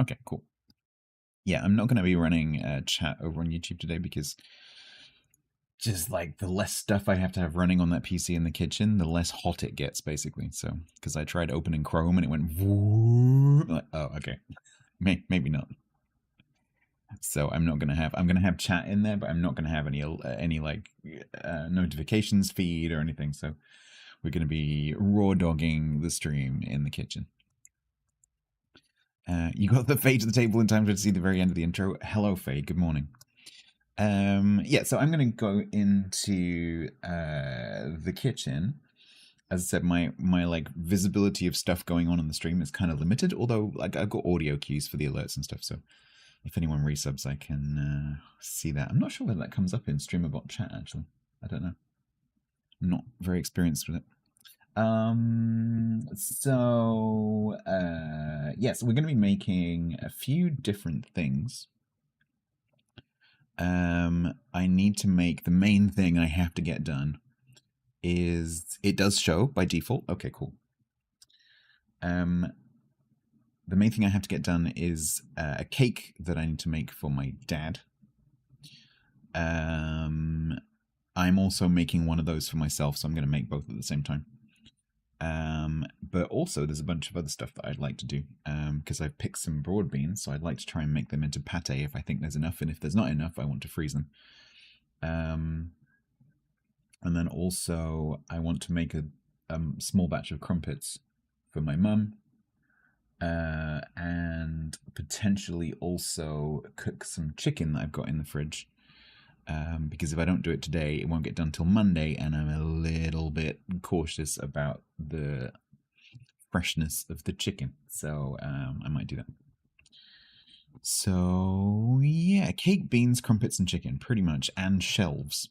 Okay, cool. Yeah, I'm not going to be running chat over on YouTube today because just like the less stuff I have to have running on that PC in the kitchen, the less hot it gets, basically. So, because I tried opening Chrome and it went, like, oh, okay, maybe not. So I'm not gonna have. I'm gonna have chat in there, but I'm not gonna have any like notifications feed or anything. So we're gonna be raw dogging the stream in the kitchen. You got the Faye to the table in time to see the very end of the intro. Hello, Faye. Good morning. Yeah, so I'm going to go into the kitchen. As I said, my like visibility of stuff going on in the stream is kind of limited, although like I've got audio cues for the alerts and stuff, so if anyone resubs, I can see that. I'm not sure whether that comes up in StreamerBot chat, actually. I don't know. I'm not very experienced with it. Yes, we're going to be making a few different things. I need to make the main thing I have to get done is it does show by default. Okay, cool. The main thing I have to get done is a cake that I need to make for my dad. I'm also making one of those for myself, so I'm going to make both at the same time. But also there's a bunch of other stuff that I'd like to do because I've picked some broad beans, so I'd like to try and make them into pate if I think there's enough, and if there's not enough, I want to freeze them. And then also I want to make a small batch of crumpets for my mum, and potentially also cook some chicken that I've got in the fridge. Because if I don't do it today, it won't get done till Monday, and I'm a little bit cautious about the freshness of the chicken. So I might do that. So yeah, cake, beans, crumpets, and chicken, pretty much, and shelves.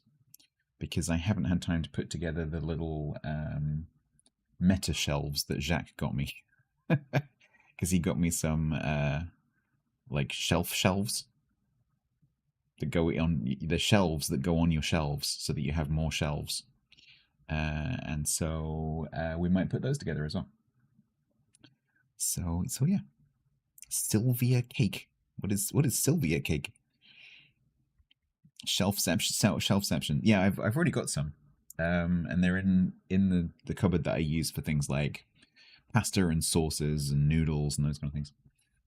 Because I haven't had time to put together the little meta shelves that Jacques got me. Because he got me some like shelves that go on the shelves that go on your shelves, so that you have more shelves. And so we might put those together as well. So yeah, Sylvia cake. What is Sylvia cake? Shelfception. Yeah, I've already got some, and they're in the cupboard that I use for things like pasta and sauces and noodles and those kind of things.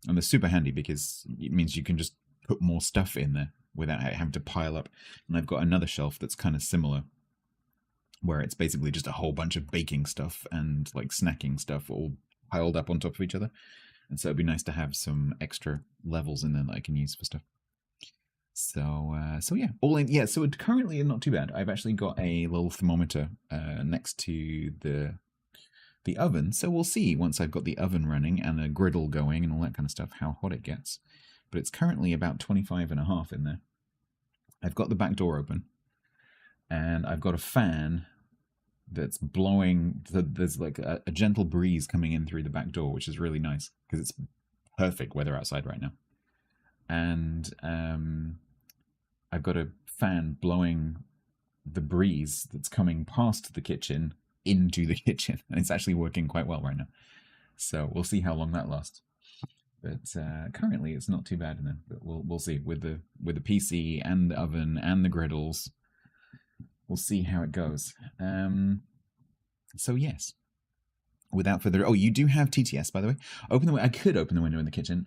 And they're super handy because it means you can just put more stuff in there without having to pile up. And I've got another shelf that's kind of similar, where it's basically just a whole bunch of baking stuff and like snacking stuff all piled up on top of each other. And so it'd be nice to have some extra levels in there that I can use for stuff. So yeah, so currently not too bad. I've actually got a little thermometer next to the oven, so we'll see once I've got the oven running and a griddle going and all that kind of stuff how hot it gets. But it's currently about 25.5 in there. I've got the back door open, and I've got a fan that's blowing. There's like a gentle breeze coming in through the back door, which is really nice because it's perfect weather outside right now. And I've got a fan blowing the breeze that's coming past the kitchen into the kitchen, and it's actually working quite well right now. So we'll see how long that lasts. But currently it's not too bad in there. But we'll see with the PC and the oven and the griddles. We'll see how it goes. So yes. Without further ado, you do have TTS, by the way. I could open the window in the kitchen.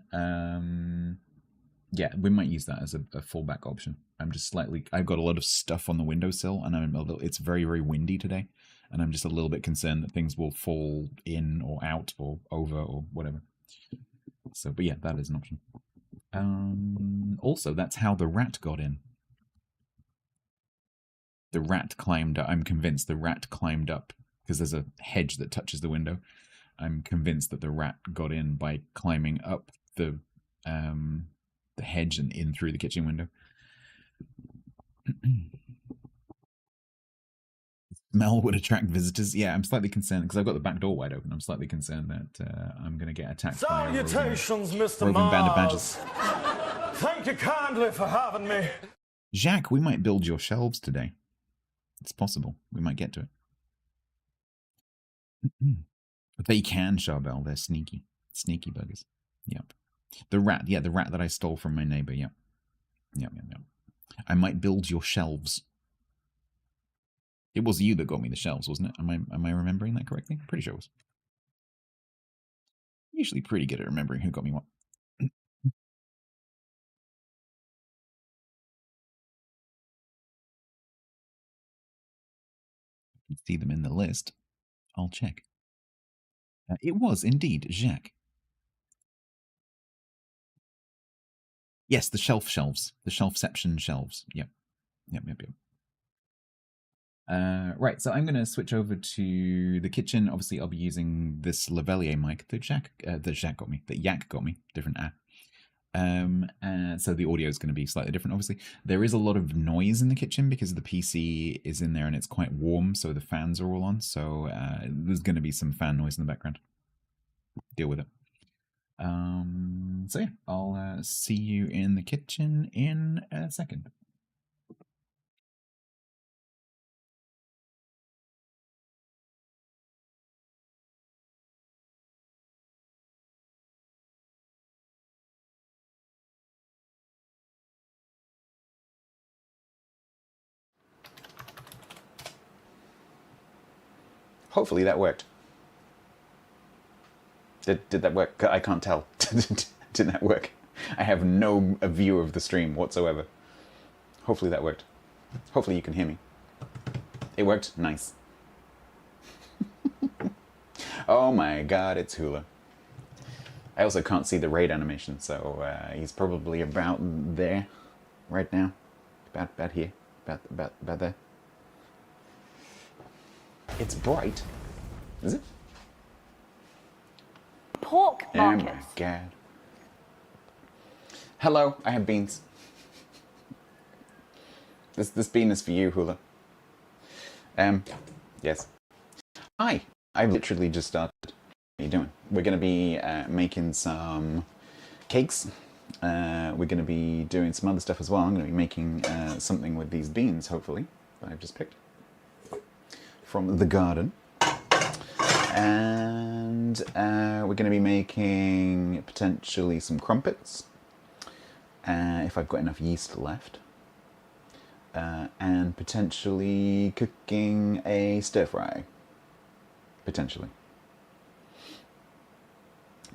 Yeah, we might use that as a fallback option. I've got a lot of stuff on the windowsill, and it's very, very windy today, and I'm just a little bit concerned that things will fall in or out or over or whatever. So, but yeah, that is an option. Also, that's how the rat got in. The rat climbed up. I'm convinced the rat climbed up because there's a hedge that touches the window. I'm convinced that the rat got in by climbing up the hedge and in through the kitchen window. Smell would attract visitors. Yeah, I'm slightly concerned because I've got the back door wide open. I'm slightly concerned that I'm going to get attacked by a roving band of badgers. Thank you kindly for having me. Jacques, we might build your shelves today. It's possible. We might get to it. They can, Charbel. They're sneaky. Sneaky buggers. Yep. The rat, yeah, the rat that I stole from my neighbor, yeah. Yeah. I might build your shelves. It was you that got me the shelves, wasn't it? Am I remembering that correctly? Pretty sure it was. Usually pretty good at remembering who got me what. See them in the list. I'll check. It was indeed Jacques. Yes, the shelves. The shelfception shelves. Yep. Right, so I'm going to switch over to the kitchen. Obviously, I'll be using this lavalier mic that Yak got me, different app. And so the audio is going to be slightly different, obviously. There is a lot of noise in the kitchen because the PC is in there and it's quite warm, so the fans are all on. So there's going to be some fan noise in the background. Deal with it. So yeah, I'll see you in the kitchen in a second. Hopefully that worked. Did that work? I can't tell. Did that work? I have no view of the stream whatsoever. Hopefully that worked. Hopefully you can hear me. It worked? Nice. Oh my god, it's Hula. I also can't see the raid animation, so he's probably about there right now. About here. About there. It's bright. Is it? Pork Marcus. Oh my god. Hello, I have beans. This bean is for you, Hula. Yes. Hi, I've literally just started. What are you doing? We're going to be making some cakes. We're going to be doing some other stuff as well. I'm going to be making something with these beans, hopefully, that I've just picked from the garden. And we're going to be making potentially some crumpets, if I've got enough yeast left. And potentially cooking a stir-fry. Potentially.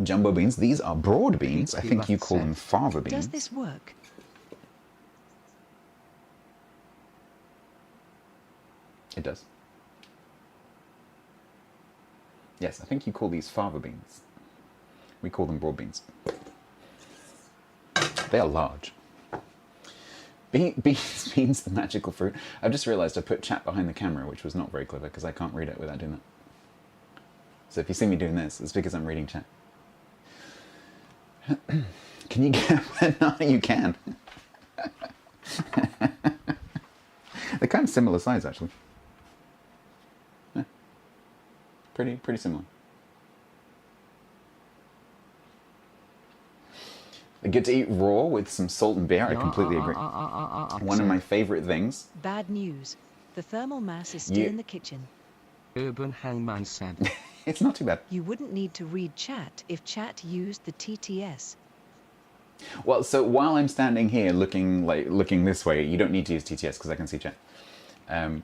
Jumbo beans. These are broad beans. I think you call them fava beans. Does this work? It does. Yes, I think you call these fava beans. We call them broad beans. They are large. Beans, the magical fruit. I've just realised I put chat behind the camera, which was not very clever because I can't read it without doing that. So if you see me doing this, it's because I'm reading chat. Can you get... No, you can. They're kind of similar size, actually. Yeah. Pretty similar. They're good to eat raw with some salt and beer. I completely agree. One of my favourite things. Bad news. The thermal mass is still in the kitchen. Urban Hangman said. It's not too bad. You wouldn't need to read chat if chat used the TTS. Well, so while I'm standing here looking this way, you don't need to use TTS because I can see chat.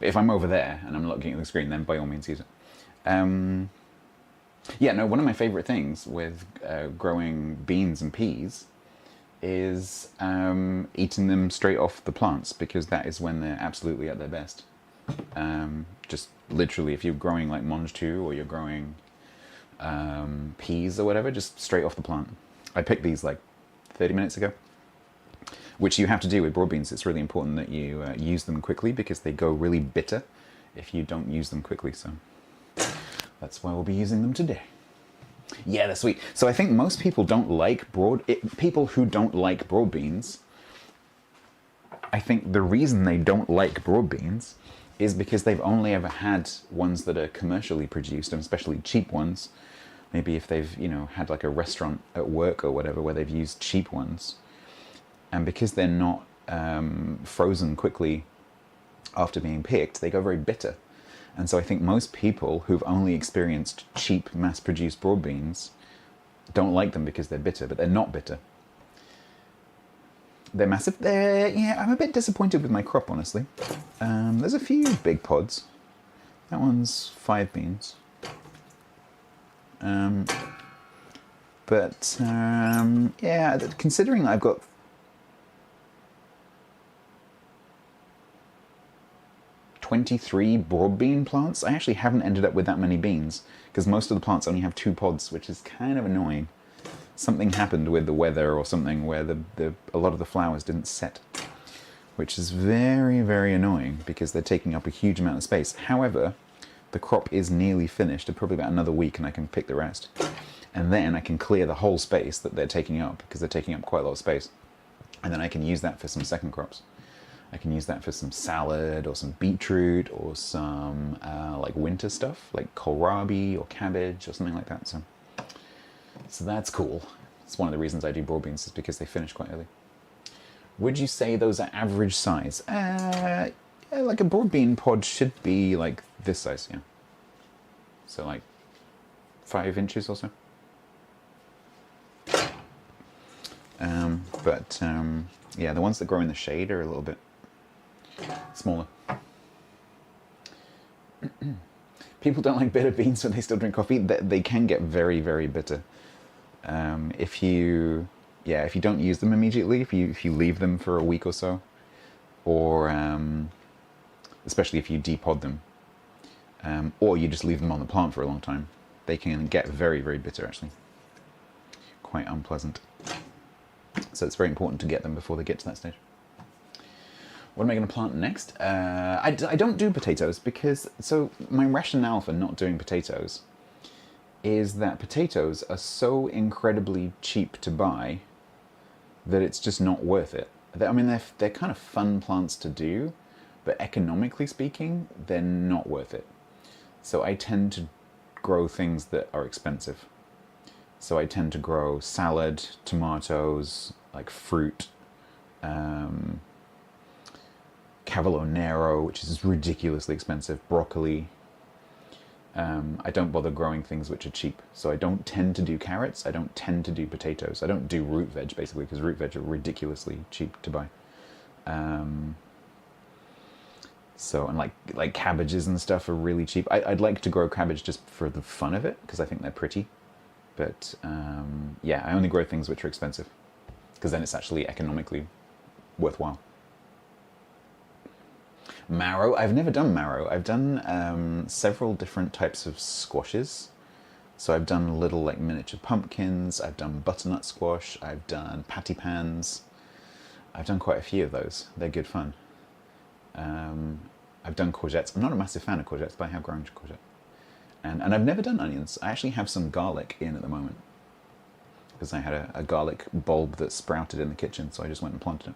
If I'm over there and I'm looking at the screen, then by all means use it. Yeah, no, one of my favourite things with growing beans and peas is eating them straight off the plants, because that is when they're absolutely at their best. Just literally, if you're growing like mange tout or you're growing peas or whatever, just straight off the plant. I picked these like 30 minutes ago, which you have to do with broad beans. It's really important that you use them quickly because they go really bitter if you don't use them quickly. So that's why we'll be using them today. Yeah, they're sweet. So I think most people don't like people who don't like broad beans, I think the reason they don't like broad beans is because they've only ever had ones that are commercially produced, and especially cheap ones. Maybe if they've, had like a restaurant at work or whatever where they've used cheap ones. And because they're not frozen quickly after being picked, they go very bitter. And so I think most people who've only experienced cheap, mass-produced broad beans don't like them because they're bitter, but they're not bitter. They're massive. Yeah, I'm a bit disappointed with my crop, honestly. There's a few big pods. That one's 5 beans. Yeah, considering I've got 23 broad bean plants, I actually haven't ended up with that many beans, because most of the plants only have 2 pods, which is kind of annoying. Something happened with the weather or something where a lot of the flowers didn't set, which is very, very annoying because they're taking up a huge amount of space. However, the crop is nearly finished, probably about another week, and I can pick the rest. And then I can clear the whole space that they're taking up, because they're taking up quite a lot of space. And then I can use that for some second crops. I can use that for some salad or some beetroot or some like winter stuff, like kohlrabi or cabbage or something like that. So that's cool. It's one of the reasons I do broad beans, is because they finish quite early. Would you say those are average size? Yeah, like a broad bean pod should be like this size, yeah. So like 5 inches or so. Yeah, the ones that grow in the shade are a little bit smaller. People don't like bitter beans when they still drink coffee. They can get very, very bitter. If you don't use them immediately, if you leave them for a week or so, or especially if you depod them, or you just leave them on the plant for a long time, they can get very, very bitter actually. Quite unpleasant. So it's very important to get them before they get to that stage. What am I going to plant next? I don't do potatoes because, so my rationale for not doing potatoes is that potatoes are so incredibly cheap to buy that it's just not worth it. I mean, they're kind of fun plants to do, but economically speaking, they're not worth it. So I tend to grow things that are expensive. So I tend to grow salad, tomatoes, like fruit, Cavolo Nero, which is ridiculously expensive, broccoli. I don't bother growing things which are cheap. So I don't tend to do carrots, I don't tend to do potatoes. I don't do root veg, basically, because root veg are ridiculously cheap to buy. And like cabbages and stuff are really cheap. I'd like to grow cabbage just for the fun of it, because I think they're pretty. But yeah, I only grow things which are expensive, because then it's actually economically worthwhile. Marrow, I've never done marrow. I've done several different types of squashes. So I've done little like miniature pumpkins, I've done butternut squash, I've done patty pans. I've done quite a few of those. They're good fun. I've done courgettes. I'm not a massive fan of courgettes, but I have grown courgette. And I've never done onions. I actually have some garlic in at the moment, because I had a garlic bulb that sprouted in the kitchen, so I just went and planted it.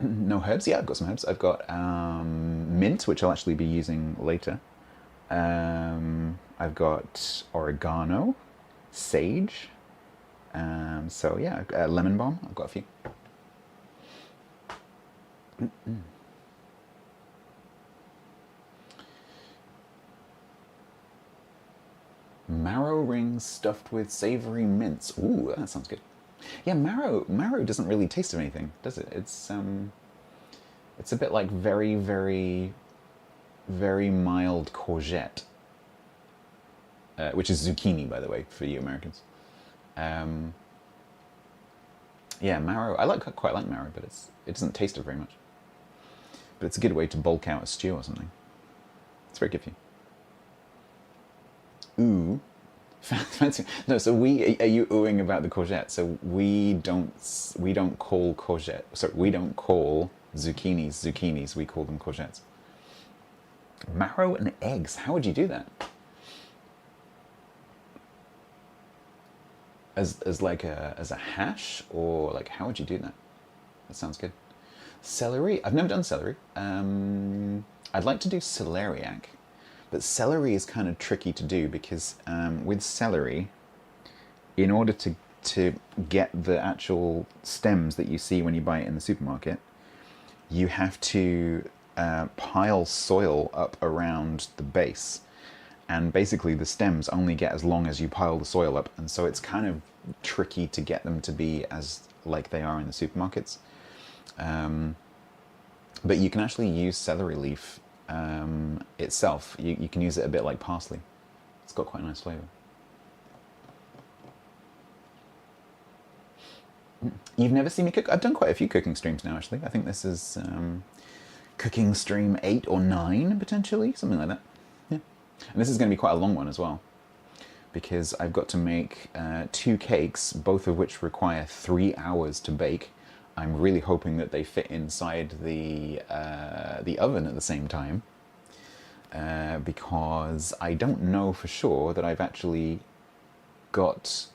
No herbs? Yeah, I've got some herbs. I've got mint, which I'll actually be using later. I've got oregano, sage. So yeah, lemon balm. I've got a few. Marrow rings stuffed with savory mince. Ooh, that sounds good. Yeah, marrow doesn't really taste of anything, does it? It's a bit like very, very, very mild courgette, which is zucchini, by the way, for you Americans. Yeah, marrow. Quite like marrow, but it doesn't taste it very much. But it's a good way to bulk out a stew or something. It's very good for you. Ooh. Fancy. No, so are you oohing about the courgette? So we don't call courgette. Sorry, we don't call zucchinis. We call them courgettes. Marrow and eggs. How would you do that? As a hash, or like how would you do that? That sounds good. Celery. I've never done celery. I'd like to do celeriac. But celery is kind of tricky to do, because with celery, in order to get the actual stems that you see when you buy it in the supermarket, you have to pile soil up around the base. And basically the stems only get as long as you pile the soil up. And so it's kind of tricky to get them to be as like they are in the supermarkets. But you can actually use celery leaf itself. You can use it a bit like parsley. It's got quite a nice flavour. You've never seen me cook? I've done quite a few cooking streams now, actually. I think this is cooking stream 8 or 9, potentially, something like that. Yeah. And this is going to be quite a long one as well, because I've got to make 2 cakes, both of which require 3 hours to bake. I'm really hoping that they fit inside the oven at the same time, because I don't know for sure that I've actually got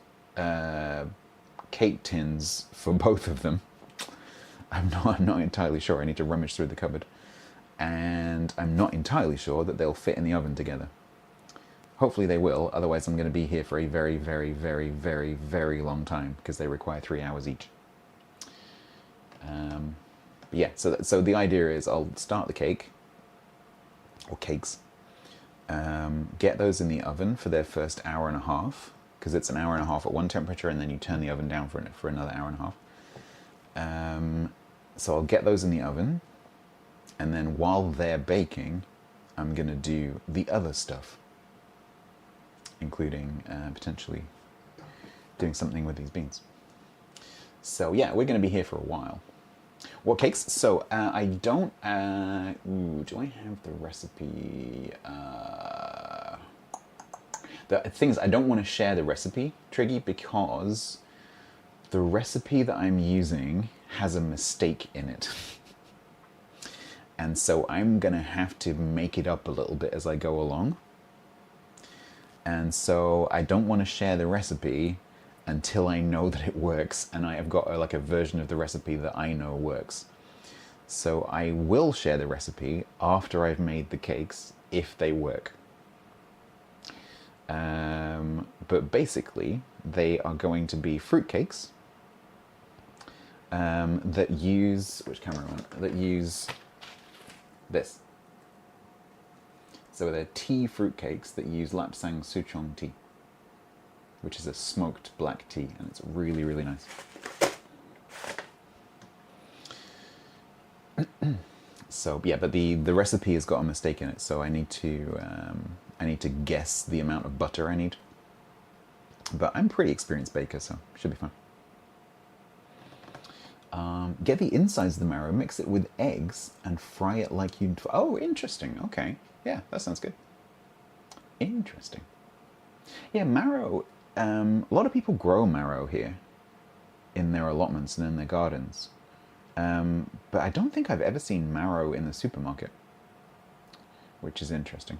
cake tins for both of them. I'm not entirely sure. I need to rummage through the cupboard, and I'm not entirely sure that they'll fit in the oven together. Hopefully they will, otherwise I'm going to be here for a very, very, very, very, very long time, because they require 3 hours each. But yeah, so the idea is I'll start the cake, or cakes, get those in the oven for their first hour and a half, because it's an hour and a half at one temperature, and then you turn the oven down for another hour and a half. So I'll get those in the oven, and then while they're baking, I'm going to do the other stuff, including potentially doing something with these beans. So yeah, we're going to be here for a while. What cakes? So I don't... do I have the recipe? The thing is, I don't want to share the recipe, Triggy, because the recipe that I'm using has a mistake in it. And so I'm going to have to make it up a little bit as I go along. And so I don't want to share the recipe until I know that it works, and I have got like a version of the recipe that I know works. So I will share the recipe after I've made the cakes, if they work. But basically, they are going to be fruit cakes that use... which camera am I on? That use this. So they're tea fruit cakes that use Lapsang Souchong tea, which is a smoked black tea, and it's really, really nice. So yeah, but the recipe has got a mistake in it, so I need to guess the amount of butter I need. But I'm a pretty experienced baker, so should be fine. Get the insides of the marrow, mix it with eggs, and fry it like you'd... Oh, interesting. Okay. Yeah, that sounds good. Interesting. Yeah, marrow... a lot of people grow marrow here in their allotments and in their gardens. But I don't think I've ever seen marrow in the supermarket, which is interesting.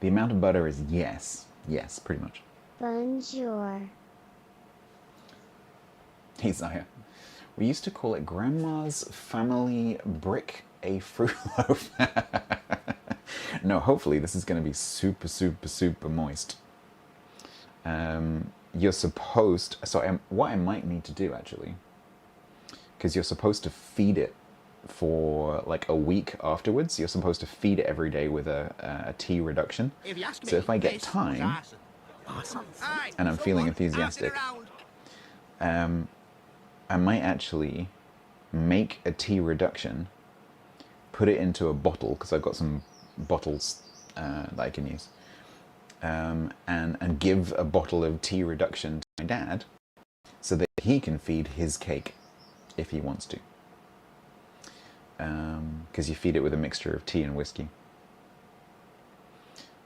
The amount of butter is yes. Yes, pretty much. Bonjour. Hey, Zaya. We used to call it Grandma's Family Brick a Fruit Loaf. No, hopefully this is going to be super, super, super moist. You're supposed... So what I might need to do, actually, because you're supposed to feed it for like a week afterwards. You're supposed to feed it every day with a tea reduction. So if I get time, and I'm feeling enthusiastic, I might actually make a tea reduction, put it into a bottle, because I've got some bottles that I can use, and give a bottle of tea reduction to my dad so that he can feed his cake if he wants to. Because you feed it with a mixture of tea and whiskey.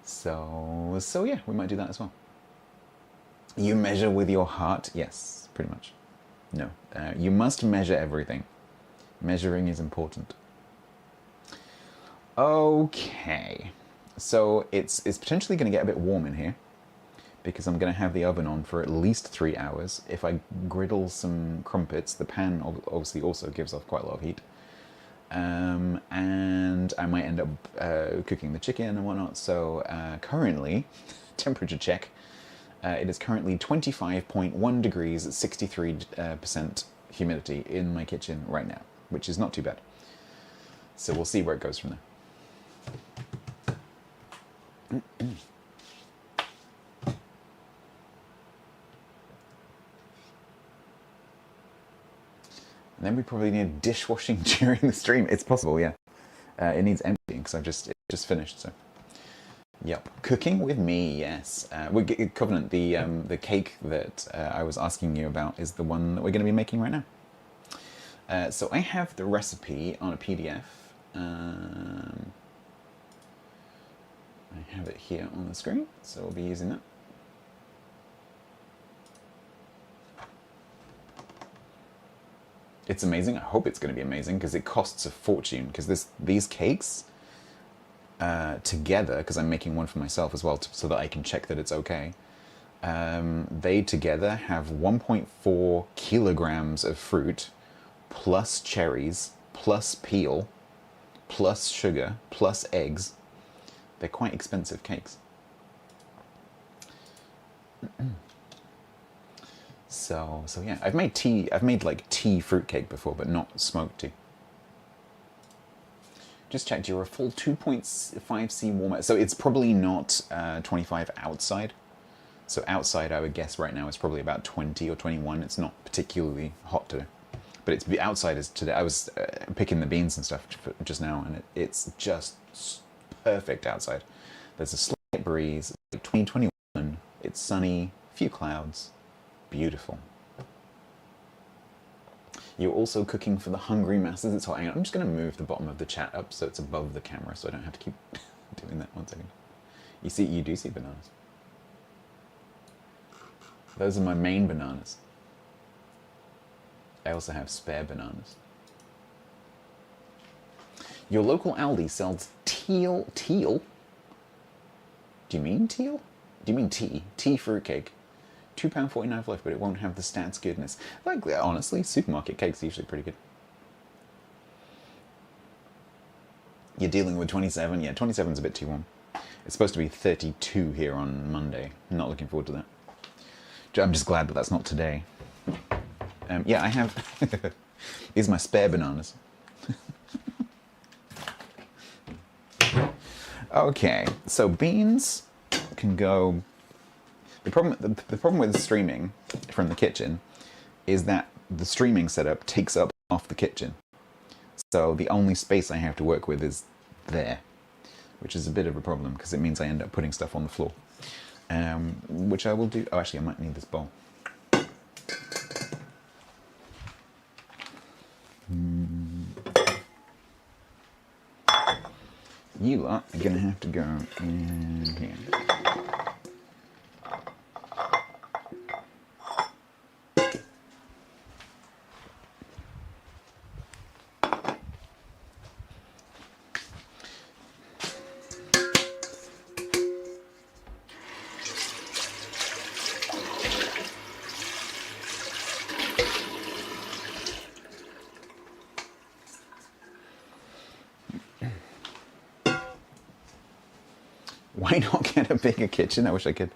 So yeah, we might do that as well. You measure with your heart? Yes, pretty much. No, you must measure everything. Measuring is important. Okay, so it's potentially going to get a bit warm in here, because I'm going to have the oven on for at least 3 hours. If I griddle some crumpets, the pan obviously also gives off quite a lot of heat. And I might end up cooking the chicken and whatnot. So currently, temperature check, it is currently 25.1 degrees at 63% humidity in my kitchen right now, which is not too bad. So we'll see where it goes from there. And then we probably need dishwashing during the stream. It's possible, yeah. It needs emptying because it just finished. So, yep, cooking with me. Yes, Covenant. The cake that I was asking you about is the one that we're going to be making right now. So I have the recipe on a PDF. I have it here on the screen, so we'll be using that. It's amazing. I hope it's going to be amazing because it costs a fortune. Because these cakes together, because I'm making one for myself as well, so that I can check that it's okay. They together have 1.4 kilograms of fruit, plus cherries, plus peel, plus sugar, plus eggs. They're quite expensive cakes. So yeah, I've made like tea fruitcake before, but not smoked tea. Just checked, you're a full 2.5 C warmer, so it's probably not 25 outside. So outside, I would guess right now it's probably about 20 or 21. It's not particularly hot today, but it's outside is today. I was picking the beans and stuff just now, and it's just perfect outside. There's a slight breeze, like 2021. It's sunny, few clouds, beautiful. You're also cooking for the hungry masses. It's hot. Hang on, I'm just going to move the bottom of the chat up so it's above the camera, so I don't have to keep doing that. 1 second. You do see bananas. Those are my main bananas. I also have spare bananas. Your local Aldi sells teal. Do you mean teal? Do you mean tea? Tea fruitcake. £2.49 for life, but it won't have the stats goodness. Like, honestly, supermarket cake's usually pretty good. You're dealing with 27? Yeah, 27's a bit too warm. It's supposed to be 32 here on Monday. I'm not looking forward to that. I'm just glad that that's not today. Yeah, I have... These are my spare bananas. Okay, so beans can go... The problem with streaming from the kitchen is that the streaming setup takes up half the kitchen. So the only space I have to work with is there, which is a bit of a problem because it means I end up putting stuff on the floor. Which I will do. Oh, actually, I might need this bowl. You lot are going to have to go in here. Why not get a bigger kitchen? I wish I could.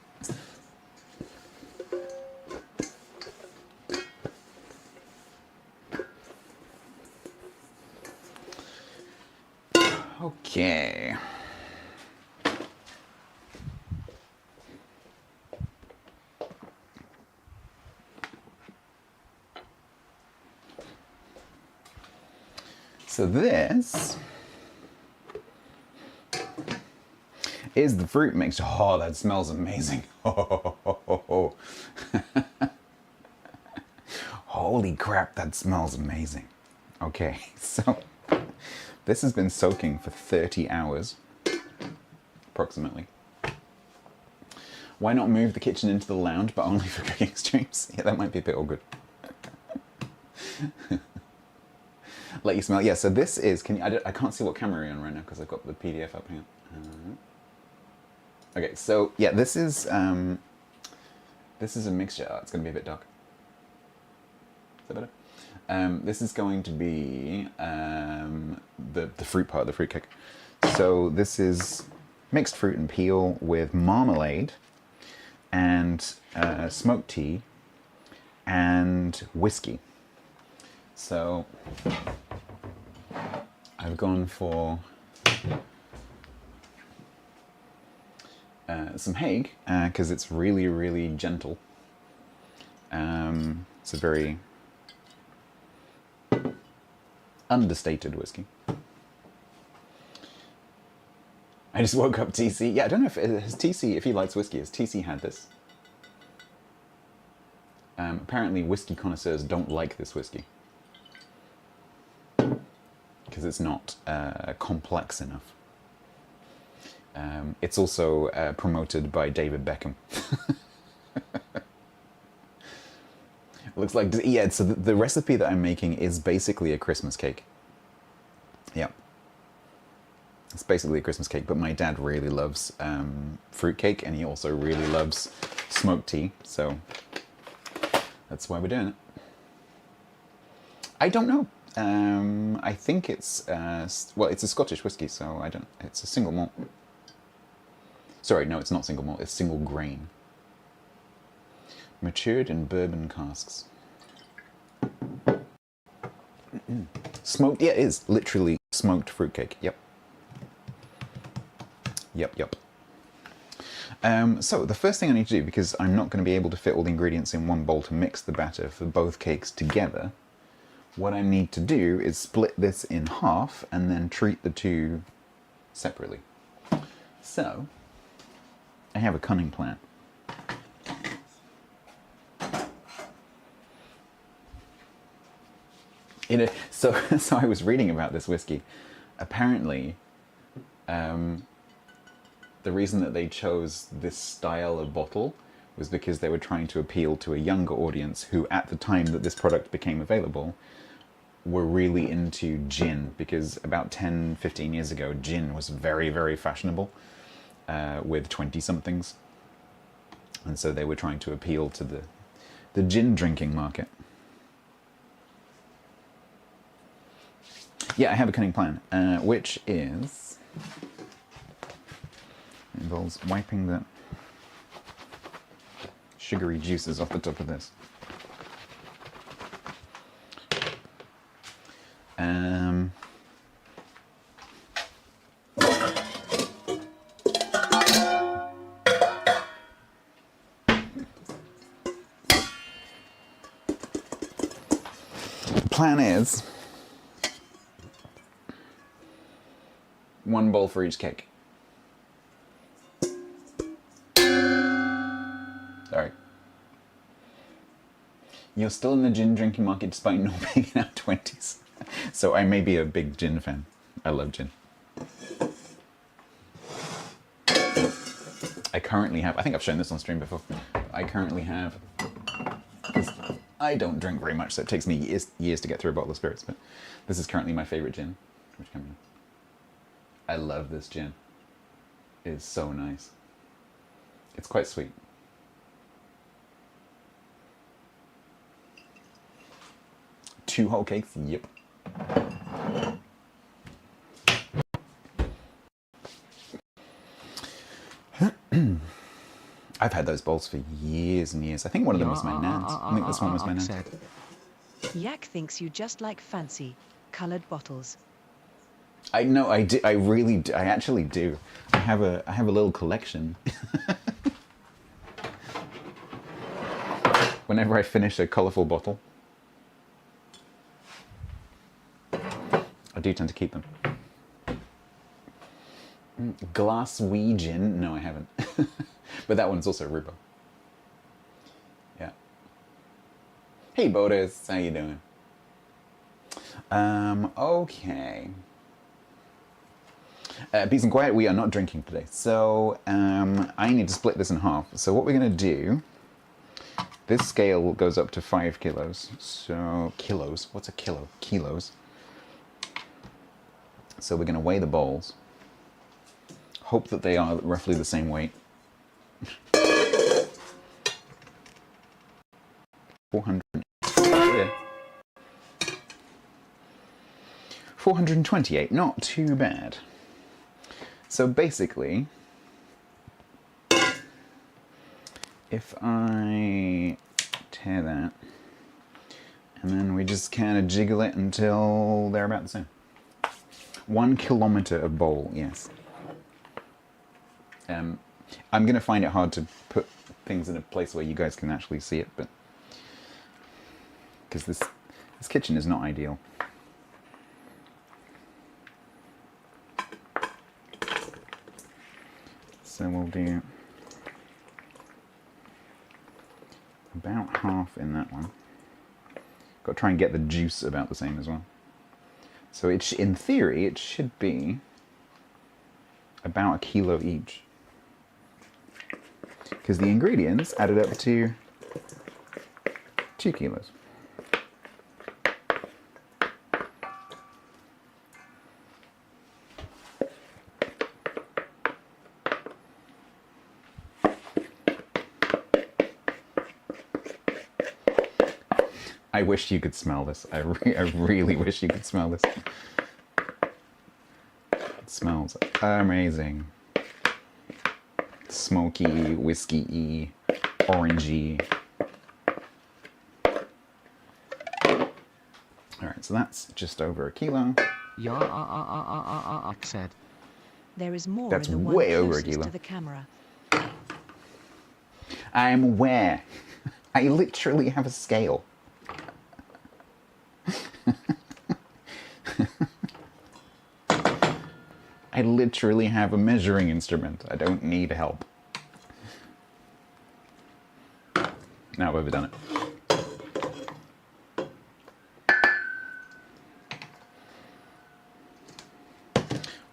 Okay. So this is the fruit mixture. Oh, that smells amazing. Oh. Holy crap, that smells amazing. Okay, so this has been soaking for 30 hours, approximately. Why not move the kitchen into the lounge, but only for cooking streams? Yeah, that might be a bit awkward. Let you smell. Yeah, so this is, I can't see what camera you're on right now because I've got the PDF up here. Okay, so yeah, this is a mixture. Oh, it's going to be a bit dark. Is that better? This is going to be the fruit part of the fruitcake. So this is mixed fruit and peel with marmalade and smoked tea and whiskey. So I've gone for some Hague because it's really, really gentle. It's a very understated whiskey. I just woke up TC. Yeah, I don't know if has TC, if he likes whiskey, has TC had this? Apparently whiskey connoisseurs don't like this whiskey. Because it's not complex enough. It's also promoted by David Beckham. Looks like, yeah, so the recipe that I'm making is basically a Christmas cake. Yeah. It's basically a Christmas cake, but my dad really loves fruitcake, and he also really loves smoked tea, so that's why we're doing it. I don't know. I think it's, well, it's a Scottish whiskey, so I don't, it's a single malt. Sorry, no, it's not single malt, it's single grain. Matured in bourbon casks. Smoked, yeah, it is literally smoked fruitcake, yep. Yep. So the first thing I need to do, because I'm not going to be able to fit all the ingredients in one bowl to mix the batter for both cakes together, what I need to do is split this in half and then treat the two separately. So, I have a cunning plan. So I was reading about this whiskey. Apparently, the reason that they chose this style of bottle was because they were trying to appeal to a younger audience who, at the time that this product became available, were really into gin, because about 10, 15 years ago, gin was very, very fashionable with 20-somethings. And so they were trying to appeal to the gin drinking market. Yeah, I have a cunning plan, which is... involves wiping the sugary juices off the top of this. The plan is 1 bowl for each cake. Sorry. You're still in the gin drinking market despite not being in our 20s. So I may be a big gin fan. I love gin. I currently have, I think I've shown this on stream before, I currently have, because I don't drink very much, so it takes me years to get through a bottle of spirits, but this is currently my favourite gin. Which came in. I love this gin. It is so nice. It's quite sweet. Two whole cakes? Yep. I've had those bowls for years and years. I think one of them was my nan's. I think this one was my nan's. Yak thinks you just like fancy, coloured bottles. I know, I do. I really do. I actually do. I have a little collection. Whenever I finish a colourful bottle, I do tend to keep them. Glass wee gin? No, I haven't. But that one's also Rubo. Yeah. Hey, Bodas, how you doing? Okay. Peace and quiet, we are not drinking today. So, I need to split this in half. So what we're going to do, this scale goes up to 5 kilos. So, kilos, what's a kilo? Kilos. So we're going to weigh the bowls. Hope that they are roughly the same weight. 400. Yeah. 428, not too bad. So basically, if I tear that, and then we just kind of jiggle it until they're about the same. 1 kilometer of bowl, yes. I'm going to find it hard to put things in a place where you guys can actually see it, but because this kitchen is not ideal. so we'll do about half in that one. Got to try and get the juice about the same as well. So in theory, it should be about 1 kilo each. Because the ingredients added up to 2 kilos. I wish you could smell this. I really wish you could smell this. It smells amazing. Smoky, whiskey-y, orangey. Alright, so that's just over 1 kilo. Said. There is more That's in the one way over 1 closest kilo. to the camera. I am aware. I literally have a scale. I literally have a measuring instrument. I don't need help. Now I've overdone it.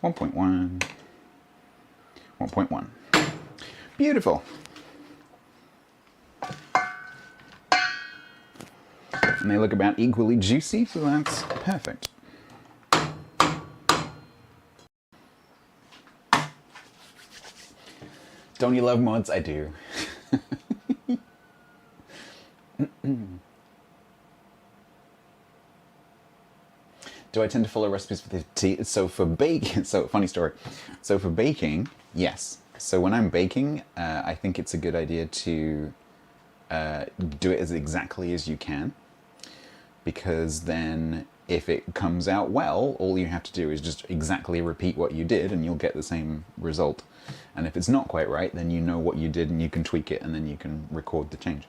1.1. 1.1. Beautiful. And they look about equally juicy, so that's perfect. Don't you love mods? I do. Do I tend to follow recipes for the tea? So for baking, so funny story. So for baking, yes. So when I'm baking, I think it's a good idea to do it as exactly as you can, because then if it comes out well, all you have to do is just exactly repeat what you did and you'll get the same result. And if it's not quite right, then you know what you did and you can tweak it and then you can record the change.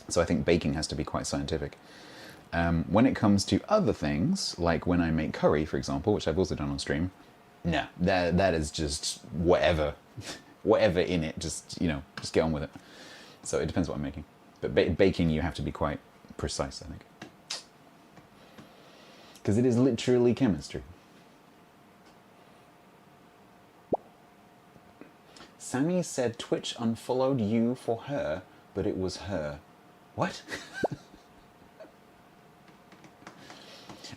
So I think baking has to be quite scientific. When it comes to other things, like when I make curry, for example, which I've also done on stream, no, that is just whatever. Whatever in it, just, you know, just get on with it. So it depends what I'm making. But baking, you have to be quite precise, I think. Because it is literally chemistry. Sammy said Twitch unfollowed you for her, but it was her. What?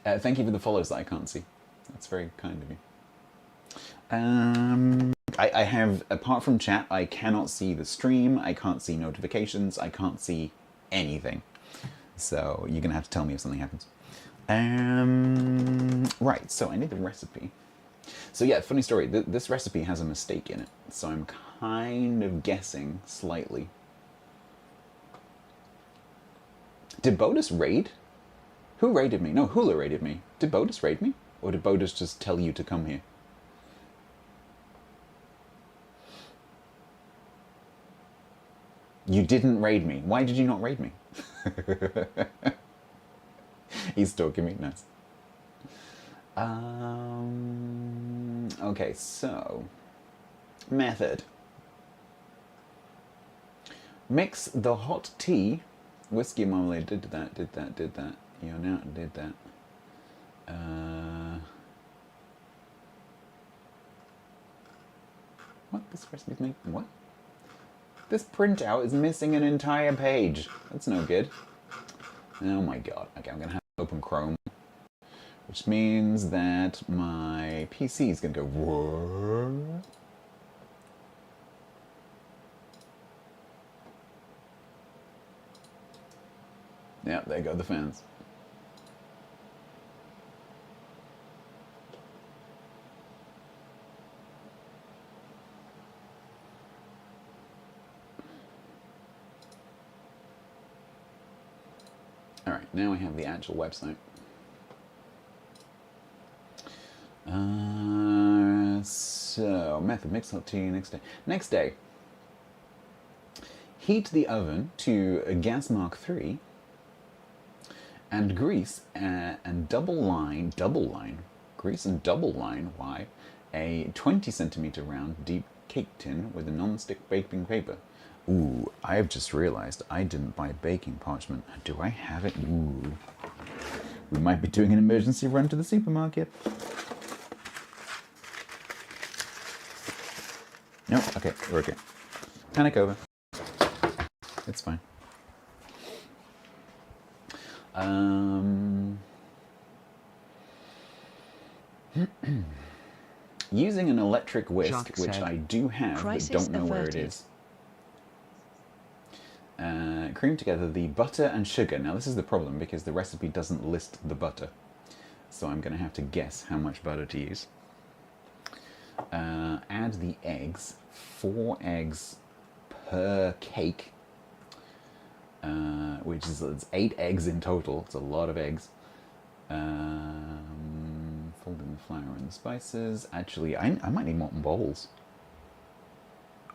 Thank you for the follows that I can't see. That's very kind of you. I have, apart from chat, I cannot see the stream, I can't see notifications, I can't see anything. So you're going to have to tell me if something happens. Right, so I need the recipe. So yeah, funny story, this recipe has a mistake in it, so I'm kind of guessing slightly. Did Bodus raid? Who raided me? No, Hula raided me. Did Bodus raid me? Or did Bodus just tell you to come here? You didn't raid me. Why did you not raid me? He's stalking me. Nice. Okay, so method. Mix the hot tea. Whiskey marmalade did that. You know, did that. What? This recipe's making what? This printout is missing an entire page. That's no good. Oh my god. Okay, I'm gonna have to open Chrome, which means that my PC is gonna go, what? Yeah, there go the fans. Alright, now we have the actual website. So, method, mix hot tea next day. Next day, heat the oven to gas mark 3 and grease and double line, grease and double line, why? A 20 centimeter round deep cake tin with a non-stick baking paper. Ooh, I have just realized I didn't buy baking parchment. Do I have it? Ooh. We might be doing an emergency run to the supermarket. No, okay, we're okay. Panic over. It's fine. Using an electric whisk, Jacques which said, I do have, "Crisis but don't know where it averted." is. Cream together the butter and sugar. Now this is the problem because the recipe doesn't list the butter. So I'm going to have to guess how much butter to use. Add the eggs. 4 eggs per cake. Which is it's 8 eggs in total. It's a lot of eggs. Fold in the flour and the spices. Actually, I might need more bowls.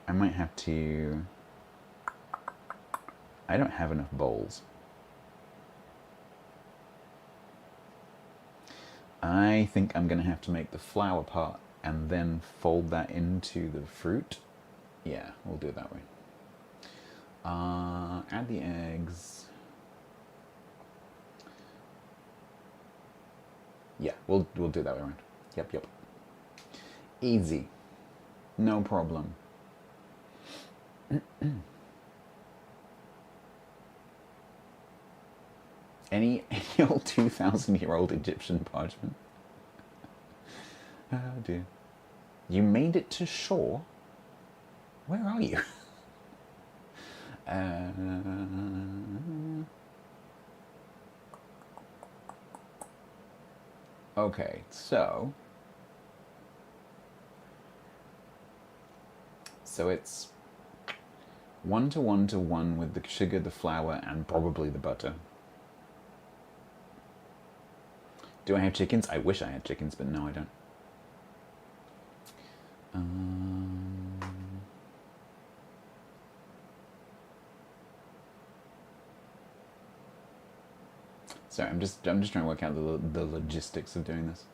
I might have to... I don't have enough bowls. I think I'm going to have to make the flour part and then fold that into the fruit. Yeah, we'll do it that way. Add the eggs. Yeah, we'll do it that way around. Yep. Easy. No problem. Any old 2,000-year-old Egyptian parchment? Oh dear. You made it to shore? Where are you? Okay, so it's 1 to 1 to 1 with the sugar, the flour, and probably the butter. Do I have chickens? I wish I had chickens, but no, I don't. Sorry, I'm just trying to work out the logistics of doing this.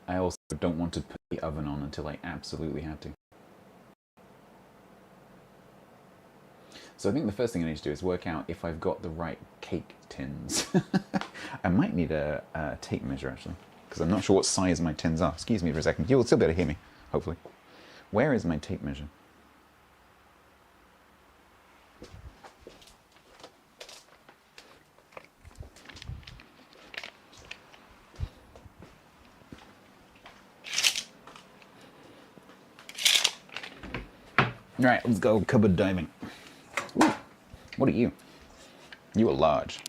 I also don't want to put the oven on until I absolutely have to. So I think the first thing I need to do is work out if I've got the right cake tins. I might need a tape measure actually, because I'm not sure what size my tins are. Excuse me for a second. You'll still be able to hear me, hopefully. Where is my tape measure? Alright, let's go cupboard diving. Ooh, what are you? You are large.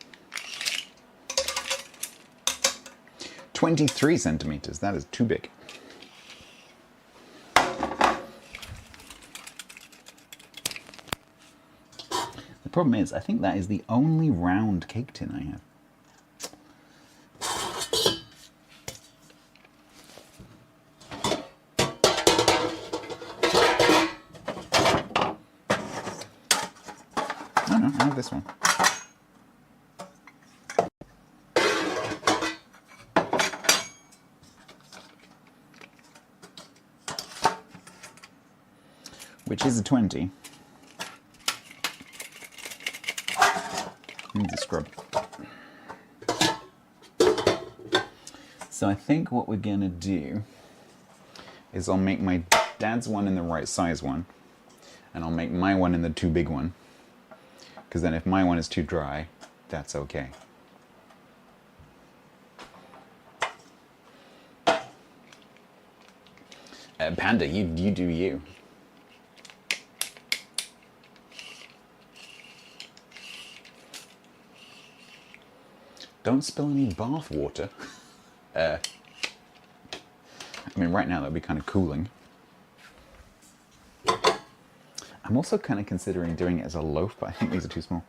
23 centimeters, that is too big. The problem is, I think that is the only round cake tin I have. Oh no, I have this one. Which is a 20. Needs a scrub. So I think what we're gonna do is I'll make my dad's one in the right size one, and I'll make my one in the too big one. Because then if my one is too dry, that's okay. Panda, you do you. Don't spill any bath water. I mean, right now that would be kind of cooling. I'm also kind of considering doing it as a loaf, but I think these are too small.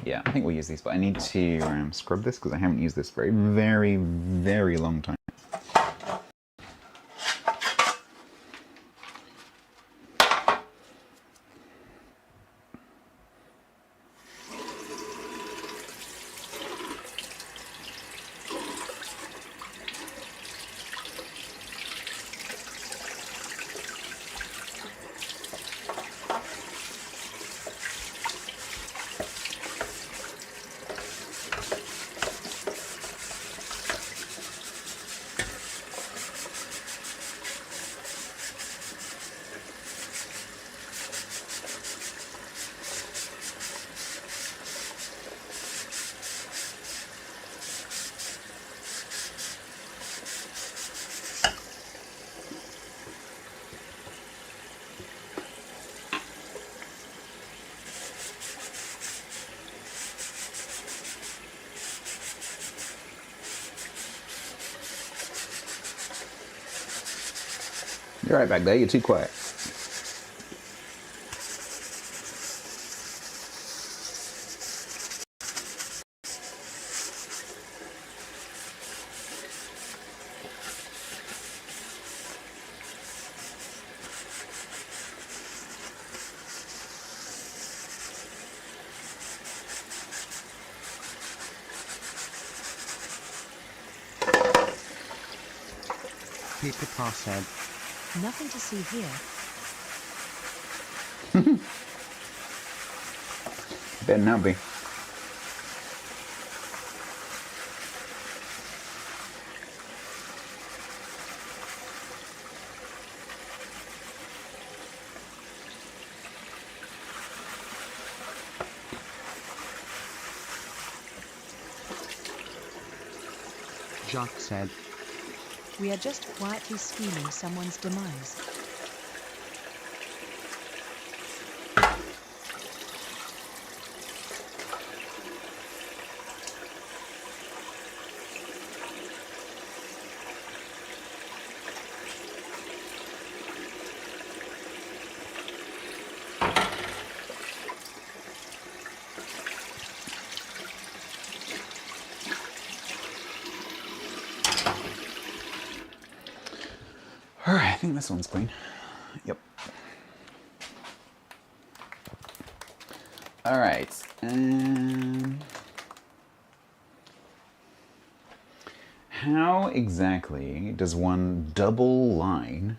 Yeah, I think we'll use these, but I need to scrub this because I haven't used this for a very, very long time. You're right back there. You're too quiet. Peter Parr said, Nothing to see here. Better not be. Jacques said, We are just quietly scheming someone's demise. Alright, I think this one's clean. Yep. Alright, how exactly does one double line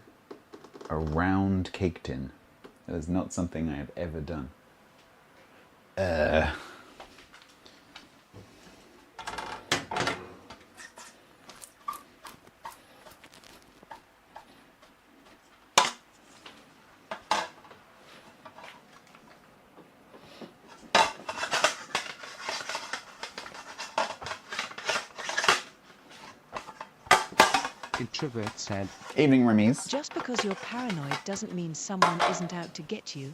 a round cake tin? That is not something I have ever done. Introvert said, Evening, Remise. Just because you're paranoid doesn't mean someone isn't out to get you.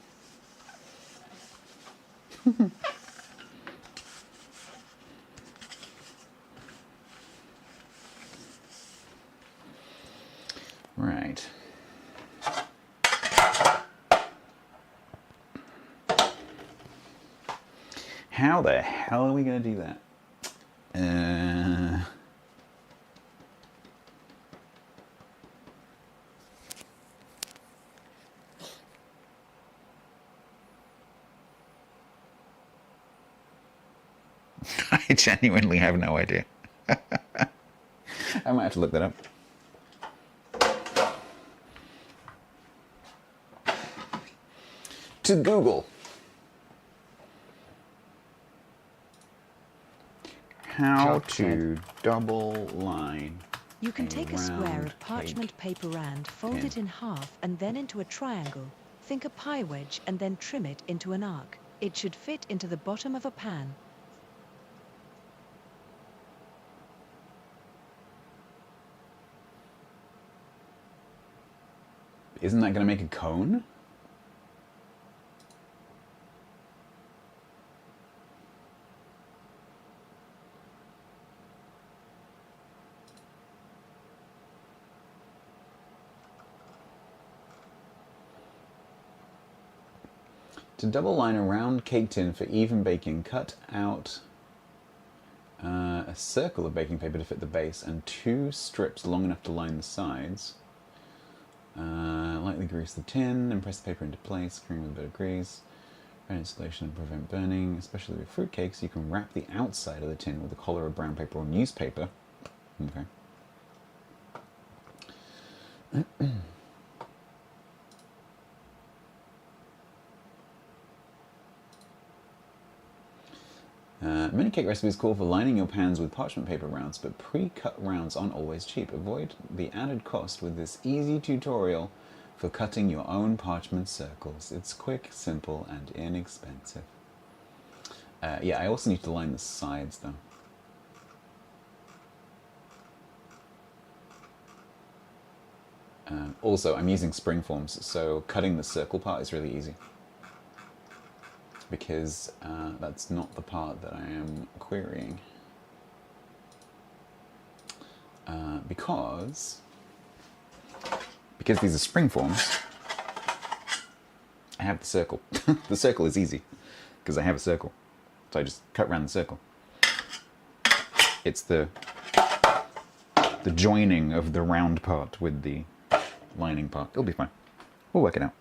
Right. How the hell are we going to do that? I genuinely have no idea. I might have to look that up. To Google. How to double line. You can take a square round of parchment paper rand, fold tin. it in half and then into a triangle. Think a pie wedge and then trim it into an arc. It should fit into the bottom of a pan. Isn't that going to make a cone? To double line a round cake tin for even baking, cut out a circle of baking paper to fit the base and 2 strips long enough to line the sides. Lightly grease the tin and press the paper into place, cream with a bit of grease. Prevent insulation and prevent burning, especially with fruit cakes. You can wrap the outside of the tin with a collar of brown paper or newspaper. Okay. Many cake recipes call for lining your pans with parchment paper rounds, but pre-cut rounds aren't always cheap. Avoid the added cost with this easy tutorial for cutting your own parchment circles. It's quick, simple, and inexpensive. Yeah, I also need to line the sides, though. Also, I'm using spring forms, so cutting the circle part is really easy. Because that's not the part that I am querying. Because because these are spring forms, I have the circle. The circle is easy because I have a circle. So I just cut around the circle. It's the joining of the round part with the lining part. It'll be fine. We'll work it out.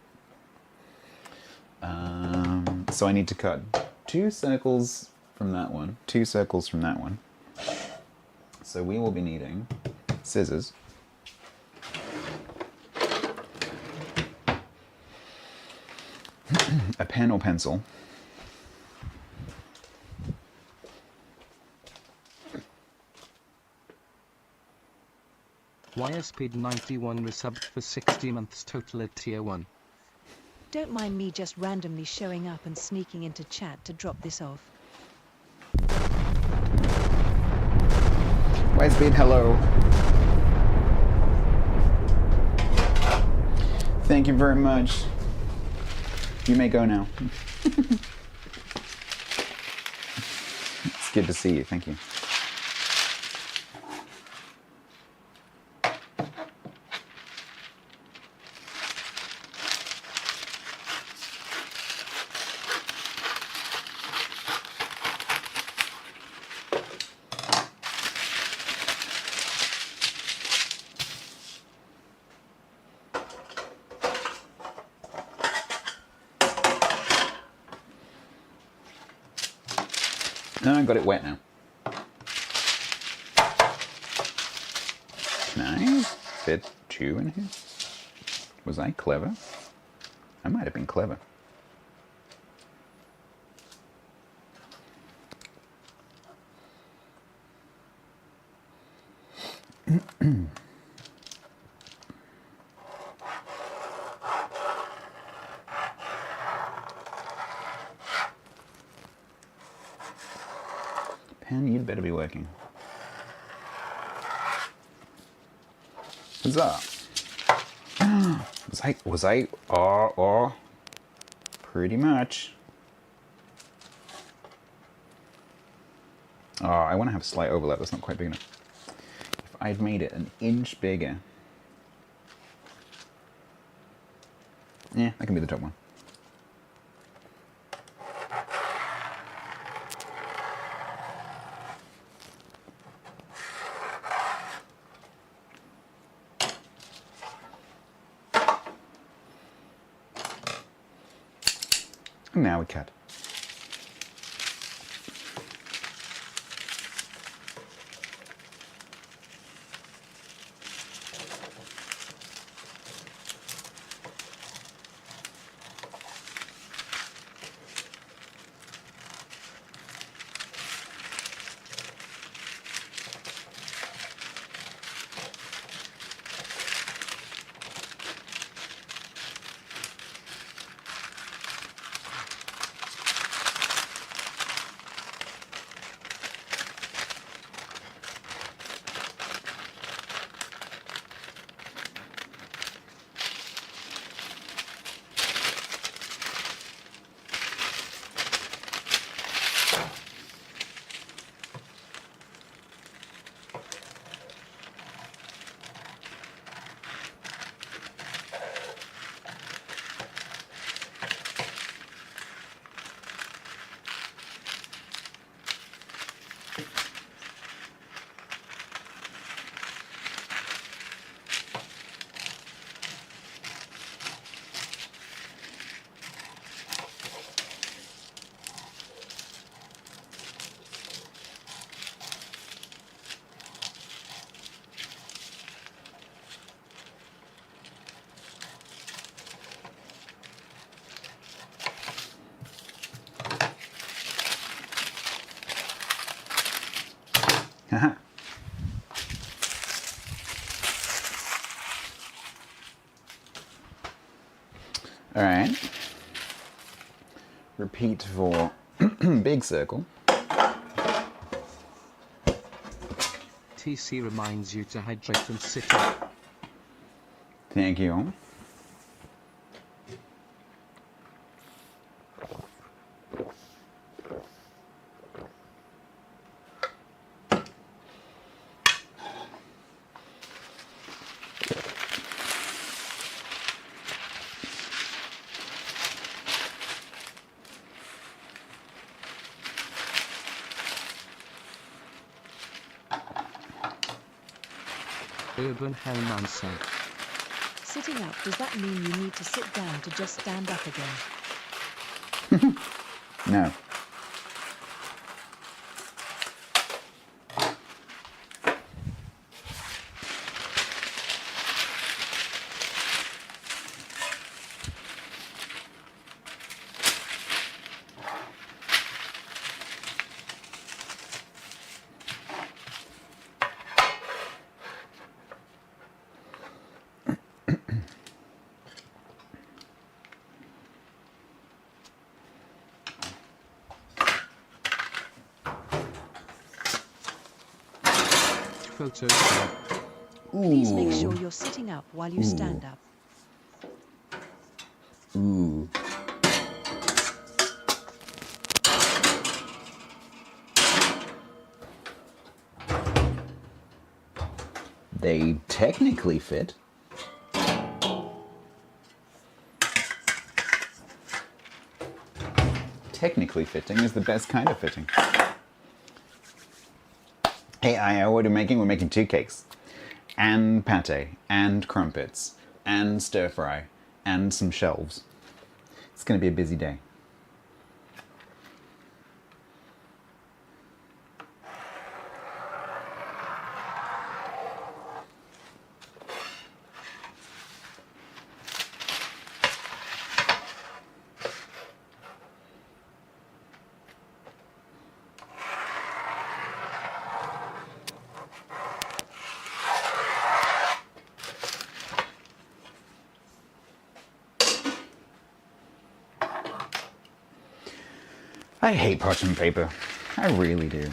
So I need to cut 2 circles from that one, 2 circles from that one. So we will be needing scissors, a pen or pencil, YSPeed91 resubbed for 60 months total at tier 1. Don't mind me just randomly showing up and sneaking into chat to drop this off. YSPeed, hello. Thank you very much. You may go now. It's good to see you. Thank you. No, I got it wet now. Can I fit 2 in here? Was I clever? I might have been clever. Pen, you'd better be working. Huzzah! Pretty much. Oh, I want to have a slight overlap, that's not quite big enough. If I'd made it an inch bigger. Yeah, that can be the top one. And now we cut. Haha. All right. Repeat for big circle. TC reminds you to hydrate and sit up. Thank you. Urban Hellman sub. Sitting up, does that mean you need to sit down to just stand up again? No. Photo. Please make sure you're sitting up while you stand up. Ooh. They technically fit. Technically fitting is the best kind of fitting. Hey, what are we making? We're making 2 cakes. And pate. And crumpets. And stir fry. And some shelves. It's going to be a busy day. I hate parchment paper. I really do.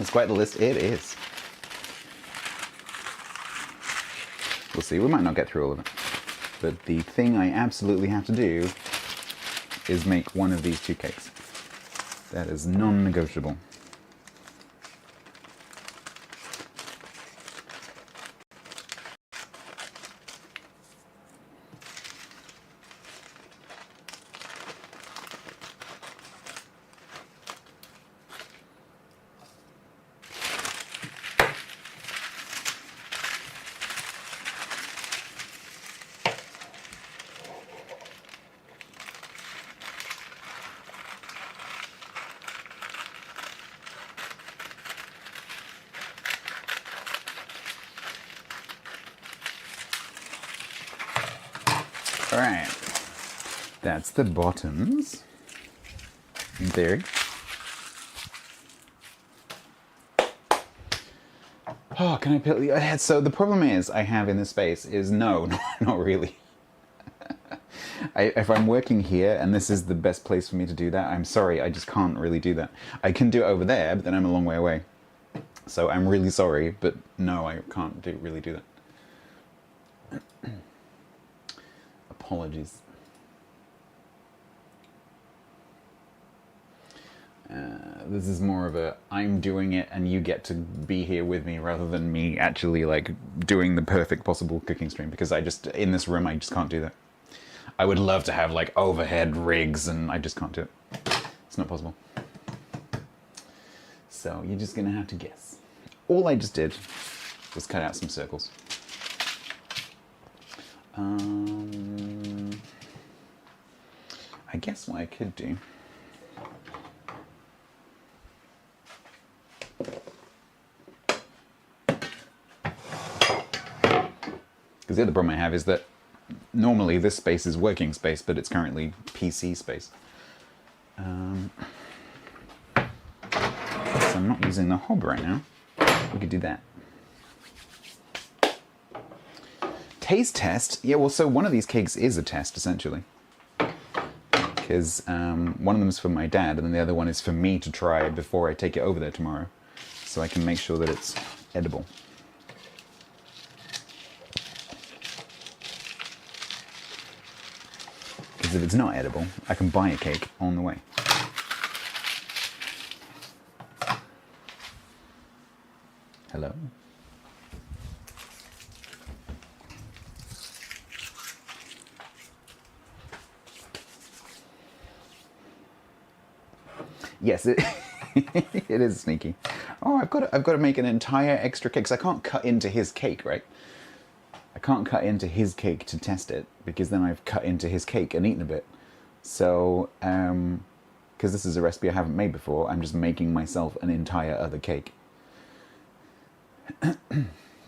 It's quite the list. It is. We'll see. We might not get through all of it. But the thing I absolutely have to do is make one of these 2 cakes. That is non-negotiable. Alright, that's the bottoms. There. Oh, can I peel the head? So the problem is I have in this space is no, not really. If I'm working here and this is the best place for me to do that, I'm sorry, I just can't really do that. I can do it over there, but then I'm a long way away. So I'm really sorry, but no, I can't really do that. Apologies. This is more of a I'm doing it and you get to be here with me rather than me actually like doing the perfect possible cooking stream, because I just, in this room, I just can't do that. I would love to have like overhead rigs and I just can't do it. It's not possible. So you're just gonna have to guess. All I just did was cut out some circles. I guess what I could do because Because the other problem I have is that normally this space is working space, but it's currently PC space. So I'm not using the hob right now. We could do that. Taste test? Yeah, well, so one of these cakes is a test, essentially. Because one of them is for my dad, and then the other one is for me to try before I take it over there tomorrow. So I can make sure that it's edible. Because if it's not edible, I can buy a cake on the way. Hello? Yes, it it is sneaky. Oh, I've got to make an entire extra cake. 'Cause I can't cut into his cake, right? I can't cut into his cake to test it because then I've cut into his cake and eaten a bit. So, because this is a recipe I haven't made before, I'm just making myself an entire other cake.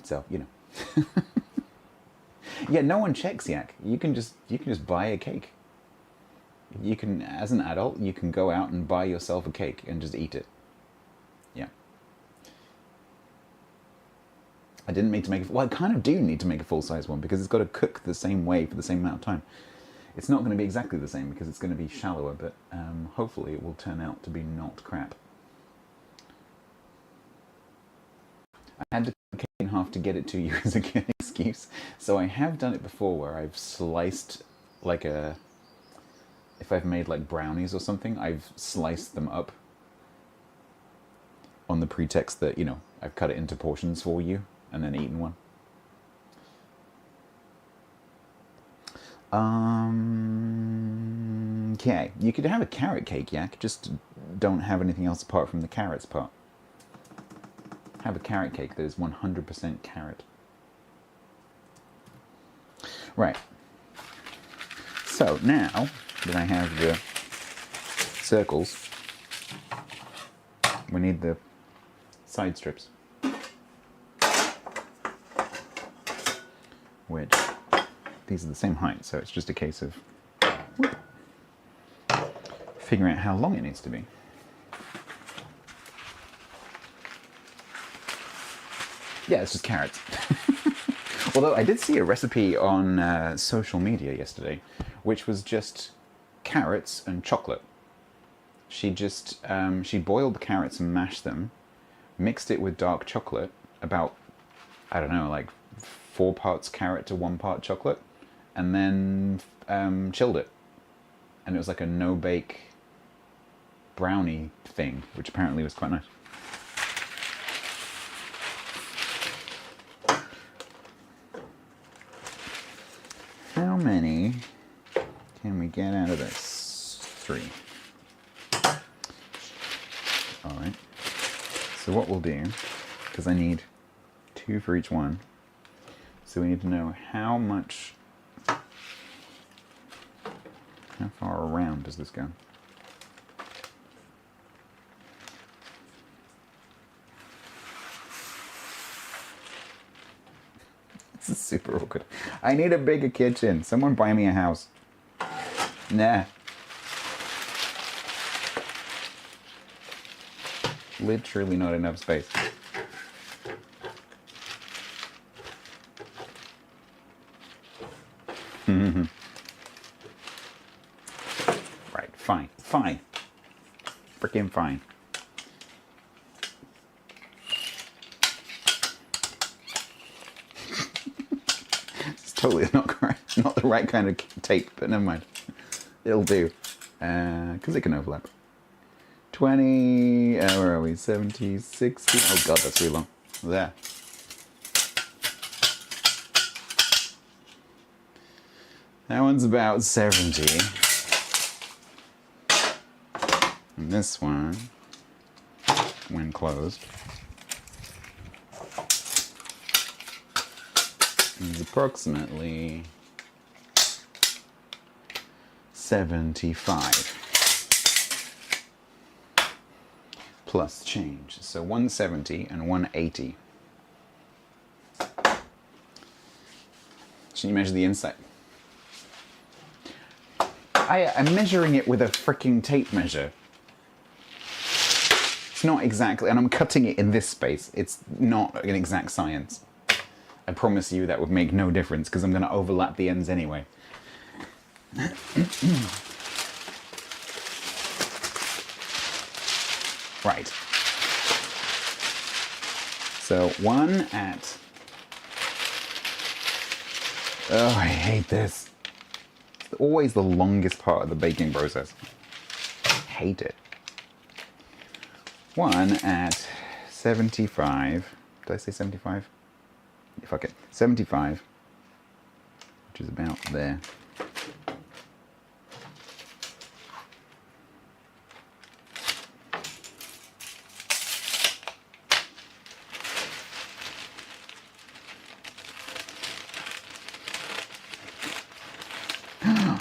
So, you know. Yeah, no one checks, Yak. You can just buy a cake. You can, as an adult, you can go out and buy yourself a cake and just eat it. Yeah. I didn't need to make it. Well, I kind of do need to make a full-size one because it's got to cook the same way for the same amount of time. It's not going to be exactly the same because it's going to be shallower, but hopefully it will turn out to be not crap. I had to cut the cake in half to get it to you as a good excuse. So I have done it before where I've sliced like a... If I've made like brownies or something, I've sliced them up on the pretext that, you know, I've cut it into portions for you and then eaten one. Okay, you could have a carrot cake, Yak, just don't have anything else apart from the carrots part. Have a carrot cake that is 100% carrot. Right. So now that I have the circles, we need the side strips, which these are the same height, so it's just a case of figuring out how long it needs to be. Yeah, it's just carrots. Although I did see a recipe on social media yesterday, which was just carrots and chocolate. She just, she boiled the carrots and mashed them, mixed it with dark chocolate, about, I don't know, like 4 parts carrot to 1 part chocolate, and then chilled it. And it was like a no-bake brownie thing, which apparently was quite nice. How many can we get out of this? 3. Alright. So what we'll do, because I need 2 for each one, so we need to know how much, how far around does this go? This is super awkward. I need a bigger kitchen. Someone buy me a house. Nah. Literally not enough space. Right, fine. Fine. Freaking fine. It's totally not correct. Not the right kind of tape, but never mind. It'll do. Because it can overlap. 20, where are we? 70, 60. Oh god, that's really long. There. That one's about 70. And this one, when closed, is approximately 75. Plus change. So 170 and 180. Shouldn't you measure the inside? I'm measuring it with a freaking tape measure. It's not exactly, and I'm cutting it in this space. It's not an exact science. I promise you that would make no difference because I'm going to overlap the ends anyway. Right. So one at... Oh, I hate this. It's always the longest part of the baking process. Hate it. One at 75. Did I say 75? Yeah, fuck it. 75. Which is about there.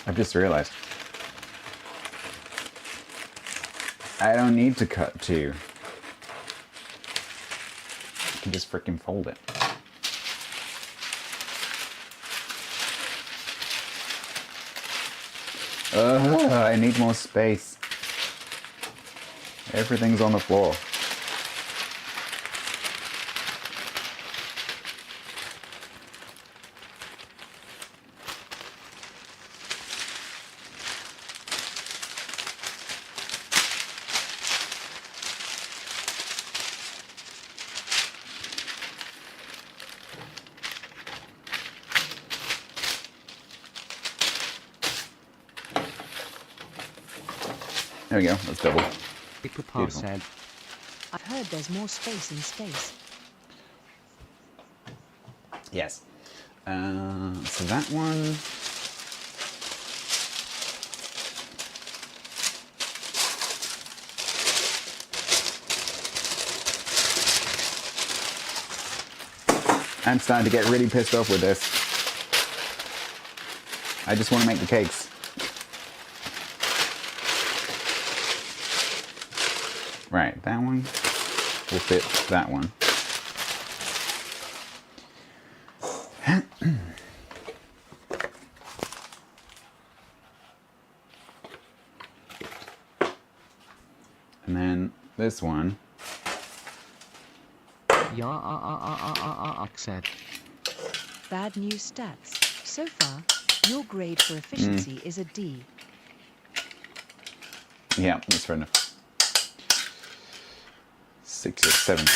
I've just realized. I don't need to cut two. I can just freaking fold it. I need more space. Everything's on the floor. There we go, that's double. Papa said. I've heard there's more space in space. Yes. So that one... I'm starting to get really pissed off with this. I just want to make the cakes. Right, that one will fit that one. And then this one. Said. Bad news stats. So far, your grade for efficiency is a D. Yeah, that's fair enough. 60 or 70.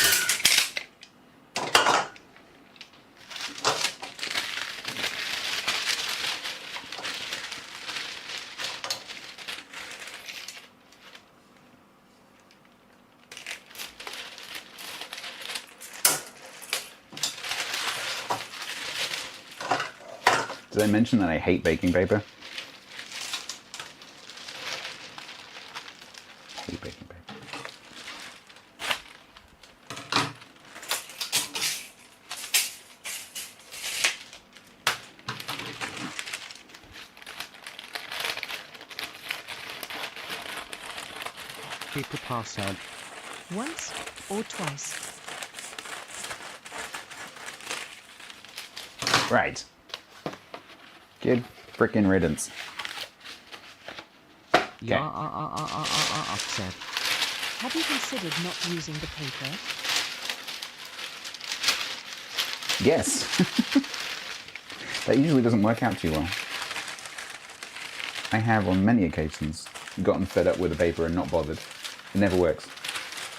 Did I mention that I hate baking paper? Hate baking paper. Papa said. Once or twice. Right. Good frickin' riddance. Said. Have you considered not using the paper? Yes. That usually doesn't work out too well. I have on many occasions gotten fed up with the paper and not bothered. It never works.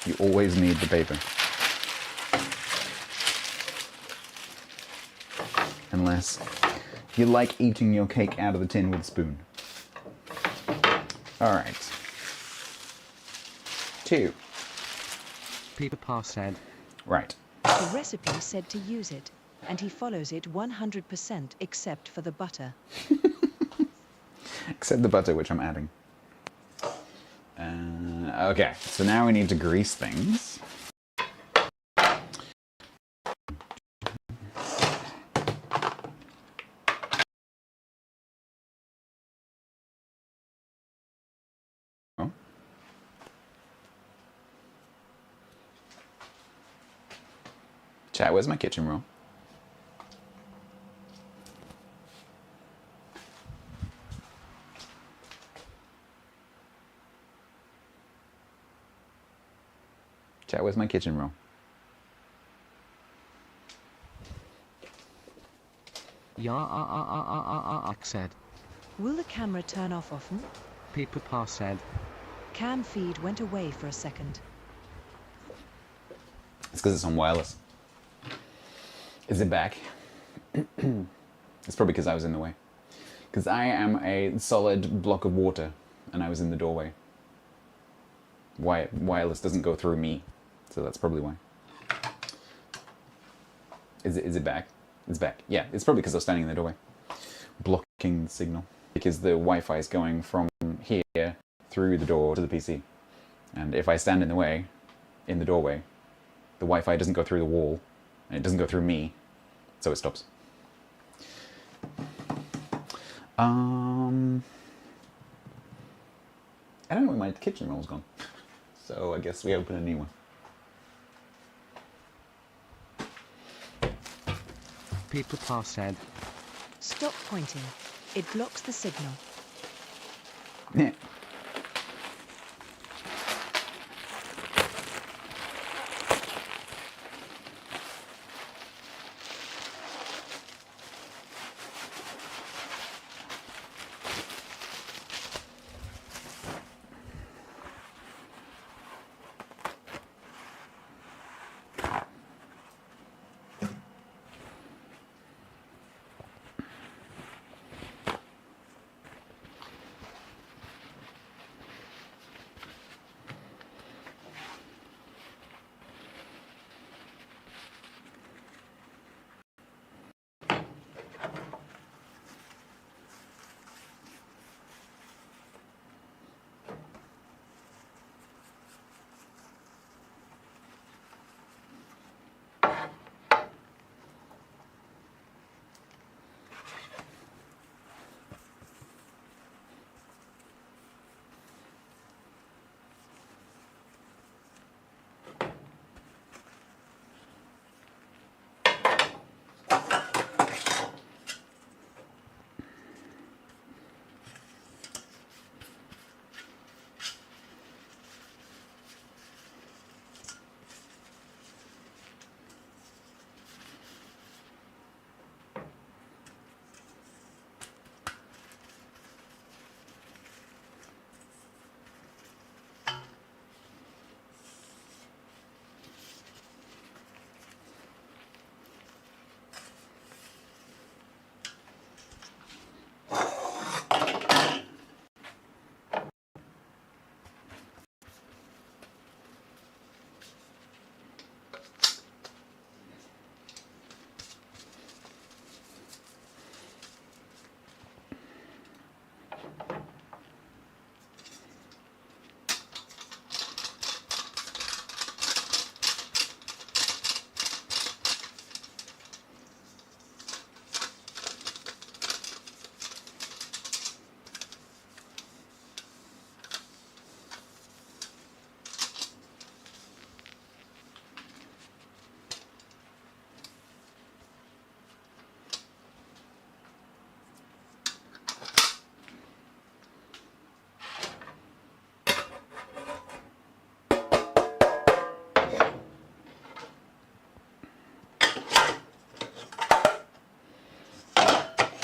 You always need the paper. Unless you like eating your cake out of the tin with a spoon. Alright. 2. Papa said. Right. The recipe said to use it, and he follows it 100% except for the butter. Except the butter, which I'm adding. Okay, so now we need to grease things. Oh. Chat, where's my kitchen roll? Chat, where's my kitchen roll? Said. Will the camera turn off often? Papa said. Cam feed went away for a second. It's because it's on wireless. Is it back? It's probably because I was in the way. Because I am a solid block of water, and I was in the doorway. Wireless doesn't go through me, so that's probably why. Is it back? It's back. Yeah, it's probably because I was standing in the doorway, blocking the signal. Because the Wi-Fi is going from here through the door to the PC. And if I stand in the way, in the doorway, the Wi-Fi doesn't go through the wall, and it doesn't go through me, so it stops. I don't know where my kitchen roll's gone, so I guess we open a new one. Papa said. Stop pointing. It blocks the signal. Yeah.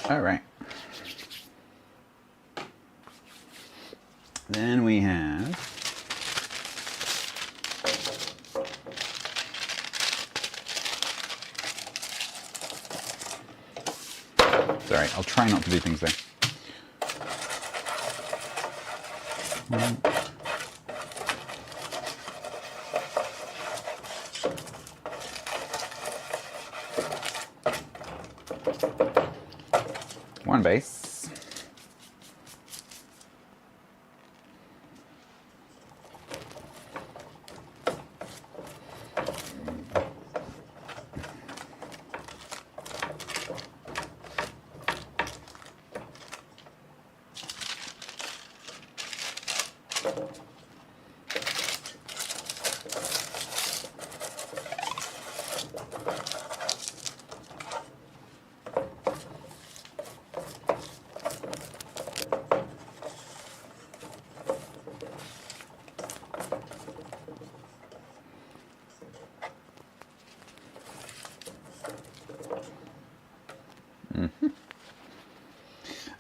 All right. Then we have sorry, I'll try not to do things there. One base.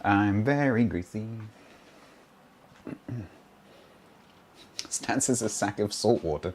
I'm very greasy. Stats is a sack of salt water.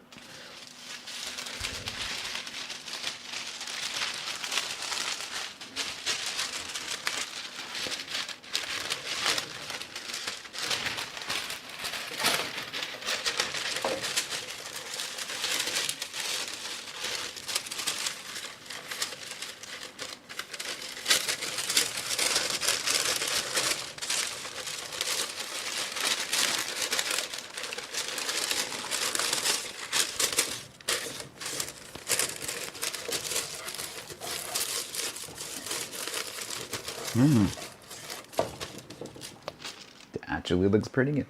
It actually looks pretty good.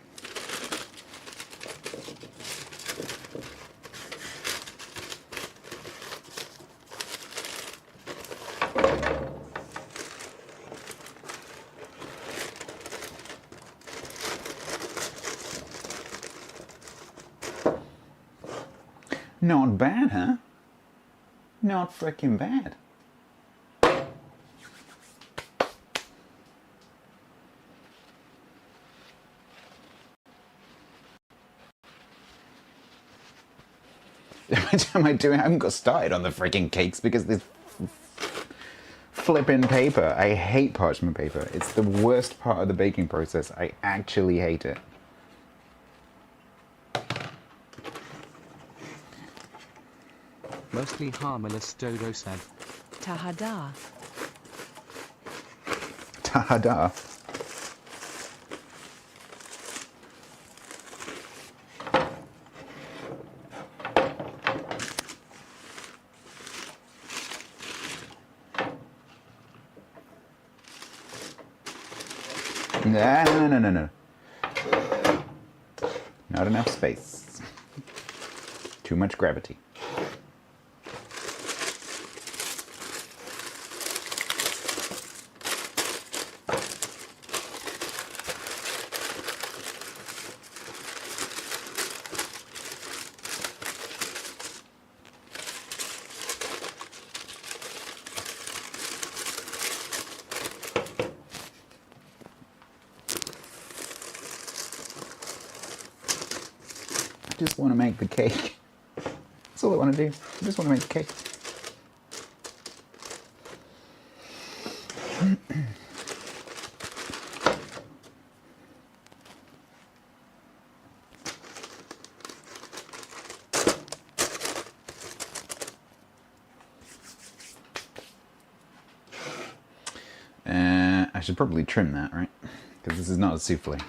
Not bad, huh? Not freaking bad. How much am I doing? I haven't got started on the freaking cakes because this flipping paper. I hate parchment paper. It's the worst part of the baking process. I actually hate it. Mostly harmless, Dodo said. Tahada. Ta-da. No. Not enough space. Too much gravity. I just want to make the cake. That's all I want to do. I just want to make the cake. I should probably trim that, right? Because this is not a souffle.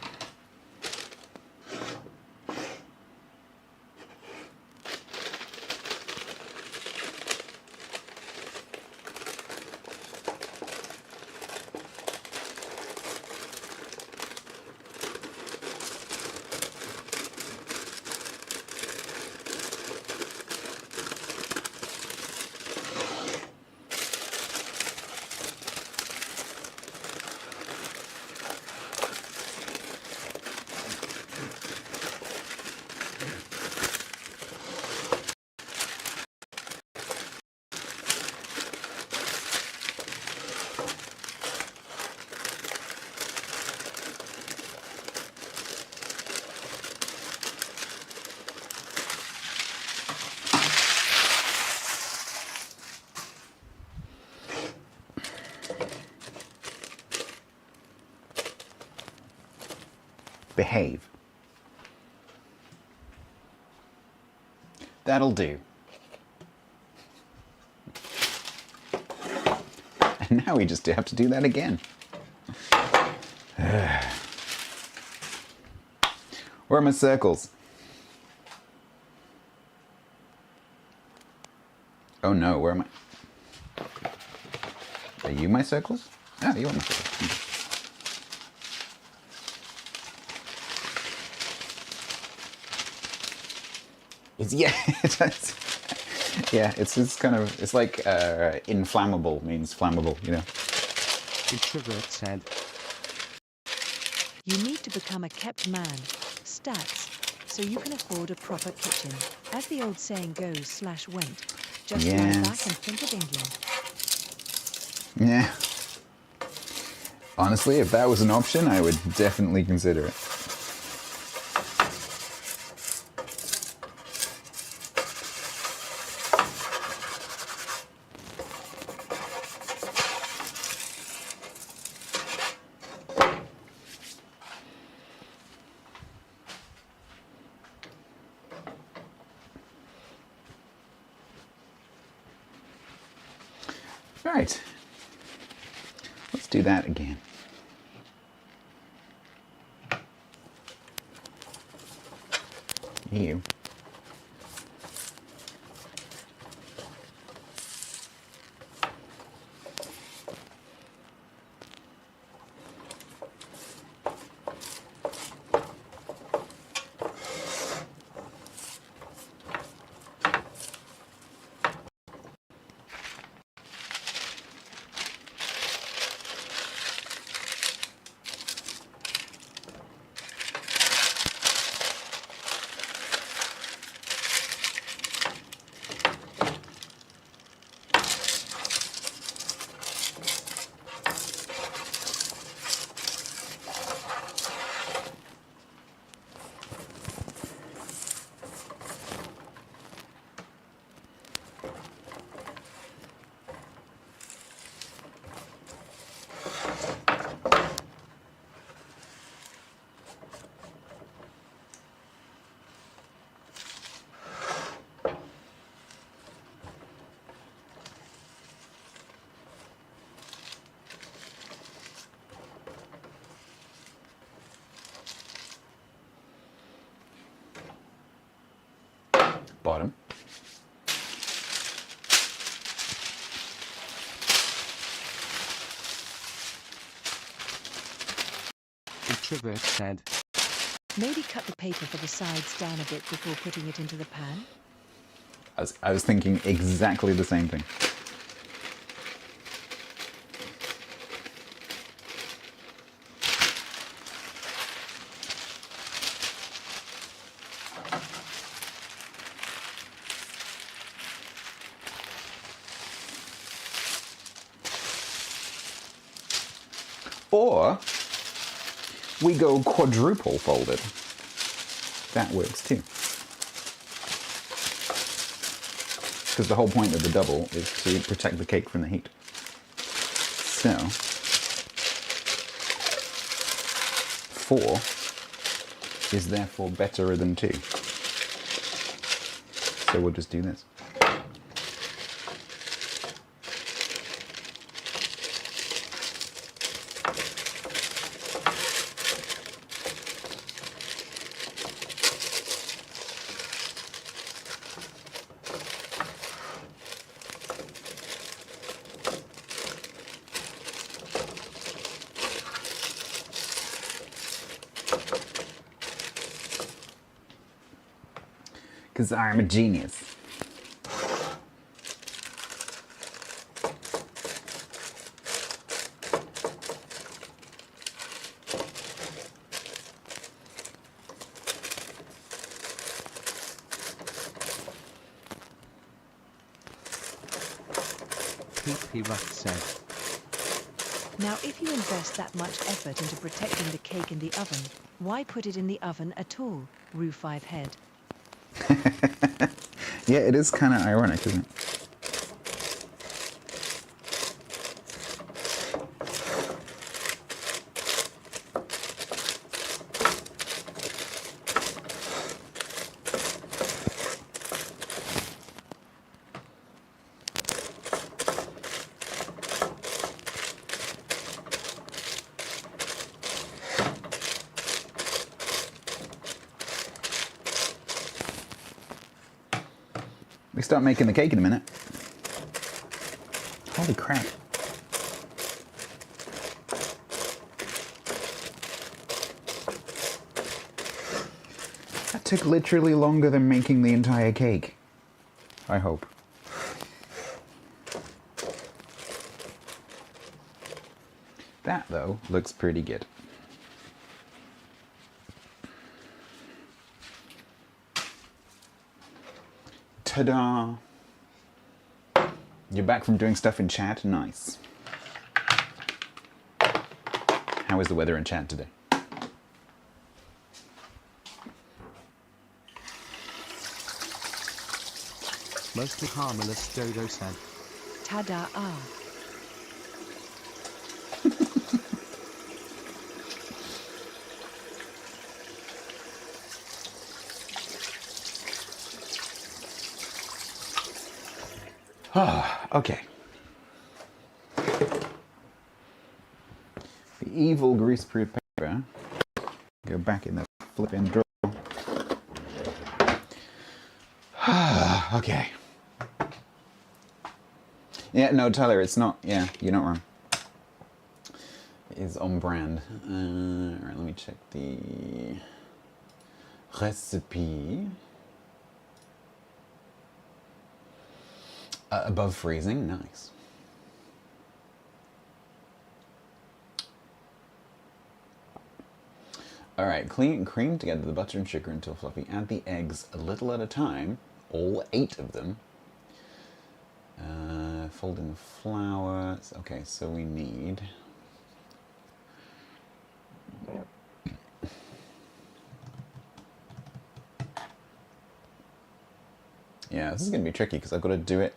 Behave. That'll do. And now we just have to do that again. Where are my circles? Oh no, where am I? Are you my circles? Ah, you are my circles. Yeah, yeah, it's just kind of, it's like inflammable means flammable, you know. Introvert said. You need to become a kept man, Stats, so you can afford a proper kitchen. As the old saying goes, /went. Just lie back and think of England. Yeah. Honestly, if that was an option, I would definitely consider it. Right. Let's do that again. You. Bottom. Introvert said. Maybe cut the paper for the sides down a bit before putting it into the pan? I was thinking exactly the same thing. Or we go quadruple folded. That works too. Because the whole point of the double is to protect the cake from the heat. So, 4 is therefore better than 2. So we'll just do this. Because I'm a genius. PP Ruff said. Now, if you invest that much effort into protecting the cake in the oven, why put it in the oven at all? Rue 5 head. Yeah, it is kind of ironic, isn't it? We start making the cake in a minute. Holy crap. That took literally longer than making the entire cake. I hope. That, though, looks pretty good. Ta-da! You're back from doing stuff in chat? Nice. How is the weather in chat today? Mostly harmless, Dodo said. Tada ah. Okay. The evil greaseproof paper. Go back in the flipping drawer. Okay. Yeah, no, Tyler, it's not. Yeah, you're not wrong. It is on brand. Alright, let me check the recipe. Above freezing, nice. Alright, cream together the butter and sugar until fluffy. Add the eggs a little at a time, all 8 of them. Fold in the flour. Okay, so we need... Yeah, this is going to be tricky because I've got to do it.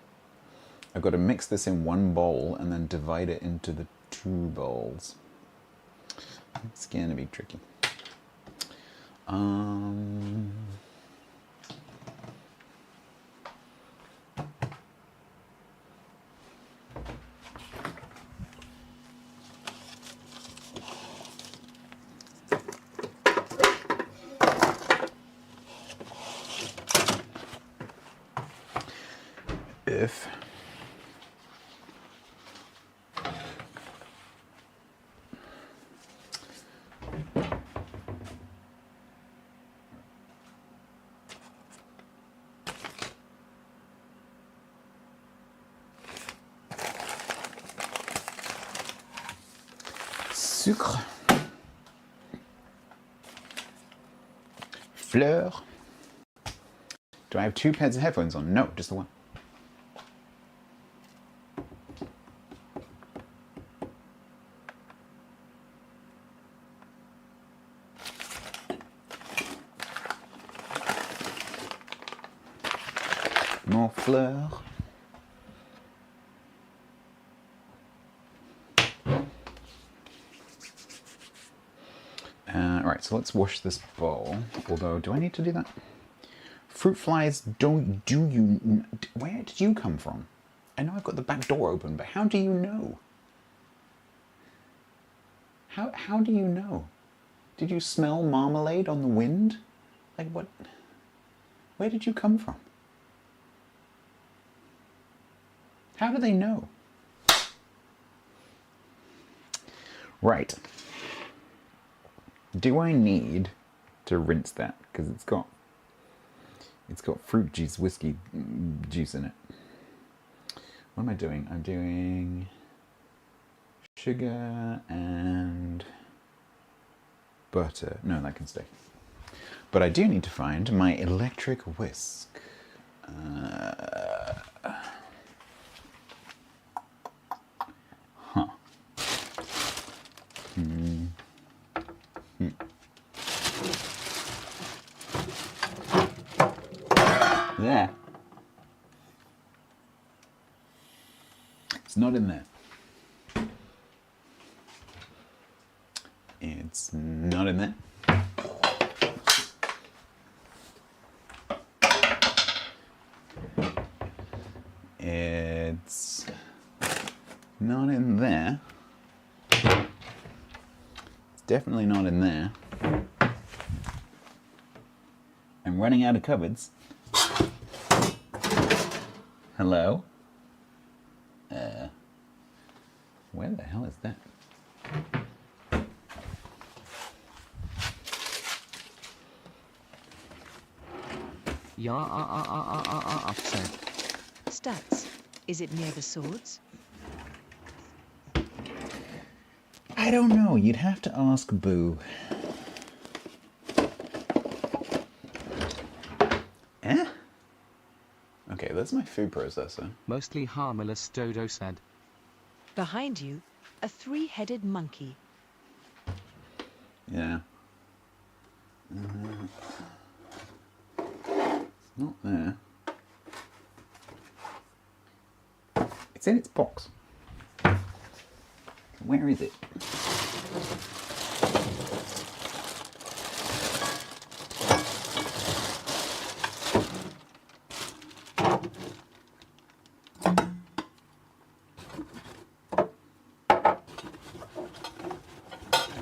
I've got to mix this in one bowl and then divide it into the 2 bowls. It's going to be tricky. If sucre, fleur. Do I have 2 pairs of headphones on? No, just the one. More fleur. Right, so let's wash this bowl. Although, do I need to do that? Fruit flies, do you... Where did you come from? I know I've got the back door open, but how do you know? How do you know? Did you smell marmalade on the wind? Like what? Where did you come from? How do they know? Right. Do I need to rinse that? Because it's got fruit juice, whiskey juice in it. What am I doing? I'm doing sugar and butter. No, that can stay. But I do need to find my electric whisk. There. It's not in there. It's not in there. It's not in there. It's definitely not in there. I'm running out of cupboards. Hello? Where the hell is that? Said. Stats, is it near the swords? I don't know. You'd have to ask Boo. Eh? Okay, that's my food processor. Mostly harmless, Dodo said. Behind you, a 3-headed monkey. Yeah. It's not there. It's in its box. Where is it?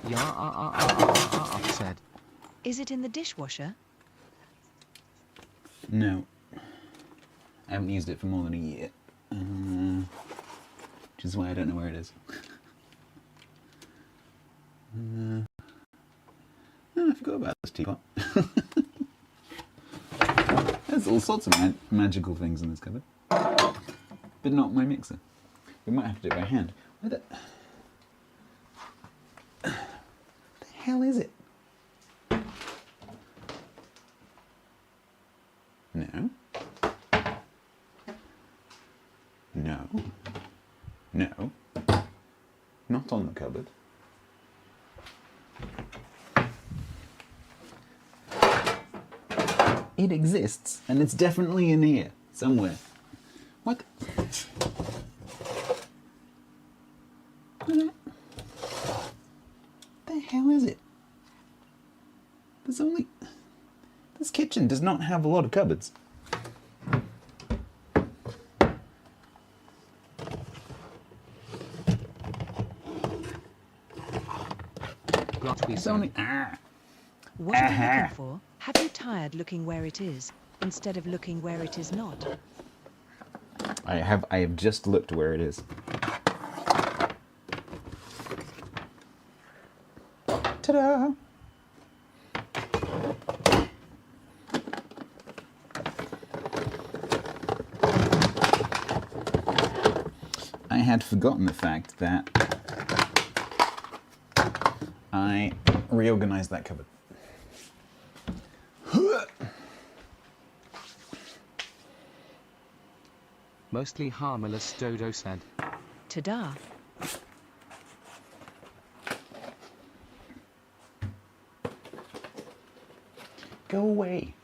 Yeah, said. Is it in the dishwasher? No. I haven't used it for more than a year. Which is why I don't know where it is. Oh, I forgot about this teapot. There's all sorts of magical things in this cupboard. But not my mixer. We might have to do it by hand. Where the hell is it? No. No. No. Not on the cupboard. It exists, and it's definitely in here, somewhere. What? What the hell is it? There's only... This kitchen does not have a lot of cupboards. It's only... What are you looking for? Have you tired looking where it is, instead of looking where it is not? I have just looked where it is. Ta-da! I had forgotten the fact that I reorganized that cupboard. Mostly harmless, Dodo said. Ta-da. Go away.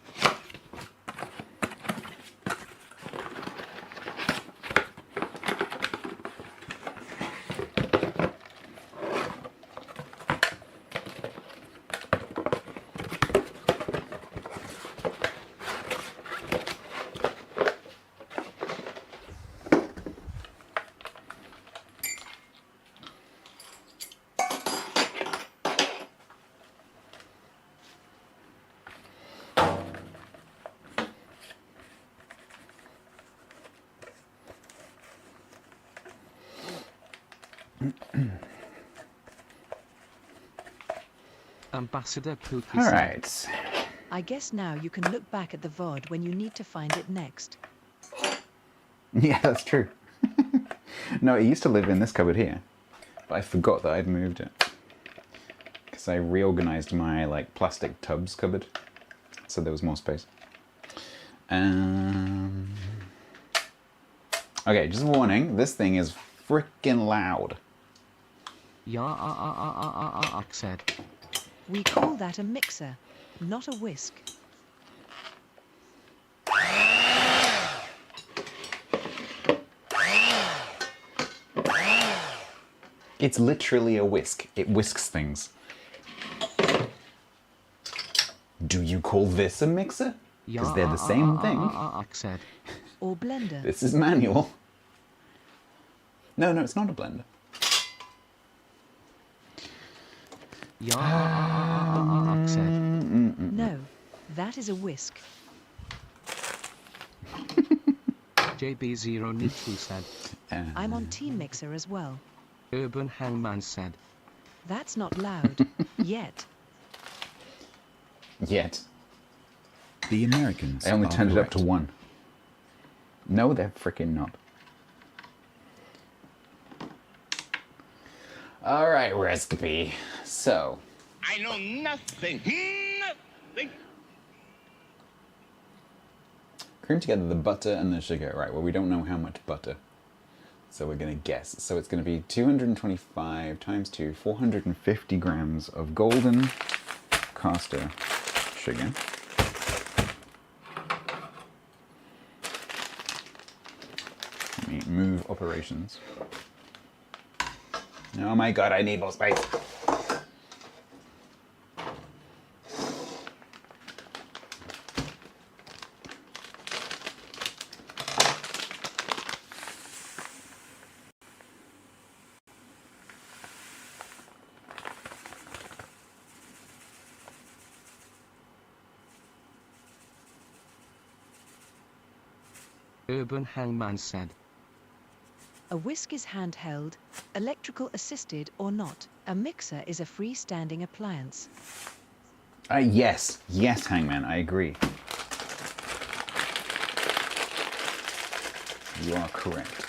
Ambassador Pookie All said. right. I guess now you can look back at the VOD when you need to find it next. Yeah, that's true. No, it used to live in this cupboard here, but I forgot that I'd moved it because I reorganized my plastic tubs cupboard, so there was more space. Okay, just a warning. This thing is freaking loud. Yeah, said. We call that a mixer, not a whisk. It's literally a whisk. It whisks things. Do you call this a mixer? Because they're the same thing. Said. Or blender. This is manual. No, it's not a blender. Yeah, said. No, that is a whisk. JB0Nitu said. I'm on Team Mixer as well. Urban Hangman said. That's not loud. Yet. Yet. The Americans I only are turned it up to correct. 1. No, they're freaking not. Alright, recipe. So. I know nothing. Nothing. Cream together the butter and the sugar. Right, well, we don't know how much butter. So we're going to guess. So it's going to be 225 times 2, 450 grams of golden caster sugar. Let me move operations. Oh my god, I need more space. Urban Hangman said. A whisk is handheld, electrical assisted or not. A mixer is a freestanding appliance. Yes. Yes, Hangman, I agree. You are correct.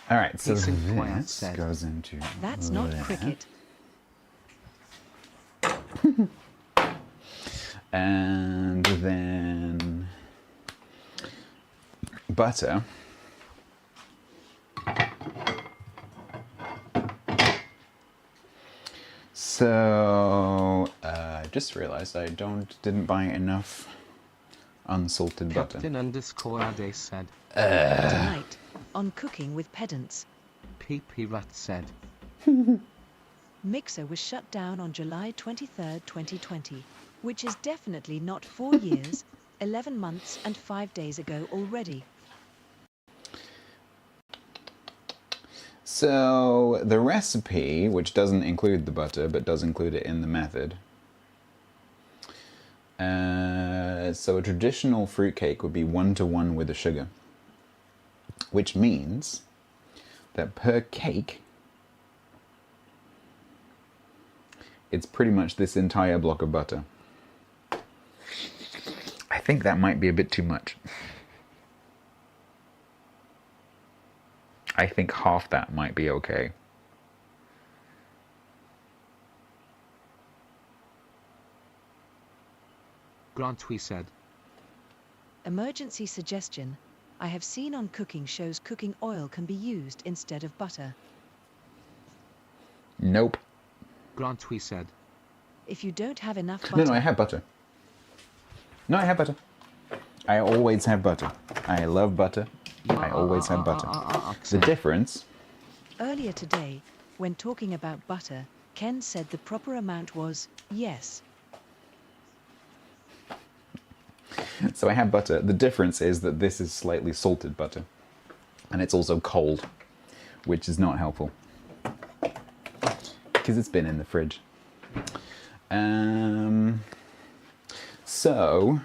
All right, so Decent point, this said. goes into That's not there. cricket. And then butter. So just realized I didn't buy enough unsalted butter. Captain_Ade said. Tonight, on Cooking with Pedants. PP Rat said. Mixer was shut down on July 23, 2020, which is definitely not 4 years, 11 months and 5 days ago already. So the recipe, which doesn't include the butter, but does include it in the method. So a traditional fruitcake would be 1-to-1 with the sugar, which means that per cake, it's pretty much this entire block of butter. I think that might be a bit too much. I think half that might be okay. Grant we said. Emergency suggestion. I have seen on cooking shows cooking oil can be used instead of butter. Nope. Grant we said. If you don't have enough butter... No, I have butter. No, I have butter. I always have butter. I love butter. I always have butter. The difference... Earlier today, when talking about butter, Ken said the proper amount was yes. So I have butter. The difference is that this is slightly salted butter. And it's also cold, which is not helpful. Because it's been in the fridge. So...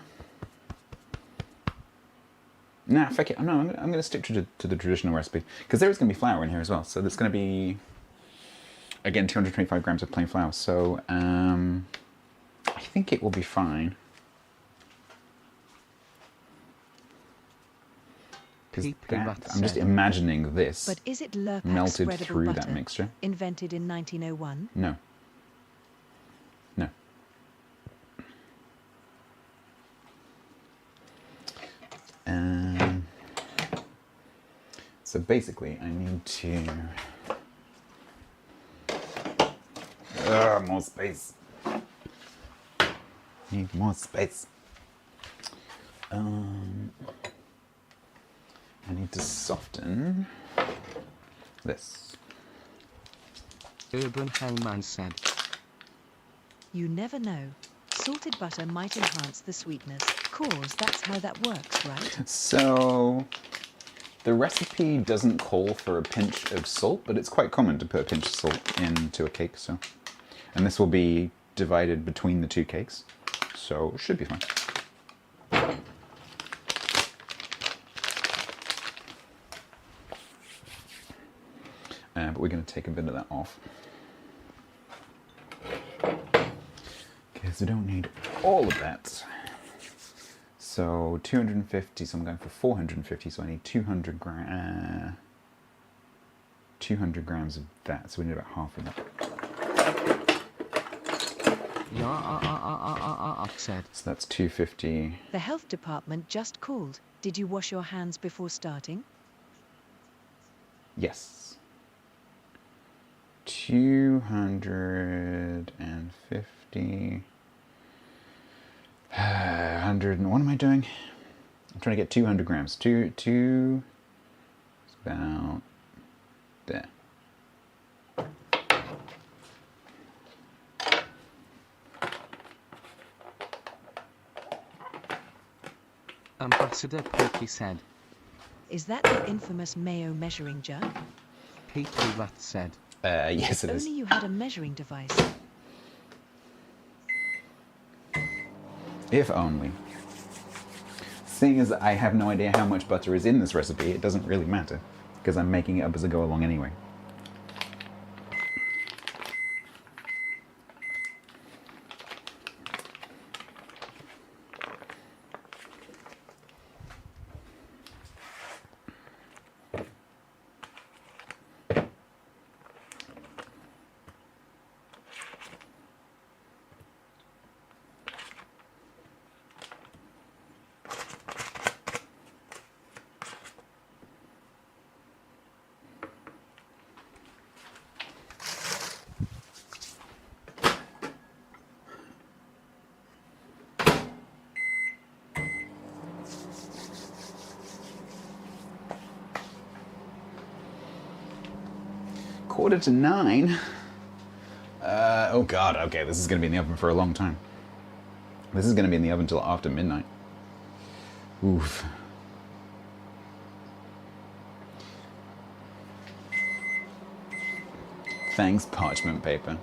Nah, fuck it. No, I'm going to stick to the traditional recipe. Because there is going to be flour in here as well. So there's going to be, again, 225 grams of plain flour. So I think it will be fine. Because I'm just imagining this But is it Lurpak melted spreadable through butter, that mixture. invented in 1901? No. No. So basically, I need to... more space. Need more space. I need to soften this. Urban Hangman said. You never know. Salted butter might enhance the sweetness. Cause that's how that works, right? So the recipe doesn't call for a pinch of salt, but it's quite common to put a pinch of salt into a cake. So, and this will be divided between the two cakes, so it should be fine. But we're going to take a bit of that off. Because we don't need all of that. So 250, so I'm going for 450, so I need 200 grams of that, so we need about half of that. said. So that's 250. The health department just called. Did you wash your hands before starting? Yes. 250. 100. And what am I doing? I'm trying to get 200 grams. Two. It's about there. Ambassador Porky said. Is that the infamous Mayo measuring jug? Pete the Rat said. Yes, it Only is. you had a measuring device. If only. Seeing as I have no idea how much butter is in this recipe, it doesn't really matter, because I'm making it up as I go along anyway. Quarter to 9. Oh god, okay, this is going to be in the oven for a long time. This is going to be in the oven till after midnight. Oof. Thanks, parchment paper.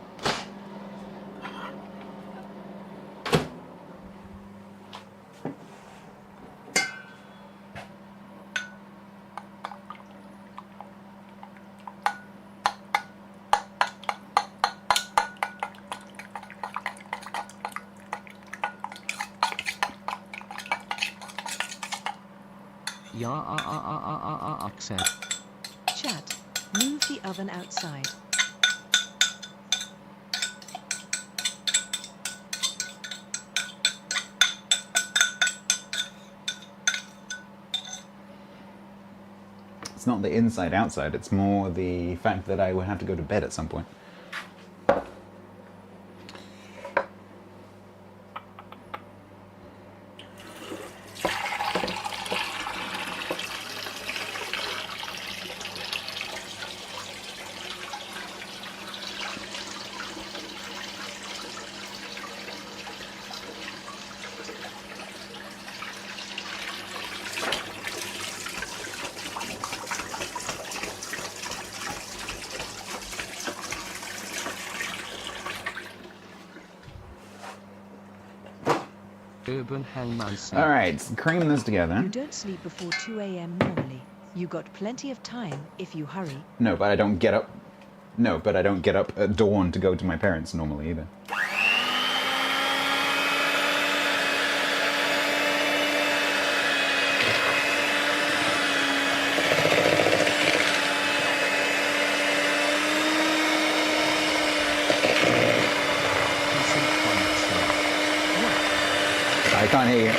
Said. Chat, move the oven outside. It's not the inside outside, it's more the fact that I will have to go to bed at some point. Urban Hangman said. Alright, cream this together. You don't sleep before 2 a.m. normally. You got plenty of time if you hurry. No, but I don't get up. No, but I don't get up at dawn to go to my parents normally either. I can't hear you.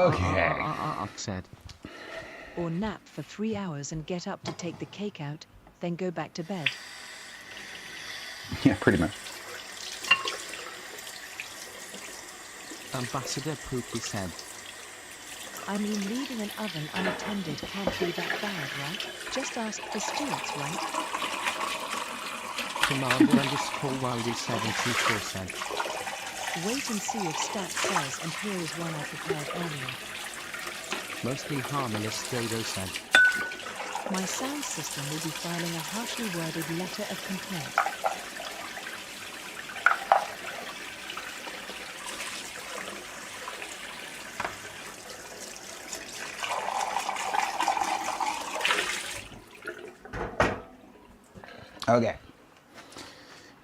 Okay. Said. Or nap for 3 hours and get up to take the cake out, then go back to bed. Yeah, pretty much. Ambassador Pookie said. I mean, leaving an oven unattended can't be that bad, right? Just ask the stewards, right? Commander_Wildy74 said. Wait and see if Stats says, and here is one I prepared earlier. Mostly harmless Dodo said. My sound system will be filing a harshly worded letter of complaint. Okay.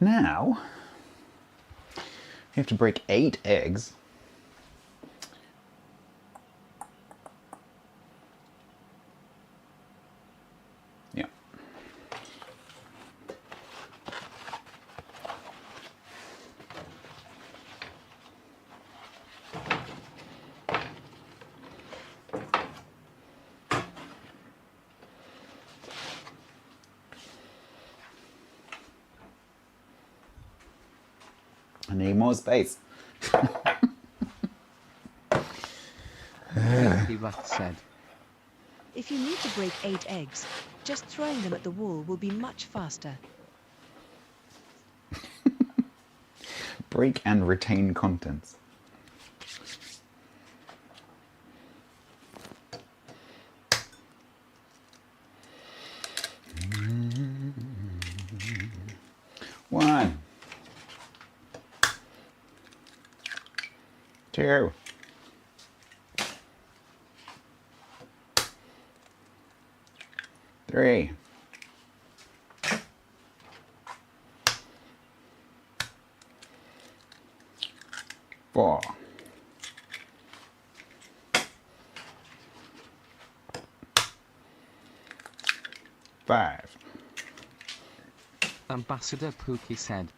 Now, you have to break 8 eggs. Yeah. I need more space. He said. If you need to break 8 eggs, just throwing them at the wall will be much faster. Break and retain contents. One. 2. 3. 4. 5. Ambassador Pookie said.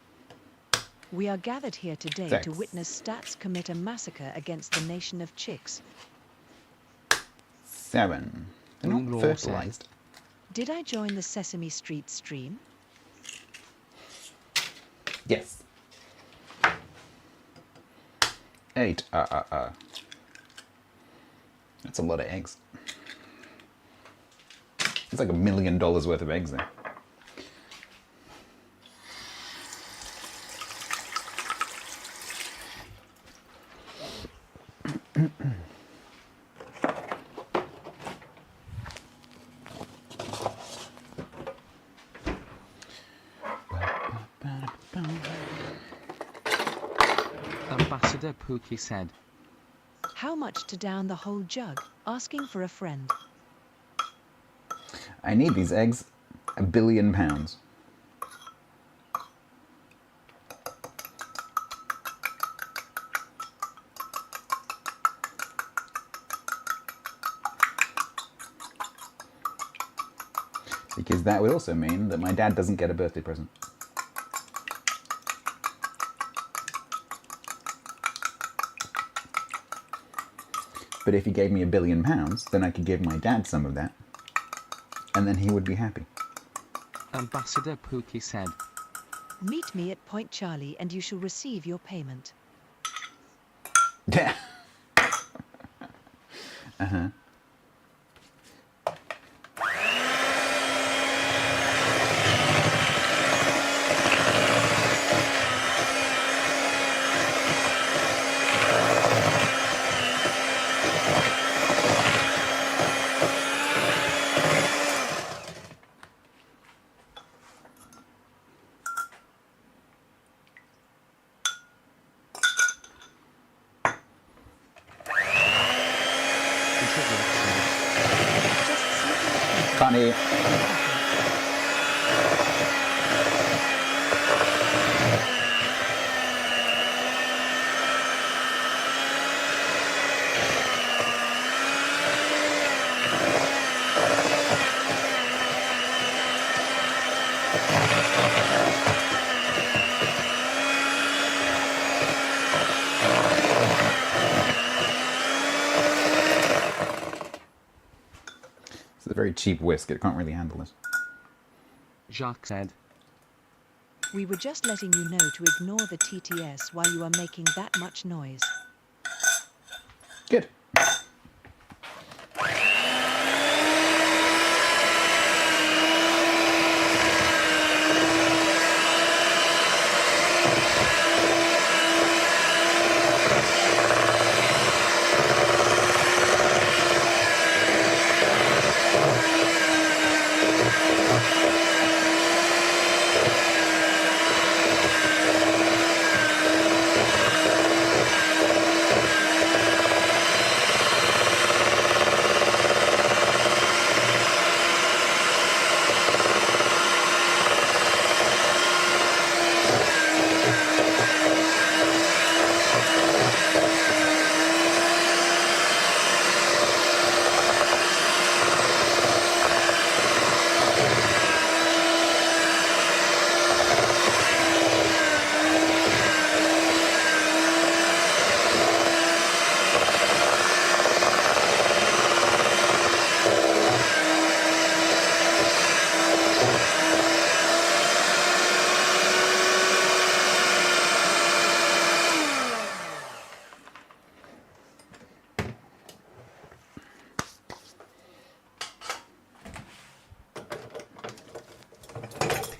We are gathered here today 6. to witness Stats commit a massacre against the nation of chicks. 7. They're not Law fertilized. Did I join the Sesame Street stream? Yes. 8. That's a lot of eggs. It's like $1 million worth of eggs there. Ambassador Pookie said. How much to down the whole jug? Asking for a friend. I need these eggs. £1 billion. Because that would also mean that my dad doesn't get a birthday present. But if he gave me £1 billion, then I could give my dad some of that, and then he would be happy. Ambassador Pookie said. Meet me at Point Charlie and you shall receive your payment. Yeah. Uh-huh. Connie. a very cheap whisk. It can't really handle it. Jacques said. We were just letting you know to ignore the TTS while you are making that much noise. Good.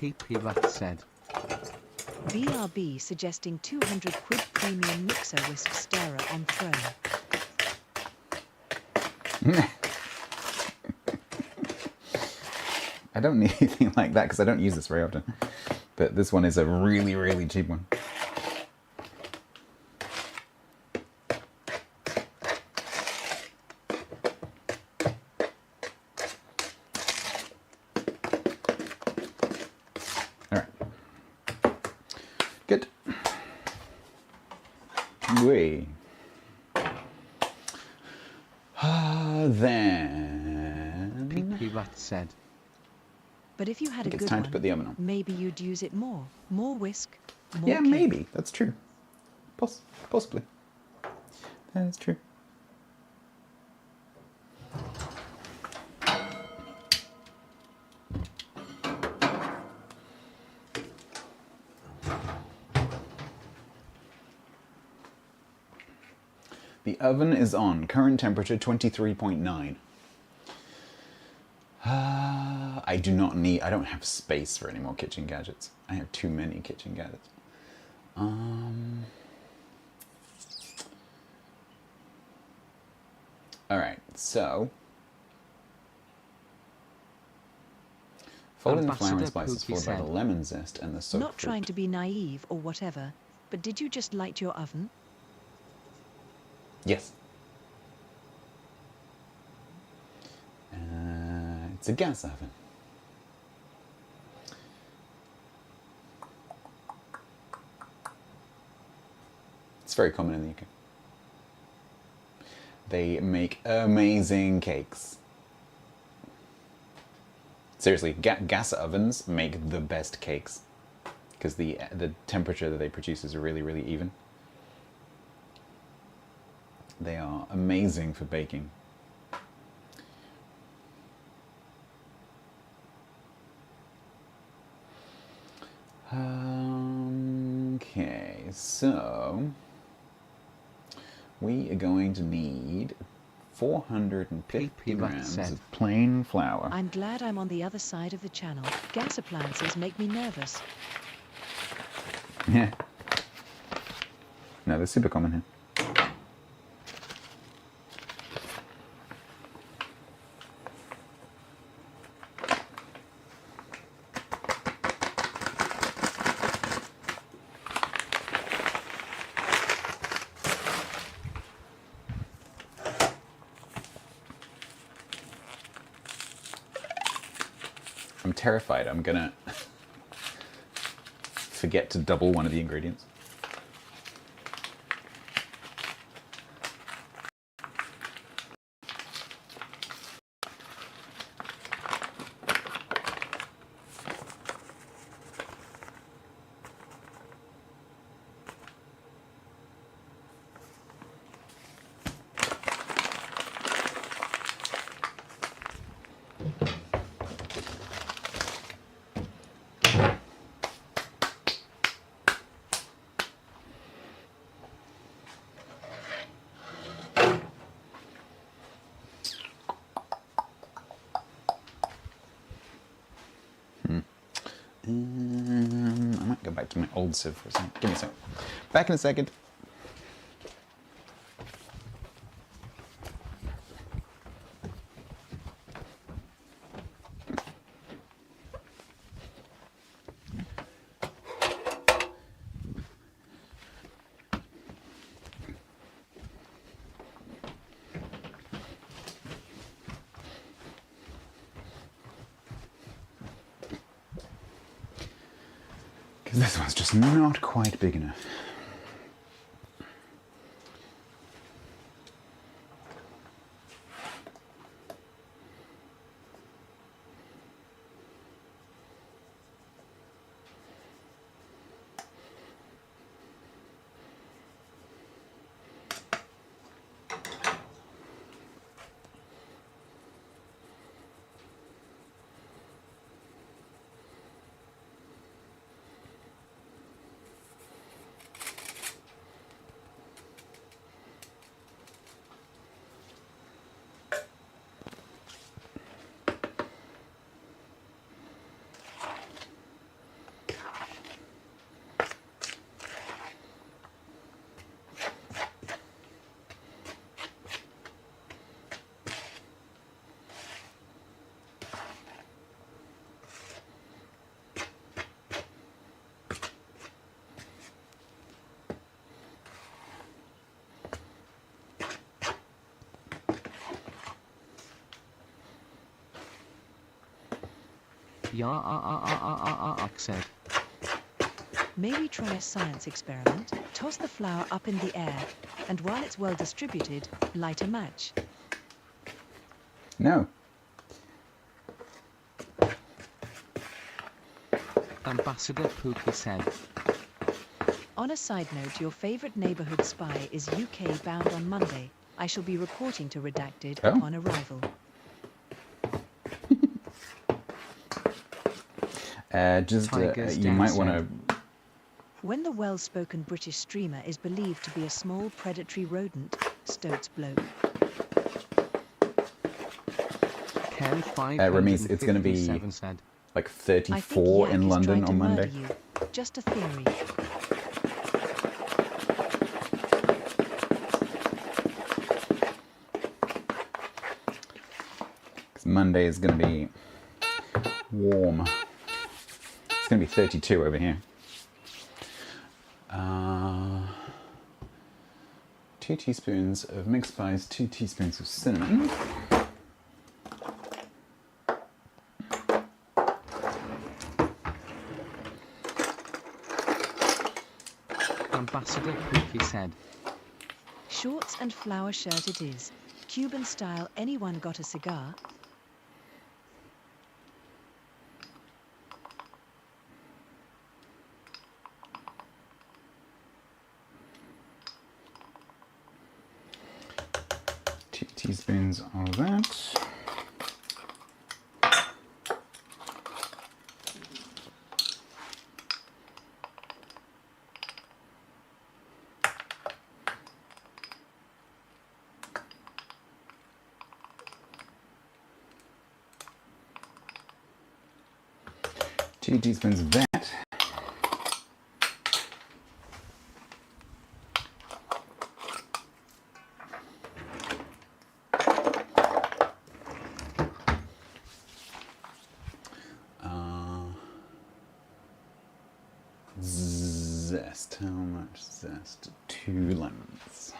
PP Rat said. BRB suggesting 200 quid premium mixer whisk stirrer on throne. I don't need anything like that because I don't use this very often. But this one is a really, really cheap one. Alright. Good. Wait. Then... PP Rat said. But if you had a it's good time one, to put the oven on. maybe you'd use it more. More whisk, more Yeah, cake. maybe. That's true. Possibly. That is true. The oven is on. Current temperature 23.9. I don't have space for any more kitchen gadgets. I have too many kitchen gadgets. Alright, so fold in the flour and Ambassador spices, Pookie followed by the said. lemon zest and the soaked Not trying fruit. to be naive or whatever, but did you just light your oven? Yes. It's a gas oven. It's very common in the UK. They make amazing cakes. Seriously, gas ovens make the best cakes because the temperature that they produce is really, really even. They are amazing for baking. Okay, so we are going to need 450 PP Rat grams said. of plain flour. I'm glad I'm on the other side of the channel. Gas appliances make me nervous. Yeah. No, they're super common here. I'm terrified I'm gonna forget to double one of the ingredients. I might go back to my old sieve for a second. Give me a second. Back in a second. Because this one's just not quite big enough. Said. Maybe try a science experiment. Toss the flour up in the air, and while it's well distributed, light a match. No. Ambassador Pookie said. On a side note, your favorite neighborhood spy is UK bound on Monday. I shall be reporting to Redacted Oh. upon arrival. You might want to. When the well-spoken British streamer is believed to be a small predatory rodent, StatsBloke. Ken 5 Ramiz, it's going to be said. like I think 34 Yak in is London trying to on murder Monday. you. Just a theory. 'Cause Monday is going to be warm. It's going to be 32 over here. 2 teaspoons of mixed spice, 2 teaspoons of cinnamon. Ambassador Pookie said. Shorts and flower shirt it is. Cuban style. Anyone got a cigar? Teaspoons of that. Two teaspoons of that. Zest. How much zest? 2 lemons.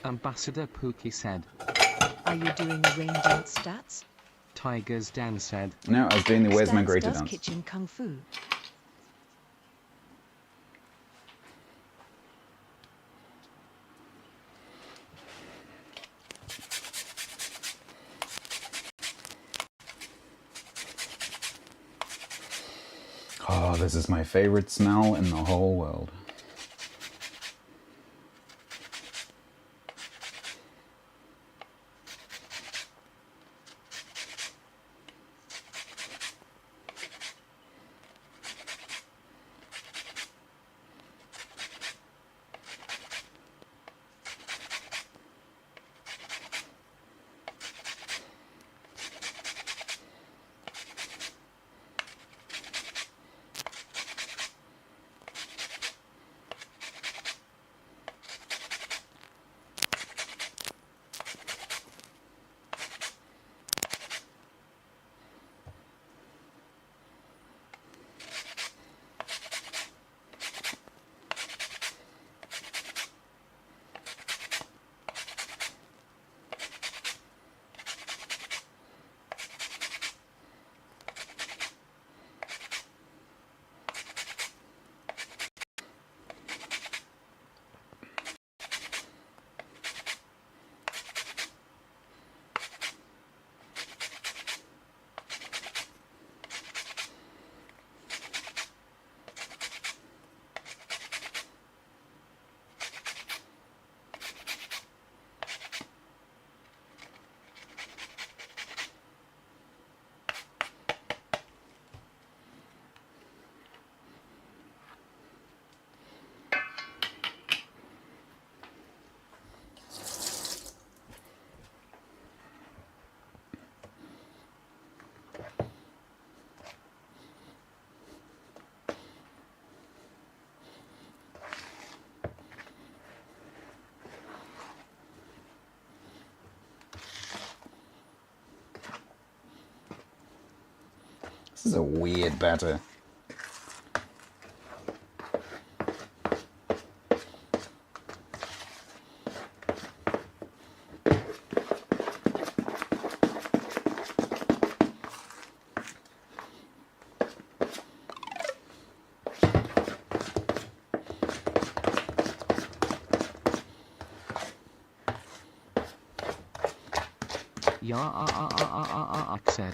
Ambassador Pookie said. Are you doing a rain dance stats? Tiger's Dan said. No, I was doing the Where's My Stats Grater does dance. kitchen kung fu. Oh, this is my favorite smell in the whole world. This is a weird batter. Said.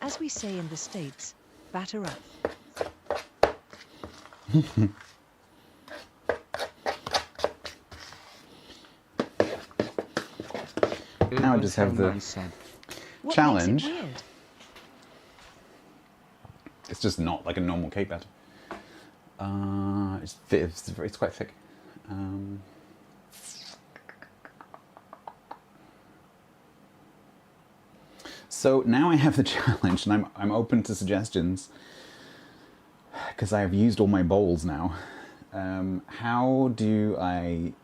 As we say in the States, batter up. Now I just have the What challenge. makes it weird? It's just not like a normal cake batter. It's quite thick. So now I have the challenge, and I'm open to suggestions because I have used all my bowls now. How do I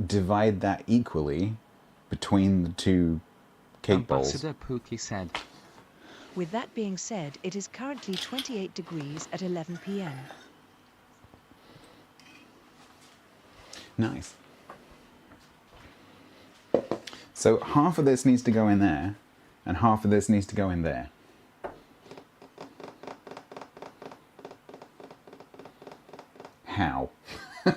divide that equally between the two cake bowls? Ambassador Pookie said. With that being said, it is currently 28 degrees at 11 p.m. Nice. So half of this needs to go in there, and half of this needs to go in there. How? The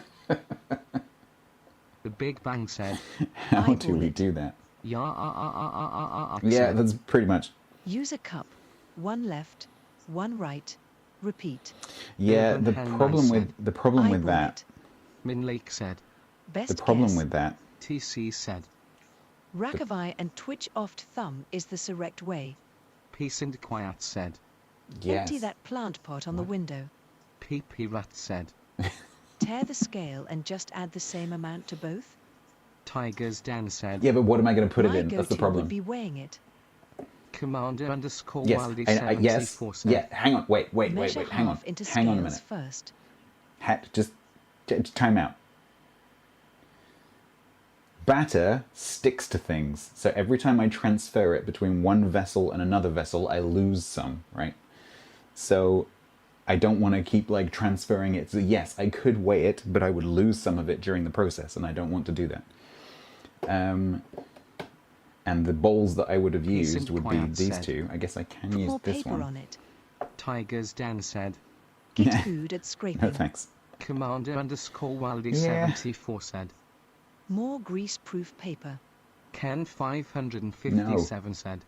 Big Bang said. How do we do that? Yeah, that's pretty much. Use a cup. One left, one right. Repeat. Yeah, Urban the Hell problem Nice with the problem with Eyeball that. it. Min Lake said. Best The problem guess. with that. TC said. Rack of eye and twitch oft thumb is the correct way. Peace and Quiet said. Yes. Empty that plant pot on the window. PP Rat said. Tear the scale and just add the same amount to both. Tiger's Dan said. Yeah, but what am I going to put it My in? That's the go-to problem. would be weighing it. Commander underscore Yes, Wildy yes, 74 said. yeah. Hang on, wait. Measure Hang on, half into hang on a scales minute. first. Just time out. Batter sticks to things, so every time I transfer it between one vessel and another vessel, I lose some, right? So I don't want to keep like transferring it. So yes, I could weigh it, but I would lose some of it during the process, and I don't want to do that. And the bowls that I would have Peace used and would be quiet these said. two. I guess I can Put use more this paper one. on it. Tigers Dan said. Get Yeah. food at No scraping. thanks. Commander_Wildy74 said. More grease-proof paper. Ken 557 said.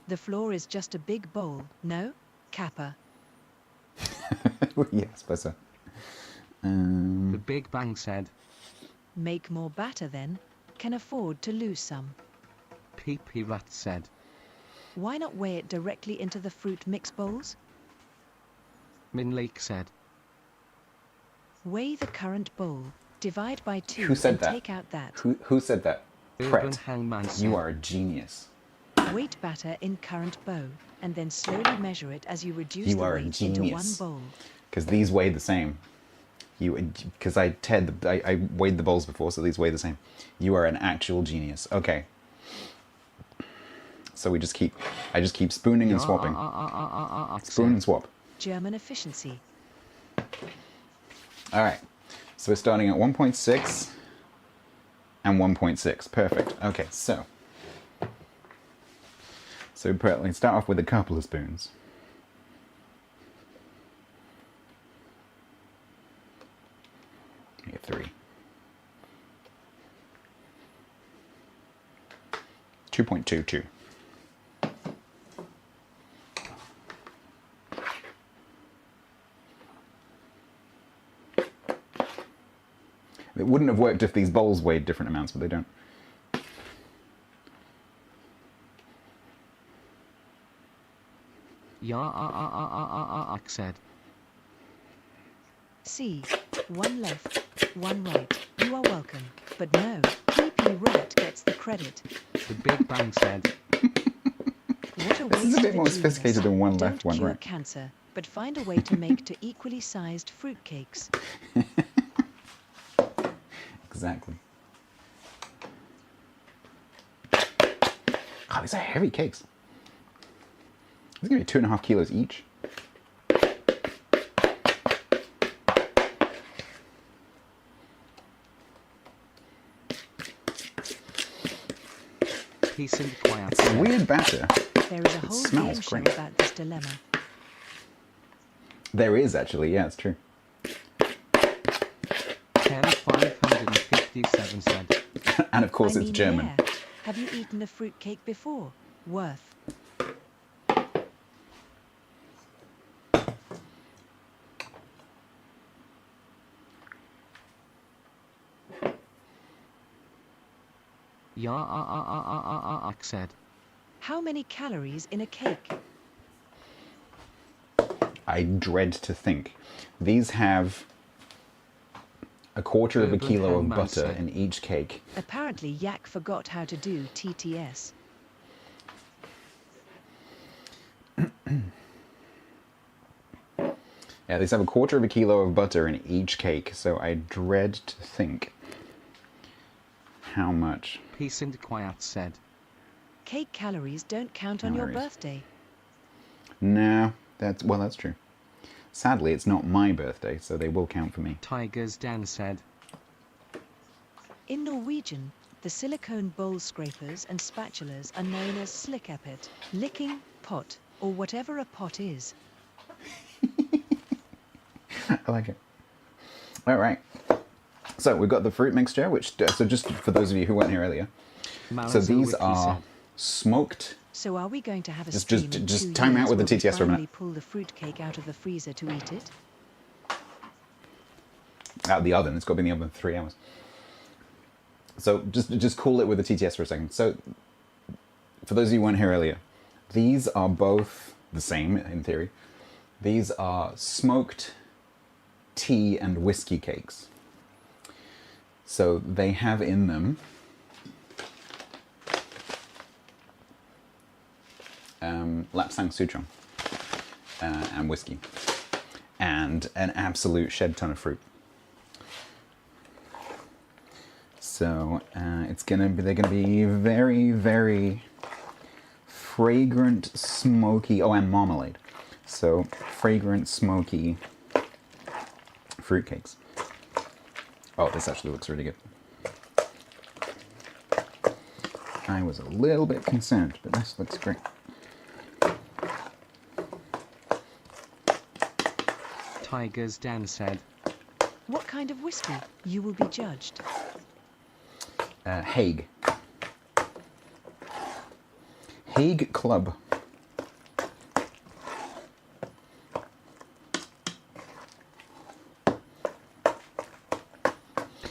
The floor is just a big bowl, no? Kappa. Yeah, I suppose so. The Big Bang said. Make more batter then. Can afford to lose some. PP Rat said. Why not weigh it directly into the fruit mix bowls? Min Lake said. Weigh the current bowl, divide by 2 Who said and that? take out that. Who said that? Urban Pret, Hangman said. you are a genius. Weight batter in current bowl, and then slowly measure it as you reduce You the are a weight into one genius. bowl. Because these weigh the same. Because I weighed the bowls before, so these weigh the same. You are an actual genius. Okay. So I just keep spooning and swapping. Spoon and swap. German efficiency. All right. So we're starting at 1.6 and 1.6. Perfect. Okay, so let's start off with a couple of spoons. Maybe 3. 2.22. It wouldn't have worked if these bowls weighed different amounts, but they don't. Said. C. One left, one right. You are welcome. But no, PP Rat gets the credit. The Big Bang said. What a This waste is a bit of more genius. sophisticated than one left, Don't one cure right. cancer, but find a way to make to equally sized fruitcakes. Exactly. God, these are heavy cakes. These are going to be 2.5 kilos each. Peace and quiet It's a said. weird batter. There is a whole smells game show great. about this dilemma. There is actually, yeah, it's true. Ken 557 said. And of course I it's mean, German. yeah. Have you eaten a fruitcake before? Worth. Said. How many calories in a cake? I dread to think. These have a quarter of a Urban kilo of Hangman butter said. in each cake. Apparently Yak forgot how to do TTS. Yeah, these have a quarter of a kilo of butter in each cake, so I dread to think how much. Peace and quiet said. Cake calories don't count on your Calories. birthday. No, that's true. Sadly, it's not my birthday, so they will count for me. Tigers Dan said. In Norwegian, the silicone bowl scrapers and spatulas are known as slikkepet, licking pot, or whatever a pot is. I like it. All right. So we've got the fruit mixture, which, so just for those of you who weren't here earlier, so these are smoked. So are we going to have a Just- stream just- in just 2 time out years with the where we TTS for a minute. finally pull the fruitcake out of the freezer to eat it? Out of the oven. It's got to be in the oven for 3 hours. So just cool it with the TTS for a second. So for those of you who weren't here earlier, these are both the same in theory. These are smoked tea and whiskey cakes. So they have in them lapsang souchong and whiskey and an absolute shed ton of fruit. So they're gonna be very, very fragrant, smoky. Oh, and marmalade. So fragrant, smoky fruitcakes. Oh, this actually looks really good. I was a little bit concerned, but this looks great. Tiger's Dan said. What kind of whiskey? You will be judged. Hague. Hague Club.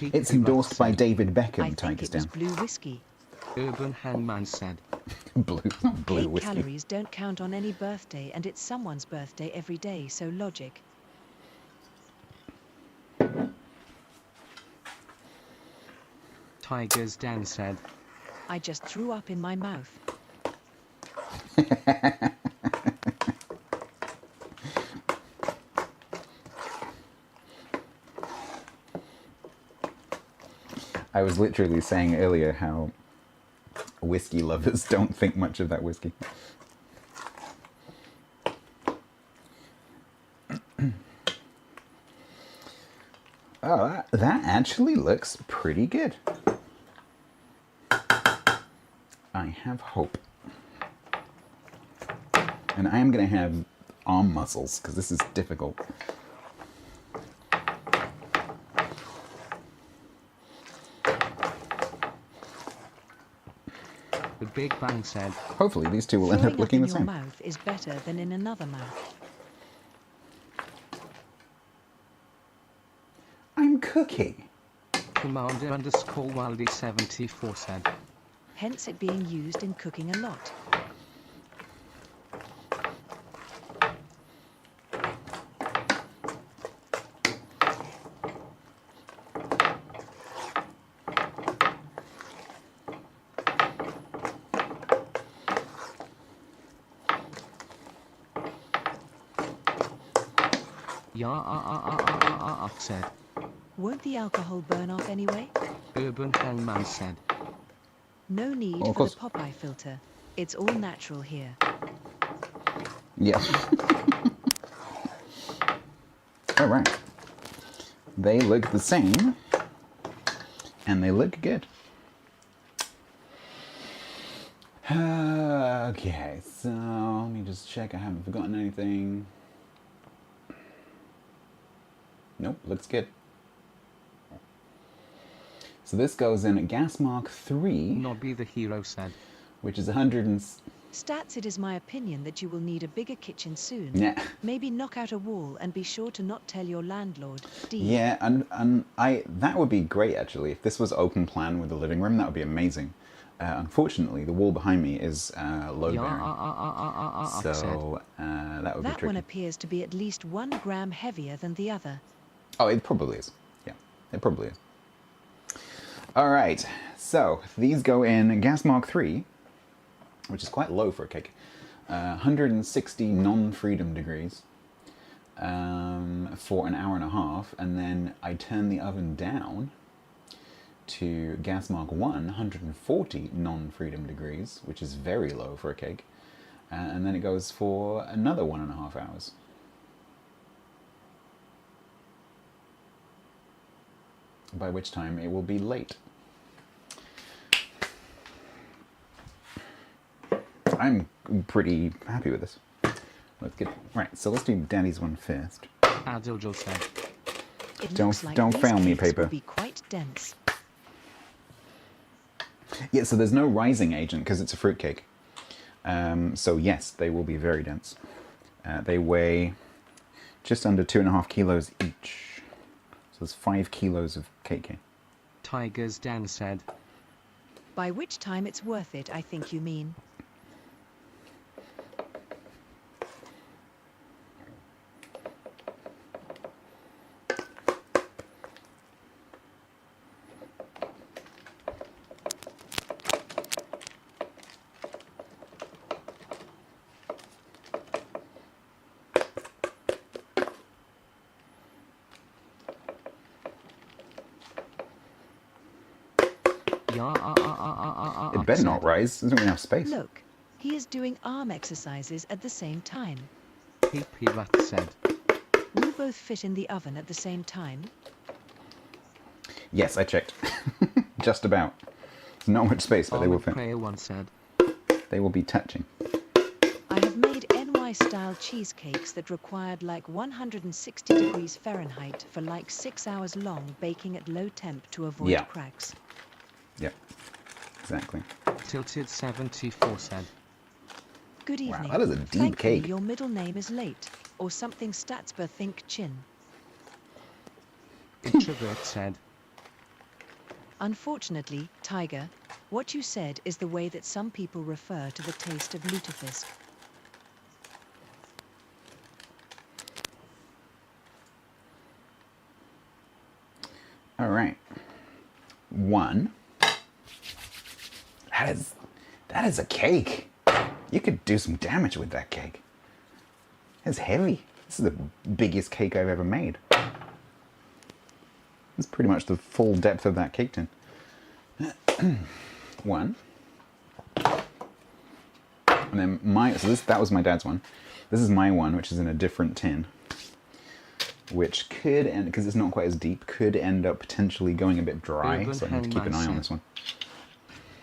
It's endorsed by David Beckham, I think Tiger's it was Dan. blue whiskey. Urban Hangman said. Blue 8 whiskey. calories don't count on any birthday, and it's someone's birthday every day, so logic. Tiger's Dan said. I just threw up in my mouth. I was literally saying earlier how whiskey lovers don't think much of that whiskey. Oh, that actually looks pretty good. I have hope. And I am going to have arm muscles, because this is difficult. The Big Bang said. Hopefully these two will end Throwing up looking in the your same. mouth is better than in another mouth. I'm cooking. Commander_Wildy74 said. Hence it being used in cooking a lot. Said. Won't the alcohol burn off anyway? Urban Hangman said. No need Oh, of for the course. Popeye filter. It's all natural here. Yeah. All right. They look the same, and they look good. Okay, so let me just check I haven't forgotten anything. Nope, looks good. So this goes in at gas mark 3, Nobby the Hero said. which is 100 and... Stats, it is my opinion that you will need a bigger kitchen soon. Yeah. Maybe knock out a wall and be sure to not tell your landlord. D. Yeah, and that would be great actually. If this was open plan with the living room, that would be amazing. Unfortunately, the wall behind me is load bearing, so that would be That tricky. one appears to be at least 1 gram heavier than the other. Oh, it probably is. Yeah, it probably is. All right, so these go in gas mark 3, which is quite low for a cake. 160 non-freedom degrees for an hour and a half, and then I turn the oven down to gas mark 1, 140 non-freedom degrees, which is very low for a cake, and then it goes for another 1.5 hours. By which time it will be late. I'm pretty happy with this. Let's get right. So let's do Daddy's one first. Adiljo said. It Don't- looks like don't these fail me, cakes will paper. be quite dense. Yeah, so there's no rising agent because it's a fruitcake. So yes, they will be very dense. They weigh just under 2.5 kilos each. So there's 5 kilos of cake. Tiger's Dan said. By which time it's worth it, I think you mean. It better not rise. There's not enough space. Look, he is doing arm exercises at the same time. PP Rat said. Will both fit in the oven at the same time? Yes, I checked. Just about. There's not much space, but they will Armored fit. Prayer 1 said. They will be touching. I have made NY-style cheesecakes that required like 160 degrees Fahrenheit for like 6 hours long, baking at low temp to avoid Yeah. cracks. Yep. Exactly. Tilted 74 said. Good Wow, evening. that is a deep Thankfully, cake. your middle name is Late, or something StatsBloke think Chin. Introvert said. Unfortunately, Tiger, what you said is the way that some people refer to the taste of lutefisk. All right. 1. That is a cake. You could do some damage with that cake. It's heavy. This is the biggest cake I've ever made. It's pretty much the full depth of that cake tin. 1. And then that was my dad's one. This is my one, which is in a different tin. Which could end, because it's not quite as deep, could end up potentially going a bit dry. Urban So I need to keep an eye on this one.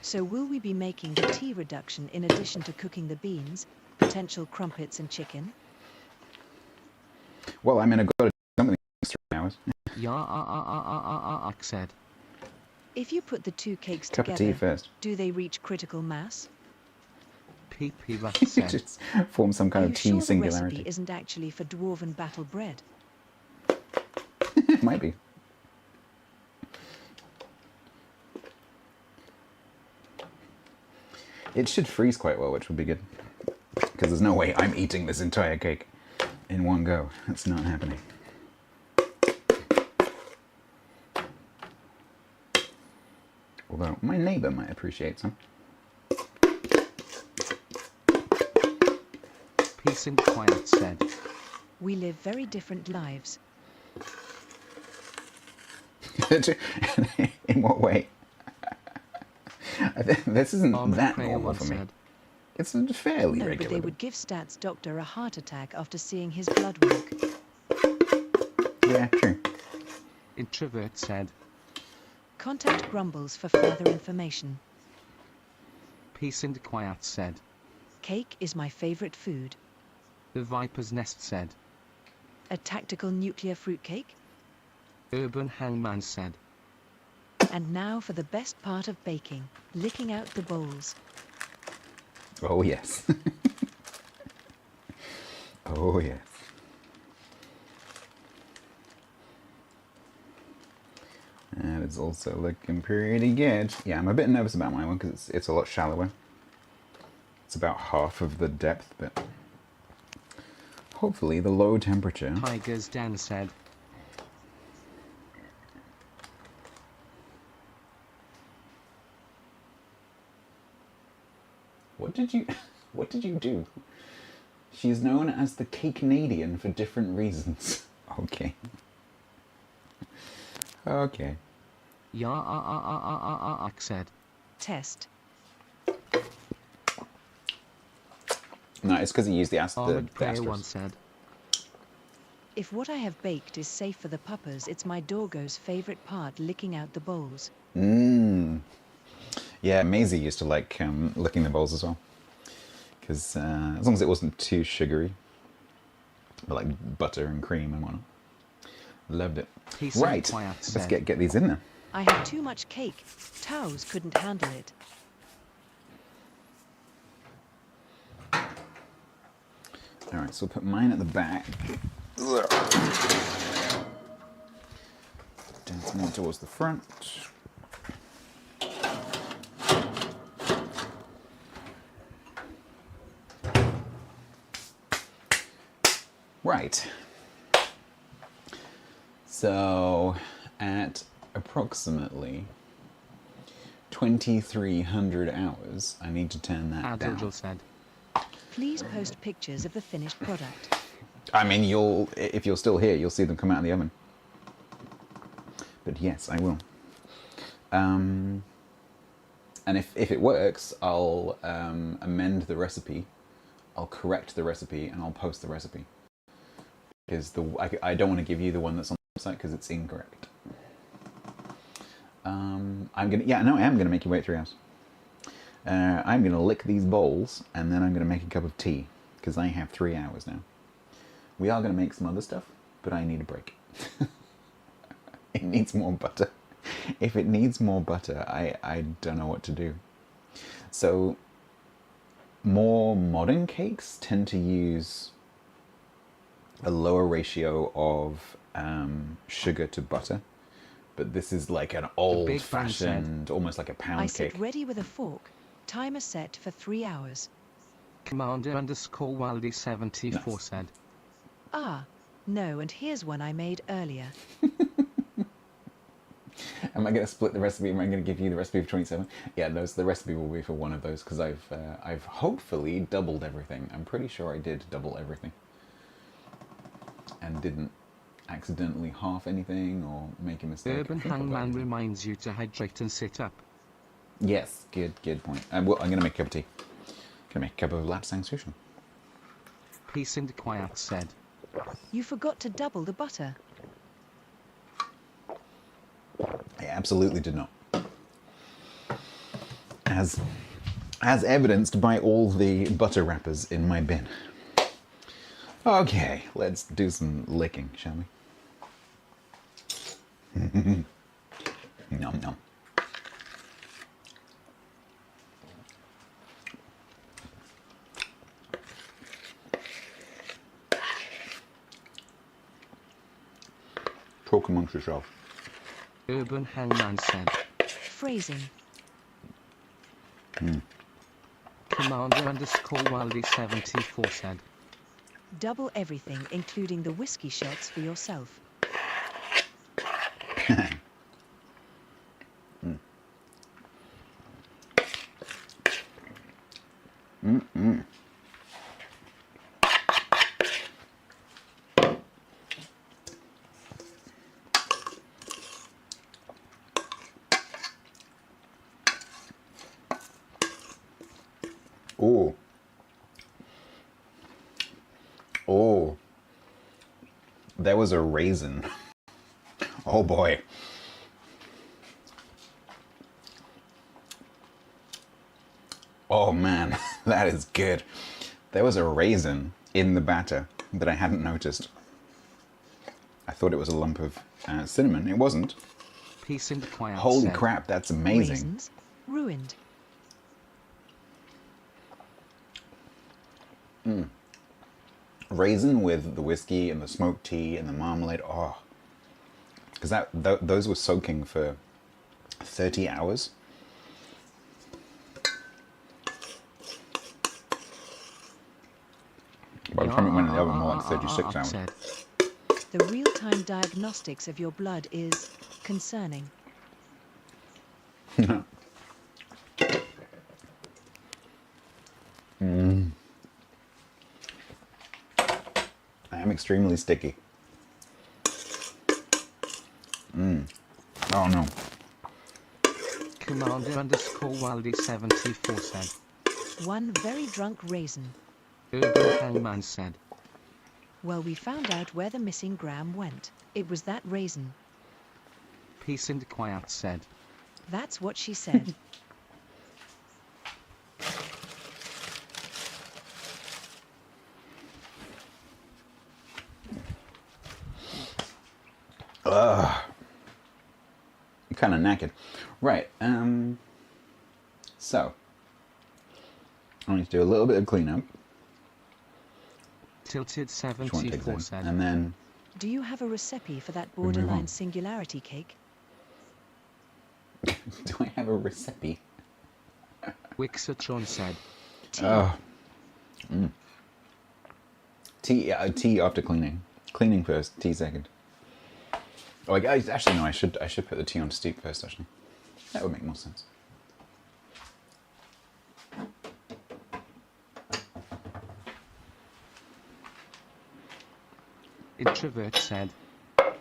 So will we be making the tea reduction in addition to cooking the beans, potential crumpets and chicken? Well, I mean, I've got to do something in 3 hours. Ya said. If you put the two cakes Cup of together, tea first. do they reach critical mass? PP Rat said. Just form some kind Are of you tea sure the singularity. recipe isn't actually for dwarven battle bread? It might be. It should freeze quite well, which would be good. Because there's no way I'm eating this entire cake in one go. That's not happening. Although my neighbour might appreciate some. Peace and quiet said. We live very different lives. In what way? This isn't Armored that Prayer normal 1 for me. said. It's fairly No, but regular. they would give Stats Doctor a heart attack after seeing his blood work. Yeah, true. Introvert said. Contact Grumbles for further information. Peace and quiet said. Cake is my favorite food. The Viper's Nest said. A tactical nuclear fruitcake? Urban Hangman said. And now for the best part of baking, licking out the bowls. Oh, yes. Oh, yes. And it's also looking pretty good. Yeah, I'm a bit nervous about my one because it's a lot shallower. It's about half of the depth, but hopefully the low temperature. Tigers Dan said. What did you do? She's known as the Cake-Canadian for different reasons. Okay. Okay. Ya said. Test. No, it's because he used the Armored Prayer 1 asterisk. said. If what I have baked is safe for the puppers, it's my doggo's favorite part, licking out the bowls. Mmm. Yeah, Maisie used to like licking the bowls as well. Because as long as it wasn't too sugary. But like butter and cream and whatnot. Loved it. Peace and Right, quiet let's said. get these in there. I have too much cake. Towels couldn't handle it. Alright, so we'll put mine at the back. Dance more towards the front. Right. So, at approximately 2300 hours, I need to turn that down. Adilgil said. Please post pictures of the finished product. I mean, if you're still here, you'll see them come out of the oven. But yes, I will. And if it works, I'll amend the recipe. I'll correct the recipe and I'll post the recipe. Because I don't want to give you the one that's on the website because it's incorrect. I'm gonna make you wait 3 hours. I'm gonna lick these bowls, and then I'm gonna make a cup of tea, because I have 3 hours now. We are gonna make some other stuff, but I need a break. It needs more butter. If it needs more butter, I don't know what to do. So, more modern cakes tend to use a lower ratio of sugar to butter. But this is like an old-fashioned, almost like a pound I cake. sit ready with a fork. Timer set for 3 hours. Commander_Wildy74 Nice. said. Ah, no, and here's one I made earlier. Am I going to split the recipe? Am I going to give you the recipe for 27? Yeah, the recipe will be for one of those, because I've hopefully doubled everything. I'm pretty sure I did double everything. And didn't accidentally half anything or make a mistake. Urban Hangman reminds you to hydrate and sit up. Yes, good point. I'm going to make a cup of tea. Going to make a cup of lapsang souchong. Peace and Quiet said. You forgot to double the butter. I absolutely did not. As evidenced by all the butter wrappers in my bin. Okay, let's do some licking, shall we? Nom nom. Talk amongst yourself. Urban Hangman said. Phrasing. Commander_Wildy74 said. Double everything, including the whiskey shots for yourself. Ooh. Oh. There was a raisin. Oh boy. Oh man, that is good. There was a raisin in the batter that I hadn't noticed. I thought it was a lump of cinnamon. It wasn't. Peace and Quiet Holy said. crap, that's amazing. Raisins. Ruined. Raisin with the whiskey and the smoked tea and the marmalade. Oh, because those were soaking for 30 hours. By the time it went in the oven, more like 36 hours. Said. The real-time diagnostics of your blood is concerning. I am extremely sticky. Oh no. Commander_Wildy74 said. One very drunk raisin. Urban Hangman said. Well, we found out where the missing gram went. It was that raisin. Peace and Quiet said. That's what she said. I'm kind of knackered. Right, so, I need to do a little bit of cleanup. Tilted74 said. And then, Do you have a recipe for that move on. borderline singularity cake? do I have a recipe? Wixatron said. Oh. Tea after cleaning. Cleaning first, tea second. Oh, actually no, I should put the tea on steep first, actually. That would make more sense. Introvert said. Can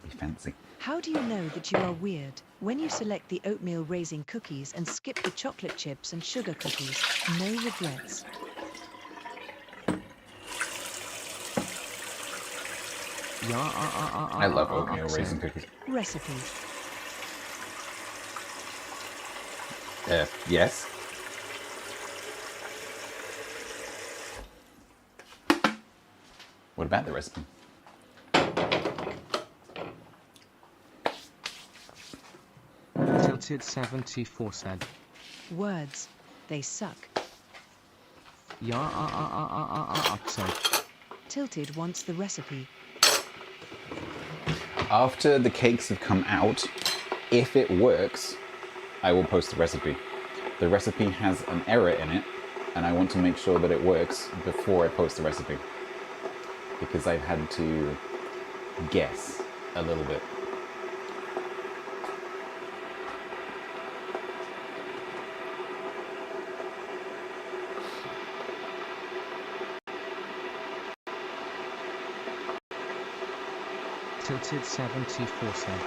be fancy. How do you know that you are weird? When you select the oatmeal raisin cookies and skip the chocolate chips and sugar cookies, no regrets. I love oatmeal raisin cookies. Recipe. Yes. What about the recipe? Tilted 74 said. Words. They suck. Said. Tilted wants the recipe. After the cakes have come out, if it works, I will post the recipe. The recipe has an error in it, and I want to make sure that it works before I post the recipe. Because I've had to guess a little bit. Tilted 74 said.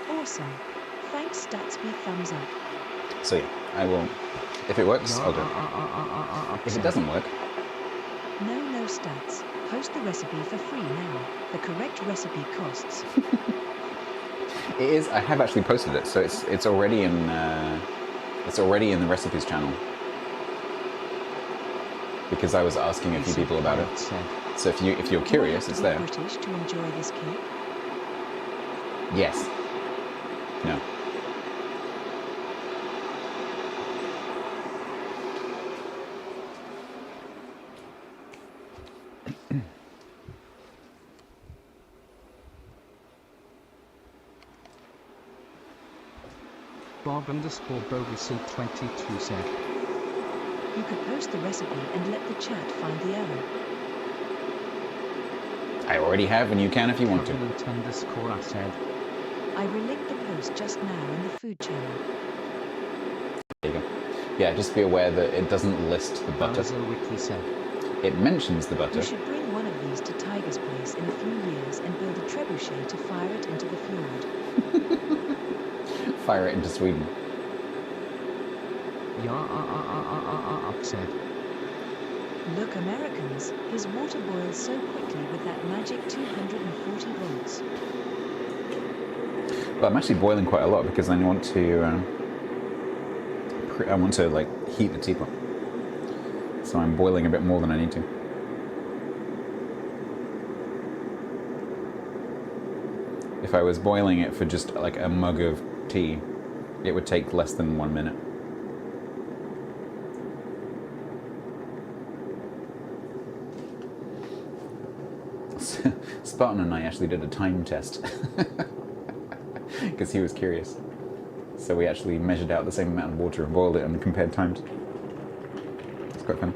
Awesome. Thanks, StatsBloke. Thumbs up. So yeah, I will. If it works, I'll do it. If it doesn't work, No stats. Post the recipe for free now. The correct recipe costs. it is. I have actually posted it, so it's already in the recipes channel. Because I was asking a few people about it. So if you're curious, it's there. British to enjoy this cake? Yes. No. Bob_Bogusy22 said. You could post the recipe and let the chat find the error. I already have, and you can if you want to. Covenant_I said. I relinked the post just now in the food channel. There you go. Yeah, just be aware that it doesn't list the butter. Wiki said. It mentions the butter. You should bring one of these to Tiger's place in a few years and build a trebuchet to fire it into the fjord. Fire it into Sweden. Said. Look, Americans, his water boils so quickly with that magic 240 volts. Well, I'm actually boiling quite a lot because I want to like heat the teapot. So I'm boiling a bit more than I need to. If I was boiling it for just like a mug of tea, it would take less than 1 minute. Spartan and I actually did a time test because he was curious. So we actually measured out the same amount of water and boiled it and compared times. It's quite fun.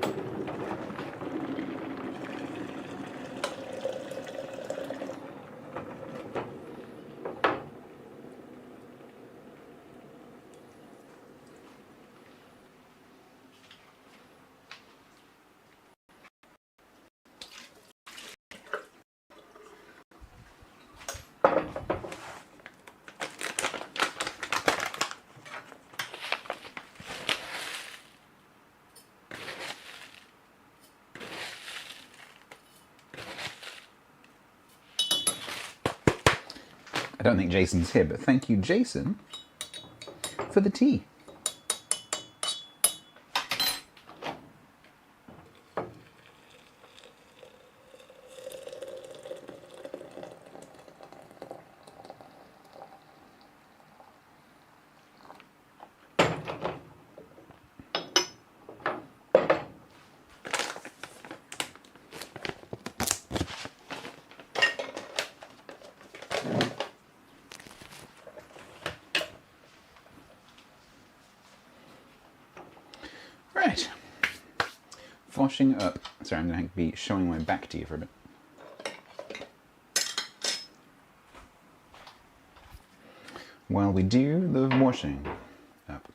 I don't think Jason's here, but thank you, Jason, for the tea. Right. Washing up. Sorry, I'm going to be showing my back to you for a bit. While we do the washing up.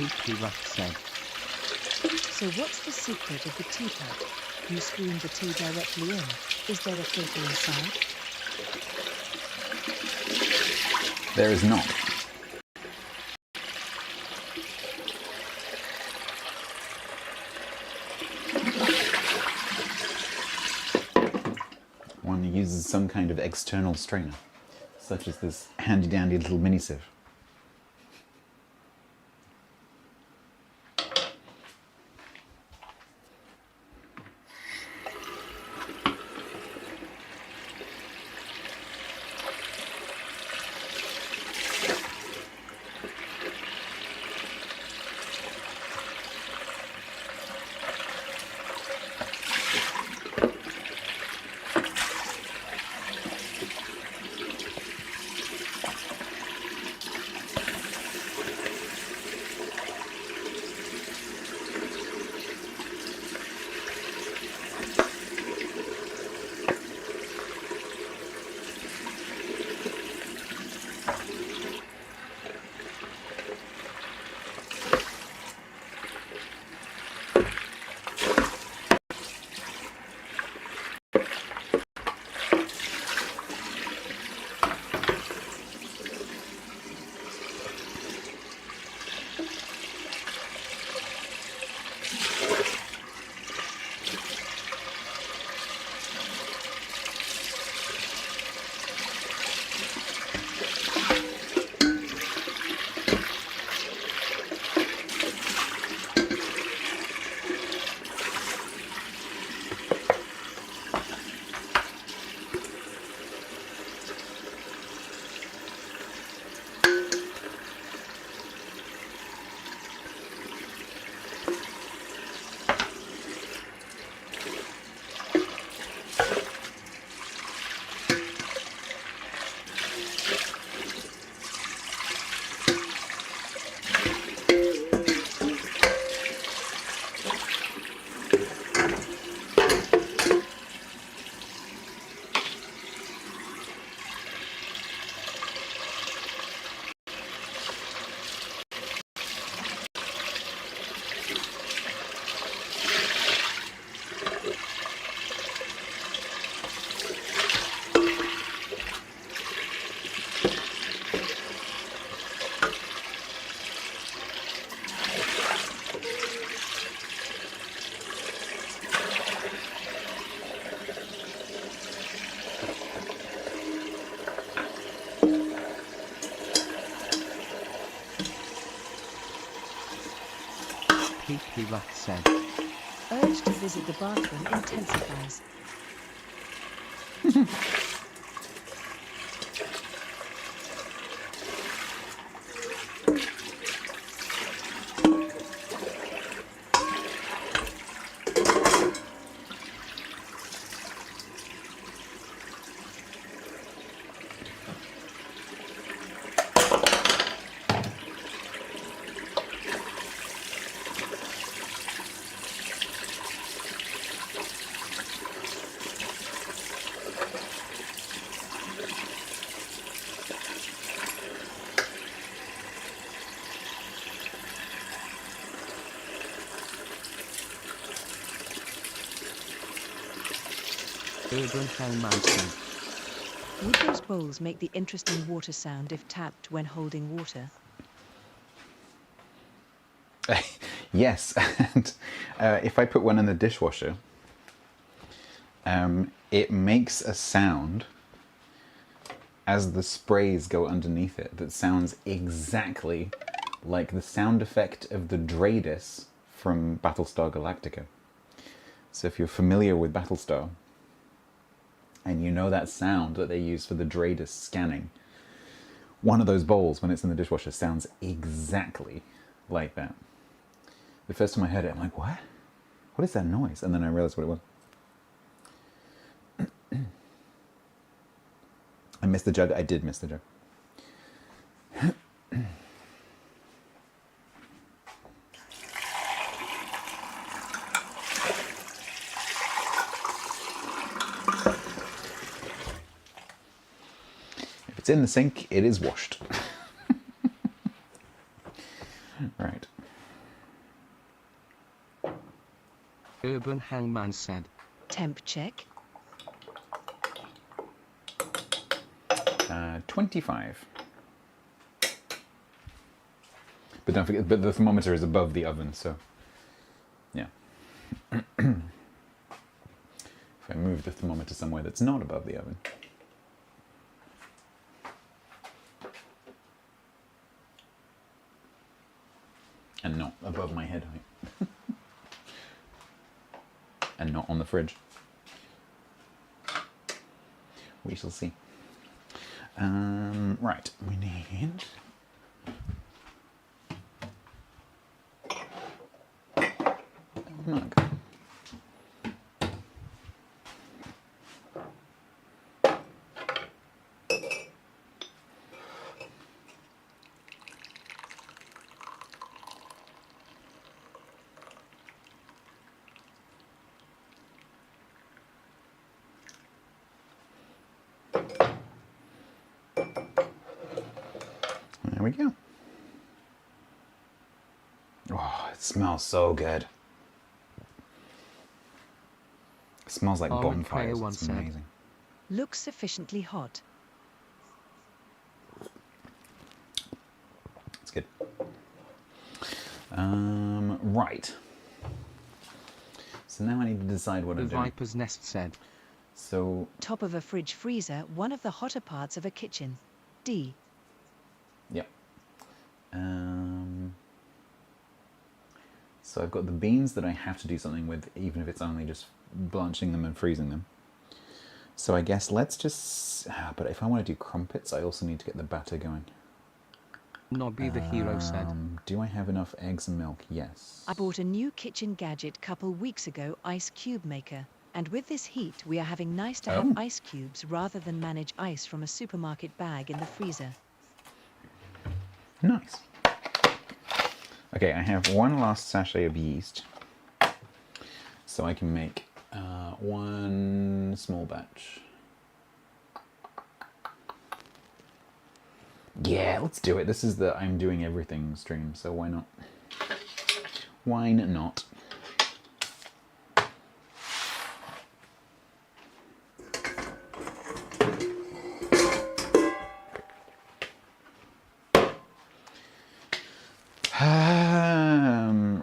Creepy Ruff said. So what's the secret of the teapot? You spoon the tea directly in. Is there a filter inside? There is not. One uses some kind of external strainer, such as this handy-dandy little mini sieve. Creepy Ruff said. Urge to visit the bathroom intensifies. Abraham Mountain. Would those bowls make the interesting water sound if tapped when holding water? Yes, and if I put one in the dishwasher, it makes a sound as the sprays go underneath it that sounds exactly like the sound effect of the Dreidis from Battlestar Galactica. So if you're familiar with Battlestar, and you know that sound that they use for the Dreidis scanning, one of those bowls, when it's in the dishwasher, sounds exactly like that. The first time I heard it, I'm like, what? What is that noise? And then I realized what it was. I missed the jug. I did miss the jug. If it's in the sink, it is washed. Right. Urban Hangman said. Temp check. 25. But don't forget, but the thermometer is above the oven, so yeah. If I move the thermometer somewhere that's not above the oven. And not above my head height. And not on the fridge. We shall see. Right, we need... mug. There we go. Oh, it smells so good. It smells like Our bonfires. player It's once said. amazing. Looks sufficiently hot. It's good. Right. So now I need to decide what The I'm doing. Viper's Nest said. So, Top of a fridge freezer, one of the hotter parts of a kitchen. D. yep. So I've got the beans that I have to do something with, even if it's only just blanching them and freezing them. So I guess let's just... but if I want to do crumpets, I also need to get the batter going. Nobby the Hero said. Do I have enough eggs and milk? Yes. I bought a new kitchen gadget couple weeks ago, ice cube maker. And with this heat, we are having nice to have Oh. ice cubes rather than manage ice from a supermarket bag in the freezer. Nice. Okay, I have one last sachet of yeast. So I can make one small batch. Yeah, let's do it. This is the I'm doing everything stream, so why not? Why not?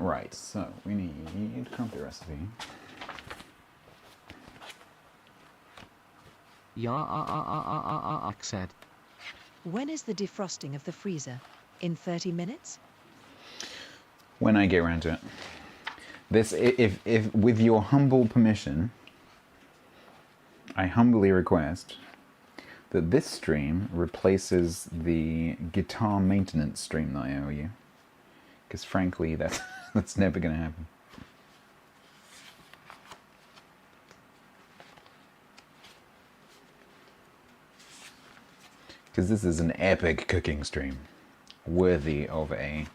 Right, so we need crumpet recipe. Said. When is the defrosting of the freezer? In 30 minutes? When I get around to it. This, if with your humble permission, I humbly request that this stream replaces the guitar maintenance stream that I owe you. Because frankly, that's never going to happen. Because this is an epic cooking stream, worthy of a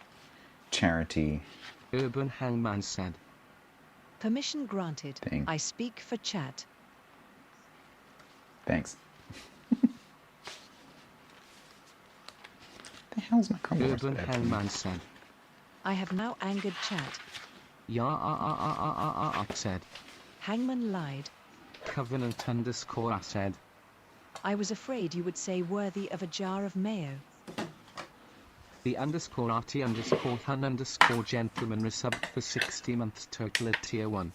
charity Urban Hangman said. Permission granted. thing. I speak for chat. Thanks. The hell's my combo? Urban Hangman said. I have now angered chat. Said. Hangman lied. Covenant _ said. I was afraid you would say worthy of a jar of mayo. The _RT _ gentleman resubbed for 60 months total at tier 1.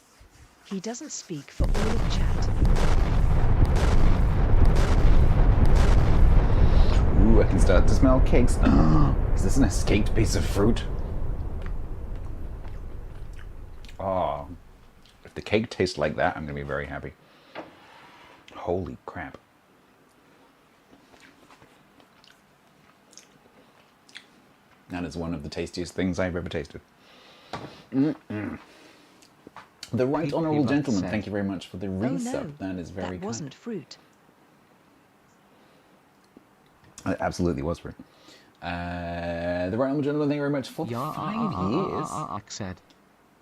He doesn't speak for all of chat. Ooh, I can start to smell cakes. Is this an escaped piece of fruit? Oh, if the cake tastes like that, I'm going to be very happy. Holy crap. That is one of the tastiest things I've ever tasted. Mm-mm. The Right Honourable Gentleman, thank you very much for the resub. Oh no, that is very that wasn't fruit. It absolutely was fruit. The Right Honourable Gentleman, thank you very much for 5 years. Said.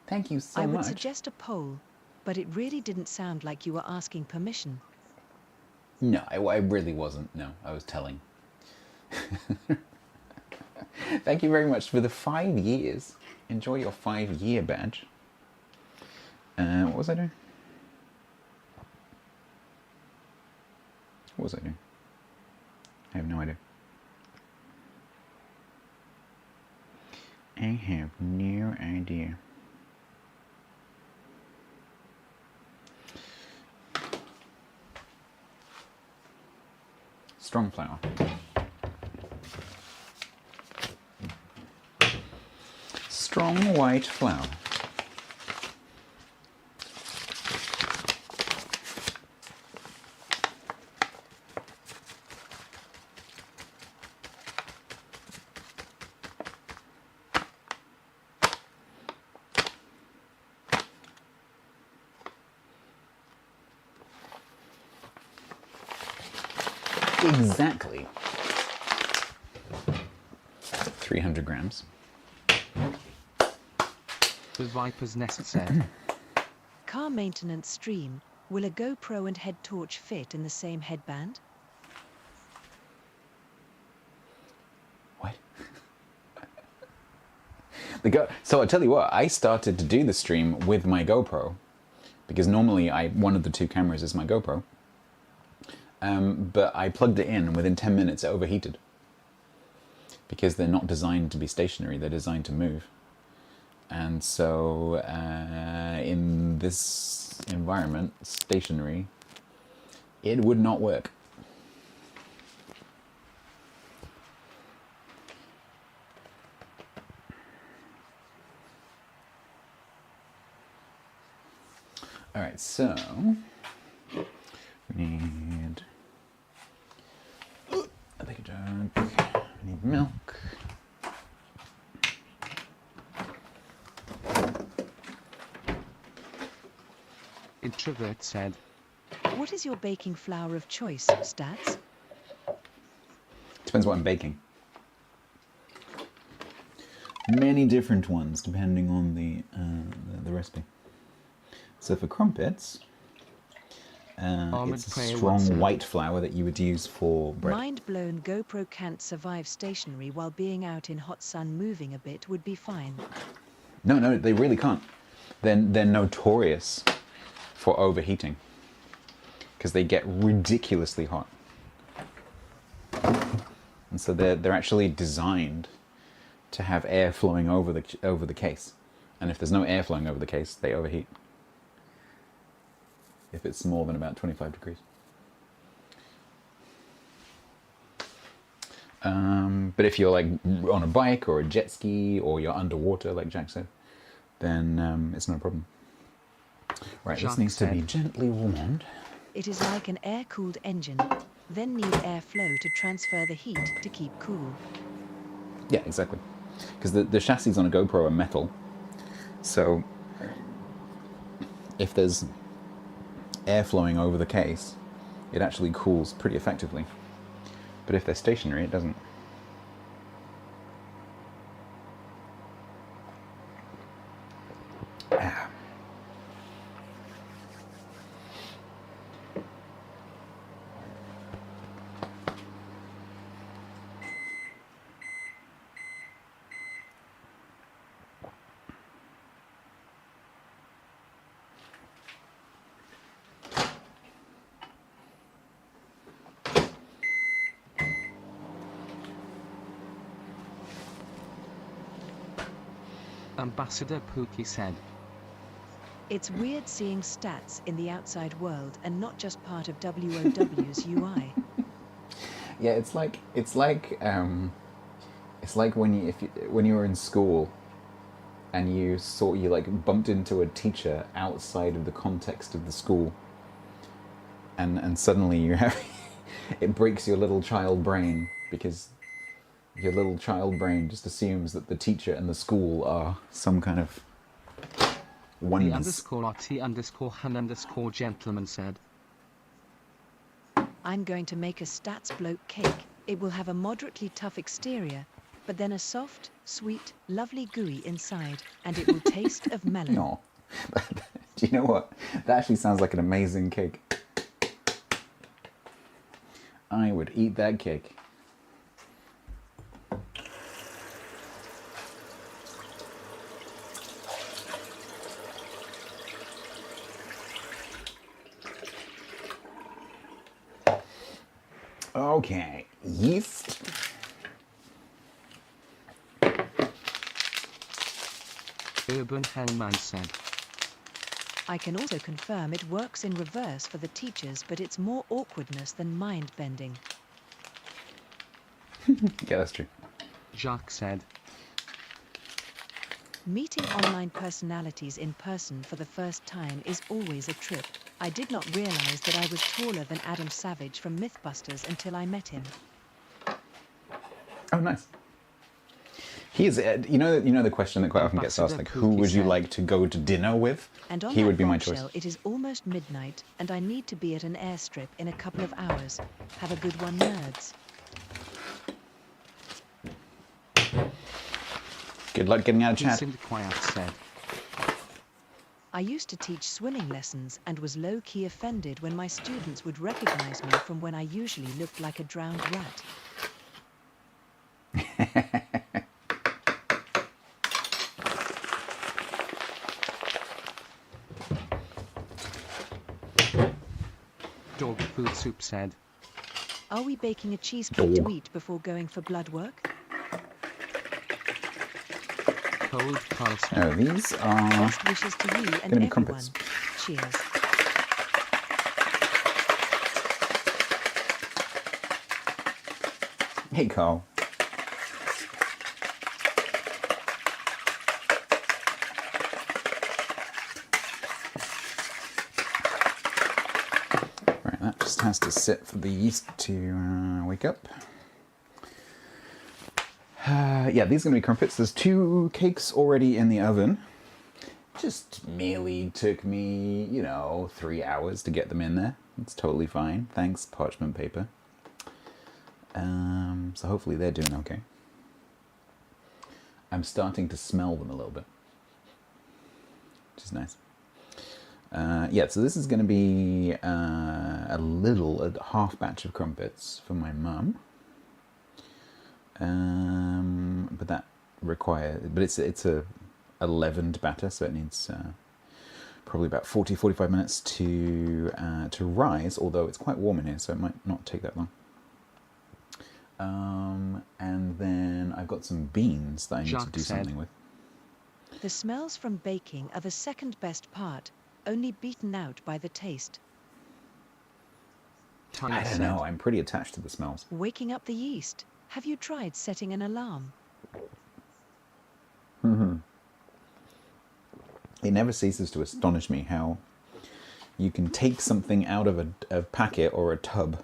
Thank you so I would much. suggest a poll, but it really didn't sound like you were asking permission. No, I really wasn't. No, I was telling. Thank you very much for the 5 years. Enjoy your 5-year badge. What was I doing? What was I doing? I have no idea. I have no idea. Strong flour. Strong white flour. Exactly 300 grams. The Viper's Nest said. Car maintenance stream. Will a GoPro and head torch fit in the same headband? What? So I tell you what, I started to do the stream with my GoPro because normally one of the two cameras is my GoPro. But I plugged it in and within 10 minutes it overheated because they're not designed to be stationary, they're designed to move. And so in this environment, stationary, it would not work. All right, so we need a big jug, we need milk. Introvert said. What is your baking flour of choice, Stats? Depends what I'm baking. Many different ones depending on the recipe. So for crumpets, it's a strong white flour that you would use for bread. Mind blown. GoPro can't survive stationary while being out in hot sun. Moving a bit would be fine. No, they really can't. They're notorious for overheating because they get ridiculously hot. And so they're actually designed to have air flowing over the case. And if there's no air flowing over the case, they overheat. If it's more than about 25 degrees. But if you're like on a bike or a jet ski or you're underwater, like Jack said, then it's no problem. Right, this needs to be gently warmed. It is like an air-cooled engine, then need airflow to transfer the heat to keep cool. Yeah, exactly. Because the chassis on a GoPro are metal. So if there's air flowing over the case, it actually cools pretty effectively. But if they're stationary, it doesn't. Ah. Ambassador Pookie said. It's weird seeing Stats in the outside world and not just part of WOW's UI. Yeah, it's like when you were in school and you like bumped into a teacher outside of the context of the school, and suddenly you have it breaks your little child brain because your little child brain just assumes that the teacher and the school are some kind of oneness. The _RT_hun_gentleman said. I'm going to make a StatsBloke cake. It will have a moderately tough exterior, but then a soft, sweet, lovely gooey inside, and it will taste of melon. No. Do you know what? That actually sounds like an amazing cake. I would eat that cake. Okay, yeast. Urban Hangman said. I can also confirm it works in reverse for the teachers, but it's more awkwardness than mind-bending. Yeah, that's true. Jacques said. Meeting online personalities in person for the first time is always a trip. I did not realize that I was taller than Adam Savage from Mythbusters until I met him. Oh, nice. He is, you know the question that quite often gets asked, like, who would you like to go to dinner with? And on He that would be my bombshell, choice. it is almost midnight, and I need to be at an airstrip in a couple of hours. Have a good one, nerds. Good luck getting out of He chat. seemed quiet said. I used to teach swimming lessons and was low-key offended when my students would recognize me from when I usually looked like a drowned rat. Dog Food Soup said. Are we baking a cheesecake to eat before going for blood work? Cold Carl said. Oh, these are Best wishes to you and gonna be everyone. crumpets. Cheers. Hey, Carl. Right, that just has to sit for the yeast to wake up. Yeah, these are going to be crumpets. There's 2 cakes already in the oven. Just merely took me, 3 hours to get them in there. It's totally fine. Thanks, parchment paper. So hopefully they're doing okay. I'm starting to smell them a little bit, which is nice. Yeah, so this is going to be a half batch of crumpets for my mum. But it's a leavened batter, so it needs probably about 40-45 minutes to rise, although it's quite warm in here, so it might not take that long. And then I've got some beans that I need to do something with. The smells from baking are the second best part, only beaten out by the taste. I don't know, I'm pretty attached to the smells. Waking up the yeast. Have you tried setting an alarm? It never ceases to astonish me how you can take something out of a packet or a tub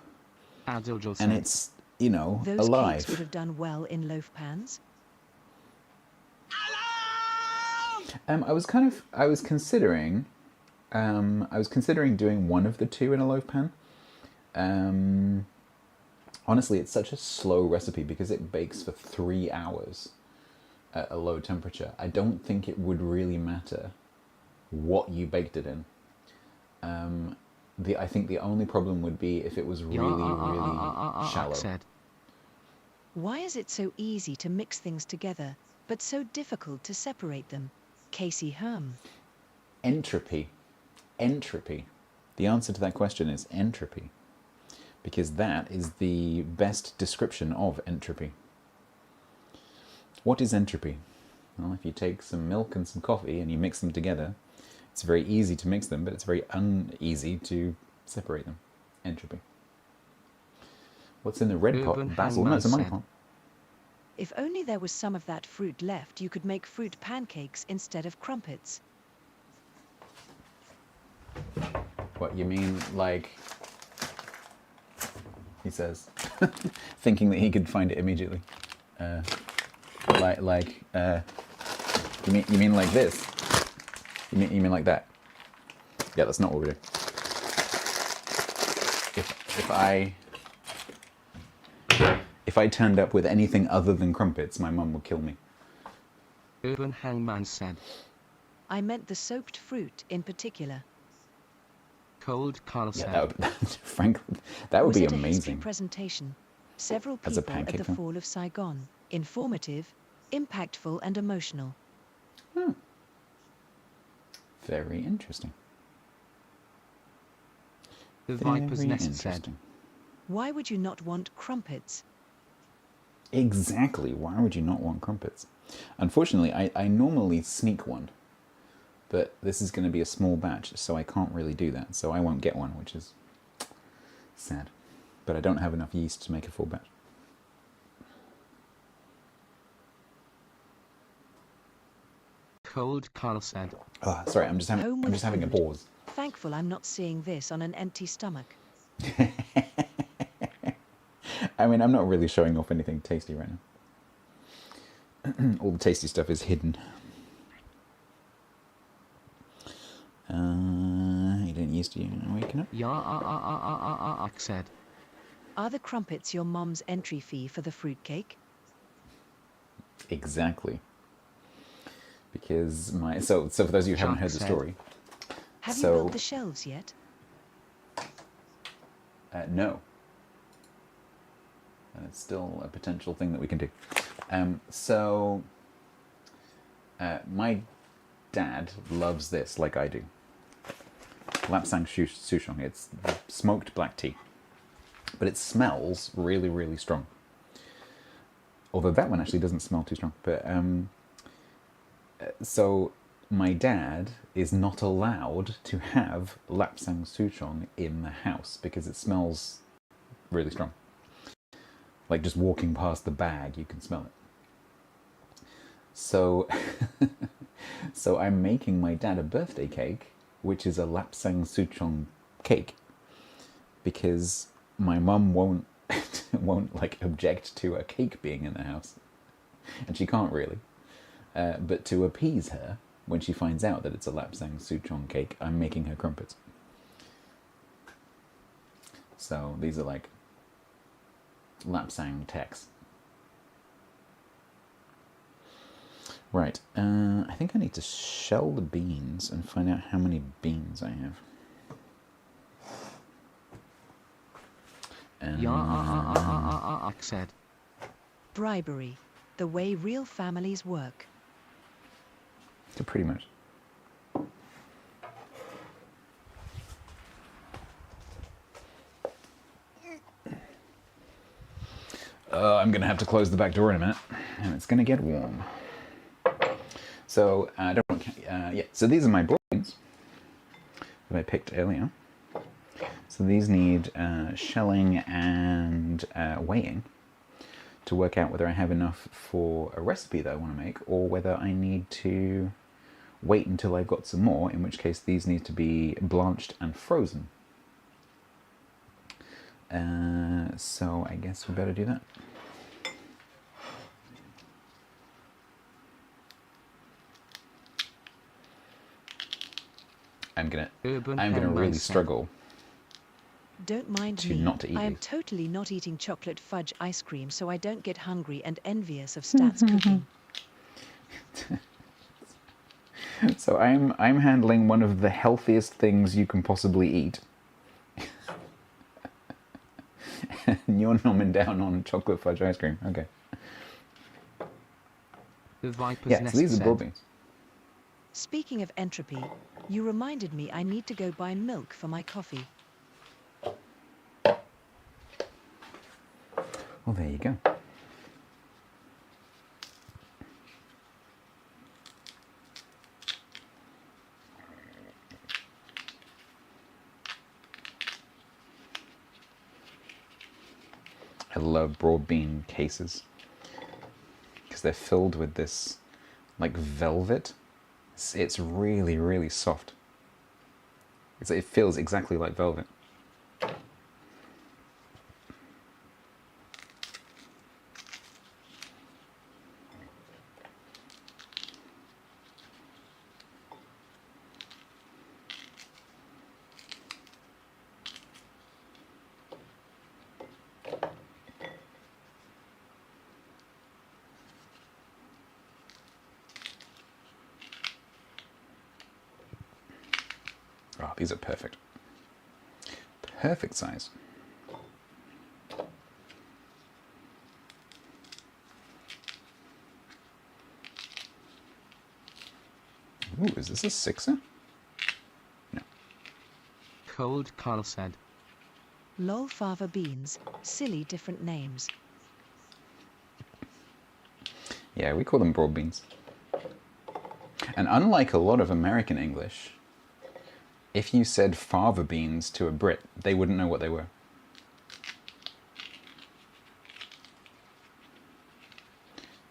and it's, Those alive. cakes would have done well in loaf pans. I was considering doing one of the two in a loaf pan. Honestly, it's such a slow recipe because it bakes for 3 hours at a low temperature. I don't think it would really matter what you baked it in. I think the only problem would be if it was really shallow. Why is it so easy to mix things together, but so difficult to separate them? Casey Herm. Entropy. Entropy. The answer to that question is entropy, because that is the best description of entropy. What is entropy? Well, if you take some milk and some coffee and you mix them together, it's very easy to mix them, but it's very uneasy to separate them. Entropy. What's in the red pot? Basil. No, it's a money pot. If only there was some of that fruit left, you could make fruit pancakes instead of crumpets. What, you mean like... He says, thinking that he could find it immediately. You mean like this? You mean like that? Yeah, that's not what we do. If I turned up with anything other than crumpets, my mum would kill me. Urban Hangman said. I meant the soaked fruit in particular. Cold Carl said. Yeah, frankly, that would be Was it a history amazing. presentation? Several As a people at the pancake one? fall of Saigon. Informative, impactful and emotional. Very interesting. The Viper's Very Nest said. interesting. Why would you not want crumpets? Exactly. Why would you not want crumpets? Unfortunately, I normally sneak one, but this is going to be a small batch, so I can't really do that. So I won't get one, which is sad. But I don't have enough yeast to make a full batch. Cold, Carl said. Oh, sorry, I'm just having a pause. Thankful I'm not seeing this on an empty stomach. I mean, I'm not really showing off anything tasty right now. All the tasty stuff is hidden. You didn't used to waking up? Yeah, said. Are the crumpets your mom's entry fee for the fruitcake? Exactly. Because so for those of you who haven't heard the story, Have you built the shelves yet? no. And it's still a potential thing that we can do. My dad loves this like I do. Lapsang Souchong. It's smoked black tea. But it smells really, really strong. Although that one actually doesn't smell too strong. But so my dad is not allowed to have Lapsang Souchong in the house because it smells really strong. Like just walking past the bag, you can smell it. So, so I'm making my dad a birthday cake, which is a Lapsang Souchong cake, because my mum won't like object to a cake being in the house, and she can't really. But to appease her, when she finds out that it's a Lapsang Souchong cake, I'm making her crumpets. So these are like Lapsang techs. Right, I think I need to shell the beans and find out how many beans I have. Yeah, said. Bribery, the way real families work. So pretty much. I'm going to have to close the back door in a minute, and it's going to get warm. So, I don't want, yeah, so these are my broad beans that I picked earlier. So these need shelling and weighing to work out whether I have enough for a recipe that I want to make, or whether I need to wait until I've got some more, in which case these need to be blanched and frozen. So I guess we better do that. I'm gonna really struggle. Don't mind to me. not to eat I am these. totally not eating chocolate fudge ice cream, so I don't get hungry and envious of Stats cooking. So I'm handling one of the healthiest things you can possibly eat. And you're nomming down on chocolate fudge ice cream. Okay. The Viper's Yeah, Nest so these are said. broad beans. Speaking of entropy, you reminded me I need to go buy milk for my coffee. Well, there you go. I love broad bean cases because they're filled with this like velvet. It's really, really soft. It feels exactly like velvet. Oh, these are perfect. Perfect size. Ooh, is this a sixer? No. Cold, Carl said. Lol fava beans, silly different names. Yeah, we call them broad beans. And unlike a lot of American English, if you said fava beans to a Brit, they wouldn't know what they were.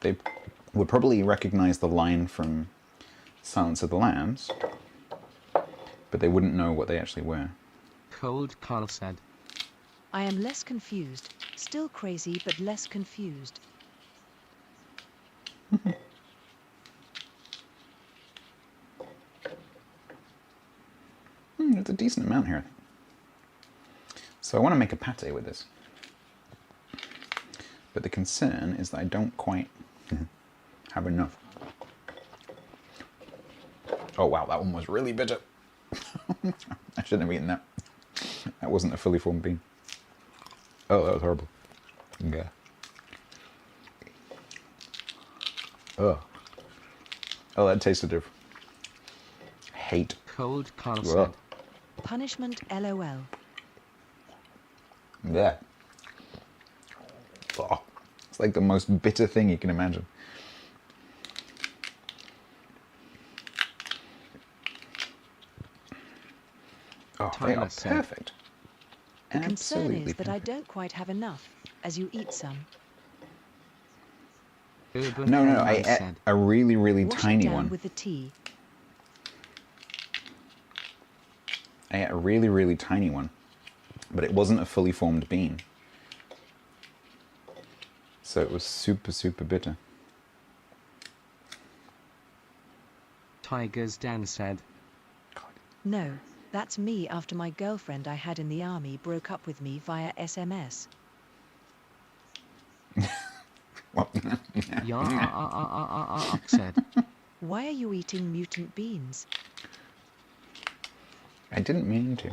They would probably recognize the line from Silence of the Lambs, but they wouldn't know what they actually were. Cold Carl said. I am less confused, still crazy but less confused. There's a decent amount here, I think. So I want to make a pate with this. But the concern is that I don't quite have enough. Oh wow, that one was really bitter. I shouldn't have eaten that. That wasn't a fully formed bean. Oh, that was horrible. Yeah. Oh. Oh, that tasted different. Hate. Cold Carl Ugh. said. Punishment LOL. Yeah. Oh, it's like the most bitter thing you can imagine. Oh, they are Tyler said. perfect. The concern Absolutely is that I perfect. don't quite have enough, as you eat some. Urban No, I Hellman ate said. a really, really Wash tiny it down one. with the tea. I ate a really, really tiny one, but it wasn't a fully formed bean. So it was super, super bitter. Tigers Dan said. No, that's me after my girlfriend I had in the army broke up with me via SMS. Said. Why are you eating mutant beans? I didn't mean to.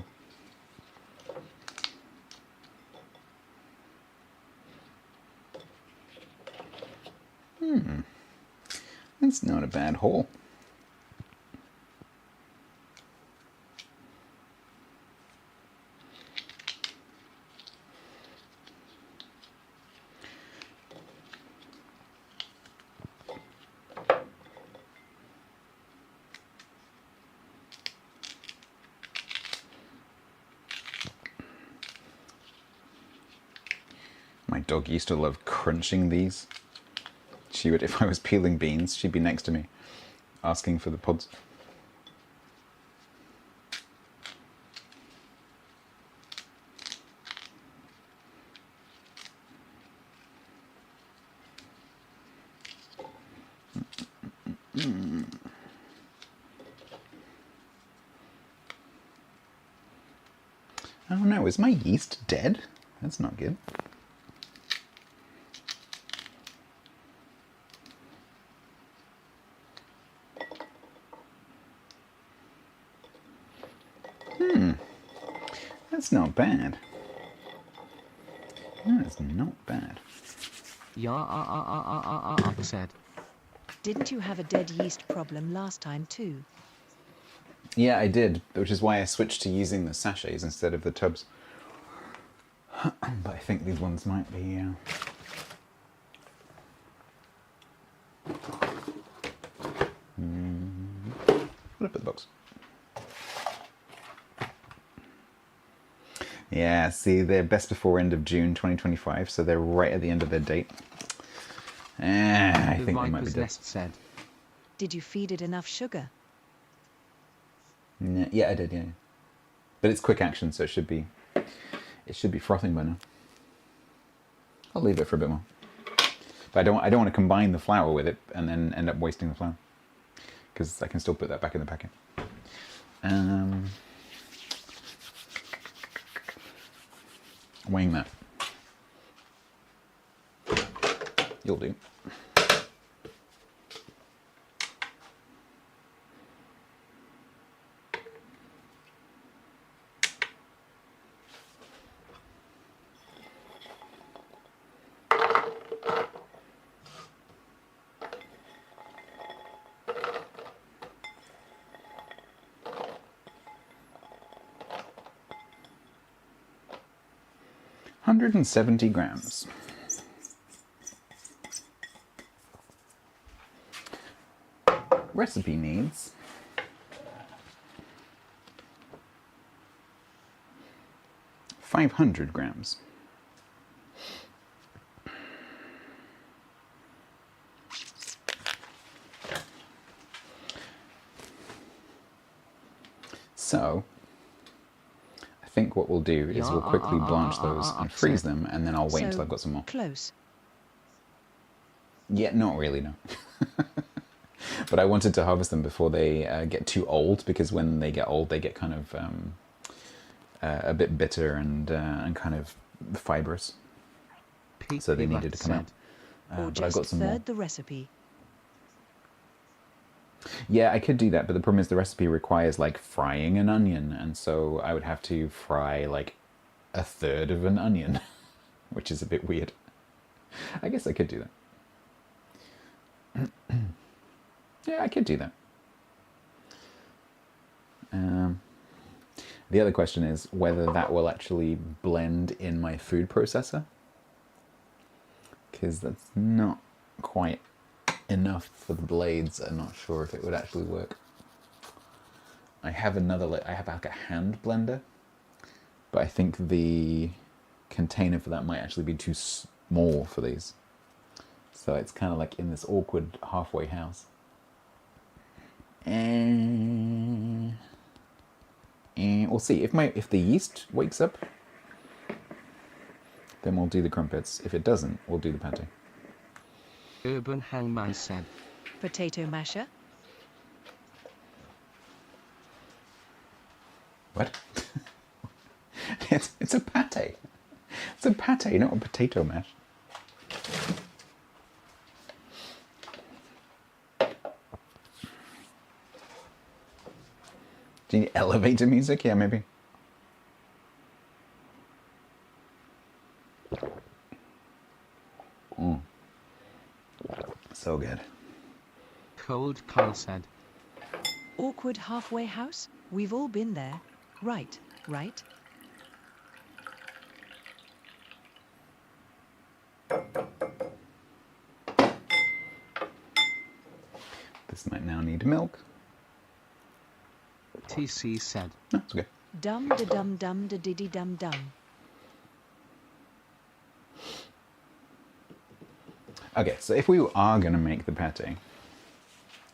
That's not a bad haul. My dog used to love crunching these. She would, if I was peeling beans, she'd be next to me, asking for the pods. Oh no, is my yeast dead? That's not good. That's not bad. That is not bad. Said. Didn't you have a dead yeast problem last time too? Yeah, I did, which is why I switched to using the sachets instead of the tubs. But I think these ones might be... Put up in the box. Yeah, see, they're best before end of June 2025, so they're right at the end of their date. I The think they might be Viper's dead. Nest said. Did you feed it enough sugar? Yeah, I did, yeah. But it's quick action, so it should be frothing by now. I'll leave it for a bit more. But I don't want to combine the flour with it and then end up wasting the flour, because I can still put that back in the packet. Weighing that. You'll do. 170 grams. Recipe needs 500 grams. So, I think what we'll do is we'll quickly blanch those and freeze them, and then I'll wait until I've got some more. Close. Yeah, not really, no. But I wanted to harvest them before they get too old, because when they get old, they get kind of a bit bitter and kind of fibrous. So they needed to come out. Or But I've got just some more. third the recipe. Yeah, I could do that, but the problem is the recipe requires like frying an onion, and so I would have to fry like a third of an onion, which is a bit weird. I guess I could do that. Yeah, I could do that. The other question is whether that will actually blend in my food processor, because that's not quite enough for the blades. I'm not sure if it would actually work. I have like a hand blender, but I think the container for that might actually be too small for these. So it's kind of like in this awkward halfway house. And we'll see if the yeast wakes up, then we'll do the crumpets. If it doesn't, we'll do the pate. Urban Hangman said. Potato masher. What? It's a pate. It's a pate, not a potato mash. Do you need elevator music? Yeah, maybe. So good. Cold Carl said. Awkward halfway house? We've all been there. Right, right? This might now need milk. TC said. No, it's okay. Dum da dum dum da diddy dum dum. Okay, so if we are going to make the pate,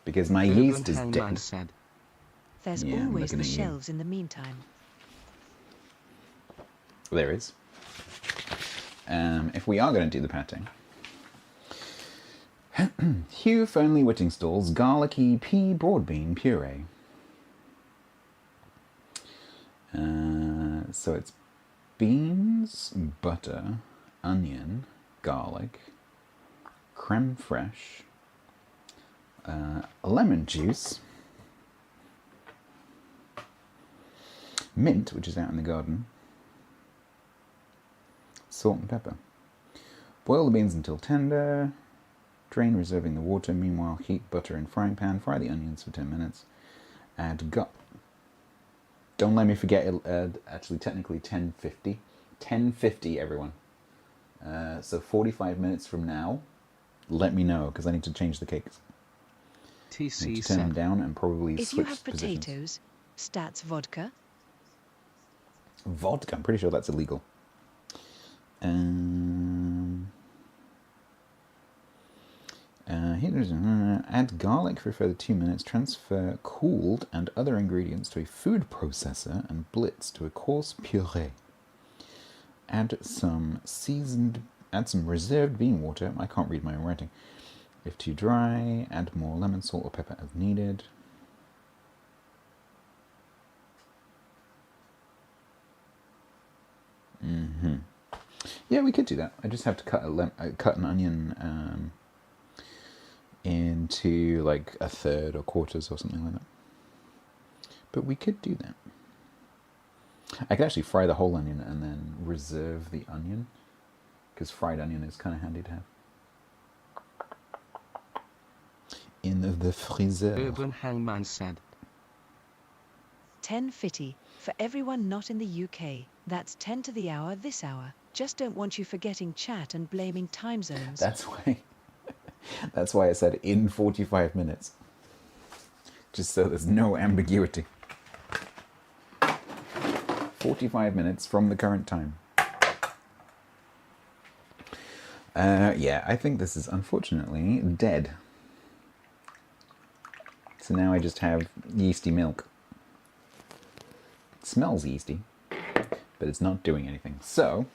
because my yeast is Hangman dead. said. There's Yeah, I'm always looking the at you. shelves in the meantime. There is. If we are going to do the pate, Hugh Fernley Whittingstall's garlicky pea broadbean puree. So it's beans, butter, onion, garlic, creme fraiche, lemon juice, mint, which is out in the garden, salt and pepper. Boil the beans until tender, drain, reserving the water. Meanwhile, heat butter in frying pan, fry the onions for 10 minutes, add Don't let me forget, actually technically 10:50. 10:50, everyone. So 45 minutes from now, let me know, because I need to change the cakes. I need TC to turn them said. down and probably If switch you have positions. potatoes, Stats vodka. Vodka, I'm pretty sure that's illegal. Add garlic for a further 2 minutes. Transfer cooled and other ingredients to a food processor and blitz to a coarse puree. Add some reserved bean water. I can't read my own writing. If too dry, add more lemon, salt, or pepper as needed. Yeah, we could do that. I just have to cut an onion into like a third or quarters or something like that. But we could do that. I could actually fry the whole onion and then reserve the onion, because fried onion is kind of handy to have in the freezer. Urban Hangman said. 10:50. For everyone not in the UK, that's 10 to the hour this hour. Just don't want you forgetting chat and blaming time zones. That's why I said in 45 minutes. Just so there's no ambiguity. 45 minutes from the current time. Yeah, I think this is unfortunately dead. So now I just have yeasty milk. It smells yeasty, but it's not doing anything. So,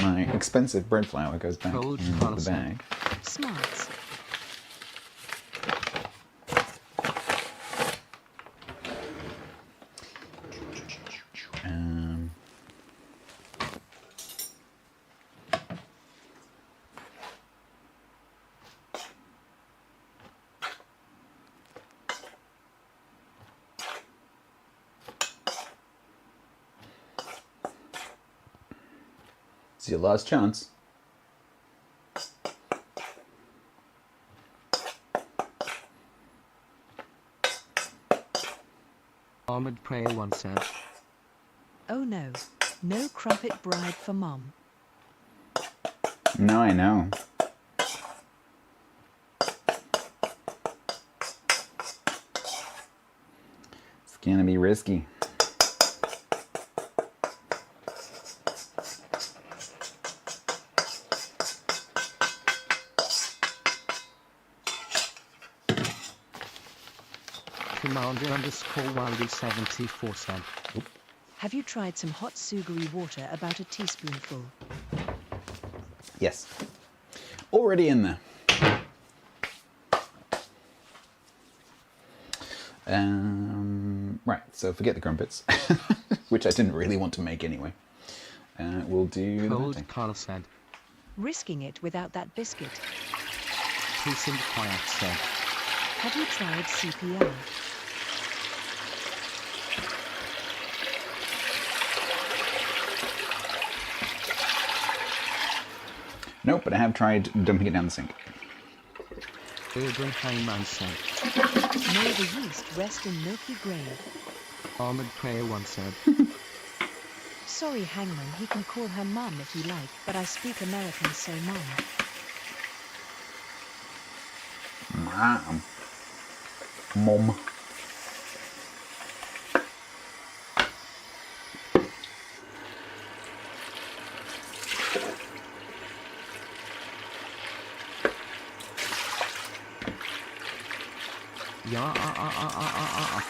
my expensive bread flour goes back Cold in the policy. bag. Smarts. It's your last chance. Armored Prey once said. Oh no. No crumpet bride for Mom. No, I know. It's gonna be risky. Commander_Wildy74 said. Have you tried some hot sugary water, about a teaspoonful? Yes. Already in there. Right, so forget the crumpets, which I didn't really want to make anyway. We'll do the Cold batting. Carl said. Risking it without that biscuit. Peace and Quiet said. Have you tried CPR? Nope, but I have tried dumping it down the sink. Urban Hangman said. May the yeast rest in milky grave. Armored Prey once said. Sorry, Hangman, he can call her Mum if you like, but I speak American, so Mum. Mom.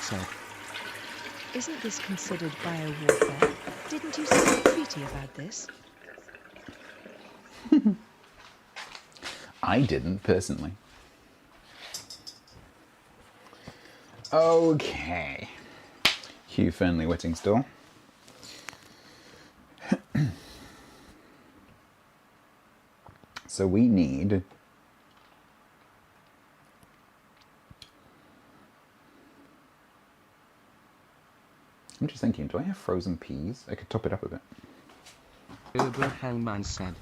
Said. Isn't this considered biowarfare? Didn't you sign a treaty about this? I didn't, personally. Okay. Hugh Fernley Whittingstall. So we need... I'm just thinking, do I have frozen peas? I could top it up a bit. Urban Hangman said.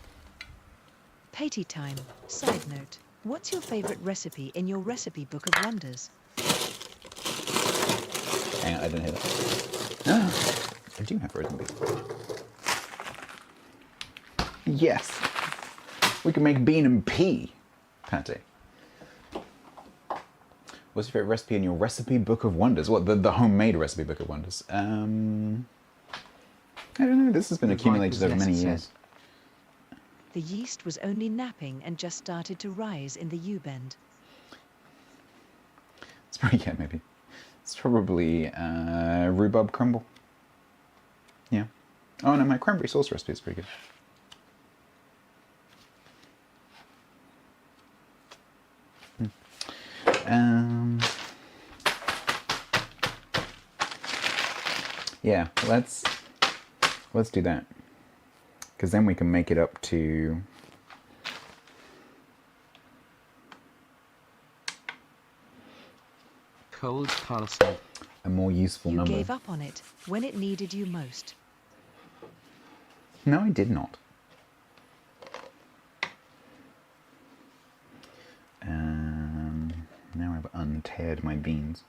Patey time. Side note. What's your favourite recipe in your recipe book of wonders? Hang on, I didn't hear that. I do have frozen peas. Yes! We can make bean and pea pate. What's your favourite recipe in your recipe book of wonders? What, the homemade recipe book of wonders? I don't know, this has been accumulated over many years. The yeast was only napping and just started to rise in the U-bend. It's probably, yeah, maybe. It's probably rhubarb crumble. Yeah. Oh no, my cranberry sauce recipe is pretty good. Yeah, let's do that, because then we can make it up to Cold Carl said. a more useful You number. gave up on it when it needed you most. No, I did not. Now I've unteared my beans.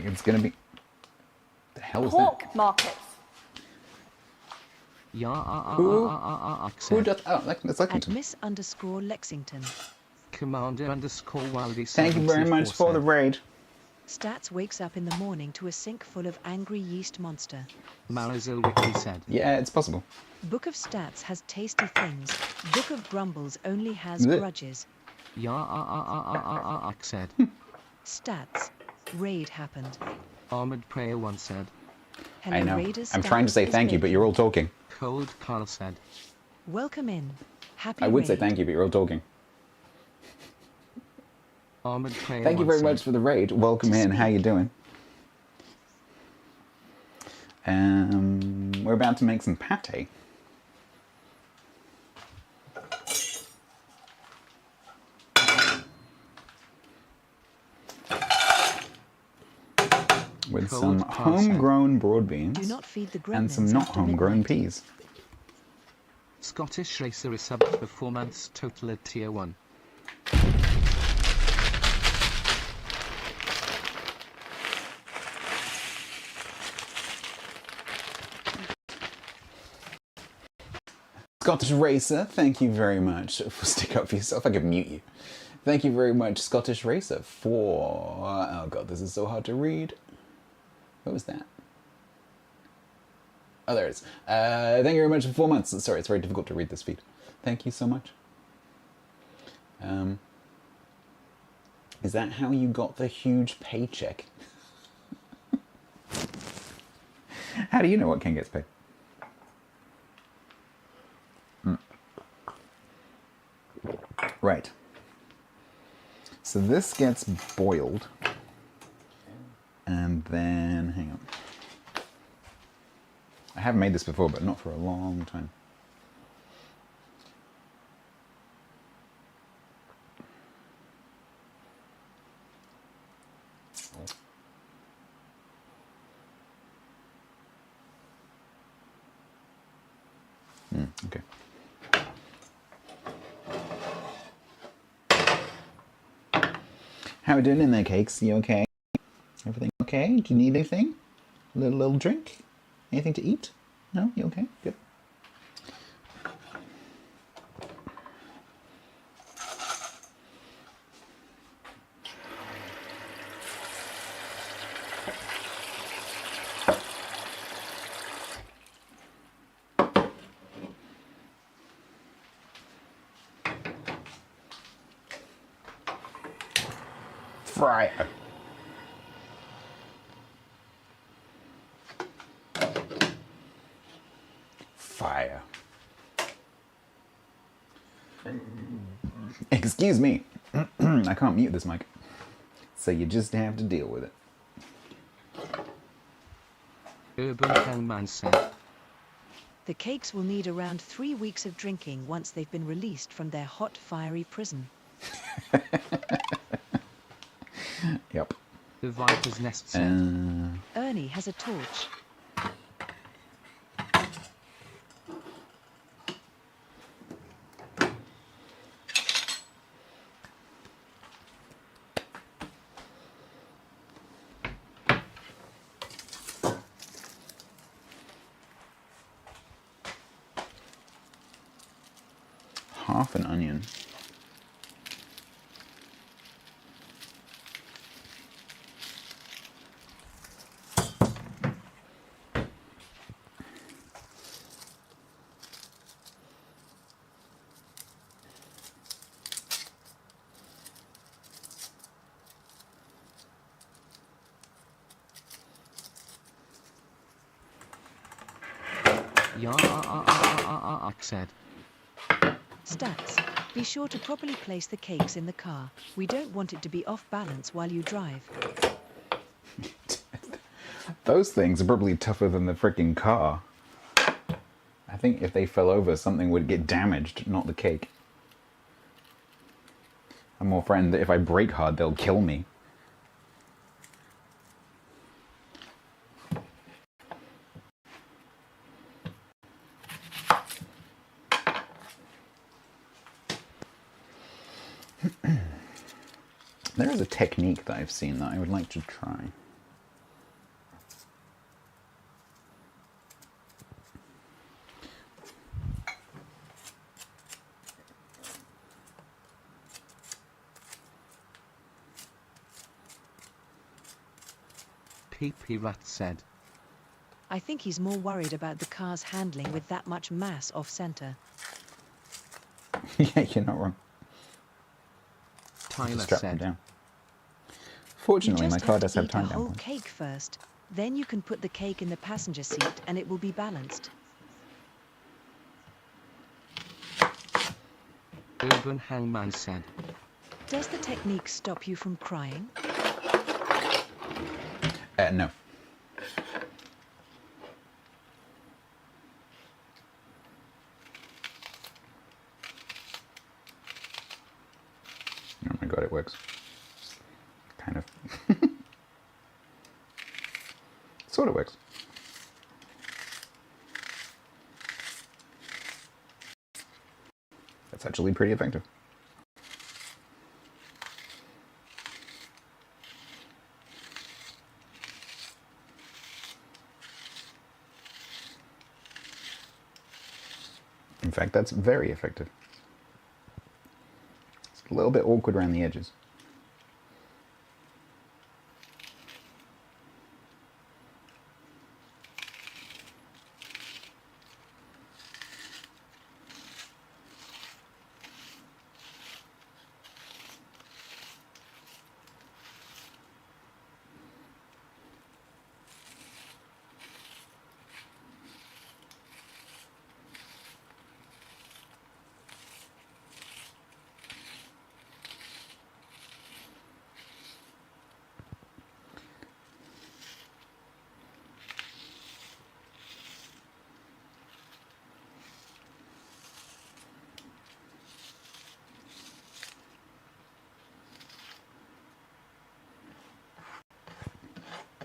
Like it's gonna be. The hell is Pork markets. Who Said. does? Oh, that's At Lexington. Miss_Lexington. Commander_Wildy. Thank you very much for the raid. Stats wakes up in the morning to a sink full of angry yeast monster. Malazil Wiki said. Yeah, it's possible. Book of Stats has tasty things. Book of Grumbles only has Blech. grudges. Said. Stats. Raid happened. Armored Prayer once said. Hello, I know. Raiders. I'm trying to say Stats thank you, is but you're all talking. Cold Carl said. welcome in. Happy I would say raid. thank you, but you're all talking. Armored Prayer Thank you once very much said. for the raid. Welcome To in. How you speak. doing? We're about to make some pate. With Cold some Carl said. homegrown broad beans Do not feed the and some gremlins not after homegrown midnight. peas. Scottish Racer is subbed for 4 months total at tier 1. Scottish Racer, thank you very much for stick up for yourself. I could mute you. Thank you very much, Scottish Racer, for... Oh god, this is so hard to read. What was that? Oh, there it is. Thank you very much for 4 months. Sorry, it's very difficult to read this feed. Thank you so much. Is that how you got the huge paycheck? How do you know what Ken gets paid? Right. So this gets boiled. And then, hang on. I have made this before, but not for a long time. Okay. How are we doing in there, Cakes? You okay? Everything okay? Do you need anything? A little drink? Anything to eat? No? You okay? Good. Fryer. Fire. Excuse me. I can't mute this mic. So you just have to deal with it. Urban Hellman said. The cakes will need around 3 weeks of drinking once they've been released from their hot, fiery prison. Yep. The Viper's Nest said. Ernie has a torch. Half an onion. Said. Stats. Be sure to properly place the cakes in the car. We don't want it to be off balance while you drive. Those things are probably tougher than the freaking car. I think if they fell over, something would get damaged, not the cake. I'm more frightened that if I brake hard, they'll kill me. There is a technique that I've seen that I would like to try. PP Rat said. I think he's more worried about the car's handling with that much mass off-center. Yeah, you're not wrong. Tyler Just strap them said. down. You Fortunately, my just car have does to have eat a time down whole points. cake first. Then you can put the cake in the passenger seat and it will be balanced. Urban Hangman said. Does the technique stop you from crying? No. Oh my god, it works. Kind of. Sort of works. That's actually pretty effective. In fact, that's very effective. It's a little bit awkward around the edges.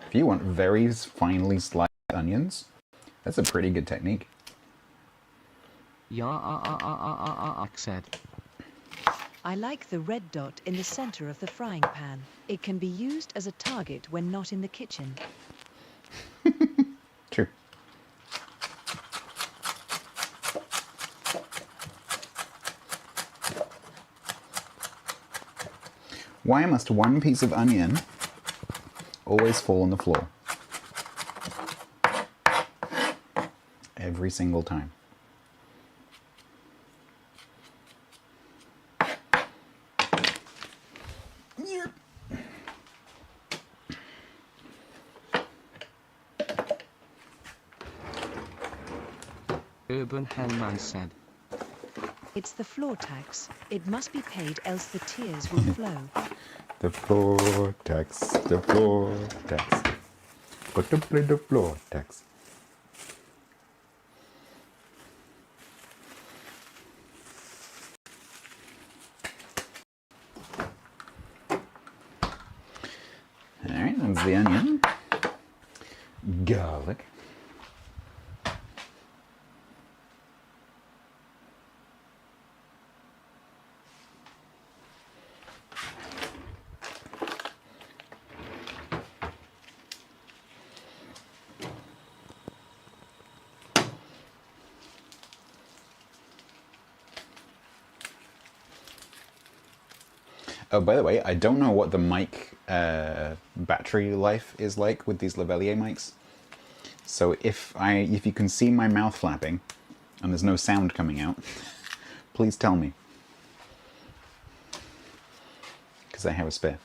If you want very finely sliced onions, that's a pretty good technique. Said. I like the red dot in the center of the frying pan. It can be used as a target when not in the kitchen. True. Why must one piece of onion always fall on the floor? Every single time. Urban Hangman said. It's the floor tax. It must be paid else the tears will flow. The floor tax, the floor tax. Got to play the floor tax. Alright, that's the onion. Garlic. Oh, by the way, I don't know what the mic battery life is like with these lavalier mics. So if you can see my mouth flapping and there's no sound coming out, please tell me. Because I have a spare.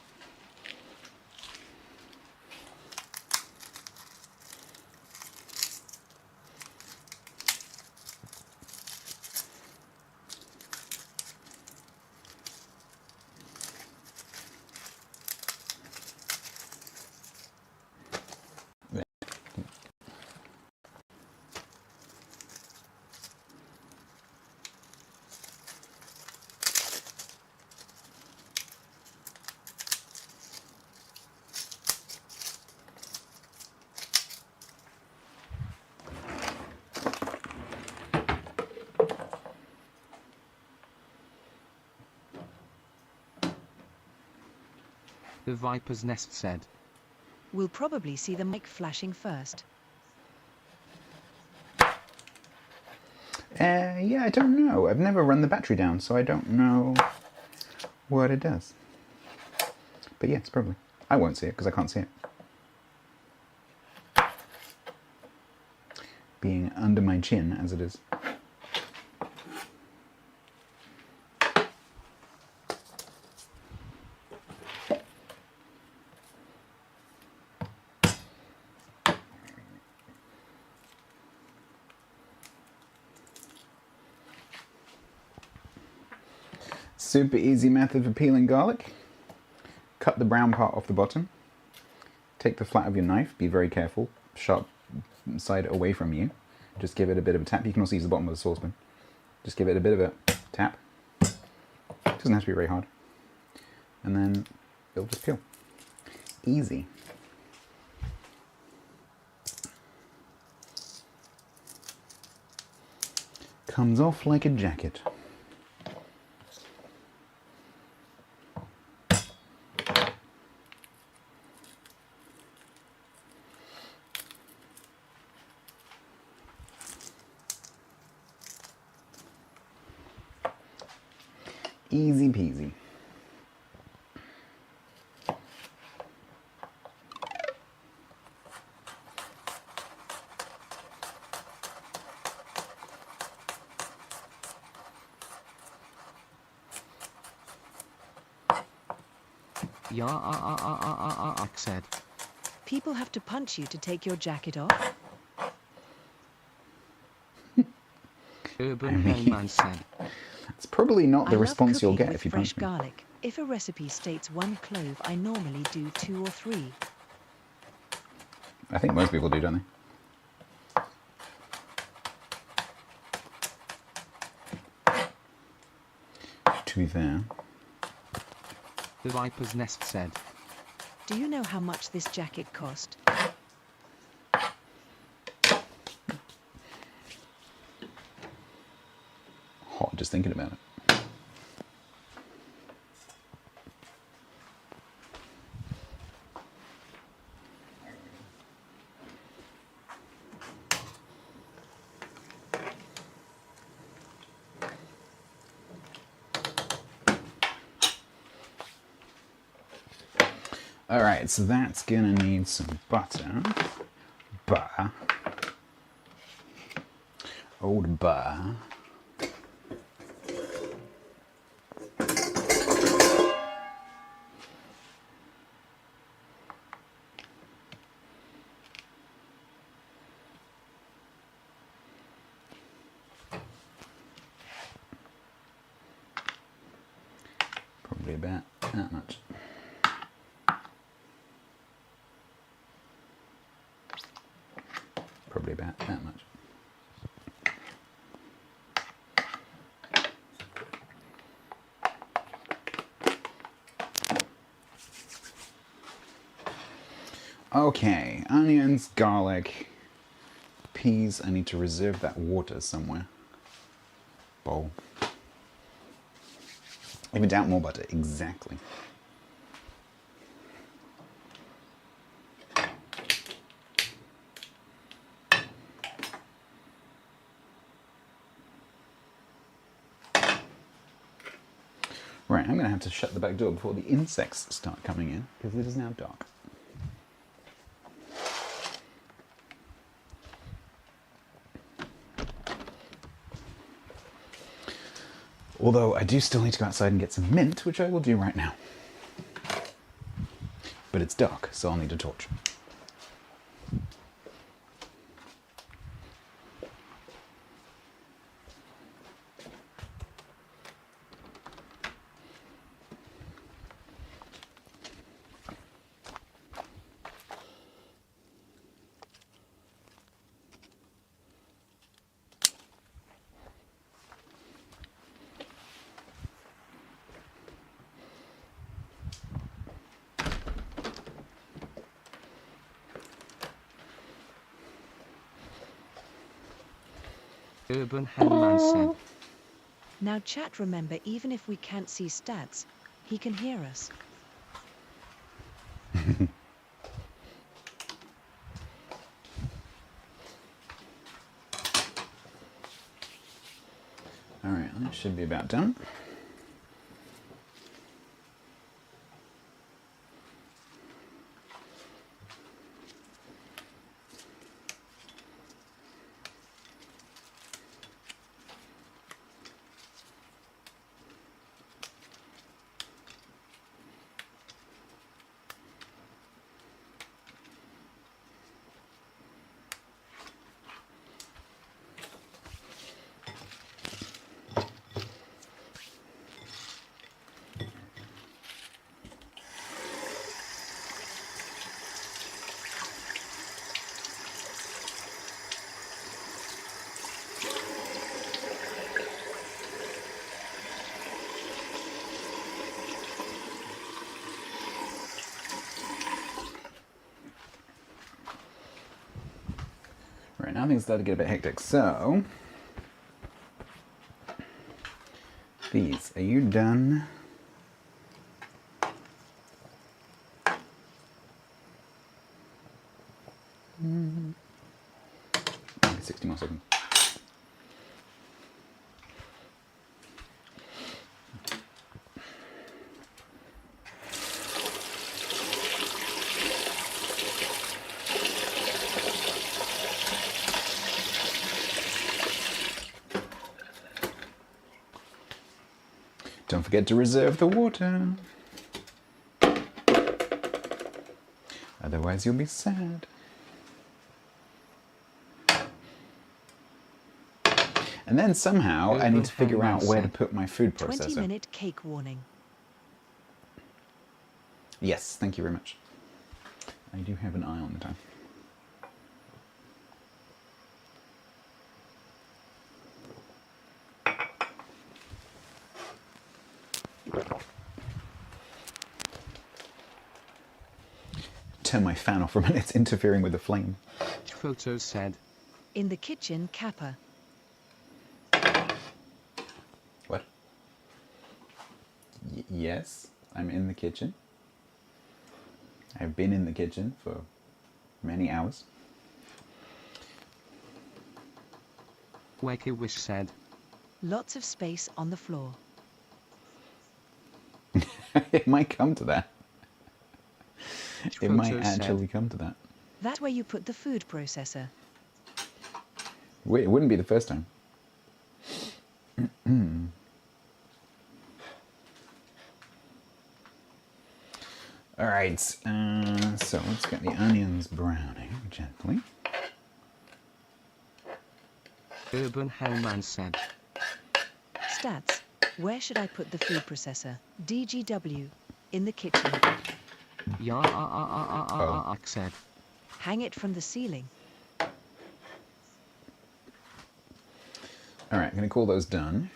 The Viper's Nest said. We'll probably see the mic flashing first. Yeah, I don't know. I've never run the battery down, so I don't know what it does. But yes, probably. I won't see it because I can't see it. being under my chin as it is. Super easy method for peeling garlic. Cut the brown part off the bottom. Take the flat of your knife, be very careful, sharp side away from you. Just give it a bit of a tap. You can also use the bottom of the saucepan. Just give it a bit of a tap. Doesn't have to be very hard. And then it'll just peel. Easy. Comes off like a jacket. Easy peasy. Yeah, said. People have to punch you to take your jacket off? Urban Hellman said. It's probably not the I response love you'll cooking get with if you fresh punch me. garlic. If a recipe states 1 clove, I normally do 2 or 3. I think most people do, don't they? To be fair. The Viper's Nest said. Do you know how much this jacket cost? Hot just thinking about it. Alright, so that's gonna need some butter. Butter. Old butter. Probably about that much. Probably about that much. Okay, onions, garlic, peas. I need to reserve that water somewhere. Bowl. Even doubt more butter, exactly. Right, I'm going to have to shut the back door before the insects start coming in, because it is now dark. Although I do still need to go outside and get some mint, which I will do right now. But it's dark, so I'll need a torch. Urban Hellman said. Now chat, remember, even if we can't see Stats, he can hear us. Alright, that should be about done. Alright, now things start to get a bit hectic. So, these, are you done? Maybe 60 more seconds. Don't forget to reserve the water. Otherwise you'll be sad. And then somehow I need to figure out where to put my food processor. 20-minute cake warning. Yes, thank you very much. I do have an eye on the time. Turn my fan off for a minute, it's interfering with the flame. Photo said. In the kitchen, Kappa. What? Yes, I'm in the kitchen. I've been in the kitchen for many hours. Wakey Wish said. Lots of space on the floor. It might come to that. It might Photo said. actually come to that. That's where you put the food processor. Wait, it wouldn't be the first time. Alright, so let's get the onions browning gently. Urban Hellman said. Stats. Where should I put the food processor? DGW. In the kitchen. Said. Hang it from the ceiling. Alright, I'm going to call those done.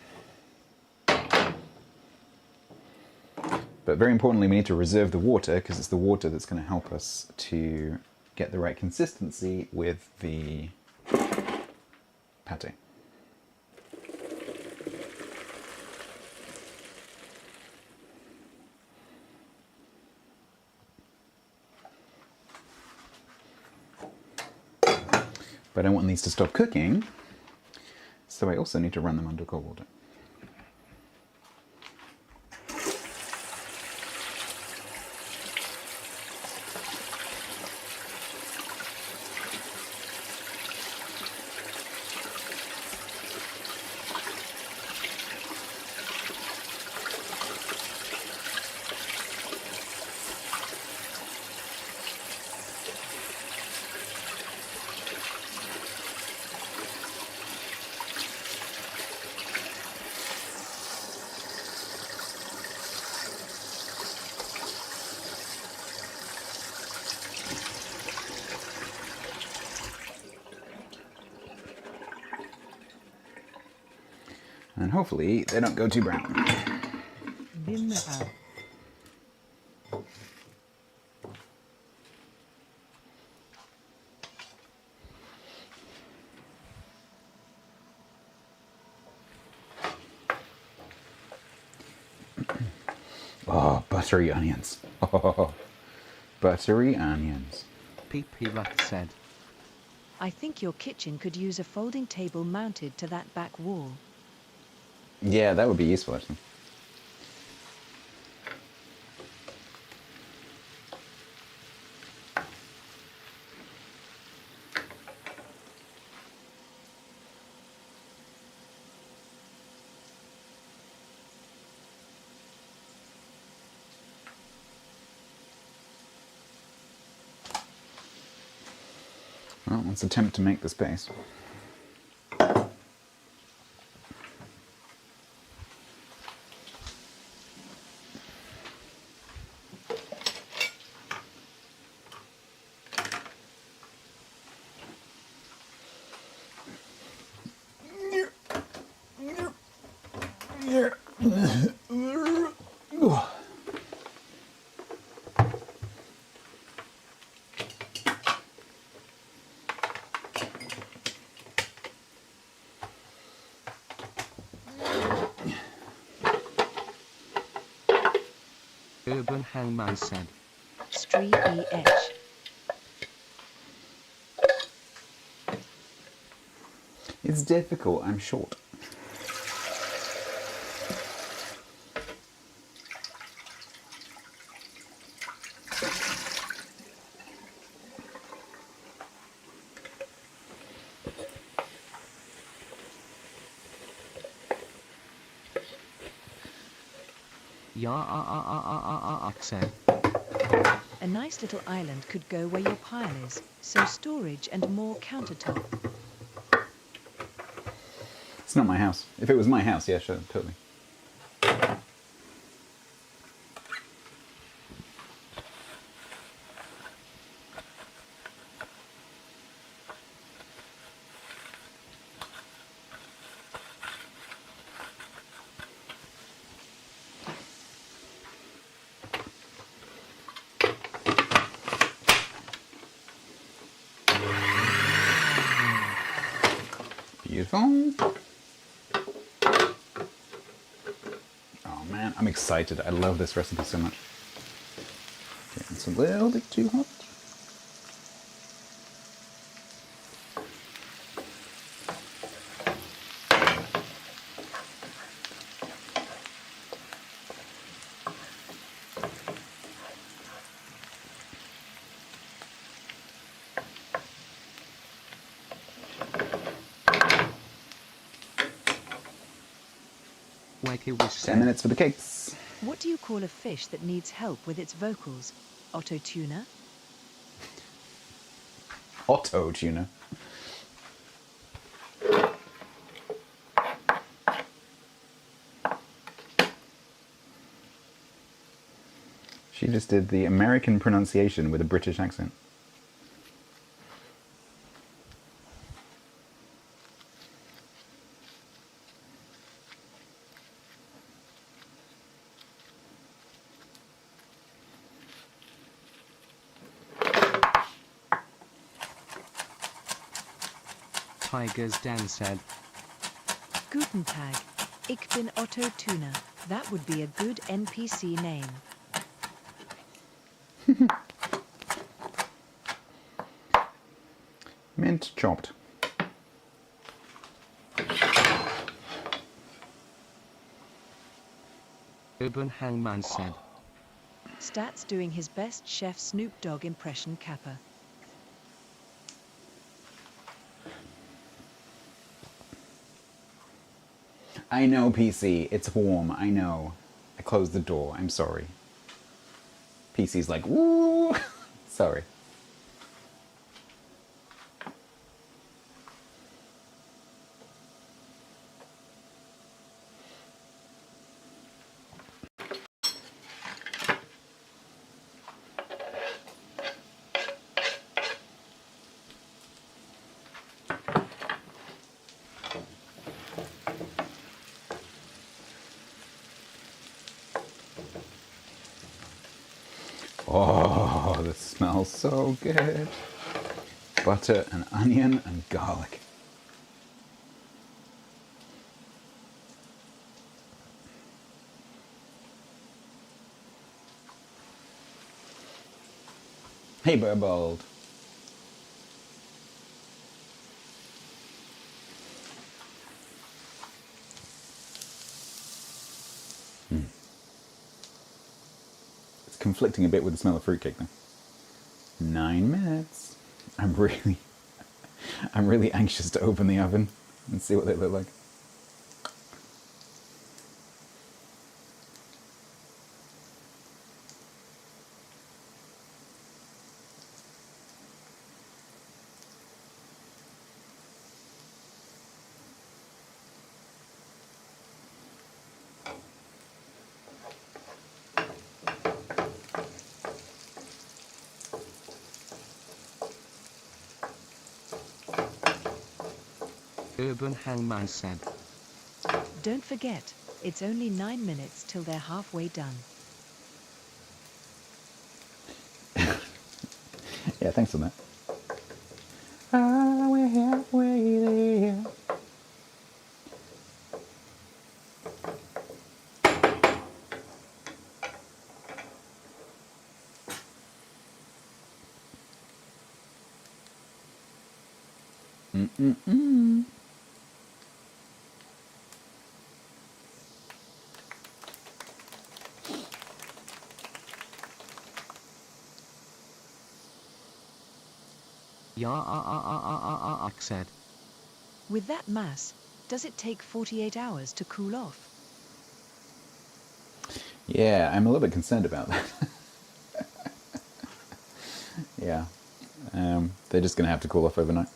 But very importantly, we need to reserve the water, because it's the water that's going to help us to get the right consistency with the pate. But I don't want these to stop cooking, so I also need to run them under cold water. And hopefully they don't go too brown. Oh, buttery onions. Oh, buttery onions. PP Rat said. I think your kitchen could use a folding table mounted to that back wall. Yeah, that would be useful, actually. Well, let's attempt to make the space. Urban Hangman said. Stree EH. It's difficult, I'm short. Said. A nice little island could go where your pile is, so storage and more countertop. It's not my house. If it was my house, yeah, sure, totally. Beautiful. Oh man, I'm excited. I love this recipe so much. Okay, it's a little bit too hot. Wakey was 10 said. minutes for the cakes. What do you call a fish that needs help with its vocals? Otto tuna? Otto tuna. She just did the American pronunciation with a British accent. Tiger's Dan said. Guten Tag. Ich bin Otto Tuna. That would be a good NPC name. Mint chopped. Urban Hangman said. Stats doing his best Chef Snoop Dogg impression Kappa. I know, PC. It's warm. I know. I closed the door. I'm sorry. PC's like, woo! Sorry. Oh, this smells so good. Butter and onion and garlic. Hey, Burbold. It's conflicting a bit with the smell of fruitcake though. 9 minutes. I'm really anxious to open the oven and see what they look like. Urban Hangman said. Don't forget, it's only 9 minutes till they're halfway done. Yeah, thanks for that. Ah, we're halfway there. Yeah, said. With that mass, does it take 48 hours to cool off? Yeah, I'm a little bit concerned about that. Yeah. They're just going to have to cool off overnight.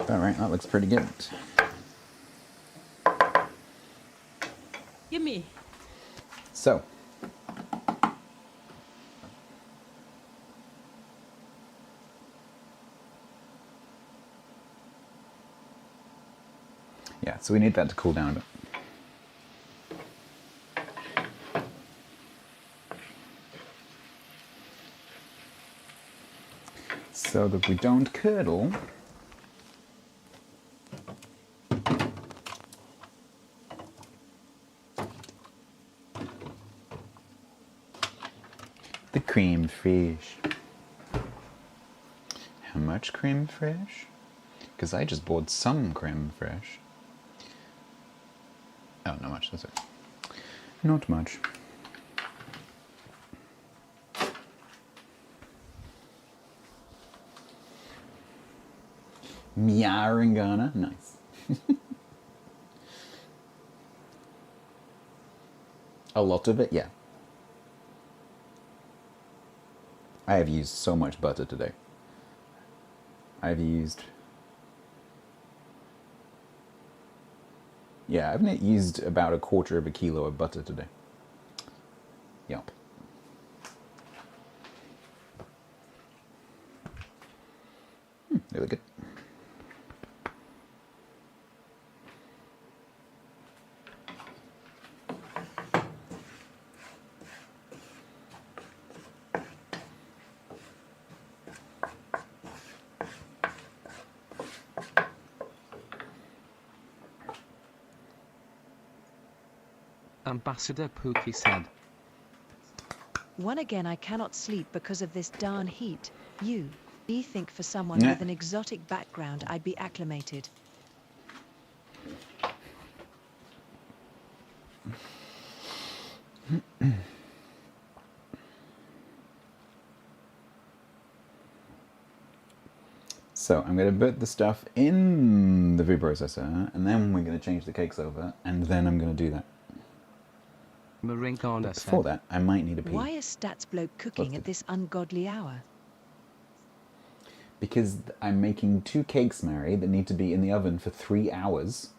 Alright, that looks pretty good. Gimme. So, yeah, so we need that to cool down a bit. So that we don't curdle. The cream fish. How much creme fraiche? Because I just bought some creme fraiche. Oh, not much, that's it. Not much. Miarangana, nice. A lot of it, yeah. I have used so much butter today. I've used... Yeah, I've used about 1/4 kilo of butter today. Yep. Really good. Ambassador Pookie said. One again, I cannot sleep because of this darn heat. You think for someone Nah. with an exotic background I'd be acclimated. So I'm going to put the stuff in the food processor, and then we're going to change the cakes over, and then I'm going to do that. Marincana Before said. that, I might need a pee. Why is StatsBloke cooking at this ungodly hour? Because I'm making 2 cakes, Mary, that need to be in the oven for 3 hours,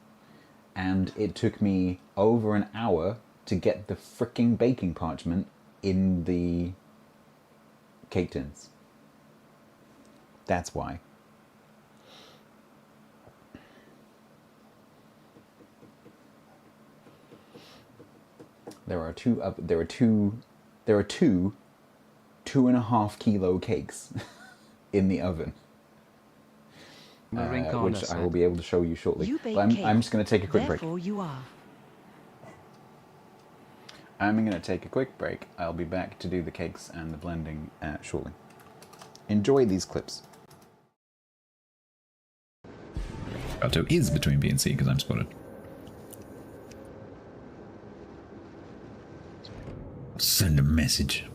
and it took me over an hour to get the fricking baking parchment in the cake tins. That's why. There are two 2.5 kilo cakes in the oven, Marincana which said. I will be able to show you shortly. You bake But cake, I'm just going to take a quick break. therefore you are. I'm going to take a quick break. I'll be back to do the cakes and the blending shortly. Enjoy these clips. Otto is between B and C because I'm spotted. Send a message.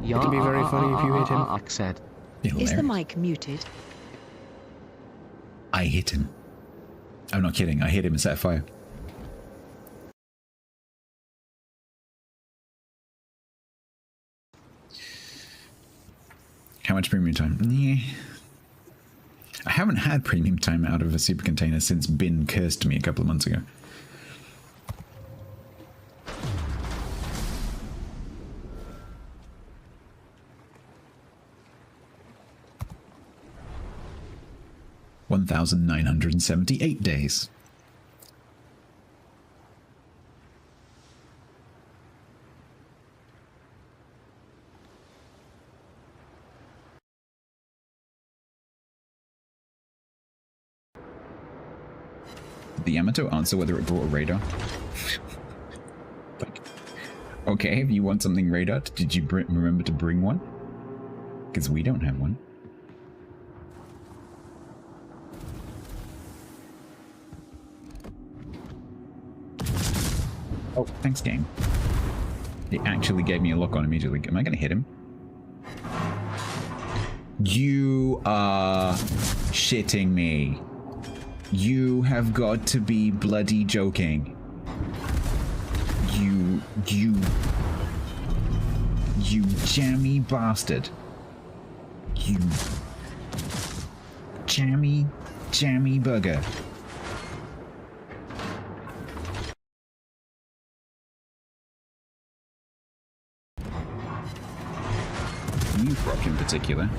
Yeah, It'll be very funny if you hit him. said. Is the Hilarious. mic muted? I hit him. I'm not kidding. I hit him and set a fire. How much premium time? Yeah. I haven't had premium time out of a super container since Bin cursed me a couple of months ago. $1,978 days. Did the Yamato answer whether it brought a radar? Like, okay, if you want something radar, did you remember to bring one? Because we don't have one. Oh, thanks, game. It actually gave me a lock on immediately. Am I going to hit him? You are shitting me. You have got to be bloody joking. You jammy bastard. You jammy bugger. You Brock in particular.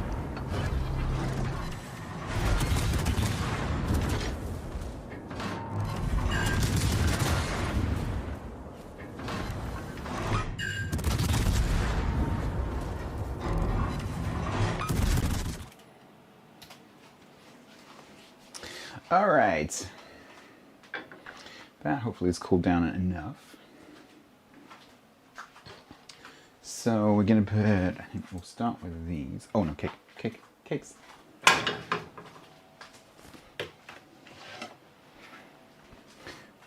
All right. That hopefully is cooled down enough. So we're gonna put, I think we'll start with these. Oh no, cakes.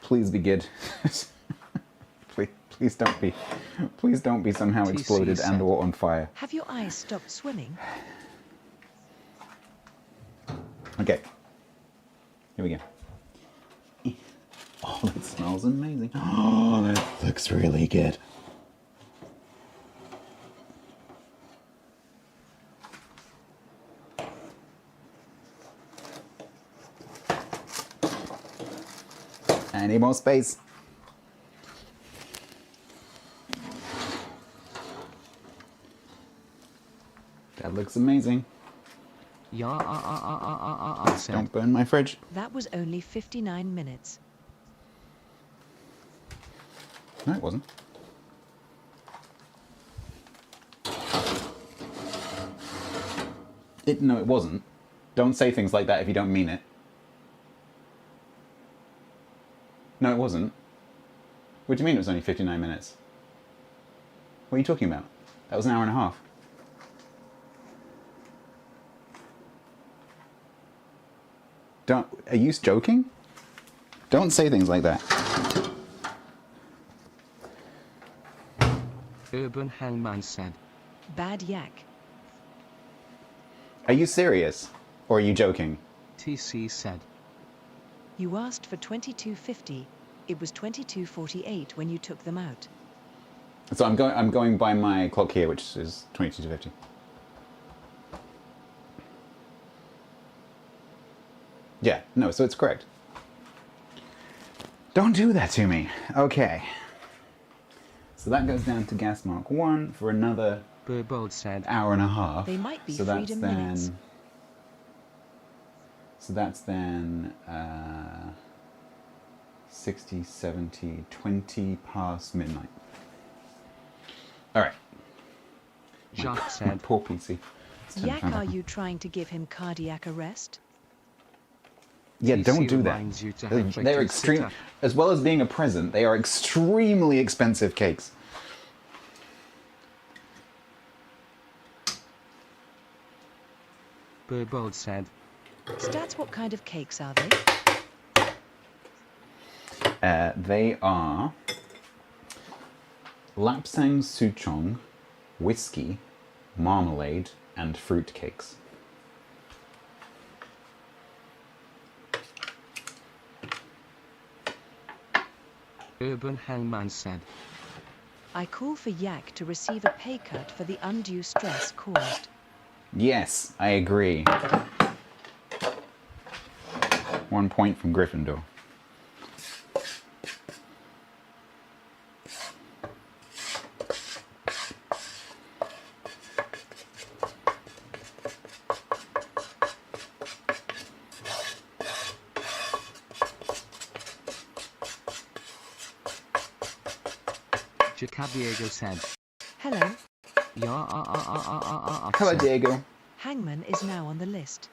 Please be good. please don't be somehow TC exploded said. and or on fire. Have your eyes stopped swimming? Okay. Here we go. Oh, that smells amazing. Oh, that looks really good. I need more space. That looks amazing. Said. Don't burn my fridge. That was only 59 minutes. No, it wasn't. No, it wasn't. Don't say things like that if you don't mean it. No, it wasn't. What do you mean it was only 59 minutes? What are you talking about? That was an hour and a half. Are you joking? Don't say things like that. Urban Hangman said. Bad yak. Are you serious? Or are you joking? TC said. You asked for 22.50. It was 22.48 when you took them out. So I'm going by my clock here, which is 22 to 50. Yeah, no, so it's correct. Don't do that to me. Okay. So that goes down to gas mark 1 for another Burbold said. hour and a half. They might be so that's freedom then, minutes. So that's then 60, 70, 20 past midnight. All right. Jacques said. Poor PC. Yak, are you trying to give him cardiac arrest? Yeah, TC don't do that. reminds you to have They're to extreme. sit up. As well as being a present, they are extremely expensive cakes. Burbold said. Stats, what kind of cakes are they? They are lapsang souchong, whiskey, marmalade, and fruit cakes. Urban Hangman said. I call for Yak to receive a pay cut for the undue stress caused. Yes, I agree. 1 point from Gryffindor. Diego said. Hello. Hello, Diego. Hangman is now on the list.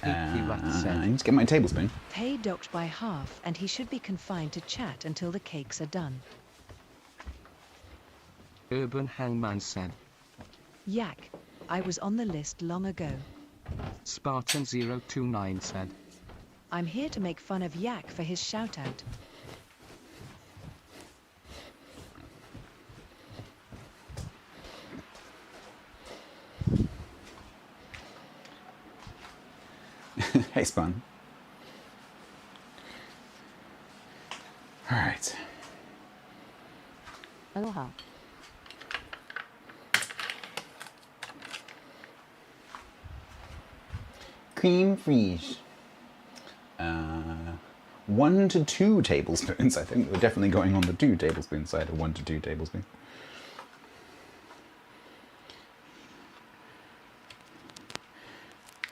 Pinky Rat I said. need to get my tablespoon. Pay docked by half, and he should be confined to chat until the cakes are done. Urban Hangman said. Yak. I was on the list long ago. Spartan029 said. I'm here to make fun of Yak for his shout-out. Hey, Spawn. Alright. Aloha. Cream frige. 1 to 2 tablespoons. I think we're definitely going on the 2 tablespoon side of 1 to 2 tablespoons.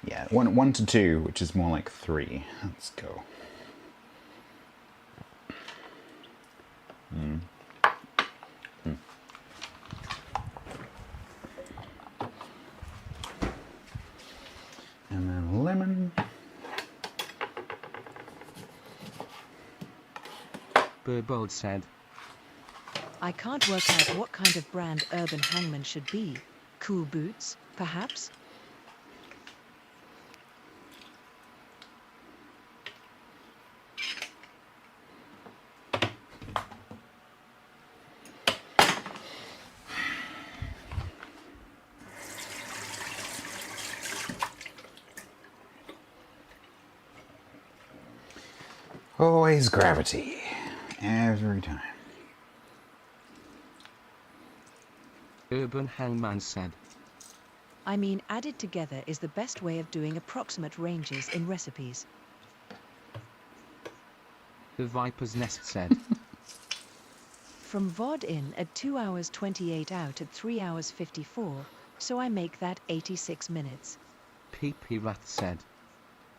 Yeah, one to 2, which is more like 3. Let's go. And then lemon. Burbold said. I can't work out what kind of brand Urban Hangman should be. Cool Boots, perhaps? Always gravity. Every time. Urban Hangman said. I mean, added together is the best way of doing approximate ranges in recipes. The Viper's Nest said. From VOD in at 2 hours 28 out at 3 hours 54, so I make that 86 minutes. PP Rat said.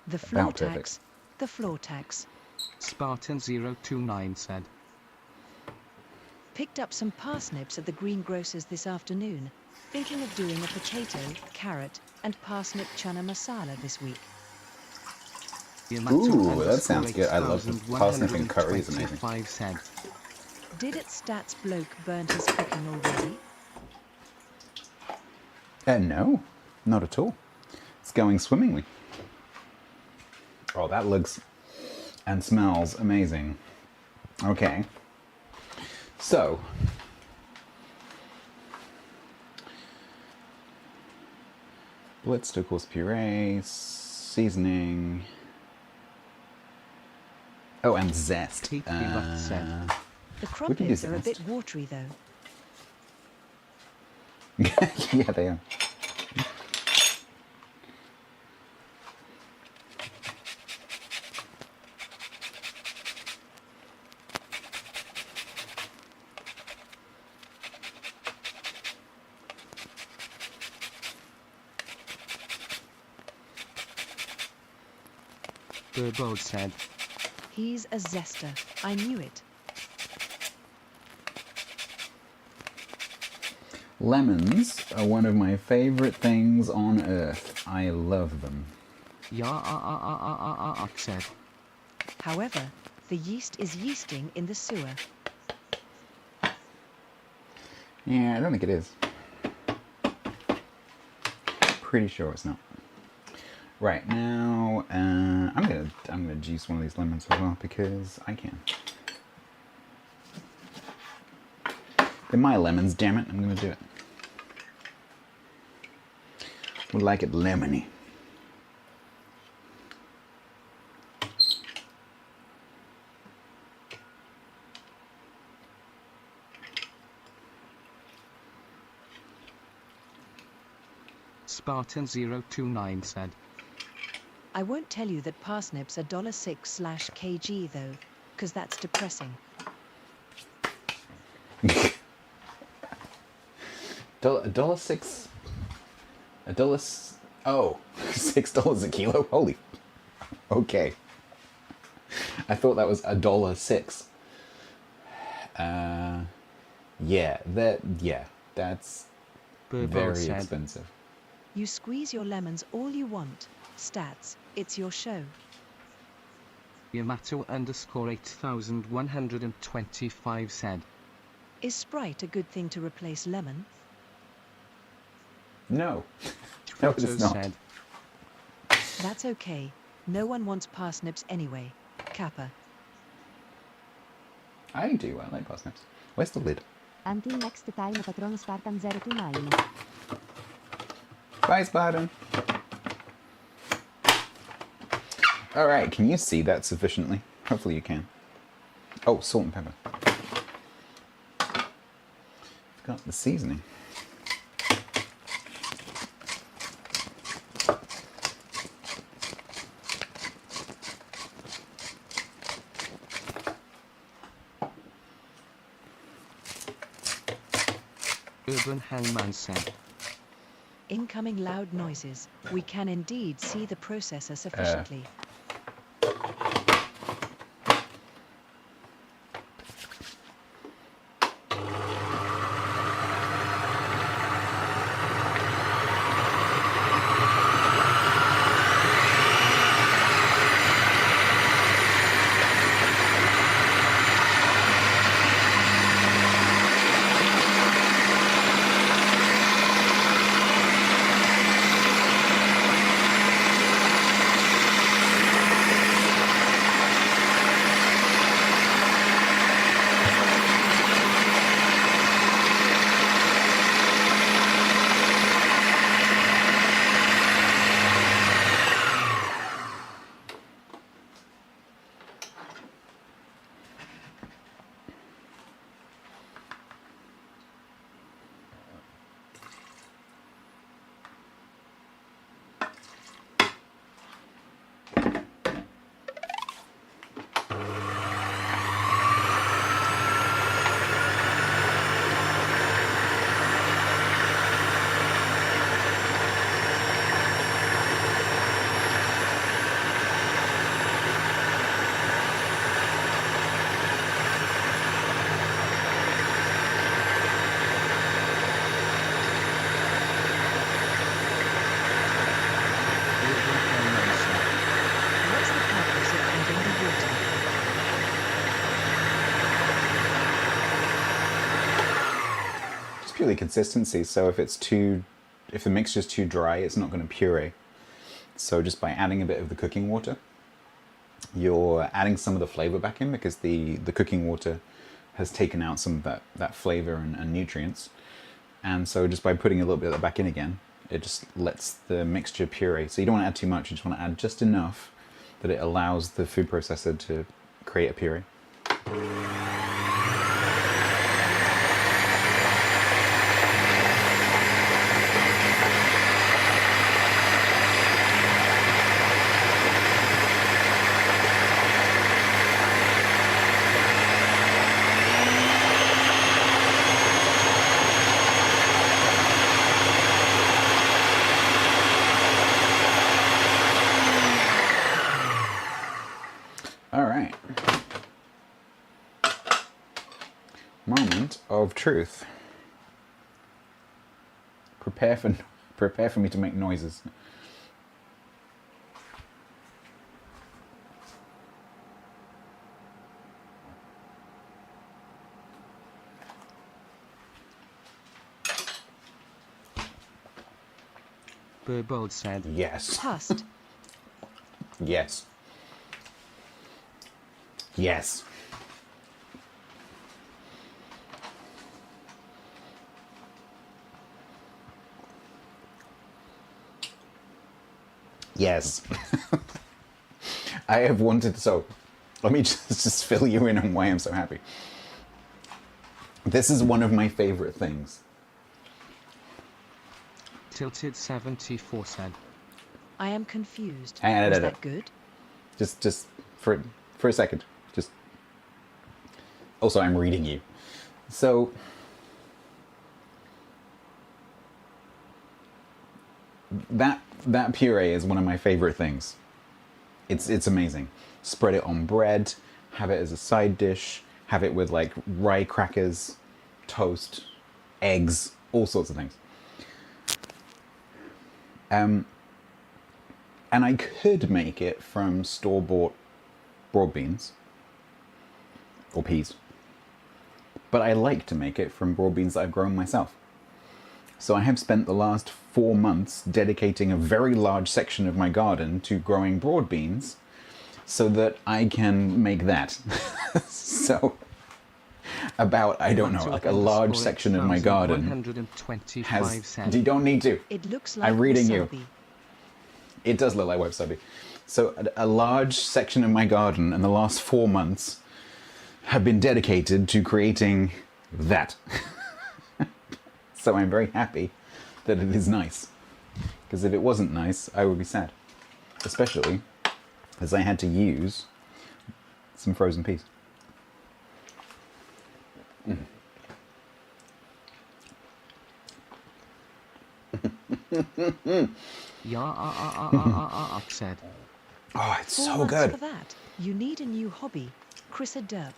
The floor About perfect. tax. The floor tax. Spartan029 said. Picked up some parsnips at the greengrocer's this afternoon. Thinking of doing a potato, carrot, and parsnip chana masala this week. Ooh, that sounds good. I love the parsnip and curry, is amazing. 5 said. Did it StatsBloke burn his cooking already? No, not at all. It's going swimmingly. Oh, that looks and smells amazing. Okay. So, blitzed, of course, puree, seasoning. Oh, and zest. PP Rat said. The We can do crumpets are a zest. bit watery though. Yeah, they are. Burbold said. He's a zester. I knew it. Lemons are one of my favorite things on earth. I love them. Said. However, the yeast is yeasting in the sewer. Yeah, I don't think it is. Pretty sure it's not. Right now, I'm gonna juice one of these lemons as well because I can. They're my lemons, damn it! I'm gonna do it. Would like it lemony. Spartan029 said. I won't tell you that parsnips are $6/kg though, because that's depressing. $1.06. Oh, $6 a kilo. Holy. Okay. I thought that was $1.06. Yeah, that's Burbo very said. expensive. You squeeze your lemons all you want. Stats, it's your show. Yamato_8125 said. Is Sprite a good thing to replace lemon? No. No, Otto it's not. said. That's okay. No one wants parsnips anyway. Kappa. I do. I like parsnips. Where's the lid? Until next time, Patron Spartan 029. Bye, Spartan. Alright, can you see that sufficiently? Hopefully you can. Oh, salt and pepper. Forgot the seasoning. Urban Hangman said. Incoming loud noises. We can indeed see the processor sufficiently. Urban Hangman said. What's the purpose of adding the water? Just purely consistency, so if the mixture's too dry, it's not going to puree. So just by adding a bit of the cooking water, you're adding some of the flavor back in, because the cooking water has taken out some of that flavor and nutrients. And so just by putting a little bit of that back in again, it just lets the mixture puree. So you don't want to add too much, you just want to add just enough that it allows the food processor to create a puree. Alright. Moment of truth. Prepare for me to make noises. Burbold said. Yes. Past. Yes. Yes. Yes. I have wanted, so let me just fill you in on why I'm so happy. This is one of my favorite things. Tilted 74 said. I am confused. No. Was that good? Just for a second. Just. Also, I'm reading you. So. That puree is one of my favorite things. It's amazing. Spread it on bread, have it as a side dish, have it with like rye crackers, toast, eggs, all sorts of things. And I could make it from store-bought broad beans or peas, but I like to make it from broad beans that I've grown myself. So I have spent the last 4 months dedicating a very large section of my garden to growing broad beans so that I can make that. So about, I don't know, like a large section of my garden 125 has... cents. You don't need to. It looks like I'm reading you. wasabi. It does look like wasabi. So a large section of my garden in the last 4 months have been dedicated to creating that. So I'm very happy that it is nice. Because if it wasn't nice, I would be sad. Especially as I had to use some frozen peas. Said. Oh, it's 4 so months good. for that. You need a new hobby. Chris Derp.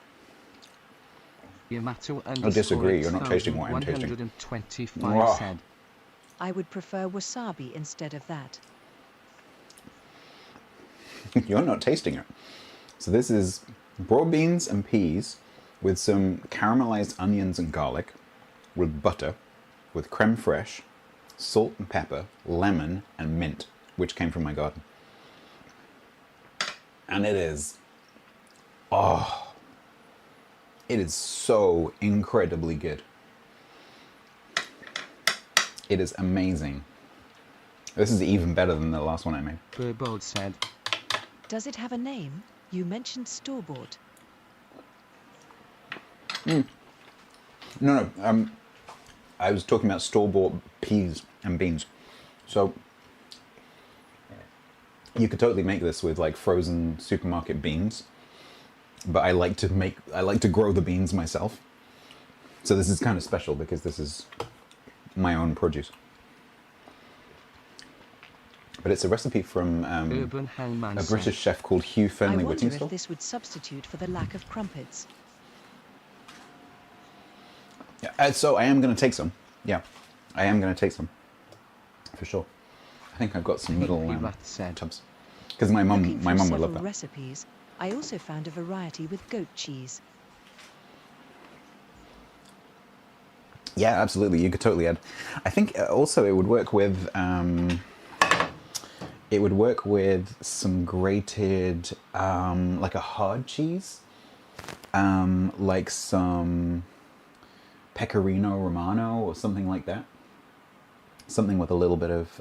Yamato I disagree, you're not tasting what I'm tasting. 125 Oh. said. I would prefer wasabi instead of that. You're not tasting it. So this is broad beans and peas with some caramelized onions and garlic, with butter, with creme fraiche, salt and pepper, lemon and mint, which came from my garden. And it is, oh, it is so incredibly good. It is amazing. This is even better than the last one I made. Burbold said. Does it have a name? You mentioned store-bought. No, I was talking about store-bought peas and beans. So you could totally make this with like frozen supermarket beans, but I like to grow the beans myself. So this is kind of special because this is my own produce. But it's a recipe from Urban Hangman a said. British chef called Hugh I Fernley wonder Whittingstall. if this would substitute for the lack of crumpets. Yeah, so I am going to take some. Yeah, I am going to take some. For sure. I think I've got some little Rat said. tubs. Because my Looking mum through would love several that. recipes, I also found a variety with goat cheese. Yeah, absolutely. You could totally add. I think also it would work with some grated like a hard cheese, like some pecorino romano or something like that. Something with a little bit of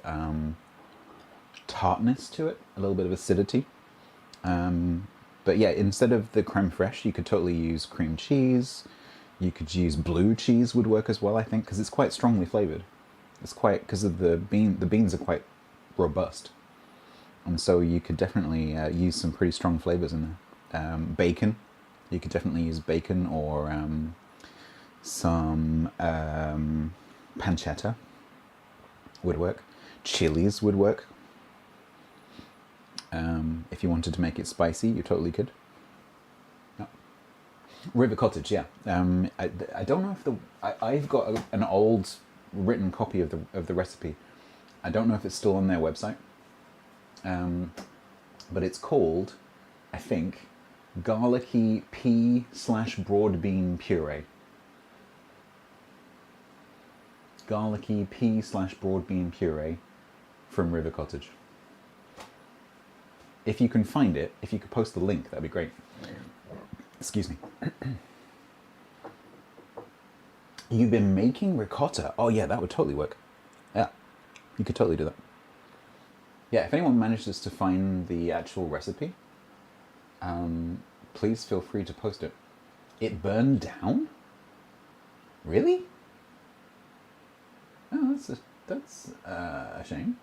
tartness to it, a little bit of acidity. But yeah, instead of the creme fraiche, you could totally use cream cheese. You could use blue cheese would work as well, I think, because it's quite strongly flavored. It's quite, because of the beans are quite robust. And so you could definitely use some pretty strong flavors in there. Bacon, you could definitely use bacon or some pancetta would work. Chilies would work. If you wanted to make it spicy, you totally could. No. River Cottage, yeah. I don't know if I've got an old written copy of the recipe. I don't know if it's still on their website. But it's called, I think, garlicky pea/broad bean puree. Garlicky pea/broad bean puree from River Cottage. If you can find it, if you could post the link, that'd be great. Excuse me. You've been making ricotta? Oh yeah, that would totally work. Yeah, you could totally do that. Yeah, if anyone manages to find the actual recipe, please feel free to post it. It burned down? Really? Oh, that's a shame.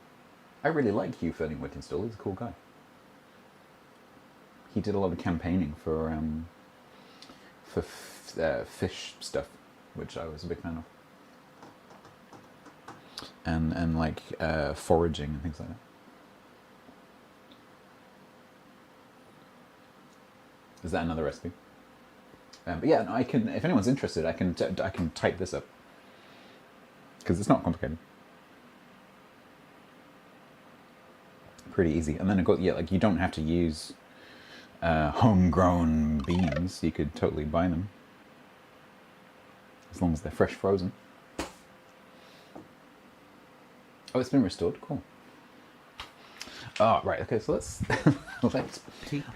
I really like Hugh Fernley Whittingstall. He's a cool guy. He did a lot of campaigning for fish stuff, which I was a big fan of. And like foraging and things like that. Is that another recipe? But yeah, no, I can. If anyone's interested, I can type this up because it's not complicated. pretty easy. And then I've got, yeah, like you don't have to use homegrown beans. You could totally buy them. As long as they're fresh frozen. Oh, it's been restored. Cool. Oh, right. Okay, so let's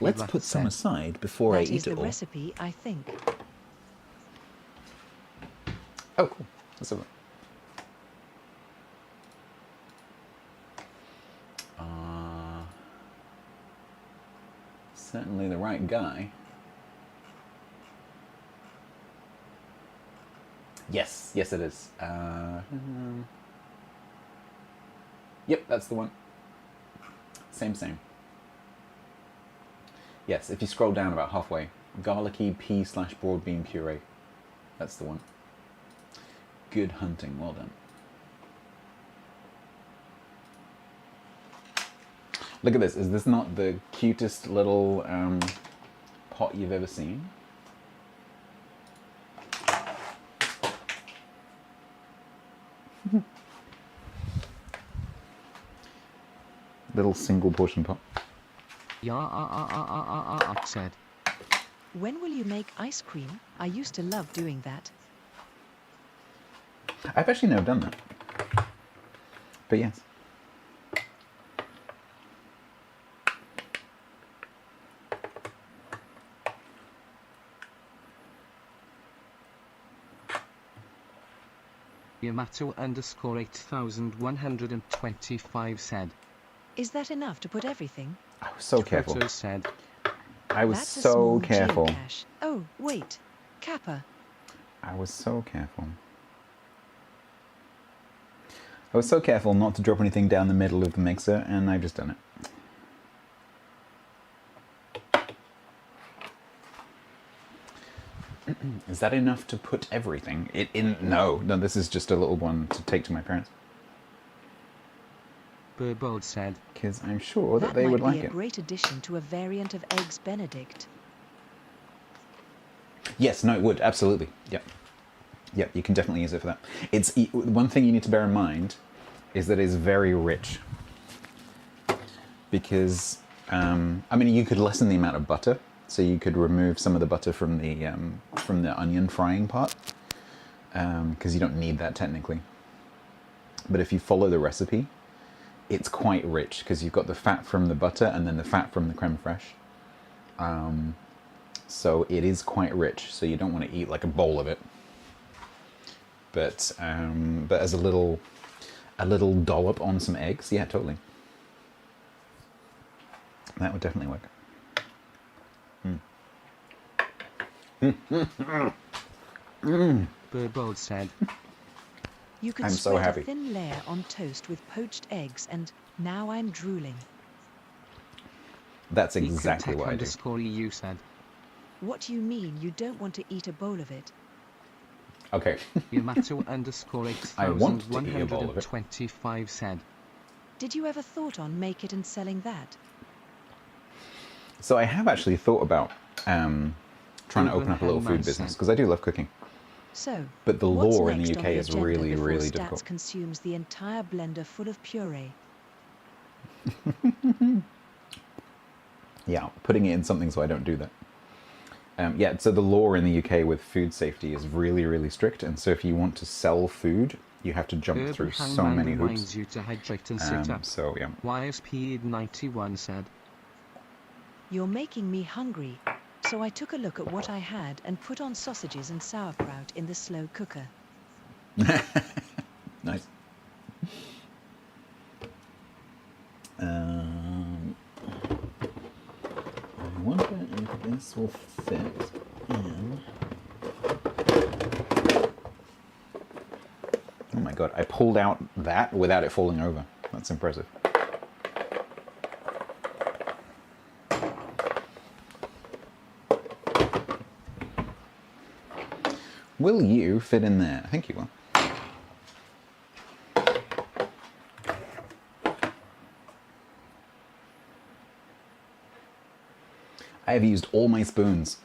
let's put some aside before I That eat is it the all. recipe, I think. Oh, cool. Let's have a look. Certainly the right guy. Yes, yes it is. Yep, that's the one. Same. Yes, if you scroll down about halfway, garlicky pea/broad bean puree. That's the one. Good hunting, well done. Look at this, is this not the cutest little pot you've ever seen? Little single portion pot. Said. When will you make ice cream? I used to love doing that. I've actually never done that. But yes. Yamato underscore 8125 said. Is that enough to put everything? I was so careful. Photo said. I was That's a so small careful. geocache. Oh, wait. Kappa. I was so careful. I was so careful not to drop anything down the middle of the mixer, and I've just done it. Is that enough to put everything? No, this is just a little one to take to my parents. Burbold said. Because I'm sure that That they would might like be a it. great addition to a variant of Eggs Benedict. Yes, no, it would, absolutely. Yep. Yep, you can definitely use it for that. It's one thing you need to bear in mind is that it's very rich. Because, I mean, you could lessen the amount of butter. So you could remove some of the butter from the onion frying part. Because you don't need that technically. But if you follow the recipe, it's quite rich because you've got the fat from the butter and then the fat from the creme fraiche. So it is quite rich, so you don't want to eat like a bowl of it. But as a little dollop on some eggs, yeah, totally. That would definitely work. Burbold said. You can I'm so spread happy. a thin layer on toast with poached eggs, and now I'm drooling. That's exactly what I do. Underscore EU said. What do you mean you don't want to eat a bowl of it? Okay. Yamato underscore I want to eat a bowl of it. 8125 said. Did you ever thought on make it and selling that? So I have actually thought about trying to open up a little food business because I do love cooking. So, But the what's law in the next UK on is agenda really, before really Stats difficult. consumes the entire blender full of puree? Yeah, putting it in something so I don't do that. Yeah, so the law in the UK with food safety is really, really strict, and so if you want to sell food, you have to jump through so many hoops. Reminds you to hydrate and sit up. So yeah. YSP91 said. You're making me hungry. So I took a look at what I had and put on sausages and sauerkraut in the slow cooker. Nice. I wonder if this will fit in. Oh my god, I pulled out that without it falling over. That's impressive. Will you fit in there? I think you will. I have used all my spoons.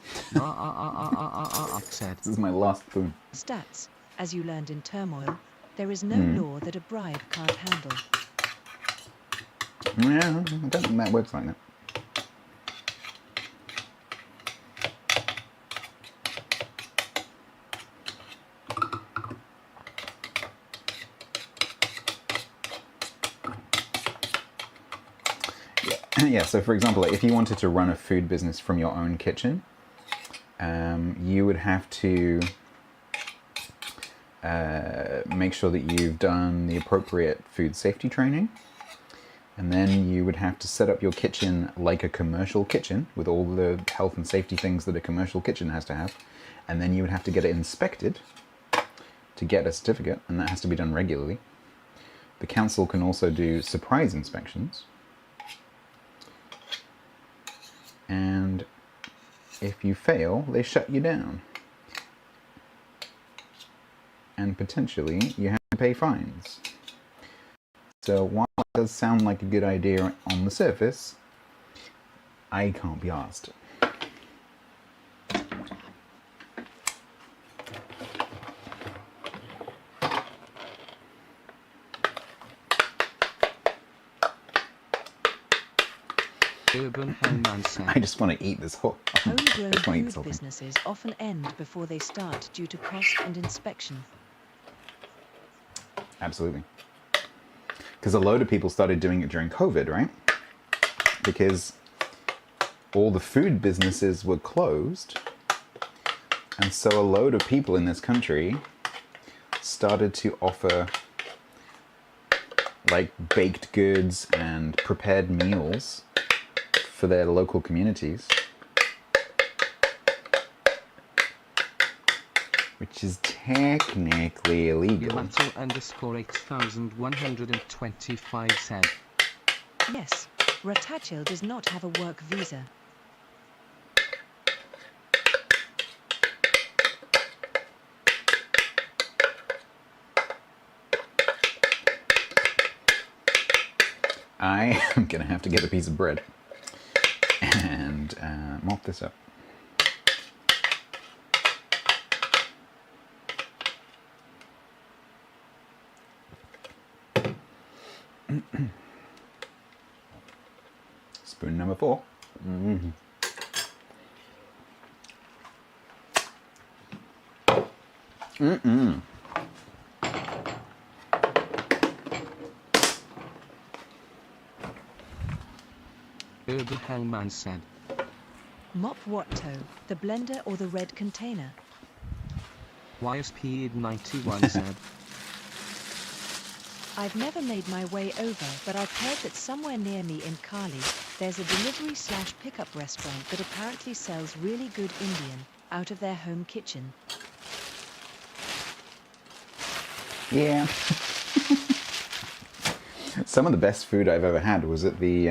Said. This is my last spoon. Stats, as you learned in Turmoil, there is no law that a bribe can't handle. Yeah, I don't think that works like that. Yeah, so for example, if you wanted to run a food business from your own kitchen, you would have to make sure that you've done the appropriate food safety training, and then you would have to set up your kitchen like a commercial kitchen with all the health and safety things that a commercial kitchen has to have, and then you would have to get it inspected to get a certificate, and that has to be done regularly. The council can also do surprise inspections, and if you fail, they shut you down. And potentially, you have to pay fines. So while it does sound like a good idea on the surface, I can't be arsed. Urban Hellman I said. just want to eat this whole. Homegrown just want to eat this food whole thing. businesses often end before they start due to cost and inspection. Absolutely. Because a load of people started doing it during COVID, right? Because all the food businesses were closed, and so a load of people in this country started to offer like baked goods and prepared meals for their local communities, which is technically illegal. Yamato_8125 said. Yes, Ratachil does not have a work visa. I am gonna have to get a piece of bread and mop this up. Spoon number 4. Mm-hmm. Mm-mm. Urban Hellman said. Mop what toe, the blender or the red container? YSP91 said. I've never made my way over, but I've heard that somewhere near me in Kali, there's a delivery/pickup restaurant that apparently sells really good Indian out of their home kitchen. Yeah. Some of the best food I've ever had was at the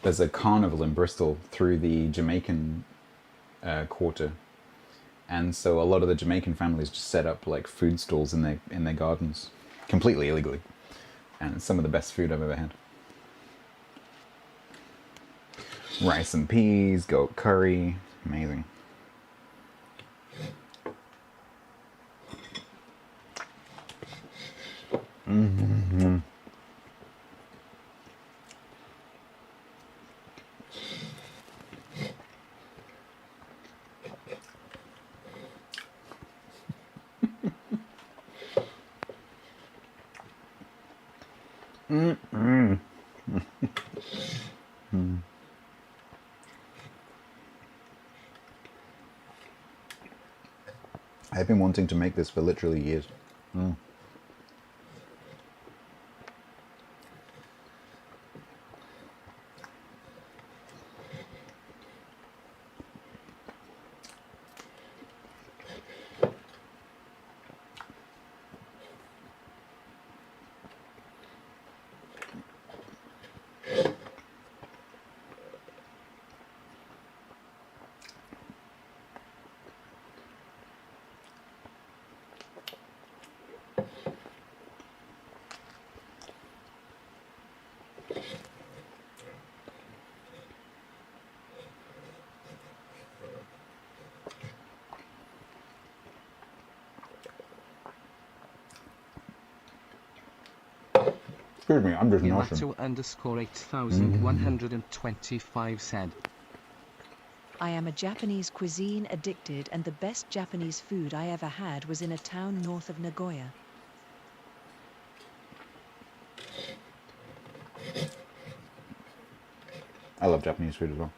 there's a carnival in Bristol through the Jamaican quarter, and so a lot of the Jamaican families just set up like food stalls in their gardens, completely illegally, and it's some of the best food I've ever had. Rice and peas, goat curry, amazing. Mm-hmm. Mm-mm. I've been wanting to make this for literally years. Mm. Excuse me, I'm just noshing. Yamato underscore 8125 said. I am a Japanese cuisine addicted, and the best Japanese food I ever had was in a town north of Nagoya. I love Japanese food as well.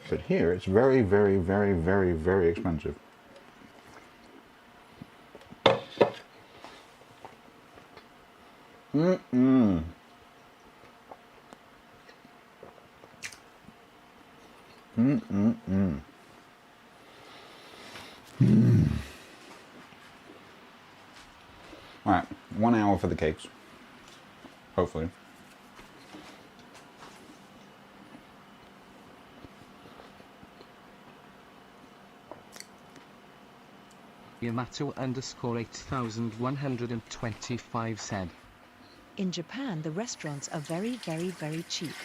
But here it's very, very, very, very, very expensive. Mm-mm. Mm-mm-mm. Alright, 1 hour for the cakes. Hopefully. Yamato underscore 8125 said. In Japan, the restaurants are very, very, very cheap.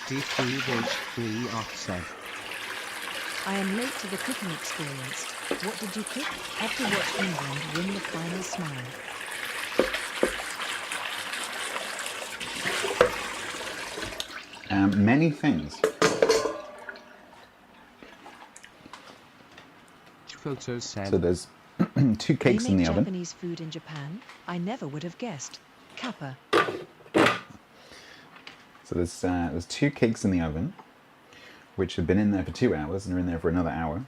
D3H3 Art said. I am late to the cooking experience. What did you cook? Have to watch England win the final smile. Many things. Photos said. So there's 2 cakes They in make the oven. Japanese food in Japan? I never would have guessed. Kappa. So there's 2 cakes in the oven, which have been in there for 2 hours and are in there for another hour.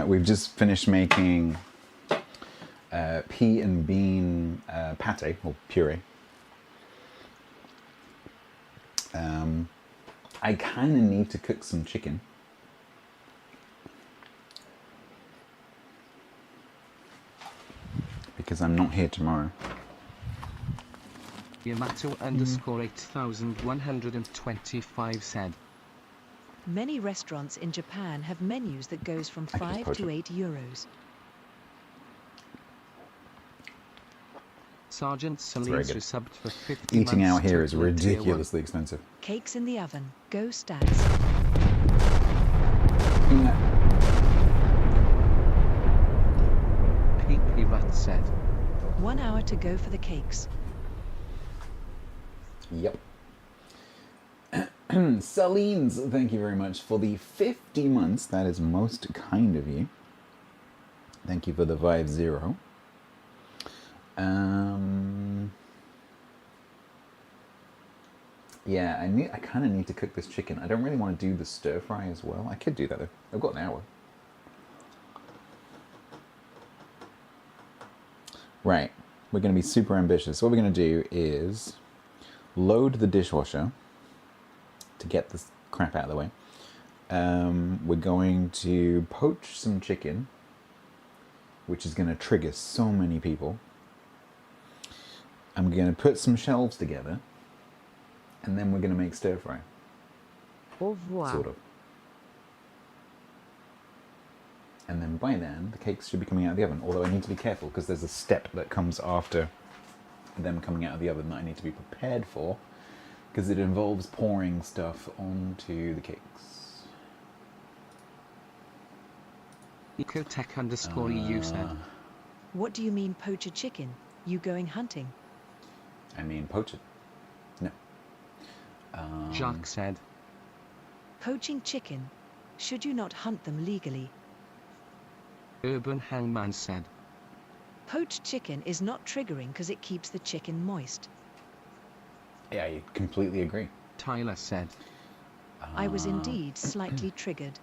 We've just finished making pea and bean pate, or puree. I kind of need to cook some chicken. Because I'm not here tomorrow. Yamato underscore 8125 said. Many restaurants in Japan have menus that goes from I can just 5 poach to it. 8 euros. Sergeant very Salines good. resubbed for 50 Eating months out here is total in tier one. ridiculously expensive. Cakes in the oven. Go Stats. PP Rat said. 1 hour to go for the cakes. Yep. Salines, thank you very much for the 50 months. That is most kind of you. Thank you for the Vive Zero. Yeah, I kind of need to cook this chicken. I don't really want to do the stir fry as well. I could do that though. I've got an hour. Right, we're going to be super ambitious. What we're going to do is load the dishwasher to get this crap out of the way. We're going to poach some chicken, which is going to trigger so many people. I'm going to put some shelves together, and then we're going to make stir fry. Au revoir. Sort of. And then by then, the cakes should be coming out of the oven. Although I need to be careful because there's a step that comes after them coming out of the oven that I need to be prepared for, because it involves pouring stuff onto the cakes. Ecotech underscore EU said. What do you mean poach a chicken? You going hunting? I mean, poach it. No. Jacques said. Poaching chicken? Should you not hunt them legally? Urban Hangman said. Poached chicken is not triggering because it keeps the chicken moist. Yeah, I completely agree. Tyler said. I was indeed slightly triggered.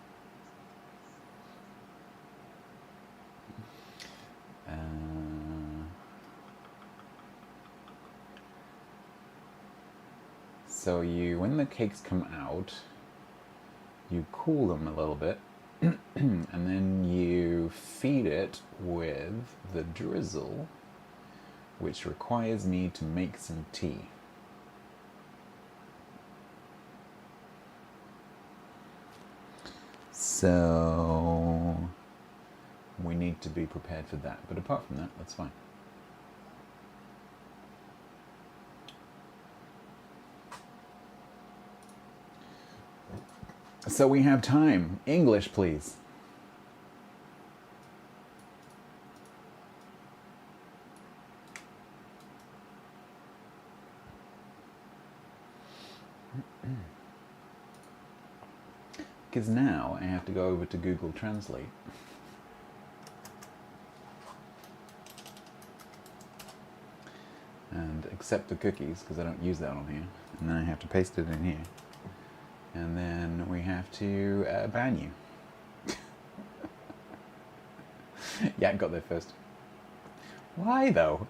So when the cakes come out, you cool them a little bit, And then you feed it with the drizzle, which requires me to make some tea. So we need to be prepared for that. But apart from that, that's fine. So we have time. English, please. Because now I have to go over to Google Translate. And accept the cookies, because I don't use that on here. And then I have to paste it in here. And then we have to ban you. Yeah, I got there first. Why though?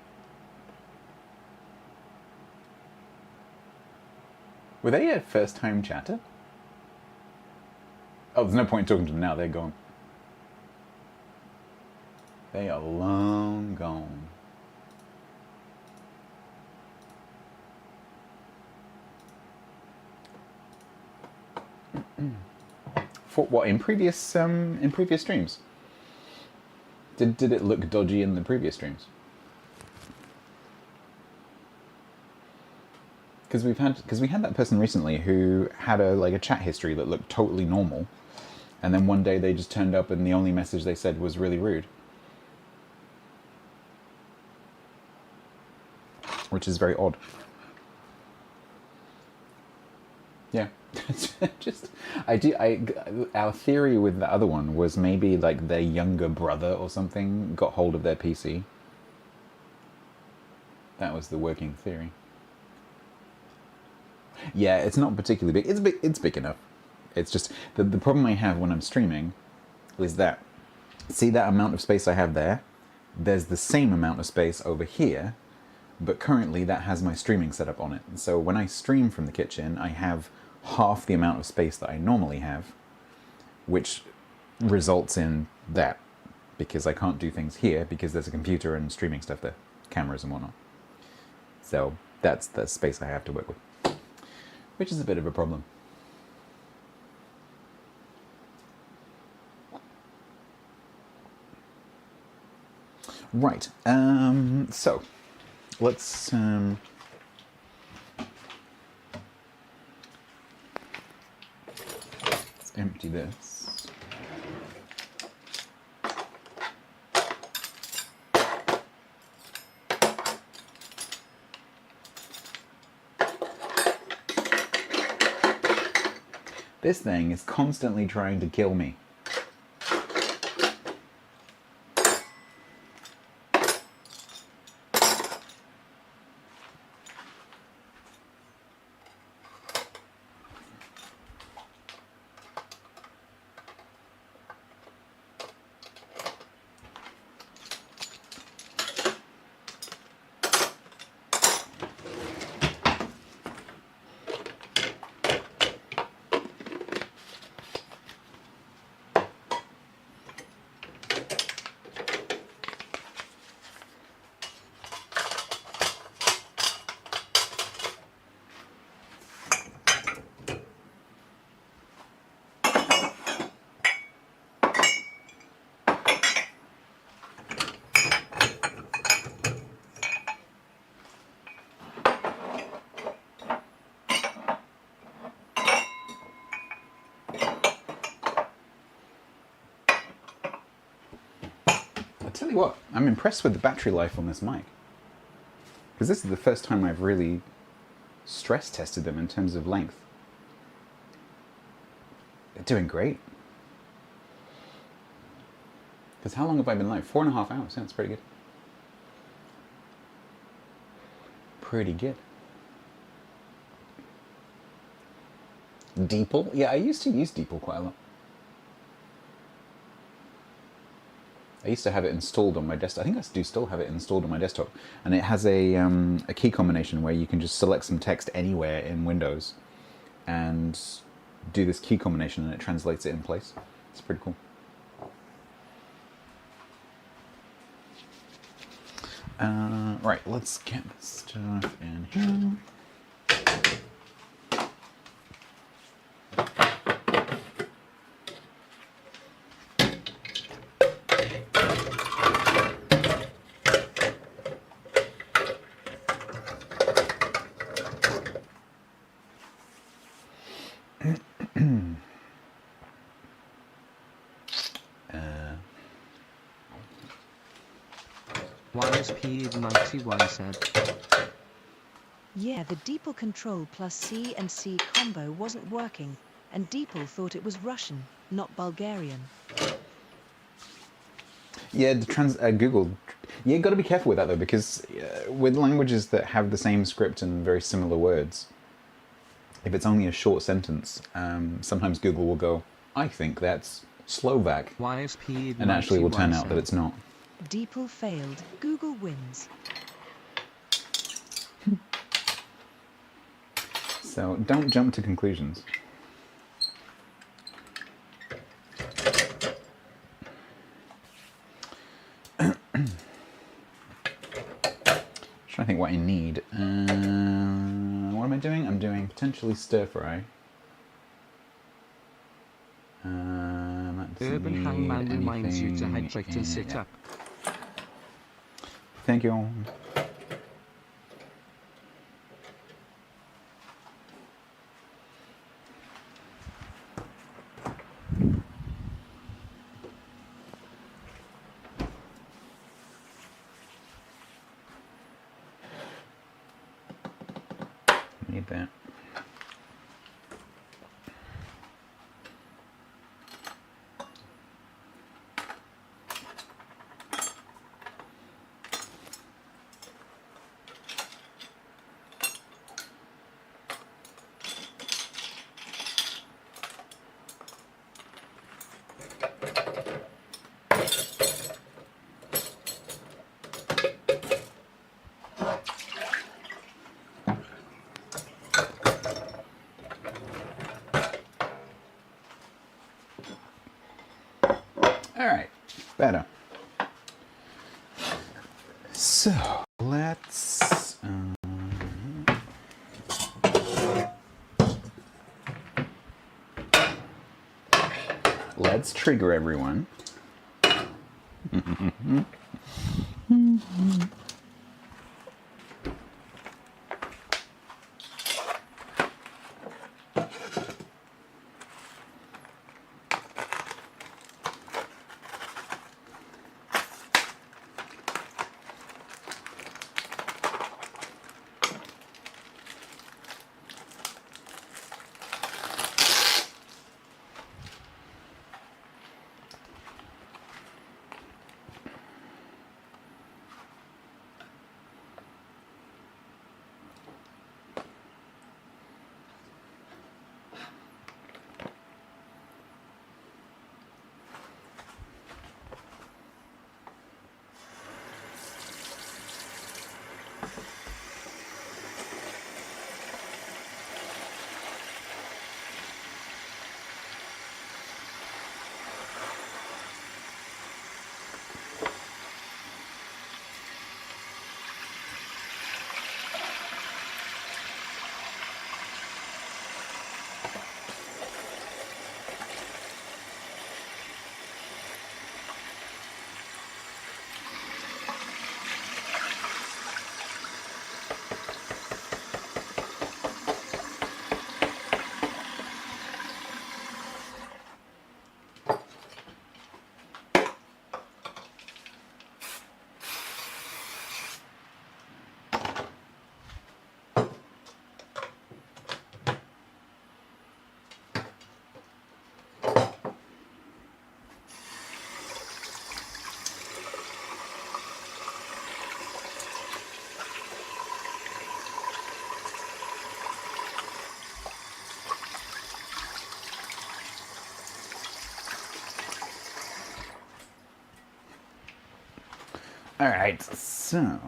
Were they a first-time chatter? Oh, there's no point in talking to them now, they're gone. They are long gone. For what, in previous streams? Did it look dodgy in the previous streams? Because we had that person recently who had a chat history that looked totally normal, and then one day they just turned up and the only message they said was really rude, which is very odd. Yeah, just our theory with the other one was maybe like their younger brother or something got hold of their PC. That was the working theory. Yeah, it's not particularly big. It's big enough. It's just the problem I have when I'm streaming is that, see that amount of space I have there? There's the same amount of space over here, but currently that has my streaming setup on it. So when I stream from the kitchen, I have half the amount of space that I normally have, which results in that, because I can't do things here because there's a computer and streaming stuff there, cameras and whatnot. So that's the space I have to work with, which is a bit of a problem. Right, so let's empty this. This thing is constantly trying to kill me. Tell you what, I'm impressed with the battery life on this mic, because this is the first time I've really stress tested them in terms of length. They're doing great. Because how long have I been live? 4.5 hours. Yeah, that's pretty good. Pretty good. DeepL? Yeah, I used to use DeepL quite a lot. I used to have it installed on my desktop. I think I do still have it installed on my desktop. And it has a key combination where you can just select some text anywhere in Windows and do this key combination and it translates it in place. It's pretty cool. Right, let's get this stuff in here. YSP91 said. Yeah, the DeepL control plus C and C combo wasn't working, and DeepL thought it was Russian, not Bulgarian. Yeah, Google. Yeah, got to be careful with that though, because with languages that have the same script and very similar words, if it's only a short sentence, sometimes Google will go, "I think that's Slovak," YSP91 and actually will turn out that it's not. DeepL failed, Google wins. So don't jump to conclusions. Trying to think what I need. What am I doing? I'm doing potentially stir fry. Urban Hangman reminds you to hydrate and sit up. Thank you. Need that. Alright, better. So, let's... let's trigger everyone. All right, so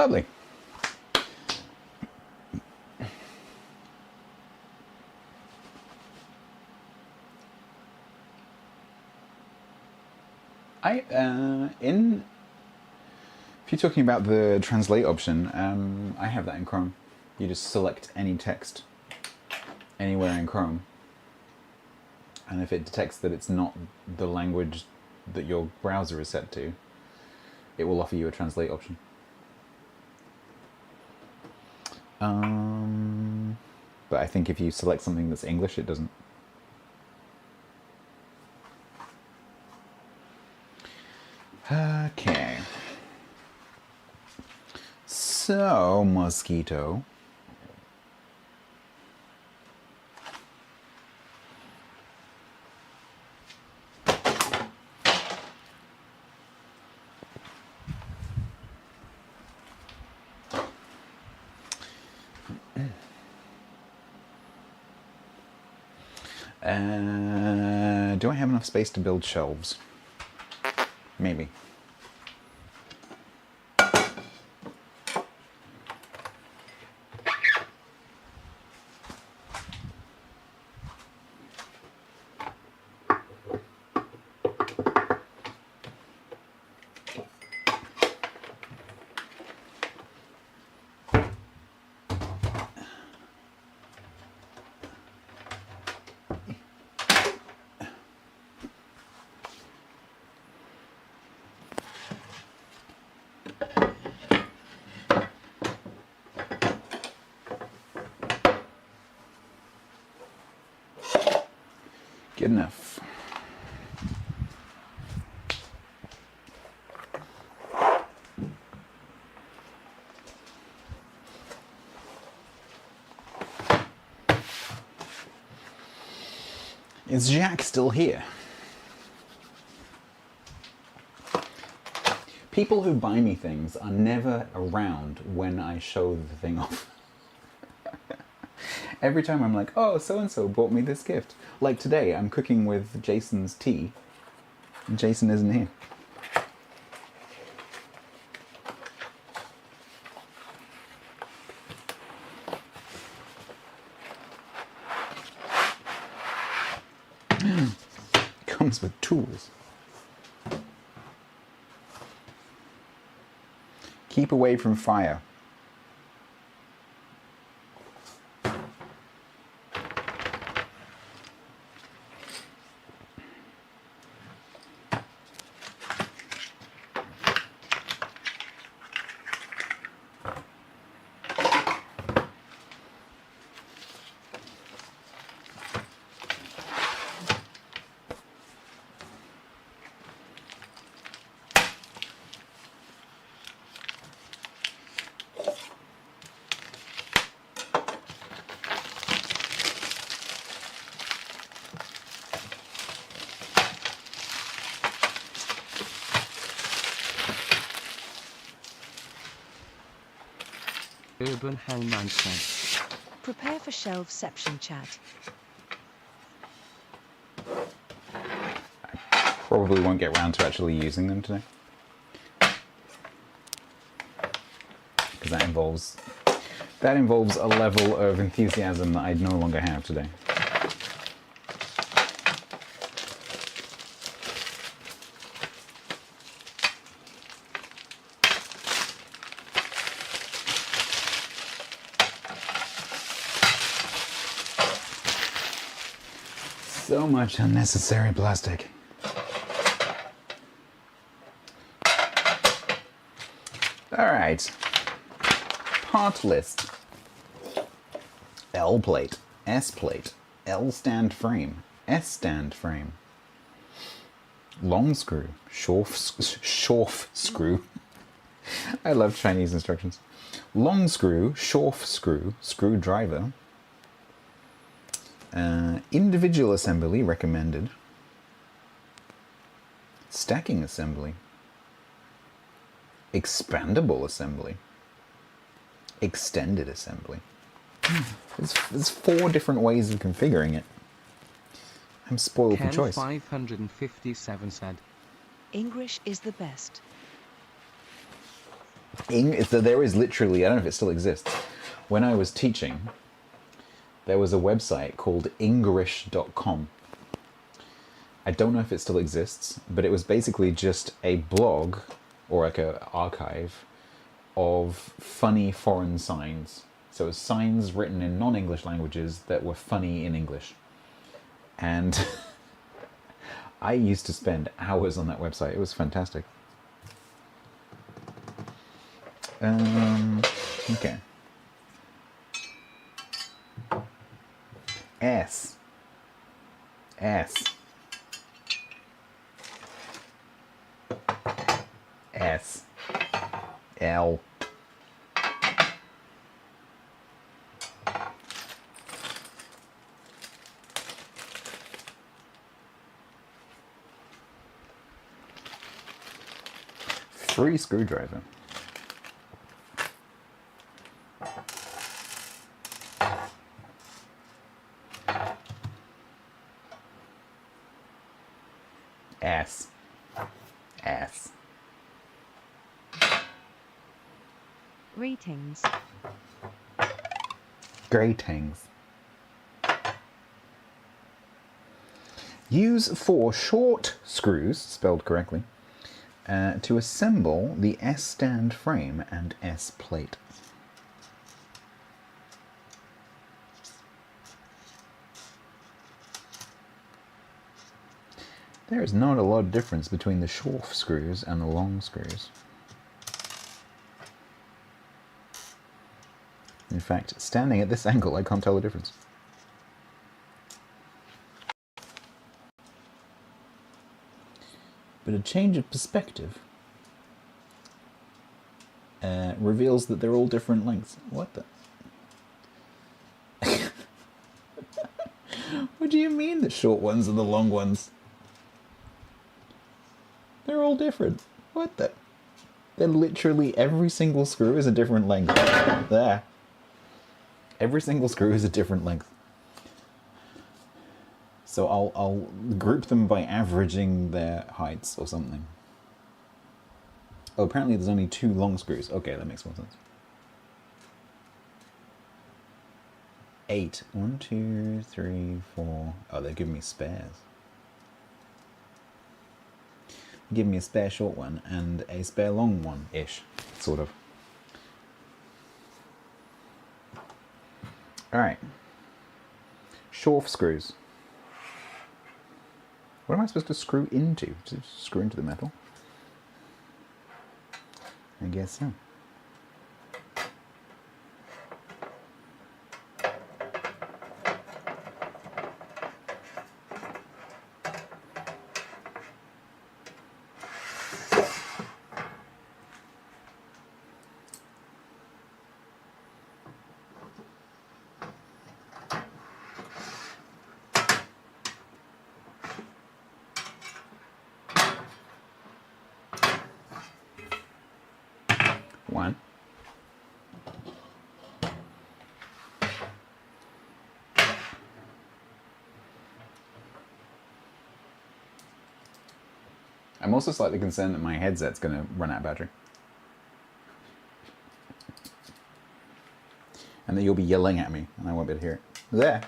Lovely. If you're talking about the translate option, I have that in Chrome. You just select any text anywhere in Chrome, and if it detects that it's not the language that your browser is set to, it will offer you a translate option. But I think if you select something that's English, it doesn't. Okay. So, mosquito. Do I have enough space to build shelves? Maybe. Good enough. Is Jack still here? People who buy me things are never around when I show the thing off. Every time I'm like, oh, so-and-so bought me this gift. Like today, I'm cooking with Jason's tea. And Jason isn't here. Comes with tools. Keep away from fire. Urban Hangman said. Prepare for shelvception chat. Probably won't get round to actually using them today. Because that involves a level of enthusiasm that I no longer have today. So much unnecessary plastic. Alright. Part list. L plate, S plate, L stand frame, S stand frame. Long screw, shorf screw. I love Chinese instructions. Long screw, shorf screw, screwdriver. Individual assembly recommended. Stacking assembly. Expandable assembly. Extended assembly. There's 4 different ways of configuring it. I'm spoiled for Ken choice. 557 said. English is the best. So there is literally, I don't know if it still exists. When I was teaching, there was a website called Ingrish.com. I don't know if it still exists, but it was basically just a blog or like an archive of funny foreign signs. So it was signs written in non-English languages that were funny in English. And I used to spend hours on that website. It was fantastic. Okay. S. S. S. L. Free screwdriver. S. S. Greetings. Gratings. Use 4 short screws, spelled correctly, to assemble the S stand frame and S plate. There is not a lot of difference between the short screws and the long screws. In fact, standing at this angle, I can't tell the difference. But a change of perspective reveals that they're all different lengths. What the? What do you mean the short ones are the long ones? They're all different. What the? They're literally, every single screw is a different length. There. Every single screw is a different length. So I'll group them by averaging their heights or something. Oh, apparently there's only 2 long screws. Okay, that makes more sense. 8. 1, 2, 3, 4. Oh, they're giving me spares. Give me a spare short one and a spare long one-ish, sort of. Alright. Shorf screws. What am I supposed to screw into? Just screw into the metal? I guess so. One. I'm also slightly concerned that my headset's going to run out of battery. And that you'll be yelling at me and I won't be able to hear it. There.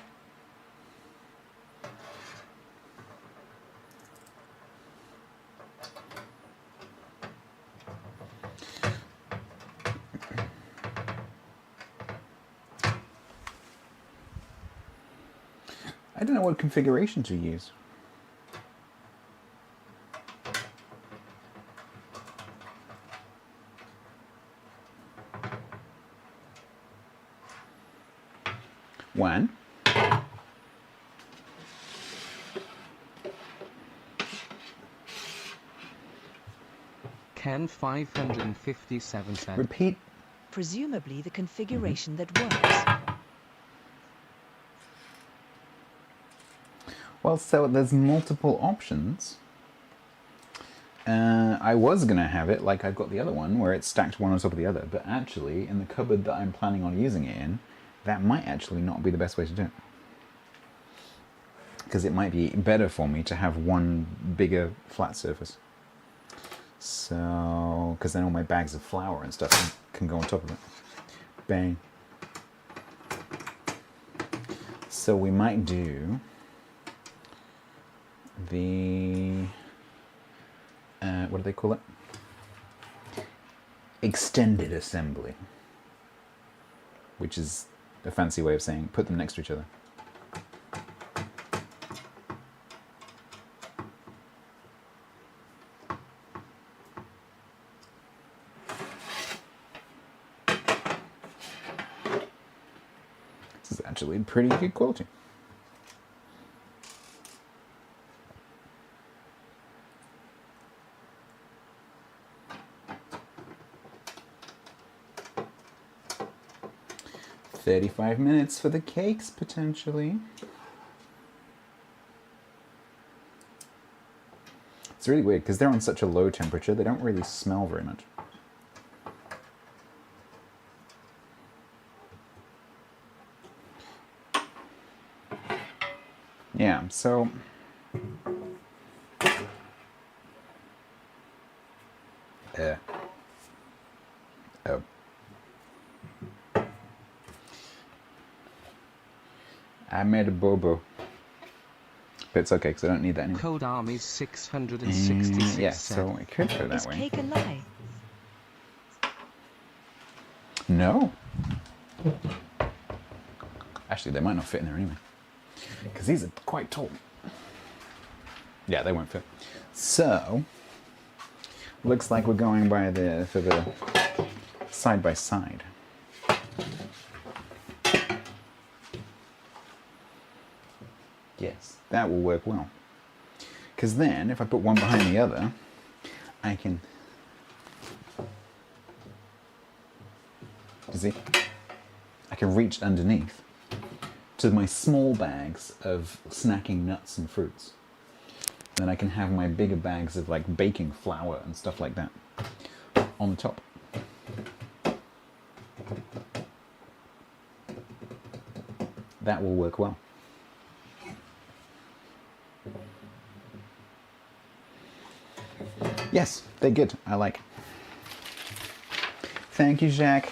I don't know what configuration to use. One. Ken 557 said. Repeat. Presumably the configuration that works. Well, so there's multiple options. I was going to have it like I've got the other one, where it's stacked one on top of the other, but actually, in the cupboard that I'm planning on using it in, that might actually not be the best way to do it. Because it might be better for me to have one bigger flat surface. So, because then all my bags of flour and stuff can go on top of it. Bang. So we might do the, what do they call it? Extended assembly, which is a fancy way of saying put them next to each other. This is actually pretty good quality. "35 minutes for the cakes, potentially." It's really weird, because they're on such a low temperature, they don't really smell very much. Yeah, so... Oh. I made a bobo. But it's okay, because I don't need that anymore. Cold Army's 666 Yeah, said, so it could go that Is way. cake a lie? No. Actually, they might not fit in there anyway. Because these are quite tall. Yeah, they won't fit. So, looks like we're going for the side by side. Yes, that will work well. Because then, if I put one behind the other, I can... You see? I can reach underneath to my small bags of snacking nuts and fruits. Then I can have my bigger bags of like baking flour and stuff like that on the top. That will work well. Yes, they're good. I like. Thank you, Jacques,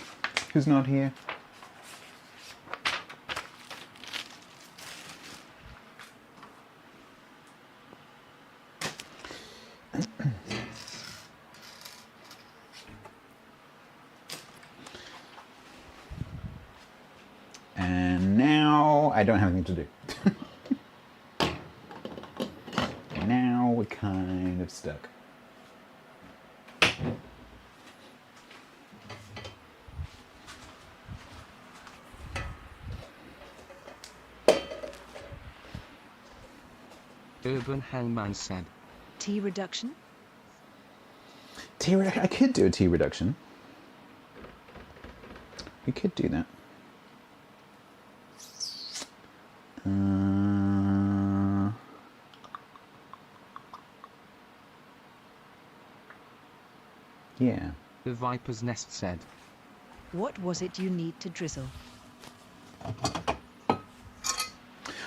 who's not here. And now I don't have anything to do. Now we're kind of stuck. Urban Hangman said, Tea reduction? I could do a tea reduction. We could do that. Yeah. The Viper's Nest said, What was it you need to drizzle?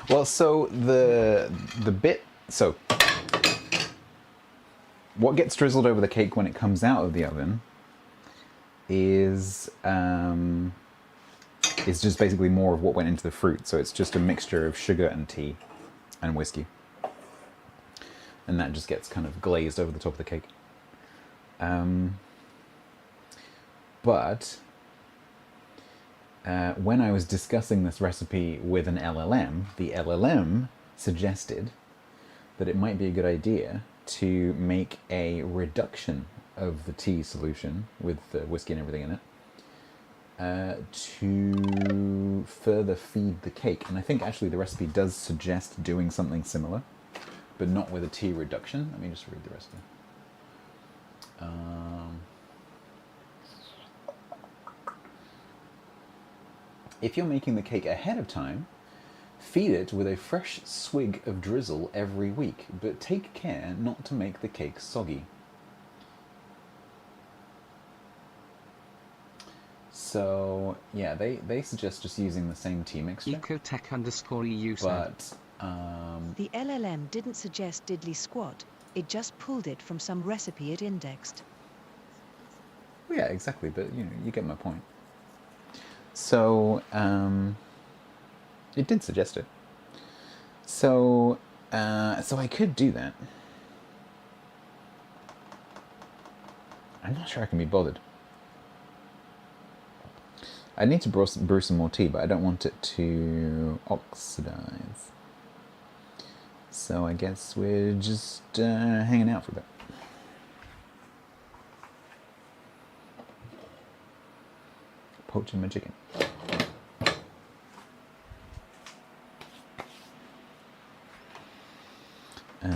Well, so the bit, so what gets drizzled over the cake when it comes out of the oven is just basically more of what went into the fruit. So it's just a mixture of sugar and tea and whiskey. And that just gets kind of glazed over the top of the cake. But when I was discussing this recipe with an LLM, the LLM suggested that it might be a good idea to make a reduction of the tea solution with the whiskey and everything in it to further feed the cake. And I think actually the recipe does suggest doing something similar, but not with a tea reduction. Let me just read the recipe. If you're making the cake ahead of time, feed it with a fresh swig of drizzle every week, but take care not to make the cake soggy. So, yeah, they suggest just using the same tea mixture. Ecotech_EU said, But, The LLM didn't suggest diddly squat. It just pulled it from some recipe it indexed. Well, yeah, exactly, but you know, you get my point. So, it did suggest it. So, so I could do that. I'm not sure I can be bothered. I need to brew some more tea, but I don't want it to oxidize. So I guess we're just hanging out for a bit. Poaching my chicken. Yeah.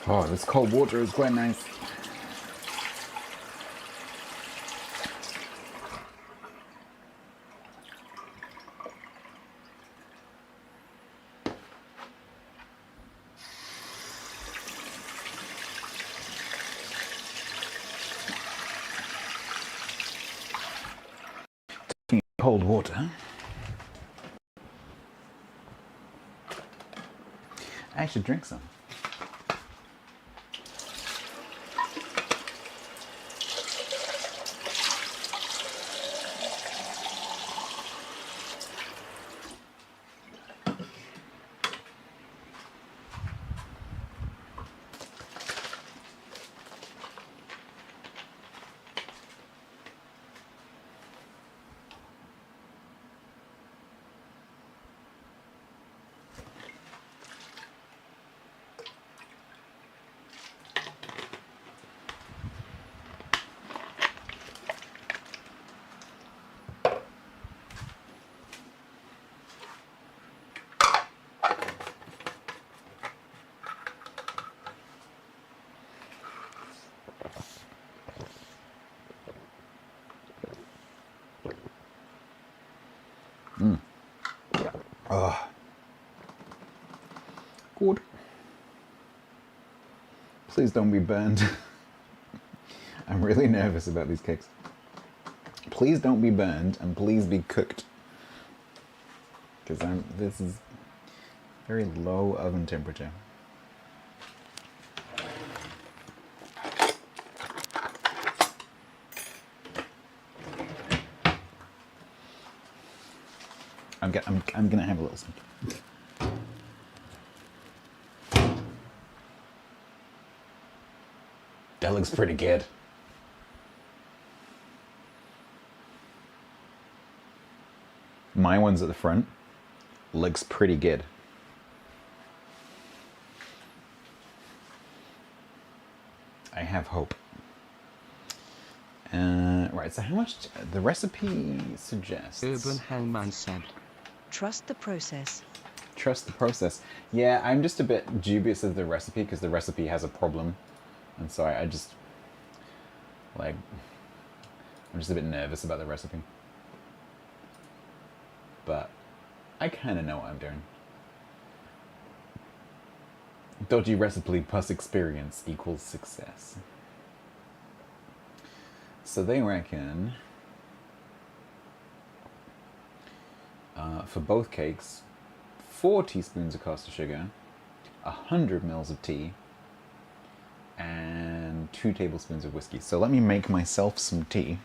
Oh, this cold water is quite nice. Cold water. I should drink some. Good. Please don't be burned. I'm really nervous about these cakes. Please don't be burned and please be cooked. Because this is very low oven temperature. I'm gonna have a little sip. That looks pretty good. My one's at the front. Looks pretty good. I have hope. Right, so how much the recipe suggests? Urban Hangman said. Trust the process. Trust the process. Yeah, I'm just a bit dubious of the recipe because the recipe has a problem. And so I just, like, I'm just a bit nervous about the recipe. But I kind of know what I'm doing. Dodgy recipe plus experience equals success. So they reckon for both cakes, 4 teaspoons of caster sugar, 100 mils of tea, and 2 tablespoons of whiskey. So let me make myself some tea,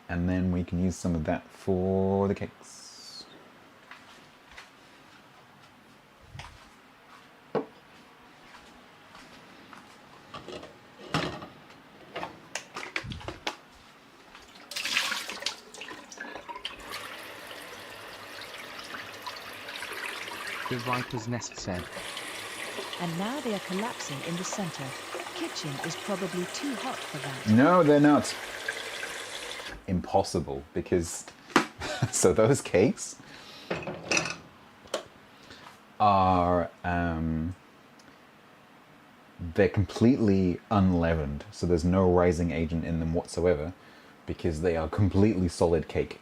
and then we can use some of that for the cakes. The Viper's Nest said. And now they are collapsing in the center. Kitchen is probably too hot for that. No, they're not. Impossible, because so those cakes are they're completely unleavened, so there's no rising agent in them whatsoever, because they are completely solid cake.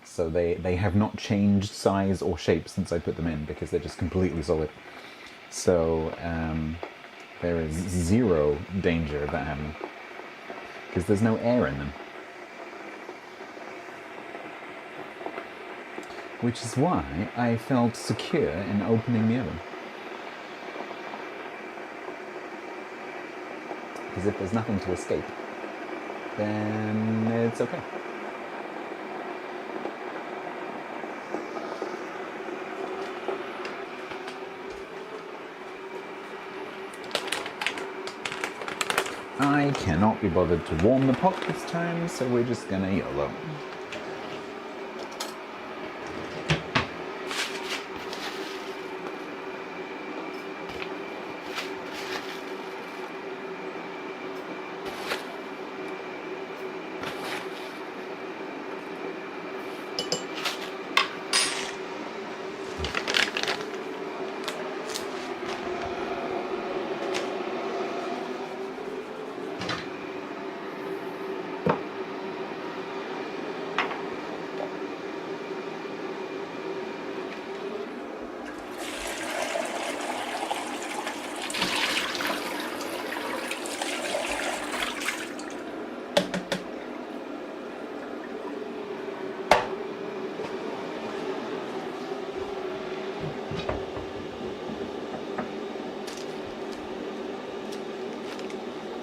So they have not changed size or shape since I put them in, because they're just completely solid. So there is zero danger of that happening, because there's no air in them. Which is why I felt secure in opening the oven. Because if there's nothing to escape, then it's okay. I cannot be bothered to warm the pot this time, so we're just gonna YOLO.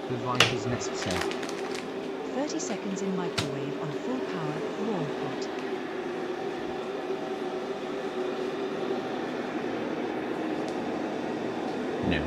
The Viper's Nest said. 30 seconds in microwave on full power, warm pot. No.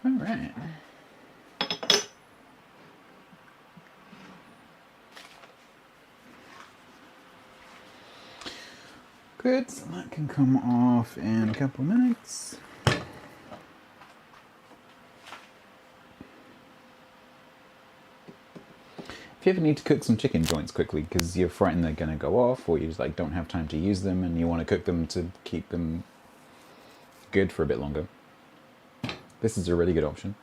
All right. Good, so that can come off in a couple of minutes. If you ever need to cook some chicken joints quickly because you're frightened they're going to go off, or you just don't have time to use them and you want to cook them to keep them good for a bit longer, this is a really good option.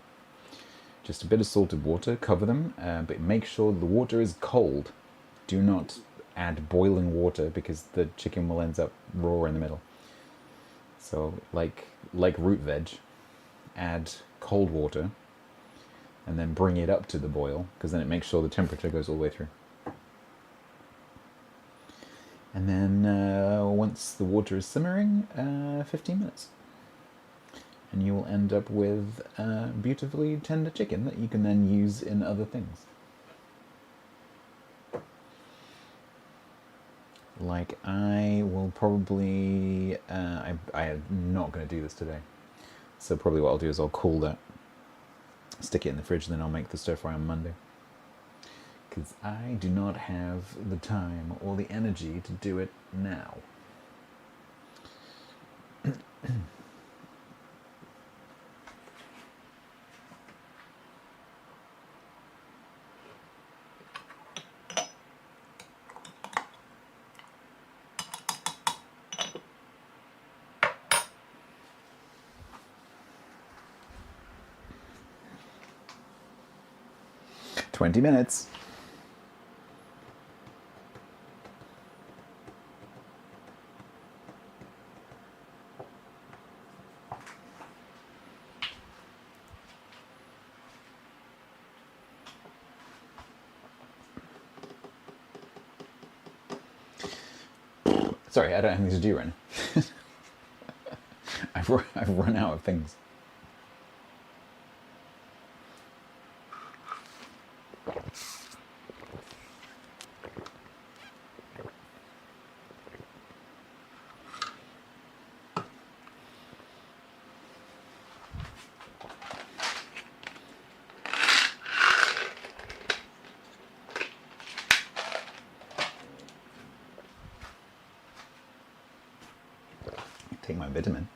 Just a bit of salted water, cover them, but make sure the water is cold. Do not add boiling water because the chicken will end up raw in the middle. So like root veg, add cold water and then bring it up to the boil, because then it makes sure the temperature goes all the way through. And then once the water is simmering, 15 minutes. And you will end up with beautifully tender chicken that you can then use in other things. Like I will probably, I am not going to do this today. So probably what I'll do is I'll cool that, stick it in the fridge, and then I'll make the stir fry on Monday. Because I do not have the time or the energy to do it now. 20 minutes. Sorry, I don't have anything to do right now. I've run out of things. Take my vitamin.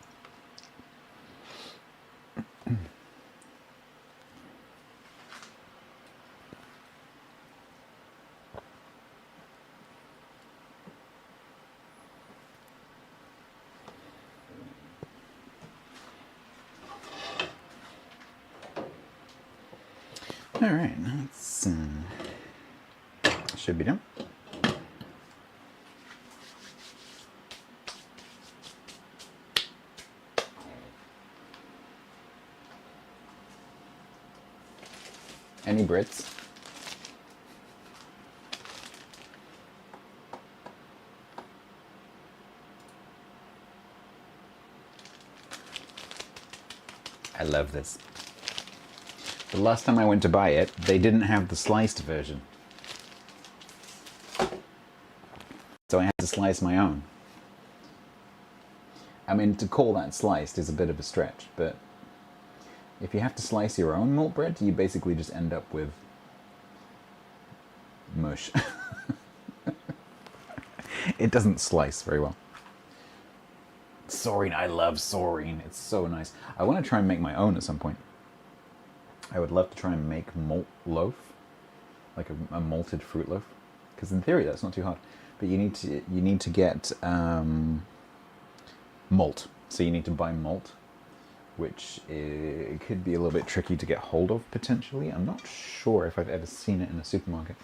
All right, that's should be done. Any Brits? I love this. The last time I went to buy it, they didn't have the sliced version. So I had to slice my own. I mean, to call that sliced is a bit of a stretch, but if you have to slice your own malt bread, you basically just end up with mush. It doesn't slice very well. Saurine, I love saurine. It's so nice. I want to try and make my own at some point. I would love to try and make malt loaf, like a malted fruit loaf, because in theory that's not too hard. But you need to get malt. So you need to buy malt, which could be a little bit tricky to get hold of potentially. I'm not sure if I've ever seen it in a supermarket.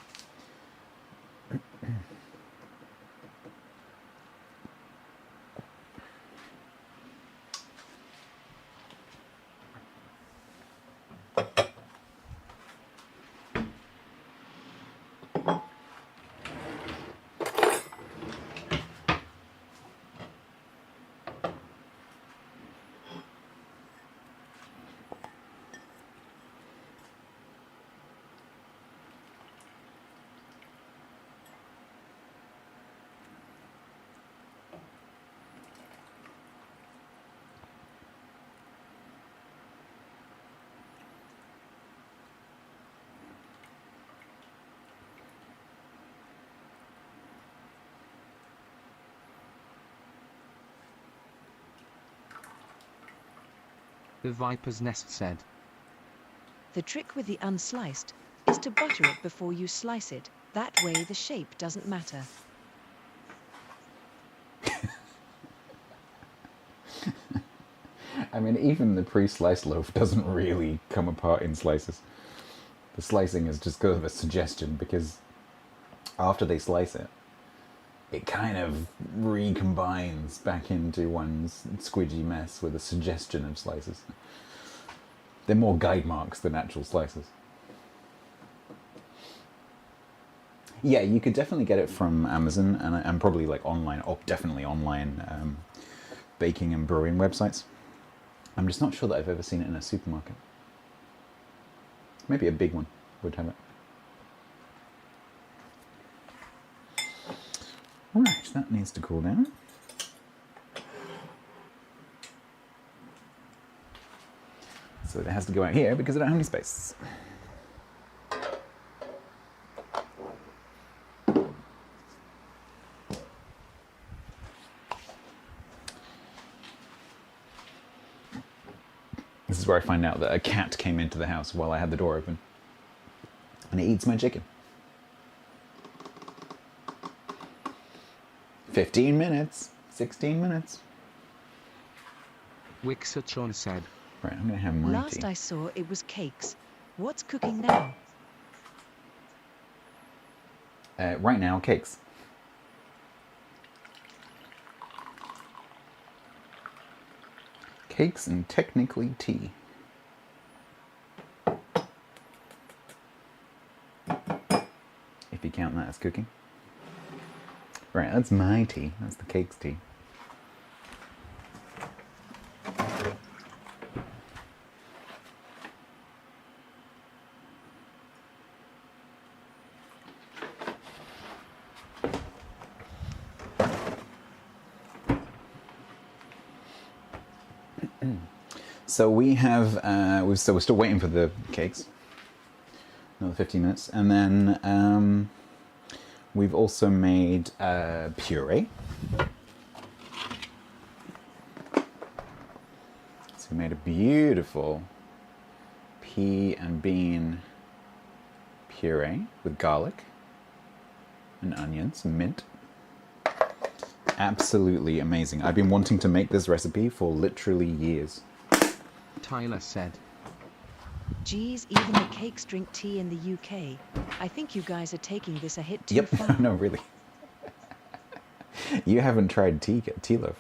The Viper's Nest said. The trick with the unsliced is to butter it before you slice it. That way the shape doesn't matter. I mean, even the pre-sliced loaf doesn't really come apart in slices. The slicing is just kind of a suggestion, because after they slice it, it kind of recombines back into one's squidgy mess with a suggestion of slices. They're more guide marks than actual slices. Yeah, you could definitely get it from Amazon and probably like online, or definitely online baking and brewing websites. I'm just not sure that I've ever seen it in a supermarket. Maybe a big one would have it. Right, that needs to cool down. So it has to go out here because I don't have any space. This is where I find out that a cat came into the house while I had the door open. And it eats my chicken. 15 minutes. 16 minutes. Wixatron said. Right, I'm going to have my Last tea. I saw, it was cakes. What's cooking now? Right now, cakes. Cakes and technically tea. If you count that as cooking. Right, that's my tea. That's the cake's tea. So we have, we're still waiting for the cakes. Another 15 minutes. And then we've also made puree. So we made a beautiful pea and bean puree with garlic and onions and mint. Absolutely amazing. I've been wanting to make this recipe for literally years. Tyler said. Geez, even the cakes drink tea in the UK. I think you guys are taking this a hit too far. Yep, no, really. You haven't tried tea loaf.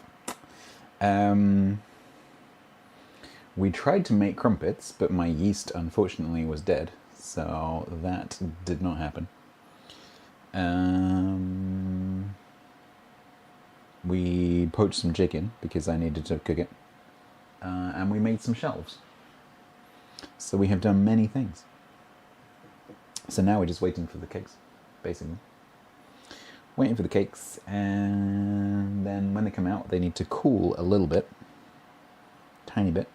We tried to make crumpets, but my yeast unfortunately was dead, so that did not happen. We poached some chicken because I needed to cook it, and we made some shelves. So we have done many things. So now we're just waiting for the cakes, basically. Waiting for the cakes, and then when they come out, they need to cool a little bit, tiny bit.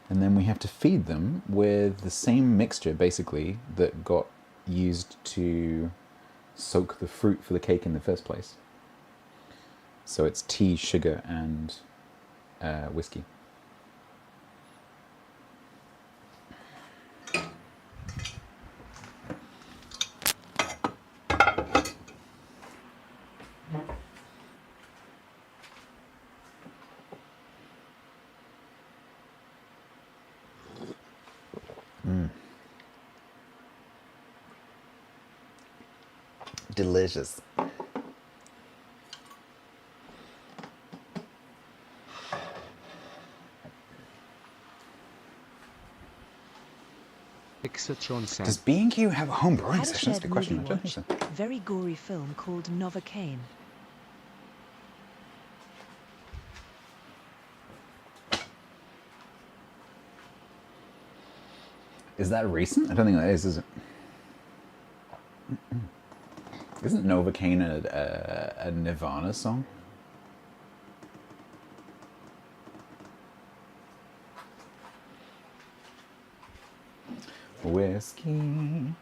And then we have to feed them with the same mixture, basically, that got used to soak the fruit for the cake in the first place. So it's tea, sugar, and whiskey. Delicious. Wixatron said. Does B&Q have a home brewing Had a session? That's a shared good question. I movie don't watch. think so. Very gory film called Novocaine. Is that recent? I don't think that is it? Isn't Novocaine a Nirvana song? Whiskey.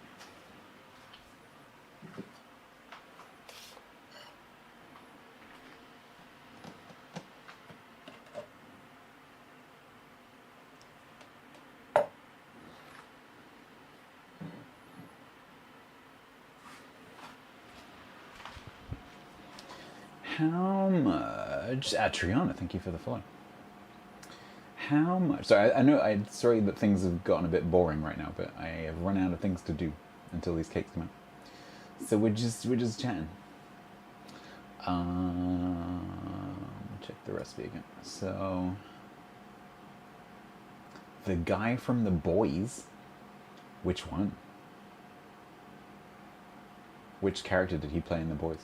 How much? Triana, thank you for the follow. How much? Sorry, I know. I'm sorry that things have gotten a bit boring right now, but I have run out of things to do until these cakes come out. So we're just chatting. Check the recipe again. So the guy from The Boys. Which one? Which character did he play in The Boys?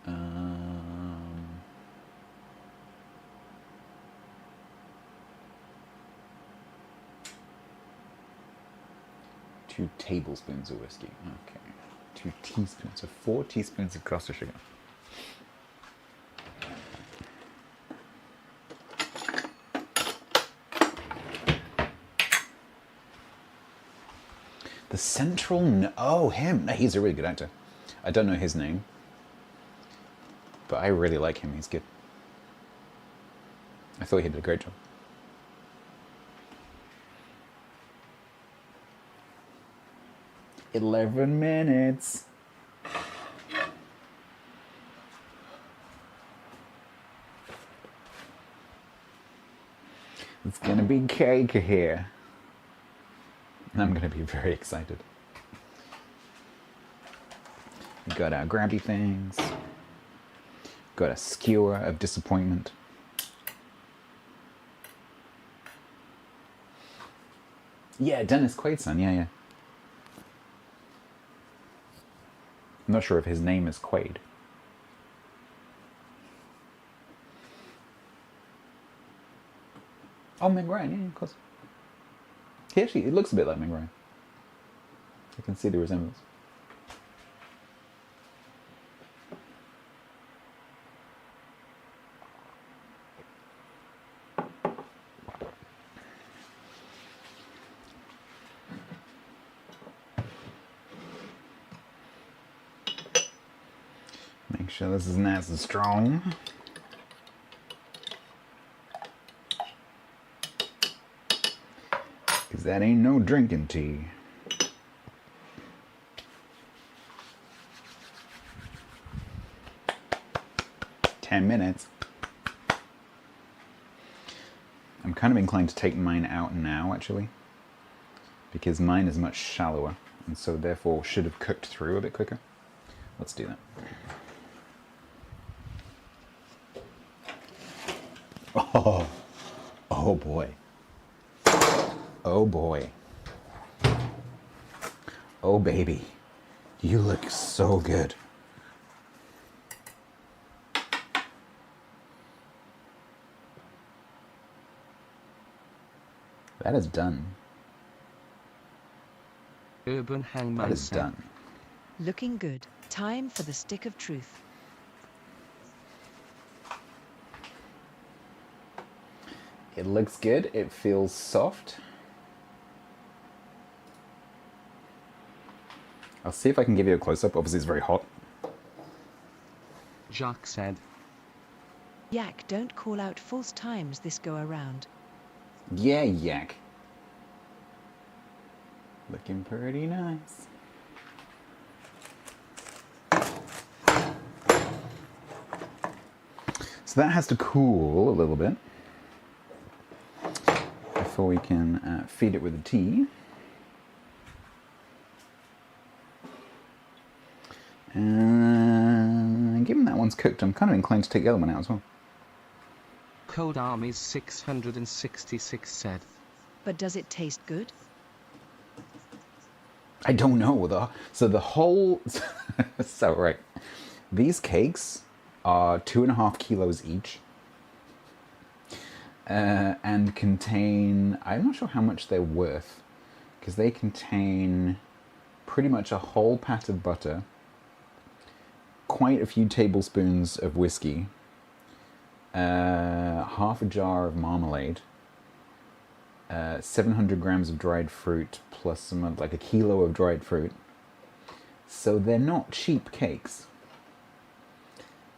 Um, 2 tablespoons of whiskey. Okay. 2 teaspoons. So 4 teaspoons of caster sugar. The Central... Oh, him. No, he's a really good actor. I don't know his name. But I really like him. He's good. I thought he did a great job. "11 minutes. It's gonna be cake here. I'm gonna be very excited. We got our grabby things. Got a skewer of disappointment. Yeah, Dennis Quaid's son. Yeah. I'm not sure if his name is Quaid. Oh, Meg Ryan, yeah, of course. He looks a bit like Meg Ryan. I can see the resemblance. Make sure this is nice and strong. Because that ain't no drinking tea. "10 minutes. I'm kind of inclined to take mine out now, actually. Because mine is much shallower, and so therefore should have cooked through a bit quicker. Let's do that. Oh boy. Oh boy. Oh baby. You look so good. That is done. Urban Hangman That is said, done. Looking good. Time for the stick of truth. It looks good. It feels soft. I'll see if I can give you a close-up. Obviously, it's very hot. Jacques said, Yak, don't call out false times this go around. Yeah, yak. Looking pretty nice. So that has to cool a little bit before we can feed it with the tea. And given that one's cooked, I'm kind of inclined to take the other one out as well. Cold Armies 666 said, But does it taste good? I don't know. So the whole... so, right. These cakes are 2.5 kilos each. And contain... I'm not sure how much they're worth. Because they contain pretty much a whole pat of butter, quite a few tablespoons of whiskey, half a jar of marmalade, 700 grams of dried fruit, plus some like a kilo of dried fruit. So they're not cheap cakes.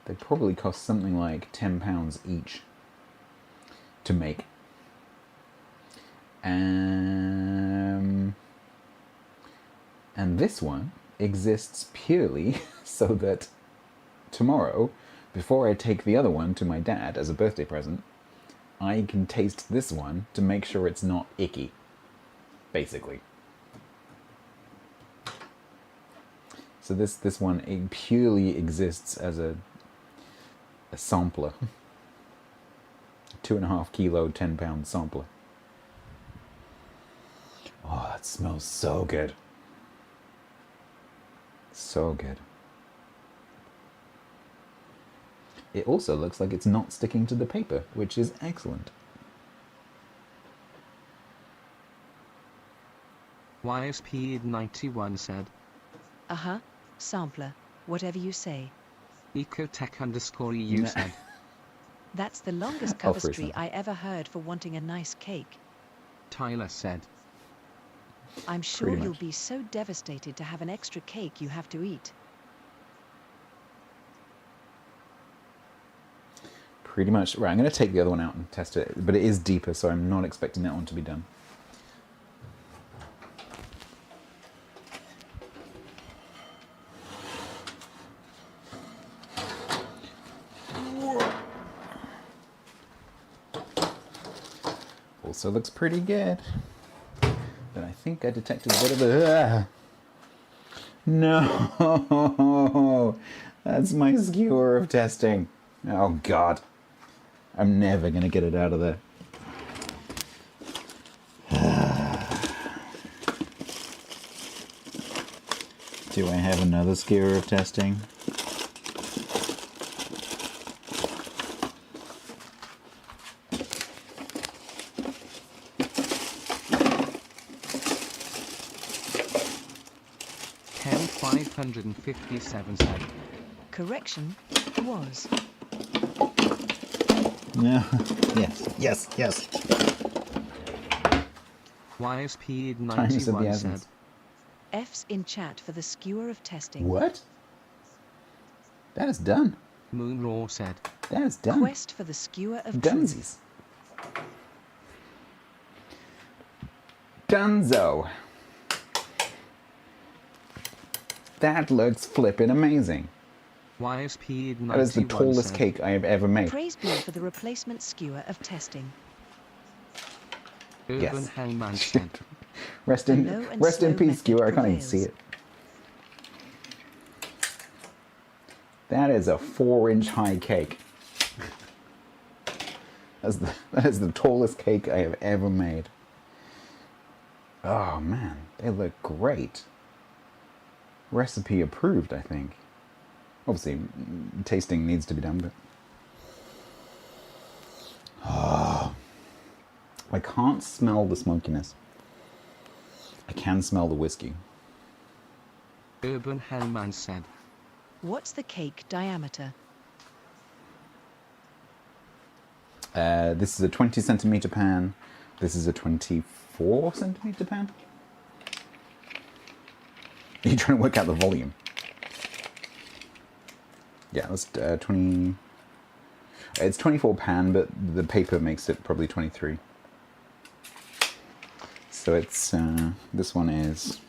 They probably cost something like £10 each to make. And this one exists purely so that tomorrow, before I take the other one to my dad as a birthday present, I can taste this one to make sure it's not icky, basically. So this one, it purely exists as a sampler. 2.5 kilo, £10 sampler. Oh, that smells so good. So good. It also looks like it's not sticking to the paper, which is excellent. YSP91 said, Uh-huh. Sampler. Whatever you say. Ecotech_EU said, That's the longest Oh, cover for a street second. I ever heard for wanting a nice cake. Tyler said, I'm sure Pretty you'll much. be so devastated to have an extra cake you have to eat. Pretty much. Right, I'm going to take the other one out and test it, but it is deeper, so I'm not expecting that one to be done. Also looks pretty good. But I think I detected a bit of a... No! That's my skewer of testing. Oh, God. I'm never going to get it out of there. Do I have another skewer of testing? Ken557 said, Correction. Was. No. Yes, yes, yes. Time is of the YSP91 said, essence. F's in chat for the skewer of testing. What? That is done. Moonraw said, That is done. Quest for the skewer of truth. Dunsies. Dunzo. That looks flippin' amazing. YSP91 That is the tallest said, cake I have ever made. Praise be for the replacement skewer of testing. Urban Yes. Hangman said, Rest The in low and rest in slow peace, skewer. I method can't even see prevails. it. That is a 4-inch high cake. That is the tallest cake I have ever made. Oh man, they look great. Recipe approved, I think. Obviously, tasting needs to be done, but... Oh, I can't smell the smokiness. I can smell the whiskey. Urban Hangman said, What's the cake diameter? This is a 20 centimeter pan. This is a 24 centimeter pan. Are you trying to work out the volume? Yeah, that's 20... It's 24 pan, but the paper makes it probably 23. So it's... this one is...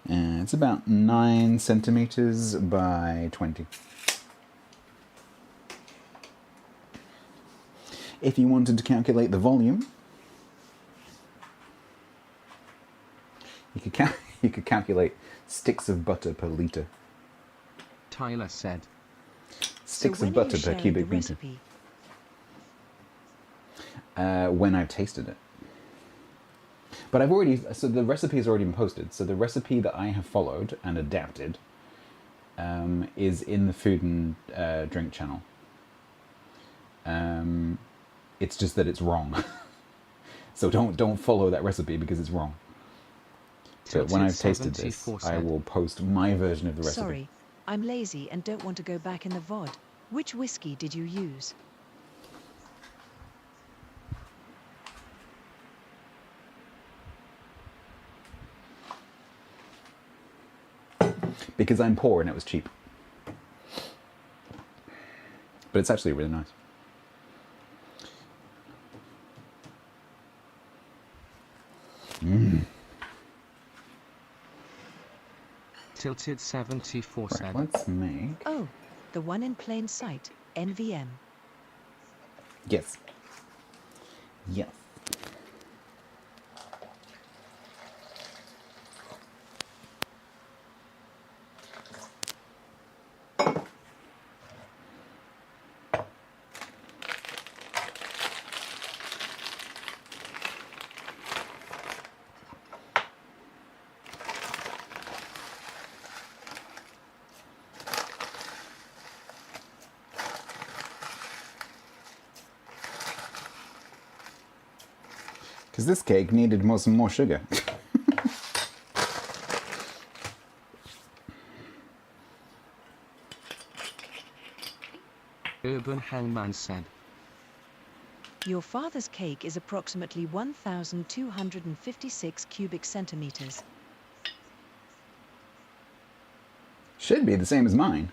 it's about 9 centimeters by 20. If you wanted to calculate the volume, you could calculate sticks of butter per liter. Tyler said, Sticks So of when are butter you per sharing cubic the meter. recipe? When I've tasted it. But I've already... So the recipe has already been posted. So the recipe that I have followed and adapted is in the Food and Drink channel. It's just that it's wrong. So don't follow that recipe because it's wrong. But when I've tasted this, 74 I said, will post my version of the recipe. Sorry, I'm lazy and don't want to go back in the VOD. Which whiskey did you use? Because I'm poor and it was cheap. But it's actually really nice. Tilted 74 Right, said, let's make... Oh, the one in plain sight, NVM. Yes. Yes. Because this cake needed some more sugar. Urban Hangman said. Your father's cake is approximately 1,256 cubic centimeters. Should be the same as mine.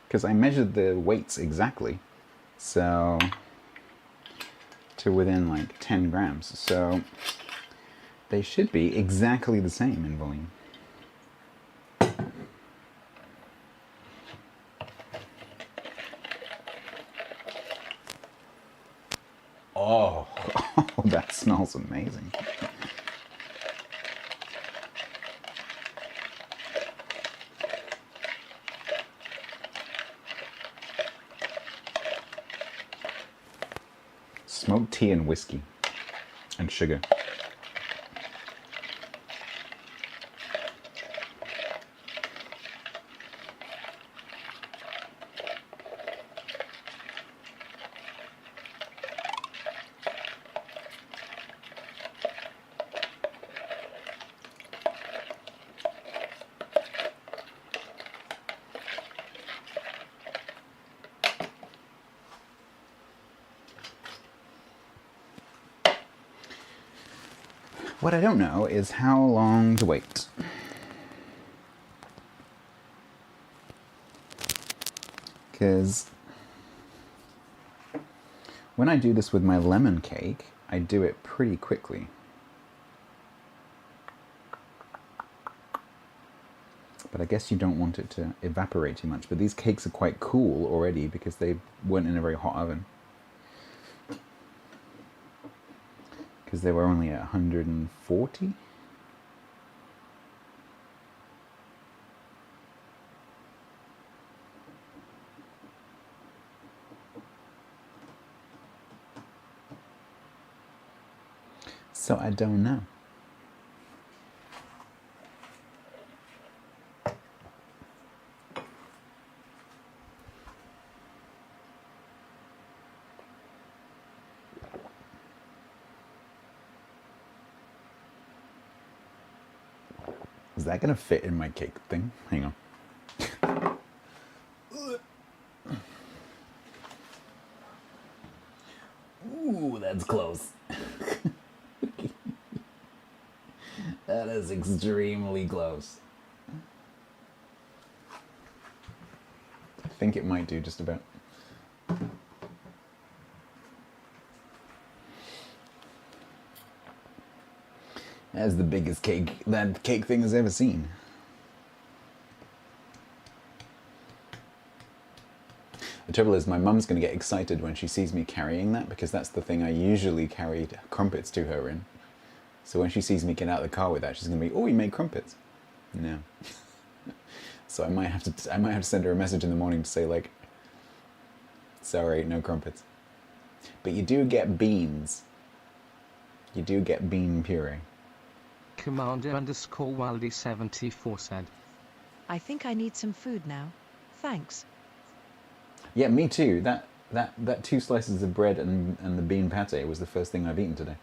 Because I measured the weights exactly. So, to within like 10 grams. So, they should be exactly the same in volume. Oh, that smells amazing. Smoked tea and whiskey and sugar. What I don't know is how long to wait. Because when I do this with my lemon cake, I do it pretty quickly. But I guess you don't want it to evaporate too much. But these cakes are quite cool already because they weren't in a very hot oven. Because they were only at 140. So I don't know. Is that gonna fit in my cake thing? Hang on. Ooh, that's close. That is extremely close. I think it might do just about. That's the biggest cake that cake thing has ever seen. The trouble is my mum's going to get excited when she sees me carrying that because that's the thing I usually carry crumpets to her in. So when she sees me get out of the car with that, she's going to be, oh, you made crumpets. No. So I might have to send her a message in the morning to say like, sorry, no crumpets. But you do get beans. You do get bean puree. Commander_Wildy74 said. I think I need some food now. Thanks. Yeah, me too. That 2 slices of bread and the bean pate was the first thing I've eaten today.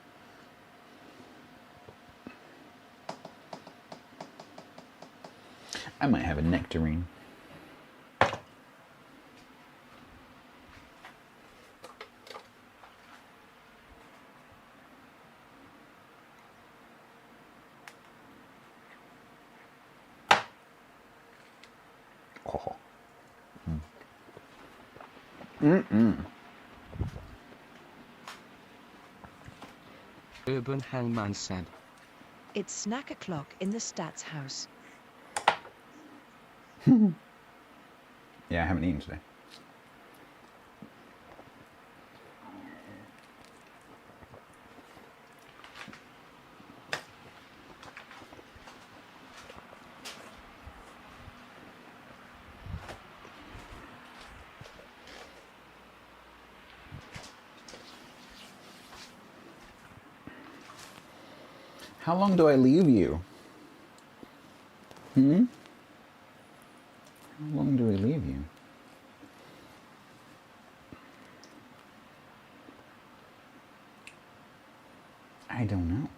I might have a nectarine. Oh. Urban Hangman said. It's snack o'clock in the Stats house. Yeah, I haven't eaten today. How long do I leave you? How long do I leave you? I I don't know.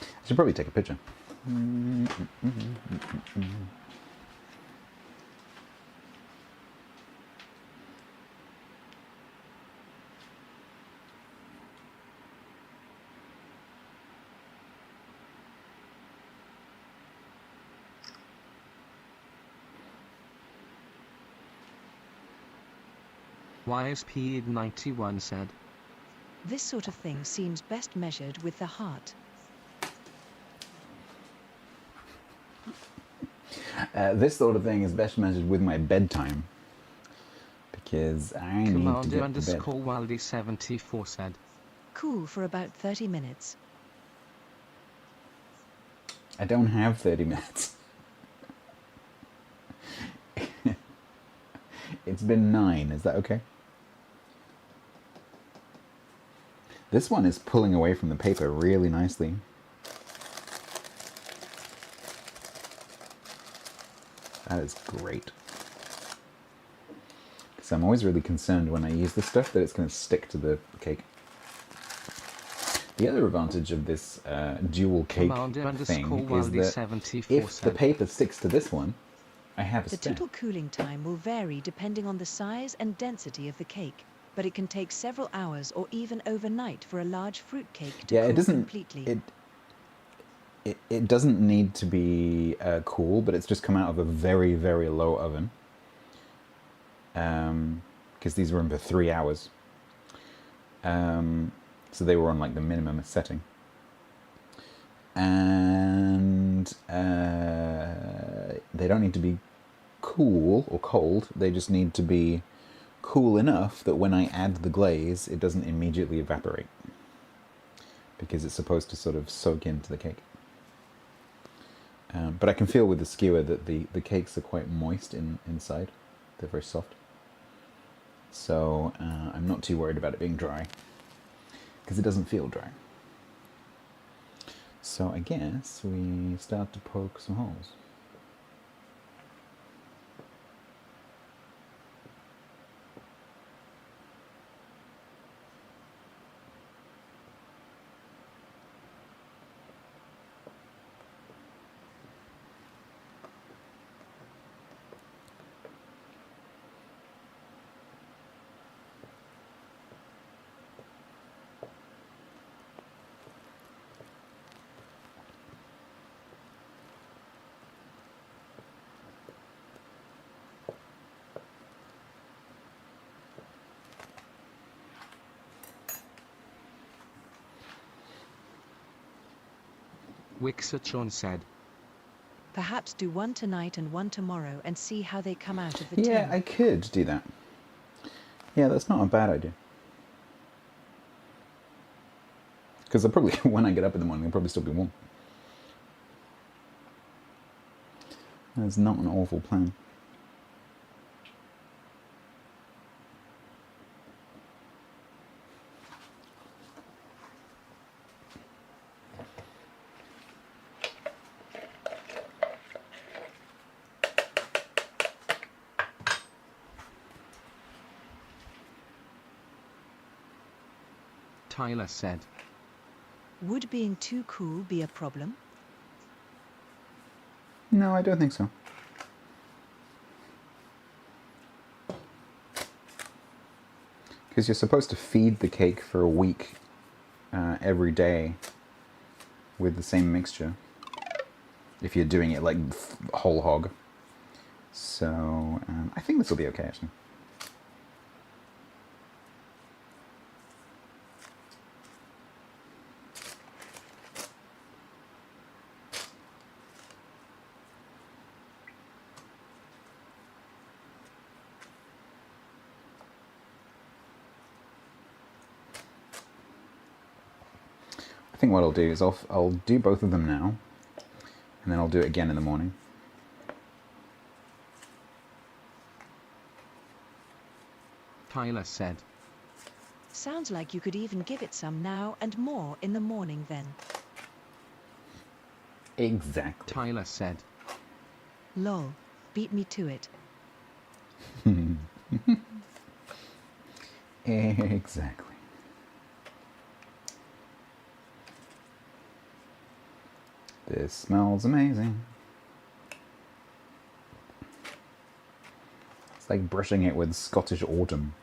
I should probably take a picture. YSP91 said. This sort of thing seems best measured with the heart. This sort of thing is best measured with my bedtime. Because I need to Commander get to bed. underscore Wildy74 said. Cool for about 30 minutes. I don't have 30 minutes. It's been 9, is that okay? This one is pulling away from the paper really nicely. That is great. Because I'm always really concerned when I use this stuff that it's going to stick to the cake. The other advantage of this dual cake thing is that if the paper sticks to this one, I have a The spare. total cooling time will vary depending on the size and density of the cake, but it can take several hours or even overnight for a large fruit cake to cool completely. It doesn't need to be cool, but it's just come out of a very, very low oven. Because these were in for 3 hours. So they were on like the minimum setting. And they don't need to be cool or cold, they just need to be cool enough that when I add the glaze, it doesn't immediately evaporate. Because it's supposed to sort of soak into the cake. But I can feel with the skewer that the cakes are quite moist inside. They're very soft. So I'm not too worried about it being dry. Because it doesn't feel dry. So I guess we start to poke some holes. Wixachon said. Perhaps do one tonight and one tomorrow and see how they come out of the Yeah, tin. I could do that. Yeah, that's not a bad idea. Because I'll probably, when I get up in the morning, I'll probably still be warm. That's not an awful plan. Tyler said. Would being too cool be a problem? No, I don't think so. Because you're supposed to feed the cake for a week every day with the same mixture. If you're doing it like whole hog. So I think this will be okay actually. I think what I'll do is I'll do both of them now, and then I'll do it again in the morning. Tyler said. Sounds like you could even give it some now and more in the morning then. Exactly. Tyler said. Lol. Beat me to it. Exactly. This smells amazing. It's like brushing it with Scottish autumn.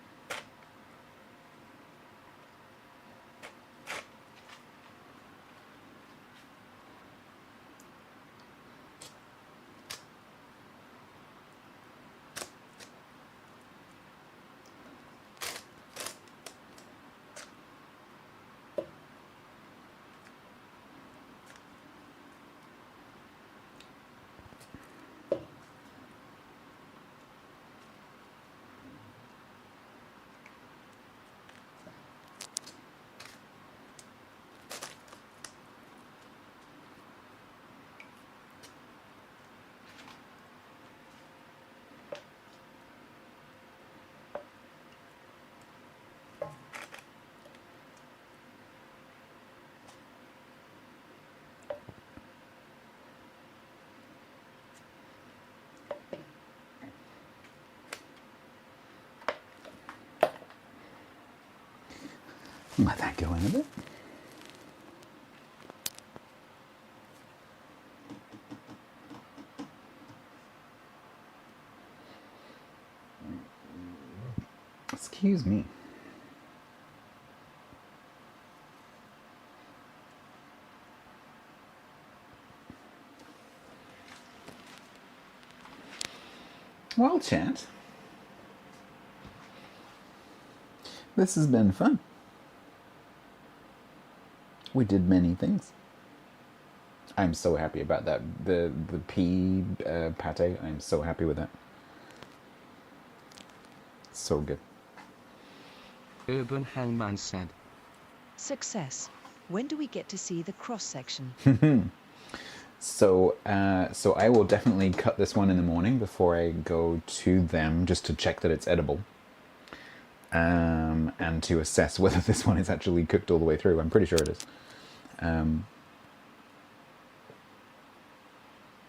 Let that go in a bit. Excuse me. Well, chat, this has been fun. We did many things. I'm so happy about that. The pea pate, I'm so happy with that. So good. Urban Hellman said. Success. When do we get to see the cross section? So I will definitely cut this one in the morning before I go to them, just to check that it's edible. And to assess whether this one is actually cooked all the way through. I'm pretty sure it is.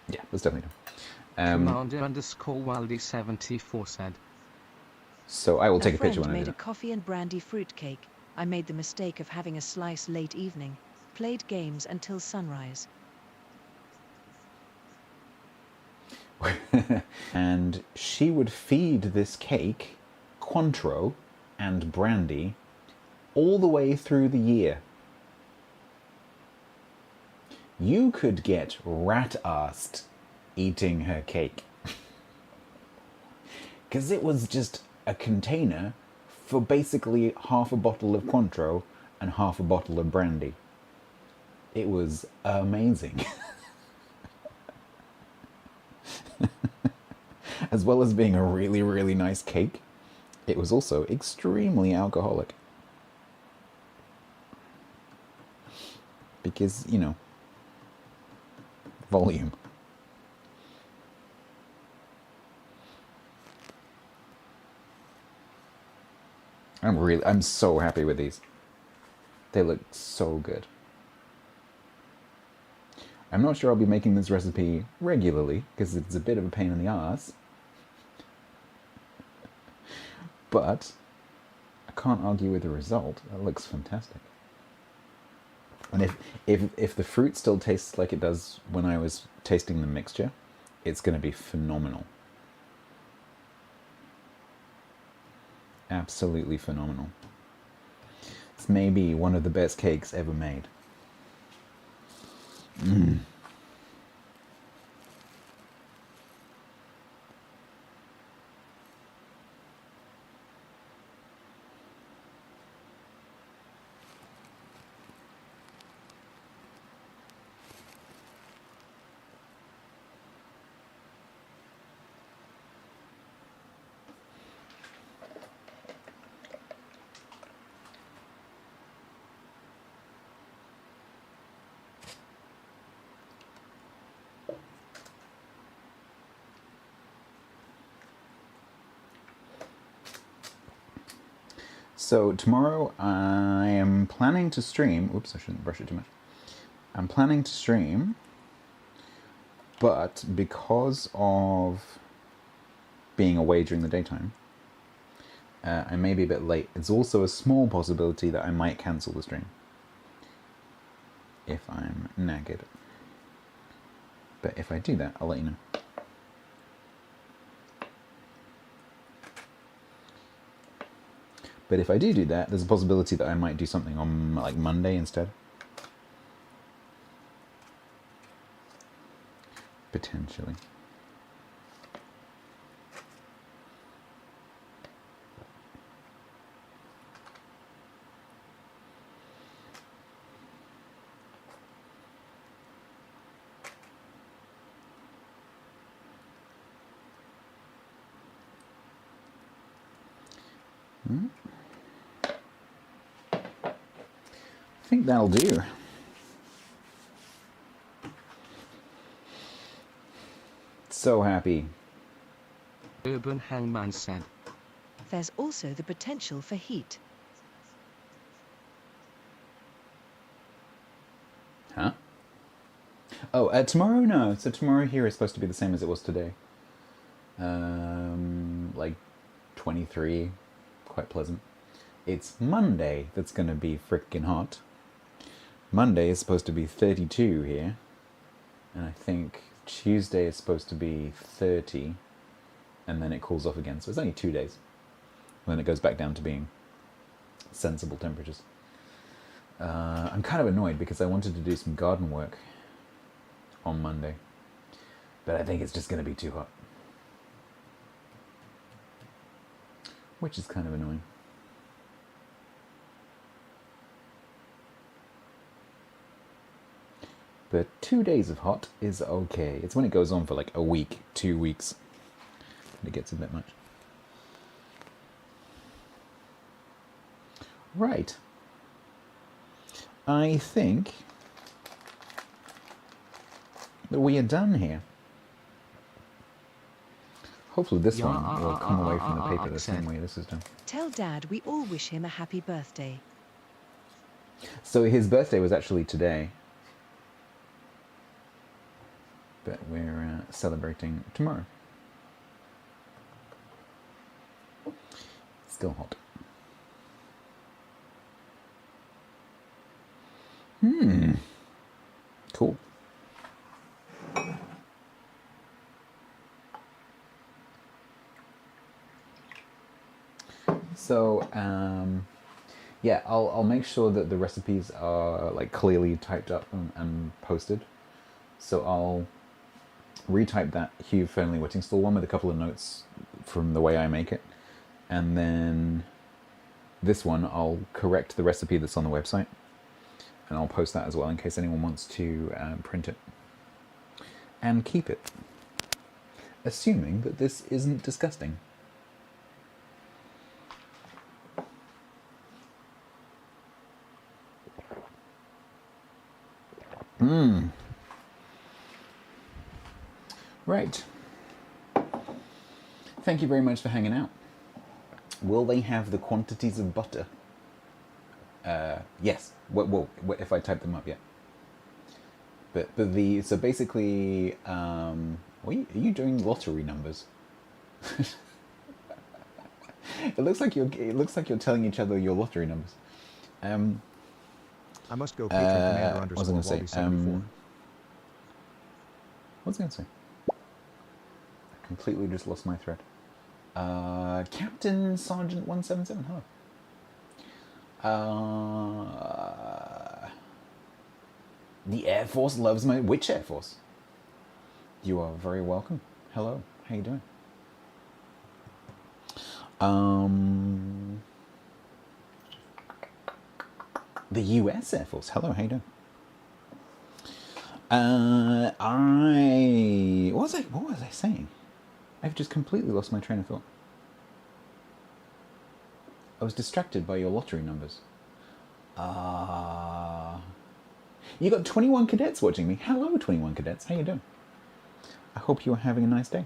Yeah, that's definitely done. Commander_Wildy74 said. So I will take a friend picture when I do made a that. coffee and brandy fruit cake. I made the mistake of having a slice late evening. Played games until sunrise. And she would feed this cake Cointreau and brandy all the way through the year. You could get rat-assed eating her cake. Because it was just a container for basically half a bottle of Cointreau and half a bottle of brandy. It was amazing. As well as being a really, really nice cake, it was also extremely alcoholic. Because, you know, volume. I'm so happy with these. They look so good. I'm not sure I'll be making this recipe regularly, because it's a bit of a pain in the ass. But I can't argue with the result. It looks fantastic. And if the fruit still tastes like it does when I was tasting the mixture, it's going to be phenomenal. Absolutely phenomenal. It's maybe one of the best cakes ever made. So tomorrow I am planning to stream. Oops, I shouldn't brush it too much. I'm planning to stream, but because of being away during the daytime, I may be a bit late. It's also a small possibility that I might cancel the stream if I'm knackered. But if I do that, I'll let you know. But if I do that, there's a possibility that I might do something on like Monday instead. Potentially. I think that'll do. So happy. Urban Hangman said. There's also the potential for heat. Huh? Oh, tomorrow? No. So tomorrow here is supposed to be the same as it was today. Like 23. Quite pleasant. It's Monday that's going to be frickin' hot. Monday is supposed to be 32 here. And I think Tuesday is supposed to be 30. And then it cools off again. So it's only 2 days. And then it goes back down to being sensible temperatures. I'm kind of annoyed because I wanted to do some garden work on Monday. But I think it's just going to be too hot. Which is kind of annoying. But 2 days of hot is okay. It's when it goes on for like a week, 2 weeks, that it gets a bit much. Right. I think that we are done here. Hopefully this one will come away from the paper the same way this is done. Tell Dad we all wish him a happy birthday. So his birthday was actually today. But we're celebrating tomorrow. Still hot. Cool. So, yeah, I'll make sure that the recipes are like clearly typed up and posted. So I'll retype that Hugh Fernley Whittingstall one with a couple of notes from the way I make it. And then this one, I'll correct the recipe that's on the website. And I'll post that as well in case anyone wants to print it. And keep it. Assuming that this isn't disgusting. Right. Thank you very much for hanging out. Will they have the quantities of butter? Yes. Well, if I type them up, yeah. But so basically, are you doing lottery numbers? It looks like you're telling each other your lottery numbers. I must go patron commander What was I going to say? What was I going to say? I completely just lost my thread. Captain Sergeant 177, hello. The Air Force loves my... Which Air Force? You are very welcome. Hello, how you doing? The US Air Force, hello, how you doing? What was I saying? I've just completely lost my train of thought. I was distracted by your lottery numbers. You got 21 cadets watching me. Hello, 21 cadets. How you doing? I hope you are having a nice day.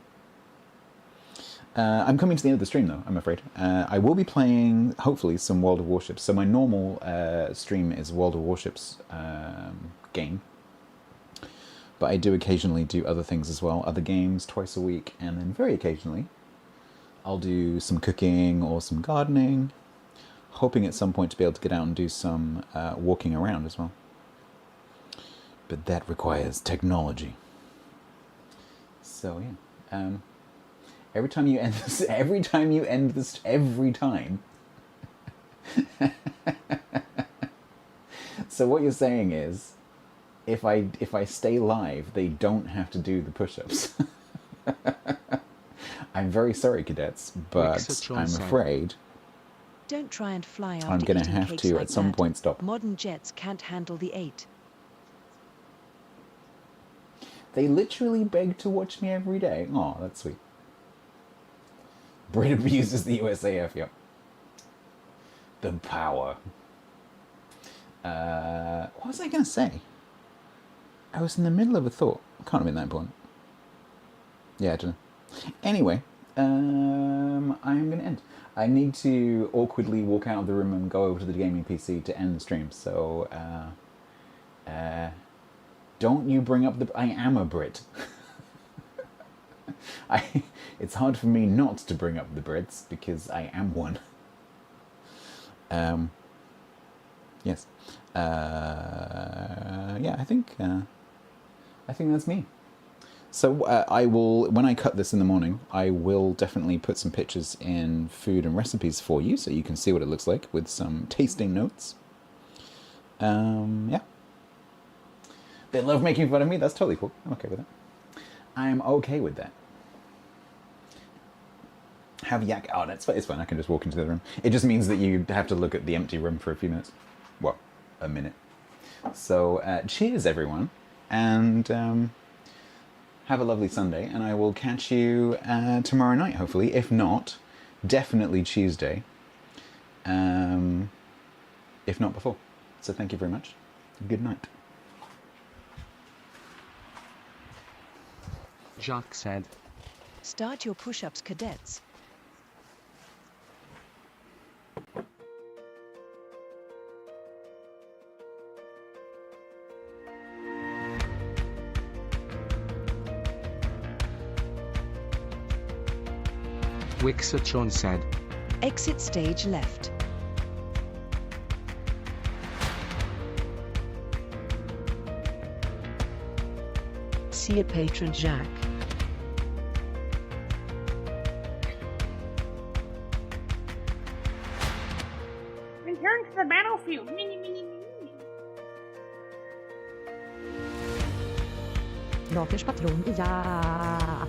I'm coming to the end of the stream, though, I'm afraid. I will be playing, hopefully, some World of Warships. So my normal stream is World of Warships game. But I do occasionally do other things as well. Other games twice a week. And then very occasionally, I'll do some cooking or some gardening, hoping at some point to be able to get out and do some walking around as well. But that requires technology. So yeah, every time you end this, every time. So what you're saying is, if I stay live, they don't have to do the push-ups. I'm very sorry, cadets, but I'm afraid Don't try and fly after I'm going to eating have cakes to like at some that. point stop. Modern jets can't handle the 8. They literally beg to watch me every day. Oh, that's sweet. Brit abuses the USAF, yep. The power. What was I going to say? I was in the middle of a thought. Can't have been that important. Yeah, I don't know. Anyway, I'm going to end. I need to awkwardly walk out of the room and go over to the gaming PC to end the stream. So, don't you bring up the... I am a Brit. It's hard for me not to bring up the Brits because I am one. Yes. Yeah, I think that's me. So I will, when I cut this in the morning, I will definitely put some pictures in food and recipes for you so you can see what it looks like with some tasting notes. Yeah. They love making fun of me. That's totally cool. I'm okay with that. I'm okay with that. Have yak. Oh, it's fine. I can just walk into the room. It just means that you have to look at the empty room for a few minutes. Well, a minute. So, cheers, everyone. And have a lovely Sunday. And I will catch you tomorrow night, hopefully. If not, definitely Tuesday. If not before. So thank you very much. Good night. Jacques said. Start your push-ups, cadets. Wixachon said. Exit stage left. See a patron Jack. Return to the battlefield. Mini, mini, mini. Laters patron, ja.